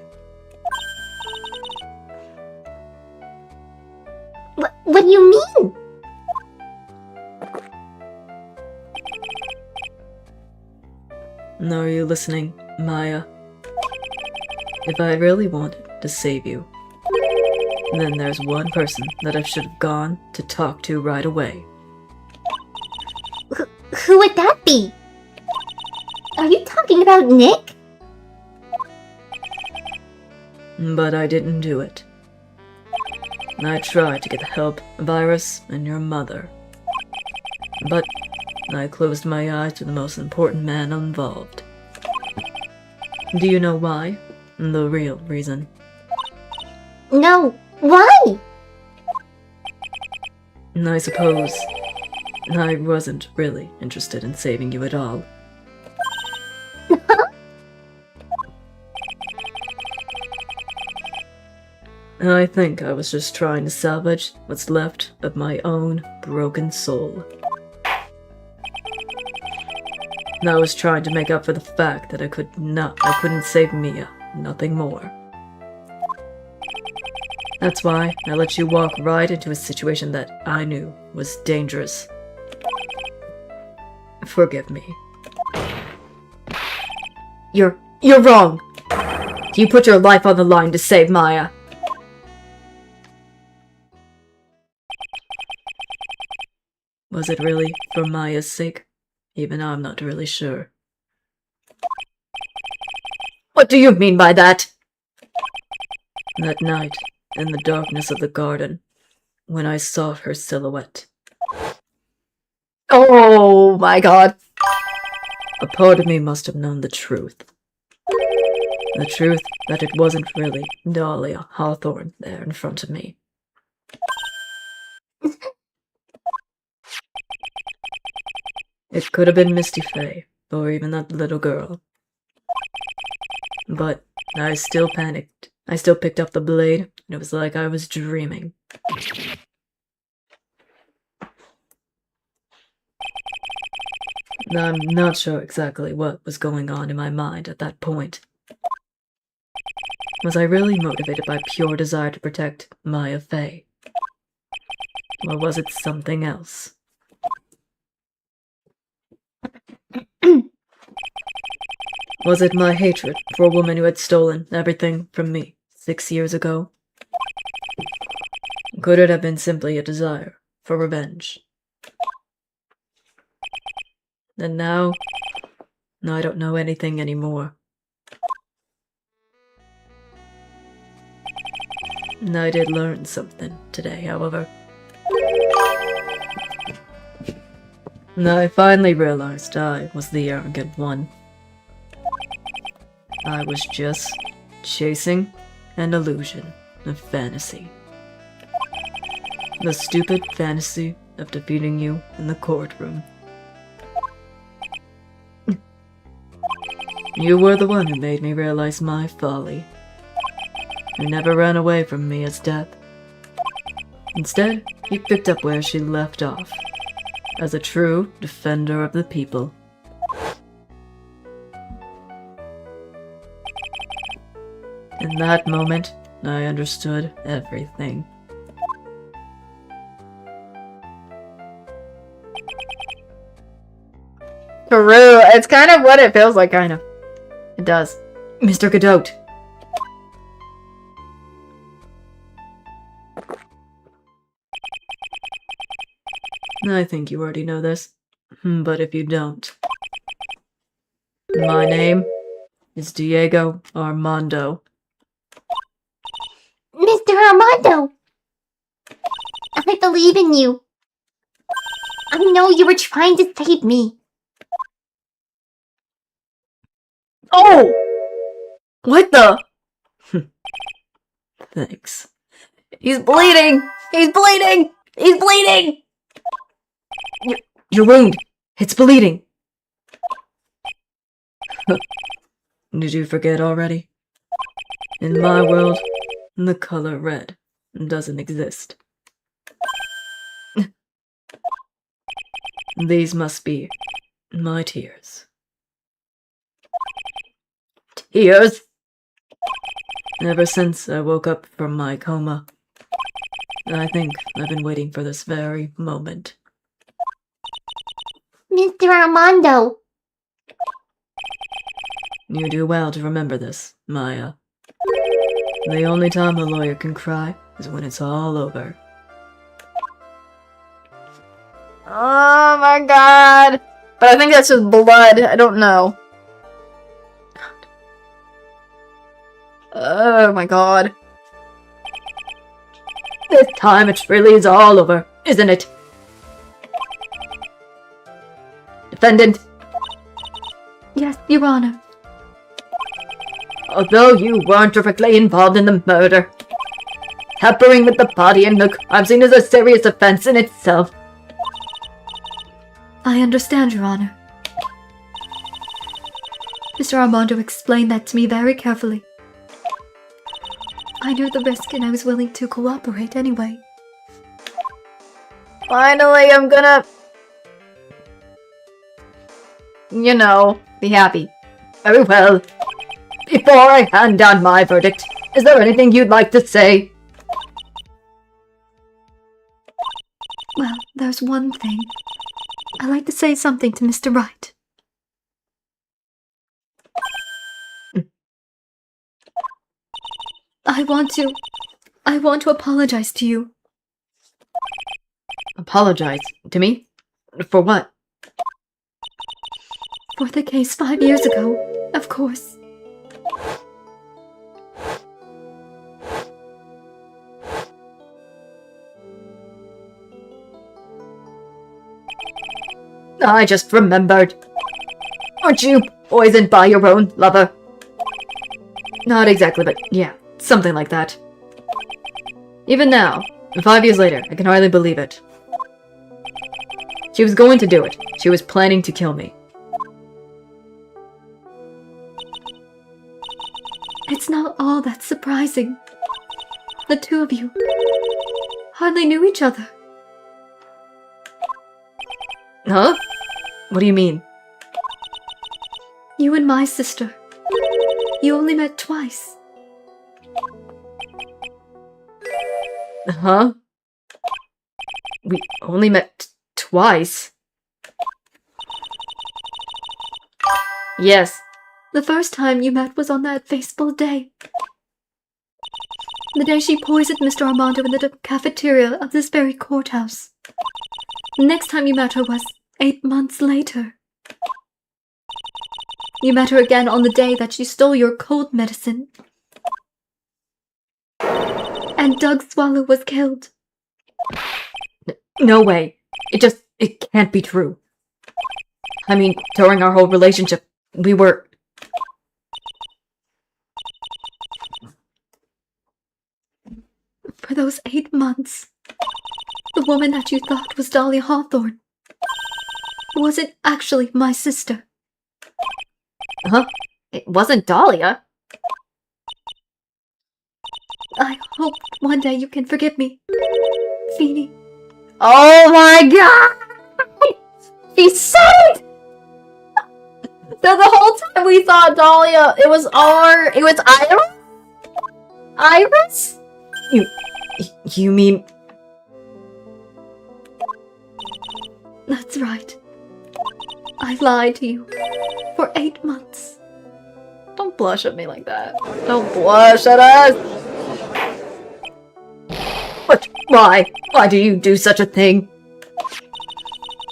What do you mean? Are you listening, Maya? If I really wanted to save you, then there's one person that I should have gone to talk to right away. Who would that be? Are you talking about Nick? But I didn't do it. I tried to get the help of Iris and your mother. But I closed my eyes to the most important man involved. Do you know why? The real reason. No. Why? I suppose I wasn't really interested in saving you at all. I think I was just trying to salvage what's left of my own broken soul. And I was trying to make up for the fact that I couldn't save Mia, nothing more. That's why I let you walk right into a situation that I knew was dangerous. Forgive me. You're wrong. You put your life on the line to save Maya. Was it really for Maya's sake? Even I'm not really sure. What do you mean by that? That night, in the darkness of the garden, when I saw her silhouette, Oh my god. a part of me must have known the truth. The truth that it wasn't really Dahlia Hawthorne there in front of me. It could have been Misty Faye, or even that little girl. But I still panicked. I still picked up the blade, and it was like I was dreaming. I'm not sure exactly what was going on in my mind at that point. Was I really motivated by pure desire to protect Maya Faye? Or was it something else? Was it my hatred for a woman who had stolen everything from me 6 years ago? Could it have been simply a desire for revenge? And now, I don't know anything anymore. And I did learn something today, however. And I finally realized I was the arrogant one. I was just chasing an illusion of fantasy. The stupid fantasy of defeating you in the courtroom. You were the one who made me realize my folly. You never ran away from Mia's death. Instead, you picked up where she left off, as a true defender of the people. In that moment, I understood everything. True. It's kind of what it feels like, kind of. It does. Mr. Godot! I think you already know this, but if you don't, my name is Diego Armando. Mr. Armando! I believe in you. I know you were trying to save me. Oh! What the? Thanks. He's bleeding! He's bleeding! He's bleeding! Your wound! It's bleeding! Did you forget already? In my world, the color red doesn't exist. These must be my tears. Tears? Ever since I woke up from my coma, I think I've been waiting for this very moment. Mr. Armando. You do well to remember this, Maya. The only time a lawyer can cry is when it's all over. Oh my god. But I think that's just blood. I don't know. Oh my god. This time it really is all over, isn't it? Defendant, Yes, Your Honor. although you weren't directly involved in the murder, tampering with the body in the crime scene is a serious offense in itself. I understand, Your Honor. Mr. Armando explained that to me very carefully. I knew the risk and I was willing to cooperate anyway. Finally, I'm gonna... You know, be happy. Very well. Before I hand down my verdict, is there anything you'd like to say? Well, there's one thing. I'd like to say something to Mr. Wright. I want to apologize to you. Apologize to me? For what? For the case 5 years ago, of course. I just remembered. Aren't you poisoned by your own lover? Not exactly, but yeah, something like that. Even now, 5 years later, I can hardly believe it. She was going to do it. She was planning to kill me. It's not all that surprising. The two of you hardly knew each other. Huh? What do you mean? You and my sister. You only met twice. Huh? We only met twice? Yes. The first time you met was on that fateful day. The day she poisoned Mr. Armando in the cafeteria of this very courthouse. The next time you met her was 8 months later. You met her again on the day that she stole your cold medicine. And Doug Swallow was killed. No way. It can't be true. I mean, during our whole relationship, we were... For those 8 months, the woman that you thought was Dolly Hawthorne wasn't actually my sister. Huh? It wasn't Dahlia. I hope one day you can forgive me, Feeny. Oh my god! He said it! So the whole time we thought Dahlia, it was Iris? Iris? You mean... That's right. I lied to you for 8 months. Don't blush at me like that. Don't blush at us! But why? Why do you do such a thing?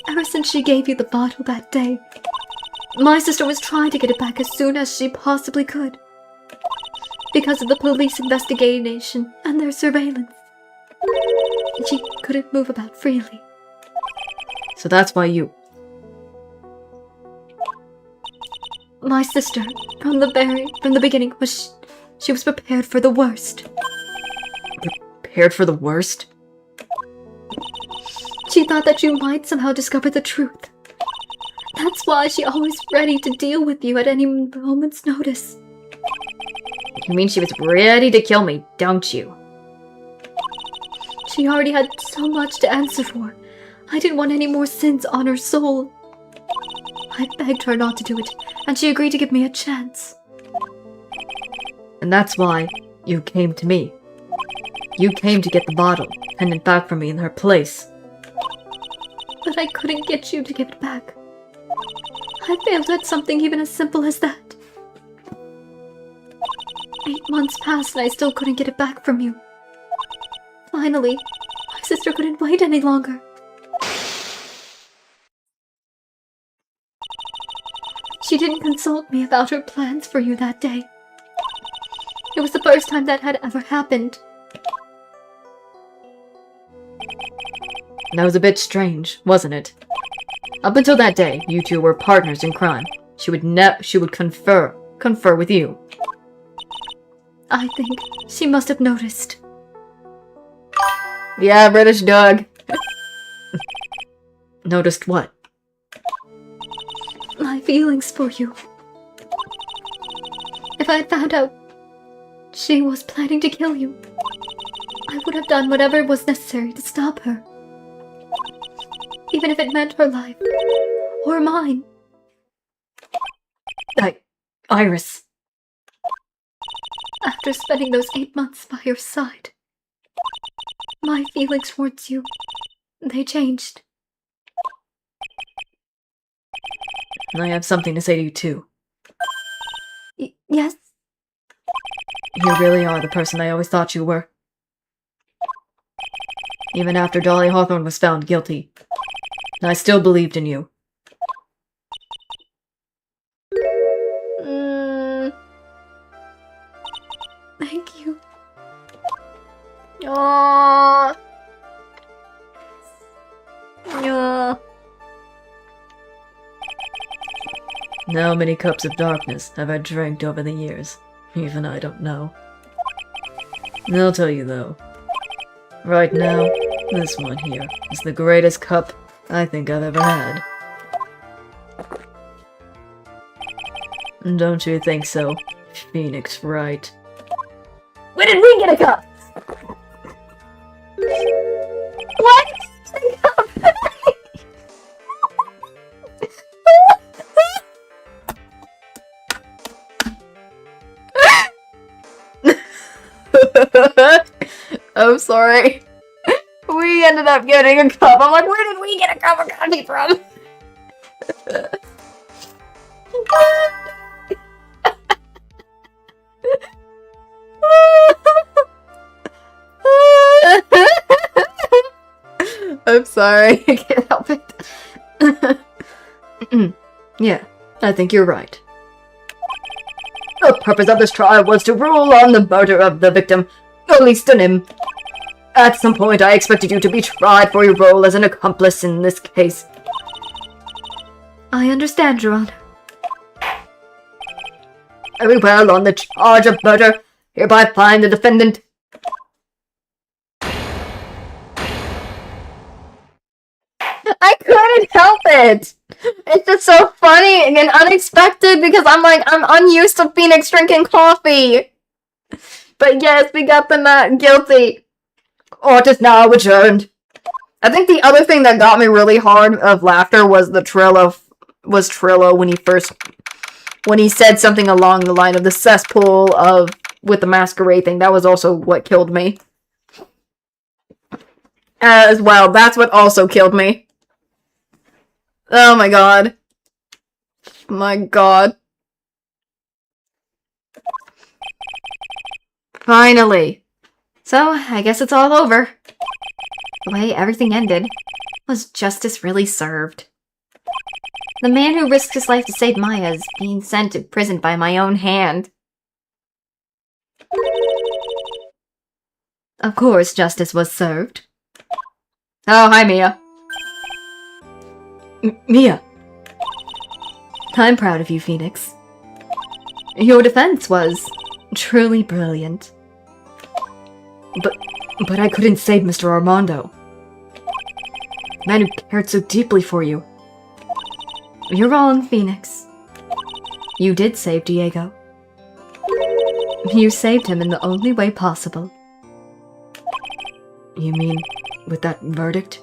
Ever since she gave you the bottle that day, my sister was trying to get it back as soon as she possibly could. Because of the police investigation and their surveillance. She couldn't move about freely. So that's why you... My sister, from the beginning, she was prepared for the worst. Prepared for the worst? She thought that you might somehow discover the truth. That's why she always ready to deal with you at any moment's notice. You mean she was ready to kill me, don't you? She already had so much to answer for. I didn't want any more sins on her soul. I begged her not to do it, and she agreed to give me a chance. And that's why you came to me. You came to get the bottle, pendant back from me in her place. But I couldn't get you to give it back. I failed at something even as simple as that. 8 months passed and I still couldn't get it back from you. Finally, my sister couldn't wait any longer. She didn't consult me about her plans for you that day. It was the first time that had ever happened. That was a bit strange, wasn't it? Up until that day, you two were partners in crime. She would confer with you. I think she must have noticed. Yeah, British dog. Noticed what? My feelings for you. If I had found out she was planning to kill you, I would have done whatever was necessary to stop her. Even if it meant her life. Or mine. Iris. After spending those 8 months by your side, my feelings towards you, they changed. I have something to say to you too. Yes? You really are the person I always thought you were. Even after Dolly Hawthorne was found guilty, I still believed in you. Thank you. Aww. Yeah. How many cups of darkness have I drank over the years? Even I don't know. I'll tell you though. Right now, this one here is the greatest cup I think I've ever had. Don't you think so, Phoenix Wright? When did we get a cup? What? I'm sorry. We ended up getting a cup. I'm like, where did we get a cup of coffee from? I'm sorry. I can't help it. Yeah, I think you're right. The purpose of this trial was to rule on the murder of the victim, at least on him. At some point, I expected you to be tried for your role as an accomplice in this case. I understand, Your Honor. Very well, on the charge of murder, hereby find the defendant. I couldn't help it! It's just so funny and unexpected because I'm unused to Phoenix drinking coffee. But yes, we got them not guilty. Court is now adjourned. I think the other thing that got me really hard of laughter was Trillo when he said something along the line of the cesspool with the masquerade thing. That was also what killed me. As well, that's what also killed me. Oh my god. My god. Finally! So, I guess it's all over. The way everything ended, was justice really served? The man who risked his life to save Maya is being sent to prison by my own hand. Of course, justice was served. Oh, hi, Mia. Mia! I'm proud of you, Phoenix. Your defense was truly brilliant. But I couldn't save Mr. Armando. The man who cared so deeply for you. You're wrong, Phoenix. You did save Diego. You saved him in the only way possible. You mean with that verdict?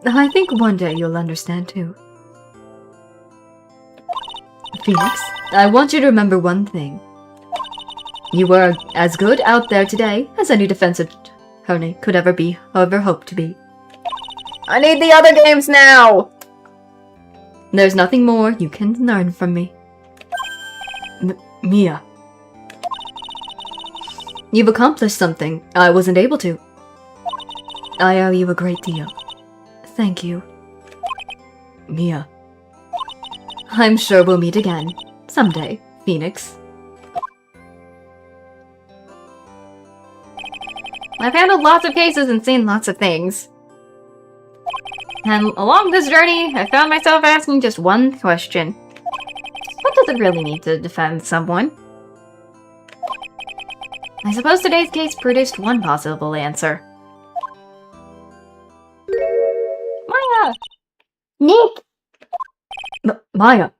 I think one day you'll understand too. Phoenix, I want you to remember one thing. You were as good out there today as any defensive attorney could ever be, however hope to be. I need the other games now! There's nothing more you can learn from me. Mia. You've accomplished something I wasn't able to. I owe you a great deal. Thank you. Mia. I'm sure we'll meet again. Someday, Phoenix. I've handled lots of cases and seen lots of things. And along this journey, I found myself asking just one question. What does it really mean to defend someone? I suppose today's case produced one possible answer. Maya! Nick, Maya.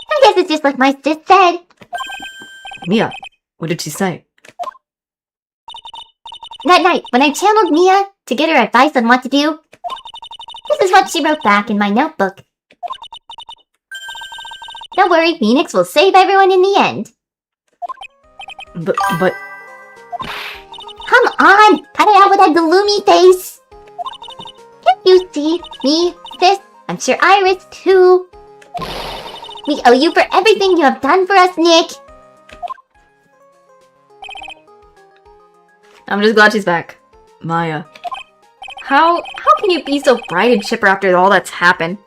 I guess it's just like my sis said. Mia. What did she say? That night, when I channeled Mia to get her advice on what to do, this is what she wrote back in my notebook. Don't worry, Phoenix will save everyone in the end. But... Come on, cut it out with that gloomy face. Can't you see me, sis? I'm sure Iris too. We owe you for everything you have done for us, Nick. I'm just glad she's back. Maya. How can you be so bright and chipper after all that's happened?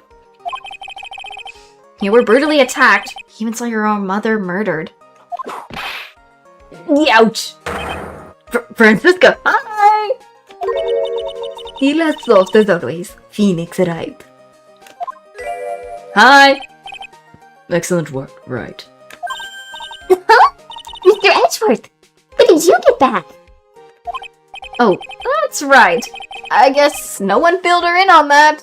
You were brutally attacked. You even saw your own mother murdered. Ouch! Francisca! Hi! Still as soft as always. Phoenix arrived. Hi! Excellent work, right. Mr. Edgeworth, when did you get back? Oh, that's right. I guess no one filled her in on that.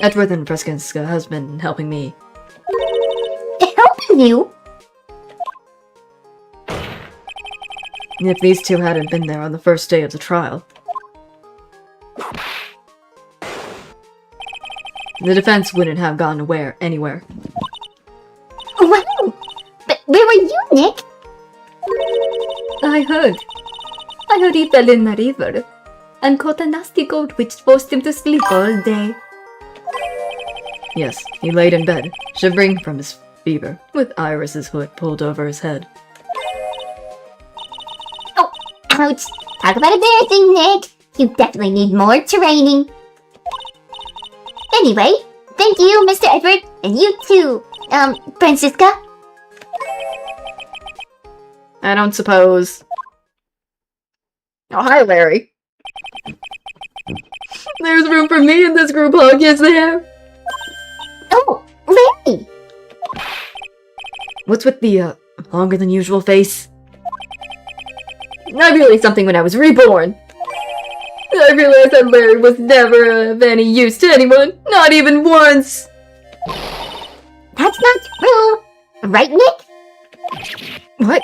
Edward and Francisca has been helping me. Helping you? If these two hadn't been there on the first day of the trial, the defense wouldn't have gone anywhere. Wow! But where were you, Nick? I heard he fell in the river and caught a nasty cold which forced him to sleep all day. Yes, he laid in bed, shivering from his fever, with Iris's hood pulled over his head. Oh, ouch! Talk about embarrassing, Nick. You definitely need more training. Anyway, thank you, Mr. Edward, and you too, Francisca. I don't suppose. Oh, hi, Larry. There's room for me in this group hug, is there? Oh, Larry! What's with the, longer than usual face? I realized something when I was reborn. I realized that Larry was never of any use to anyone, not even once. That's not true. Right, Nick? What?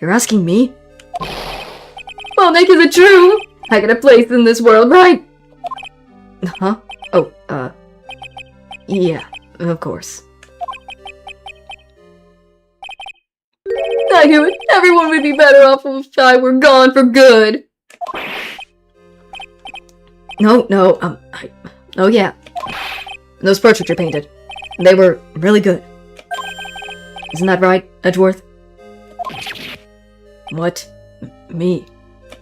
You're asking me? Well, Nick, is it true? I got a place in this world, right? Huh? Oh, yeah, of course. I knew it. Everyone would be better off if I were gone for good. No, oh yeah. Those portraits you painted. They were really good. Isn't that right, Edgeworth? What? Me?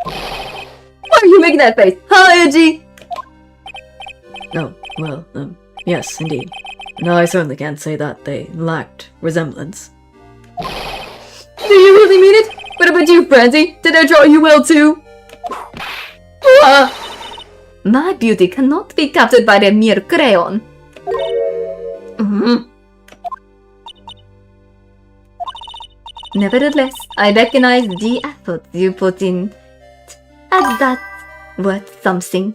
Why are you making that face? Huh, Edgy? No, well, yes, indeed. No, I certainly can't say that they lacked resemblance. Do you really mean it? What about you, Francie? Did I draw you well too? My beauty cannot be captured by a mere crayon. Nevertheless, I recognize the effort you put in. And that's worth something.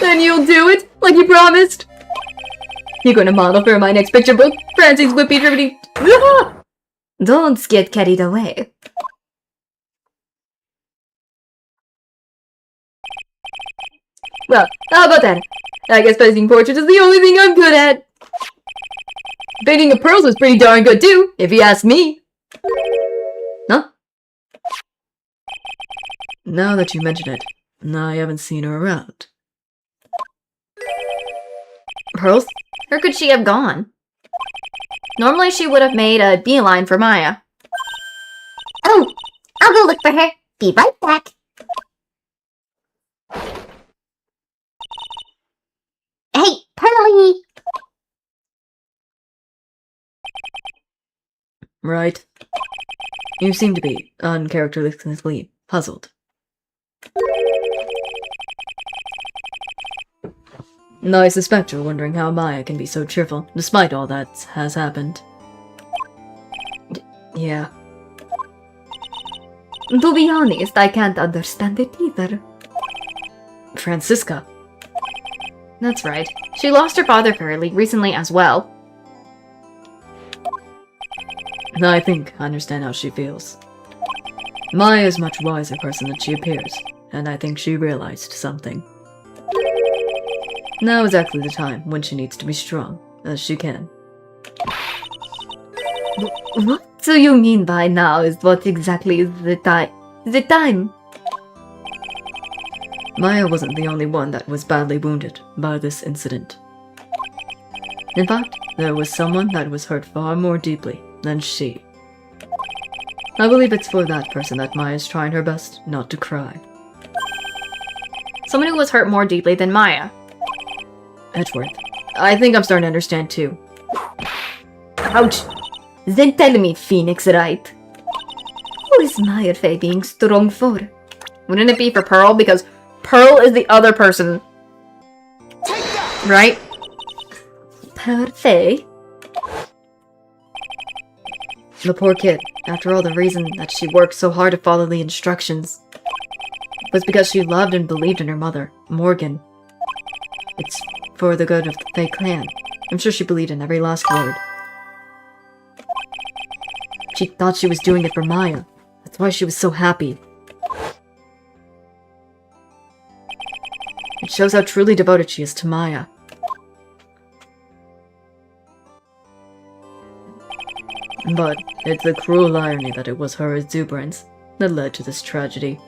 Then you'll do it, like you promised. You're gonna model for my next picture book, Francie's Whippy Drippity. Don't get carried away. Well, how about that? I guess painting portraits is the only thing I'm good at. Painting of pearls is pretty darn good too, if you ask me. Huh? Now that you mention it, I haven't seen her around. Pearls? Where could she have gone? Normally she would have made a beeline for Maya. Oh, I'll go look for her. Be right back. Hey, Pearly! Right. You seem to be uncharacteristically puzzled. I suspect you're wondering how Maya can be so cheerful, despite all that has happened. Yeah. To be honest, I can't understand it either. Francisca. That's right. She lost her father fairly recently as well. I think I understand how she feels. Maya is a much wiser person than she appears, and I think she realized something. Now is exactly the time when she needs to be strong, as she can. What do you mean by now is what exactly is the time? The time? Maya wasn't the only one that was badly wounded by this incident. In fact, there was someone that was hurt far more deeply than she. I believe it's for that person that Maya's trying her best not to cry. Someone who was hurt more deeply than Maya. Edgeworth. I think I'm starting to understand too. Ouch! Then tell me, Phoenix, right? Who is Maya Fey being strong for? Wouldn't it be for Pearl? Because Pearl is the other person. Right? Pearl Fey? The poor kid, after all, the reason that she worked so hard to follow the instructions was because she loved and believed in her mother, Morgan. It's for the good of the Fey clan. I'm sure she believed in every last word. She thought she was doing it for Maya. That's why she was so happy. It shows how truly devoted she is to Maya. But it's a cruel irony that it was her exuberance that led to this tragedy.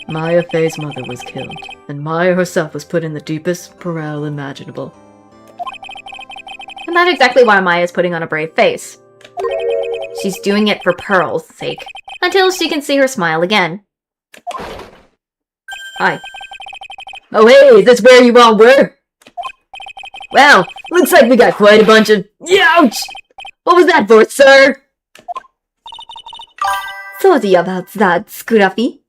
Maya Fey's mother was killed, and Maya herself was put in the deepest peril imaginable. And that's exactly why Maya's putting on a brave face. She's doing it for Pearl's sake, until she can see her smile again. Hi. Oh hey, is this where you all were? Well, looks like we got quite a bunch of— Ouch! What was that for, sir? Sorry about that, Scruffy.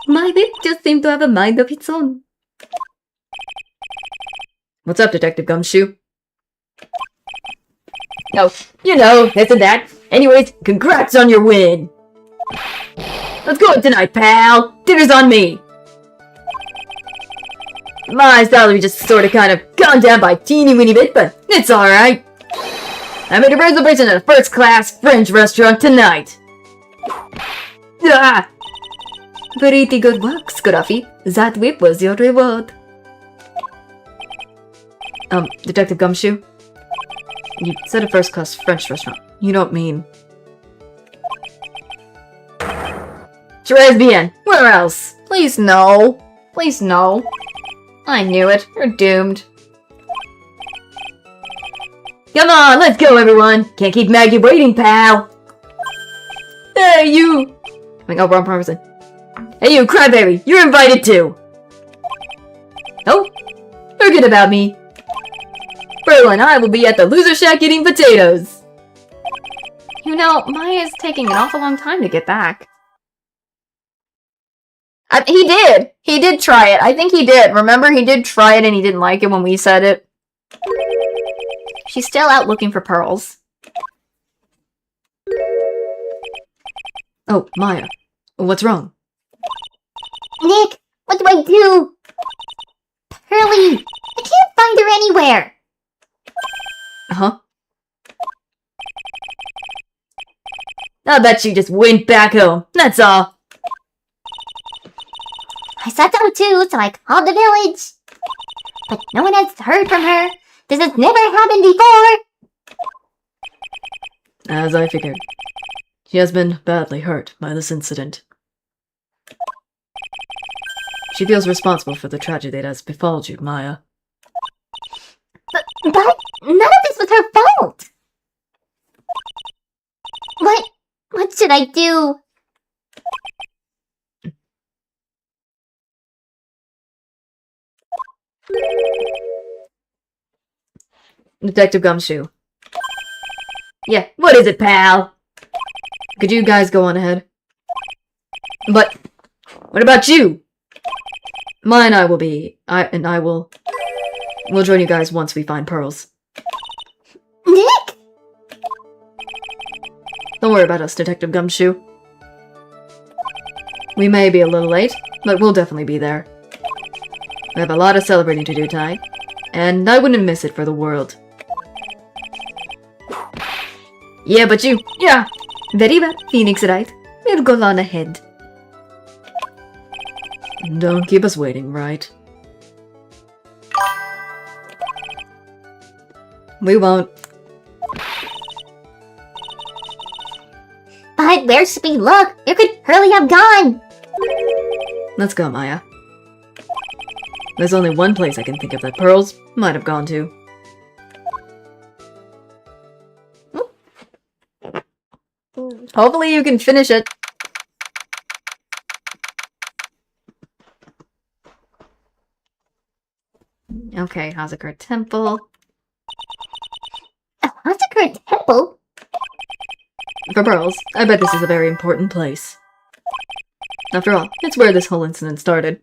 My whip just seemed to have a mind of its own. What's up, Detective Gumshoe? Oh, you know, this and that. Anyways, congrats on your win! Let's go tonight, pal! Dinner's on me! My salary just sorta kinda gone down by a teeny weeny bit, but it's alright. I made a reservation at a first-class French restaurant tonight. Ah! Pretty good work, Scruffy. That whip was your reward. Detective Gumshoe? You said a first-class French restaurant. You don't mean... Très bien! Where else? Please no. Please no. I knew it. You're doomed. Come on, let's go, everyone! Can't keep Maggie waiting, pal! Hey, you! Oh, wrong person. Hey, you, Cryberry! You're invited too! Oh, forget about me. Pearl and I will be at the loser shack eating potatoes! You know, Maya's taking an awful long time to get back. He did! He did try it. I think he did. Remember, he did try it and he didn't like it when we said it. She's still out looking for pearls. Oh, Maya. What's wrong? Nick, what do I do? Pearly, I can't find her anywhere. Huh? I bet she just went back home. That's all. I thought so too, so I called the village. But no one has heard from her. This has never happened before. As I figured. She has been badly hurt by this incident. She feels responsible for the tragedy that has befallen you, Maya. But none of this was her fault. What should I do? Detective Gumshoe, Yeah, what is it, pal? could you guys go on ahead? But what about you? Maya and I will be... We'll join you guys once we find pearls. Nick? Don't worry about us, Detective Gumshoe. We may be a little late, but we'll definitely be there. We have a lot of celebrating to do tonight, and I wouldn't miss it for the world. Yeah, but you... Yeah. Very well, Phoenix Wright. We'll go on ahead. Don't keep us waiting, right? We won't. But where should we look? Where could Pearly have gone? Let's go, Maya. There's only one place I can think of that pearls might have gone to. Hopefully you can finish it. Okay, Hazakura Temple. A Hazakura temple? For pearls, I bet this is a very important place. After all, it's where this whole incident started.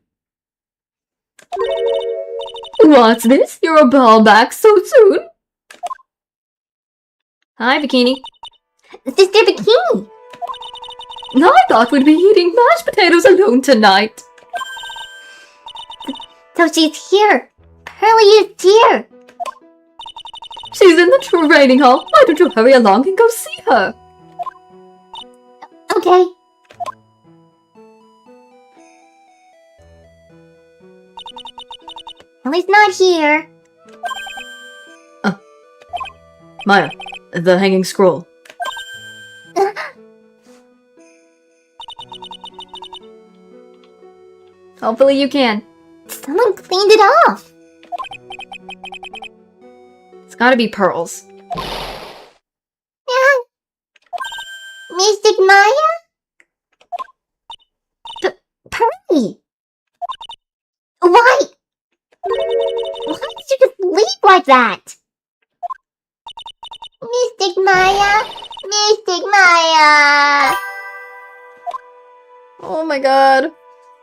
What's this? You're a ball back so soon? Hi, Bikini. Sister Bikini! I thought we'd be eating mashed potatoes alone tonight. So she's here. Pearly is here. She's in the training hall. Why don't you hurry along and go see her? Okay. Pearly's not here. Maya, the hanging scroll. Hopefully you can. Someone cleaned it off. It's gotta be pearls. Mystic Maya? Pearly! Why? Why did you just leave like that? Mystic Maya! Mystic Maya! Oh my god.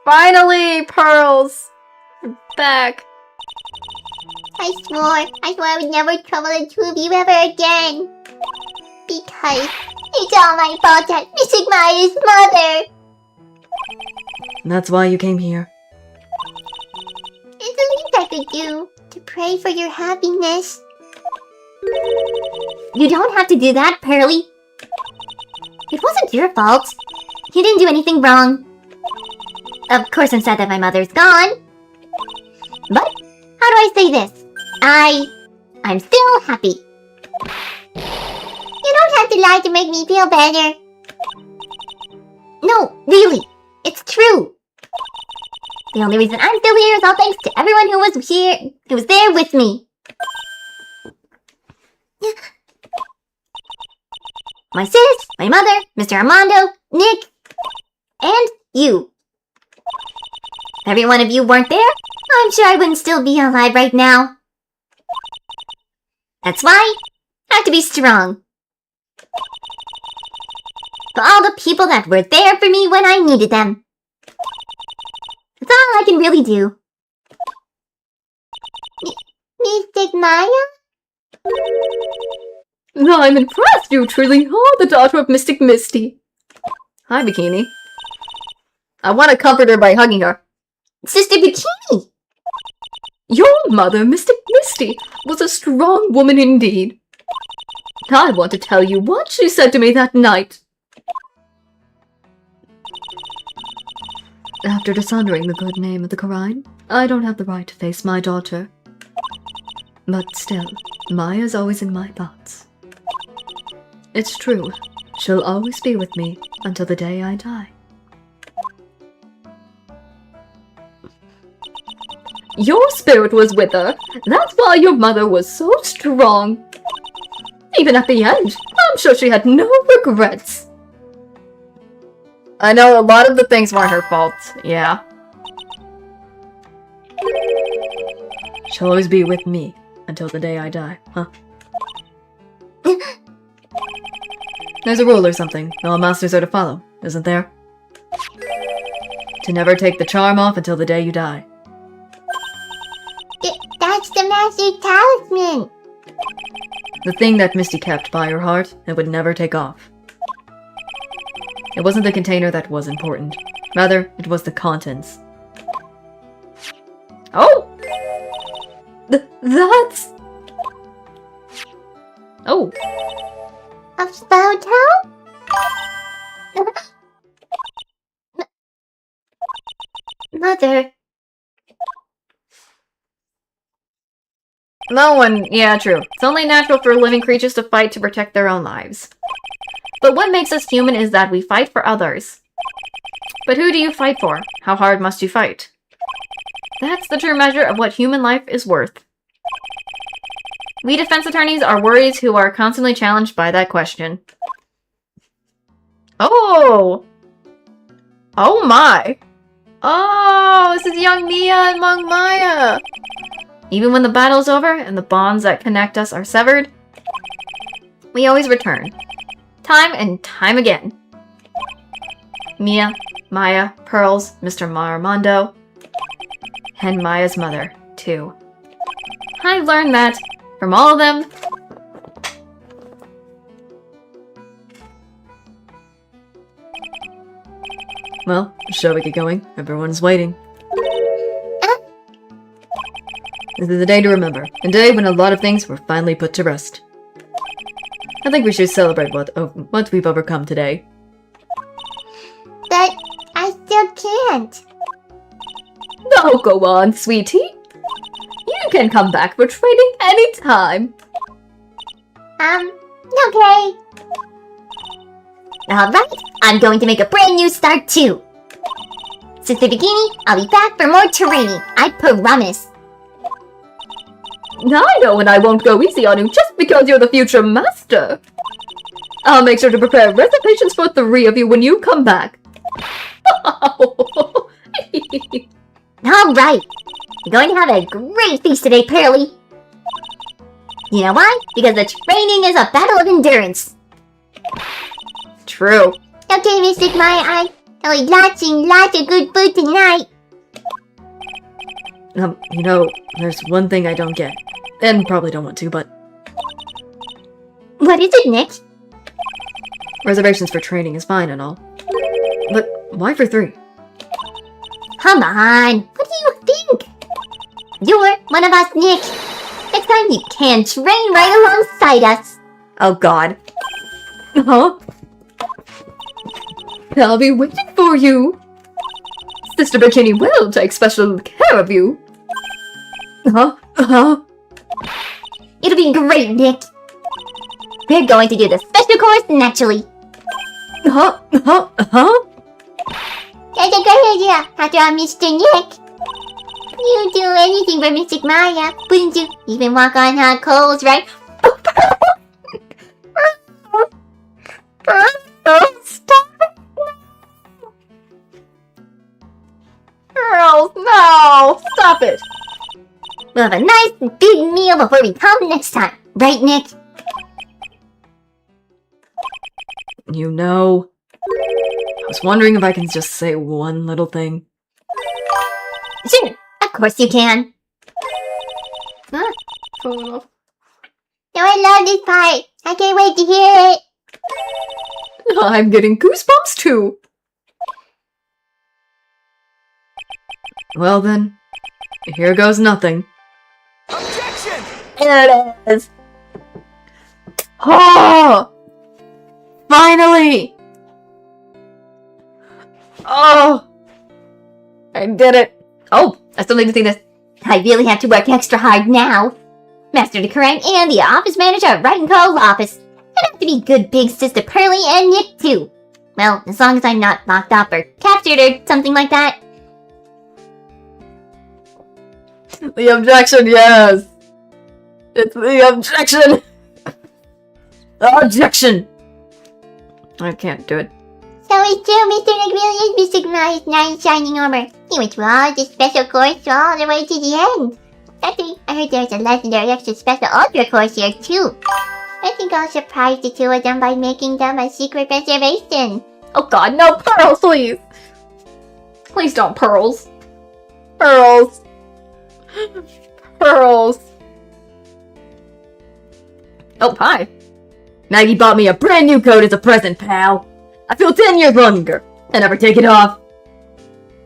Finally, pearls! We're back. I swore I would never trouble the two of you ever again. Because it's all my fault that Mystic Maya's mother. That's why you came here. It's the least I could do to pray for your happiness. You don't have to do that, Pearly. It wasn't your fault. You didn't do anything wrong. Of course, I'm sad that my mother's gone. But, how do I say this? I'm still happy. You don't have to lie to make me feel better. No, really, it's true. The only reason I'm still here is all thanks to everyone who was there with me. My sis, my mother, Mr. Armando, Nick, and you. If every one of you weren't there, I'm sure I wouldn't still be alive right now. That's why I have to be strong. For all the people that were there for me when I needed them. can really do. Mystic Maya? I'm impressed you truly are the daughter of Mystic Misty. Hi, Bikini. I want to comfort her by hugging her. Sister Bikini! Your mother, Mystic Misty, was a strong woman indeed. I want to tell you what she said to me that night. After dishonoring the good name of the Quran, I don't have the right to face my daughter. But still, Maya's always in my thoughts. It's true, she'll always be with me until the day I die. Your spirit was with her. That's why your mother was so strong. Even at the end, I'm sure she had no regrets. I know a lot of the things weren't her fault. Yeah. She'll always be with me until the day I die, huh? There's a rule or something all masters are to follow, isn't there? To never take the charm off until the day you die. That's the Master Talisman! The thing that Misty kept by her heart and would never take off. It wasn't the container that was important. Rather, it was the contents. Oh! That's... Oh! A photo? Mother, No one... Yeah, true. It's only natural for living creatures to fight to protect their own lives. But what makes us human is that we fight for others. But who do you fight for? How hard must you fight? That's the true measure of what human life is worth. We defense attorneys are worries who are constantly challenged by that question. Oh! Oh my! Oh, this is young Mia and young Maya! Even when the battle's over and the bonds that connect us are severed, we always return. Time and time again. Mia, Maya, Pearls, Mr. Maramondo, and Maya's mother, too. I've learned that from all of them. Well, shall we get going? Everyone's waiting. This is a day to remember. A day when a lot of things were finally put to rest. I think we should celebrate what we've overcome today. but I still can't. No, go on, sweetie. You can come back for training anytime. Okay. Alright, I'm going to make a brand new start too. Sister Bikini, I'll be back for more training. I promise. I know, and I won't go easy on you just because you're the future master. I'll make sure to prepare reservations for 3 of you when you come back. Alright. We're going to have a great feast today, Pearly. You know why? Because the training is a battle of endurance. True. Okay, Mystic Maya, I'll eat lots of good food tonight. You know, there's one thing I don't get. And probably don't want to, but What is it, Nick? reservations for training is fine and all. But why for 3? Come on, what do you think? You're one of us, Nick. Next time you can train right alongside us. Oh god. Huh? I'll be waiting for you. Sister Bikini will take special care of you. It'll be great, Nick. We're going to do the special course naturally. That's a great idea, after all, Mr. Nick. You'd do anything for Mystic Maya, wouldn't you? Even walk on hot coals, right? Stop it! Girls, no! Stop it! We'll have a nice big meal before we come next time. Right, Nick? You know, I was wondering if I can just say one little thing. Sure, of course you can. Falling off. No, I love this part. I can't wait to hear it. I'm getting goosebumps too. Well then, here goes nothing. Objection! There it is. Oh! Finally! Oh! I did it. Oh, I still need to see this. I really have to work extra hard now. Master DeCrane and the office manager at Right and Cole's office. I'd have to be good big sister Pearly and Nick too. Well, as long as I'm not locked up or captured or something like that. The objection, yes! It's the objection! Objection! I can't do it. So it's true, Mr. Nick really is Mr. Goliath's knight in shining armor. He went through all the special course all the way to the end. Actually, I heard there's a legendary extra special ultra course here too. I think I'll surprise the two of them by making them a secret reservation. Oh god, no, pearls, please! Please don't pearls. Pearls! Pearls! Oh, hi. Maggie bought me a brand new coat as a present, pal. I feel 10 years younger. I never take it off.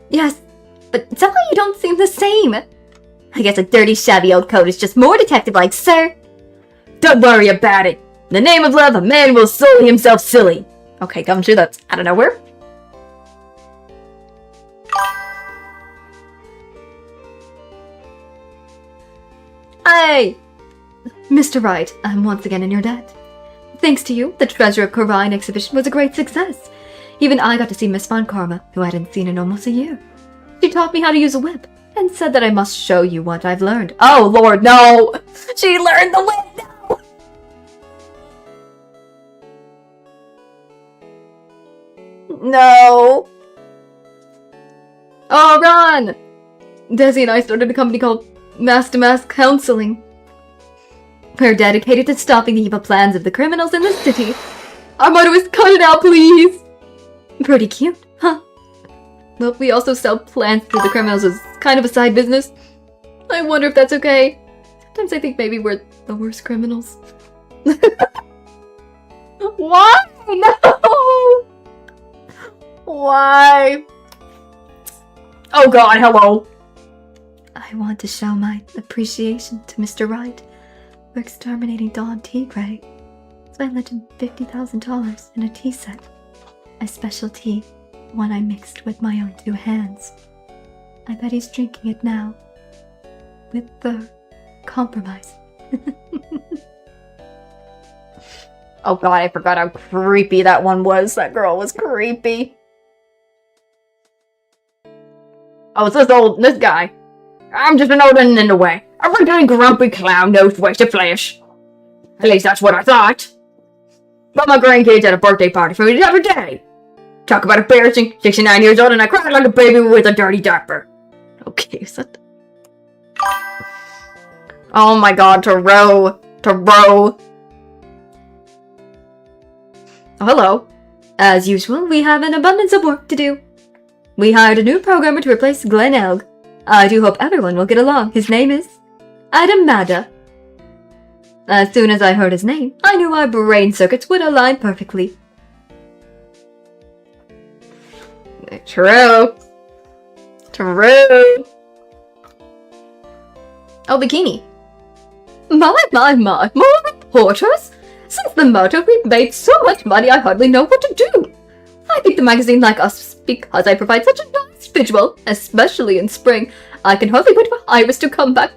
Yes, but somehow you don't seem the same. I guess a dirty, shabby old coat is just more detective-like, sir. Don't worry about it. In the name of love, a man will sully himself silly. Okay, Gumshoe, that's out of nowhere. Hey! Mr. Wright, I'm once again in your debt. Thanks to you, the Treasure of Corvine exhibition was a great success. Even I got to see Miss Von Karma, who I hadn't seen in almost a year. She taught me how to use a whip, and said that I must show you what I've learned. Oh, Lord, no! She learned the whip, no! No! Oh, run! Desi and I started a company called Mass to Mass Counseling. We're dedicated to stopping the evil plans of the criminals in the city. Our motto is cut it out, please! Pretty cute, huh? Well, we also sell plants to the criminals as kind of a side business. I wonder if that's okay. Sometimes I think maybe we're the worst criminals. Why? No! Why? Oh god, hello. I want to show my appreciation to Mr. Wright for exterminating Dawn Tigray. So I lent him $50,000 in a tea set. A special tea, one I mixed with my own 2 hands. I bet he's drinking it now. With the compromise. Oh god, I forgot how creepy that one was. That girl was creepy. Oh, it's this guy. I'm just an old un in the way. A regular grumpy clown knows ways to flash. At least that's what I thought. But my grandkids had a birthday party for me the other day. Talk about embarrassing. 69 years old and I cried like a baby with a dirty diaper. Okay, is that... Oh my god, Taro. Taro. Oh, hello. As usual, we have an abundance of work to do. We hired a new programmer to replace Glenn Elg. I do hope everyone will get along. His name is Adam Mada. As soon as I heard his name, I knew our brain circuits would align perfectly. True. True. Oh, Bikini. My, more reporters? Since the motor, we've made so much money I hardly know what to do. I think the magazine like us because I provide such a nice visual, especially in spring. I can hardly wait for Iris to come back.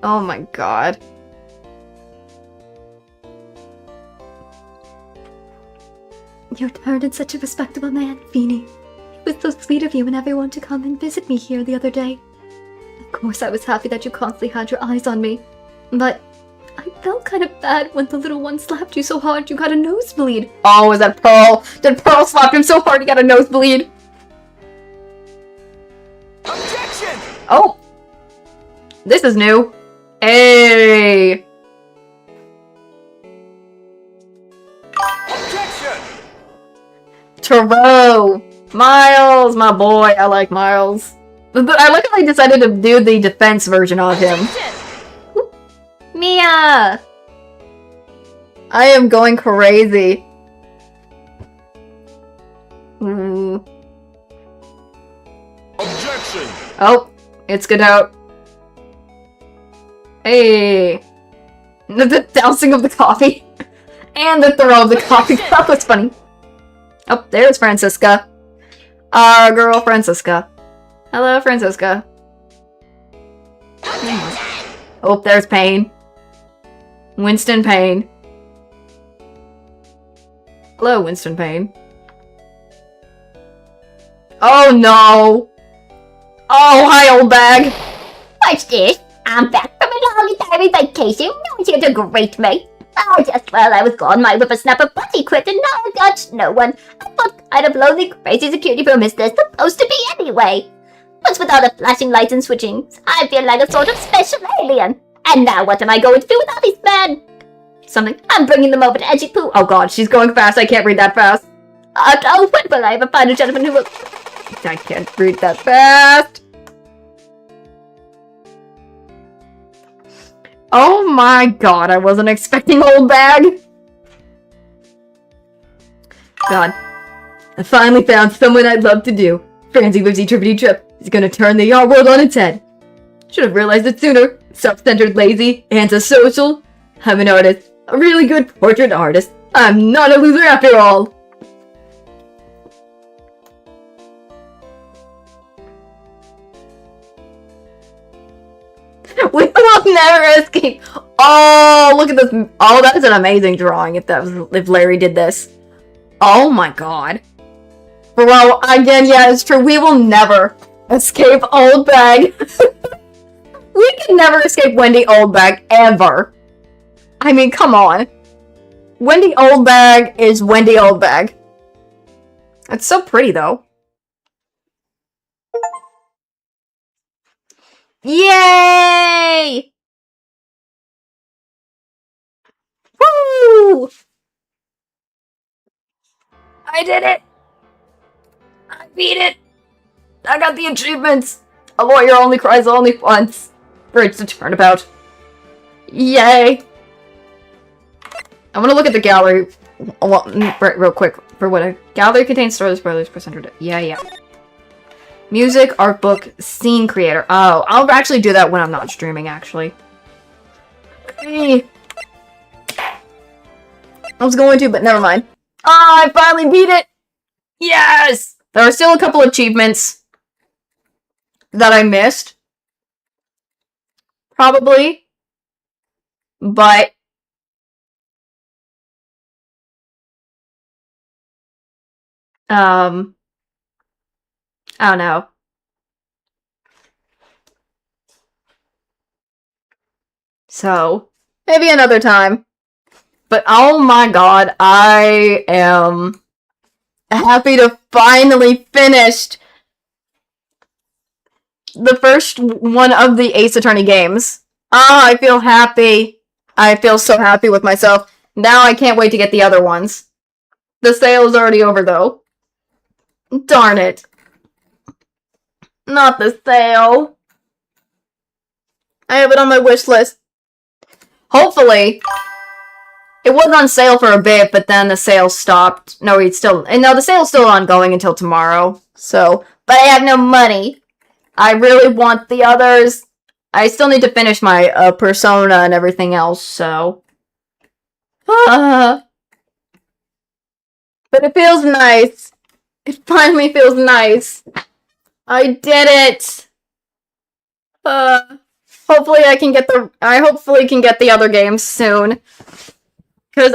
Oh my god. You turned into such a respectable man, Feeny. It was so sweet of you and everyone to come and visit me here the other day. Of course, I was happy that you constantly had your eyes on me, but I felt kind of bad when the little one slapped you so hard you got a nosebleed. Oh, is that Pearl? Did Pearl slap him so hard he got a nosebleed? Objection! Oh! This is new. Hey! Taro! Miles, my boy. I like Miles. I like how they decided to do the defense version of him. Mia! I am going crazy. Ooh. Objection! Oh, it's good out. Hey. The dousing of the coffee. And the throw of the coffee cup was funny. Oh, there's Francisca. Our girl Francisca. Hello, Francisca. Oh, there's Payne. Winston Payne. Hello, Winston Payne. Oh no! Oh, hi, old bag! What's this? I'm back from a long time vacation. No one's here to greet me. Oh, just while I was gone, my whippersnapper buddy quit and now I got no one. What kind of lonely, crazy security firm is this supposed to be anyway? What's with all the flashing lights and switching? I feel like a sort of special alien. And now what am I going to do with all these men? Something. I'm bringing them over to Edgy Poo. Oh god, she's going fast. I can't read that fast. Oh, when will I ever find a gentleman who will... I can't read that fast. Oh my god, I wasn't expecting old bag. God. I finally found someone I'd love to do. Francie Whipsy Trippity Trip is gonna turn the art world on its head. Should have realized it sooner. Self-centered, lazy, antisocial. I'm an artist. A really good portrait artist. I'm not a loser after all. We will never escape. Oh, look at this. Oh, that is an amazing drawing if Larry did this. Oh my god. Bro, again, yeah, it's true. We will never escape Old Bag. We can never escape Wendy Oldbag, ever. I mean, come on. Wendy Oldbag is Wendy Oldbag. It's so pretty, though. Yay! Woo! I did it! I beat it! I got the achievements! A lawyer only cries only once. For it's a turnabout. Yay! I'm gonna look at the gallery real quick for what a gallery contains stories, spoilers, percentage. Yeah. Music, art book, scene creator. Oh, I'll actually do that when I'm not streaming, actually. Hey. I was going to, but never mind. Oh, I finally beat it! Yes! There are still a couple achievements that I missed. Probably. But I don't know. So, maybe another time. But oh my god, I am happy to finally finish the first one of the Ace Attorney games. Ah, I feel happy. I feel so happy with myself. Now I can't wait to get the other ones. The sale is already over, though. Darn it. Not the sale. I have it on my wish list. Hopefully. It was on sale for a bit, but then the sale stopped. No, the sale's still ongoing until tomorrow. So, but I have no money. I really want the others. I still need to finish my Persona and everything else, so. But it feels nice. It finally feels nice. I did it. Hopefully I hopefully can get the other games soon. Cause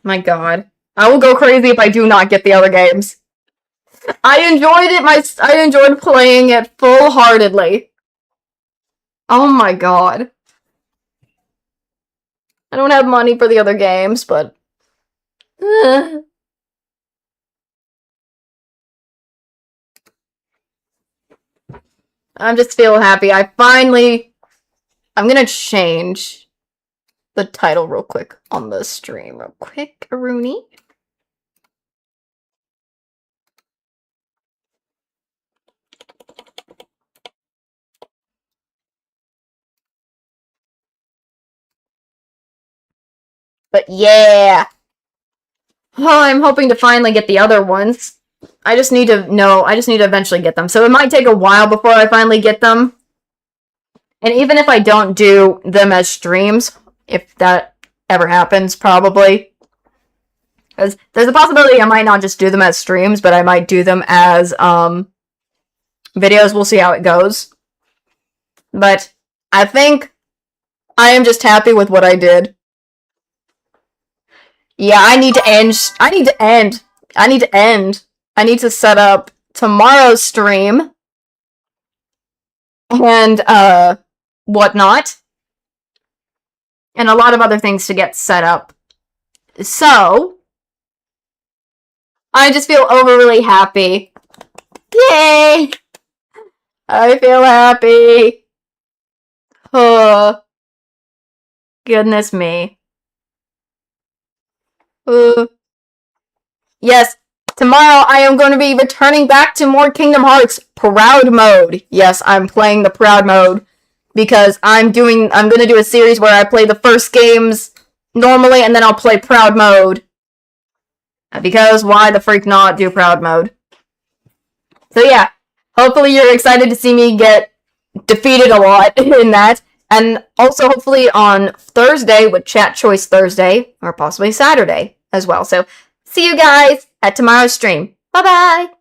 my god. I will go crazy if I do not get the other games. I enjoyed playing it full-heartedly. Oh my god. I don't have money for the other games, but I'm just feel happy. I'm gonna change the title real quick on the stream real quick, Rooney. But yeah. Well, I'm hoping to finally get the other ones. I just need to eventually get them. So it might take a while before I finally get them. And even if I don't do them as streams, if that ever happens, probably. Because there's a possibility I might not just do them as streams, but I might do them as videos. We'll see how it goes. But I think I am just happy with what I did. Yeah, I need to end. I need to set up tomorrow's stream. And, whatnot. And a lot of other things to get set up. So, I just feel overly happy. Yay! I feel happy. Oh, goodness me. Yes, tomorrow I am going to be returning back to more Kingdom Hearts Proud Mode. Yes, I'm playing the Proud Mode because I'm going to do a series where I play the first games normally and then I'll play Proud Mode. Because why the freak not do Proud Mode? So yeah, hopefully you're excited to see me get defeated a lot in that. And also hopefully on Thursday with Chat Choice Thursday, or possibly Saturday as well. So see you guys at tomorrow's stream. Bye-bye!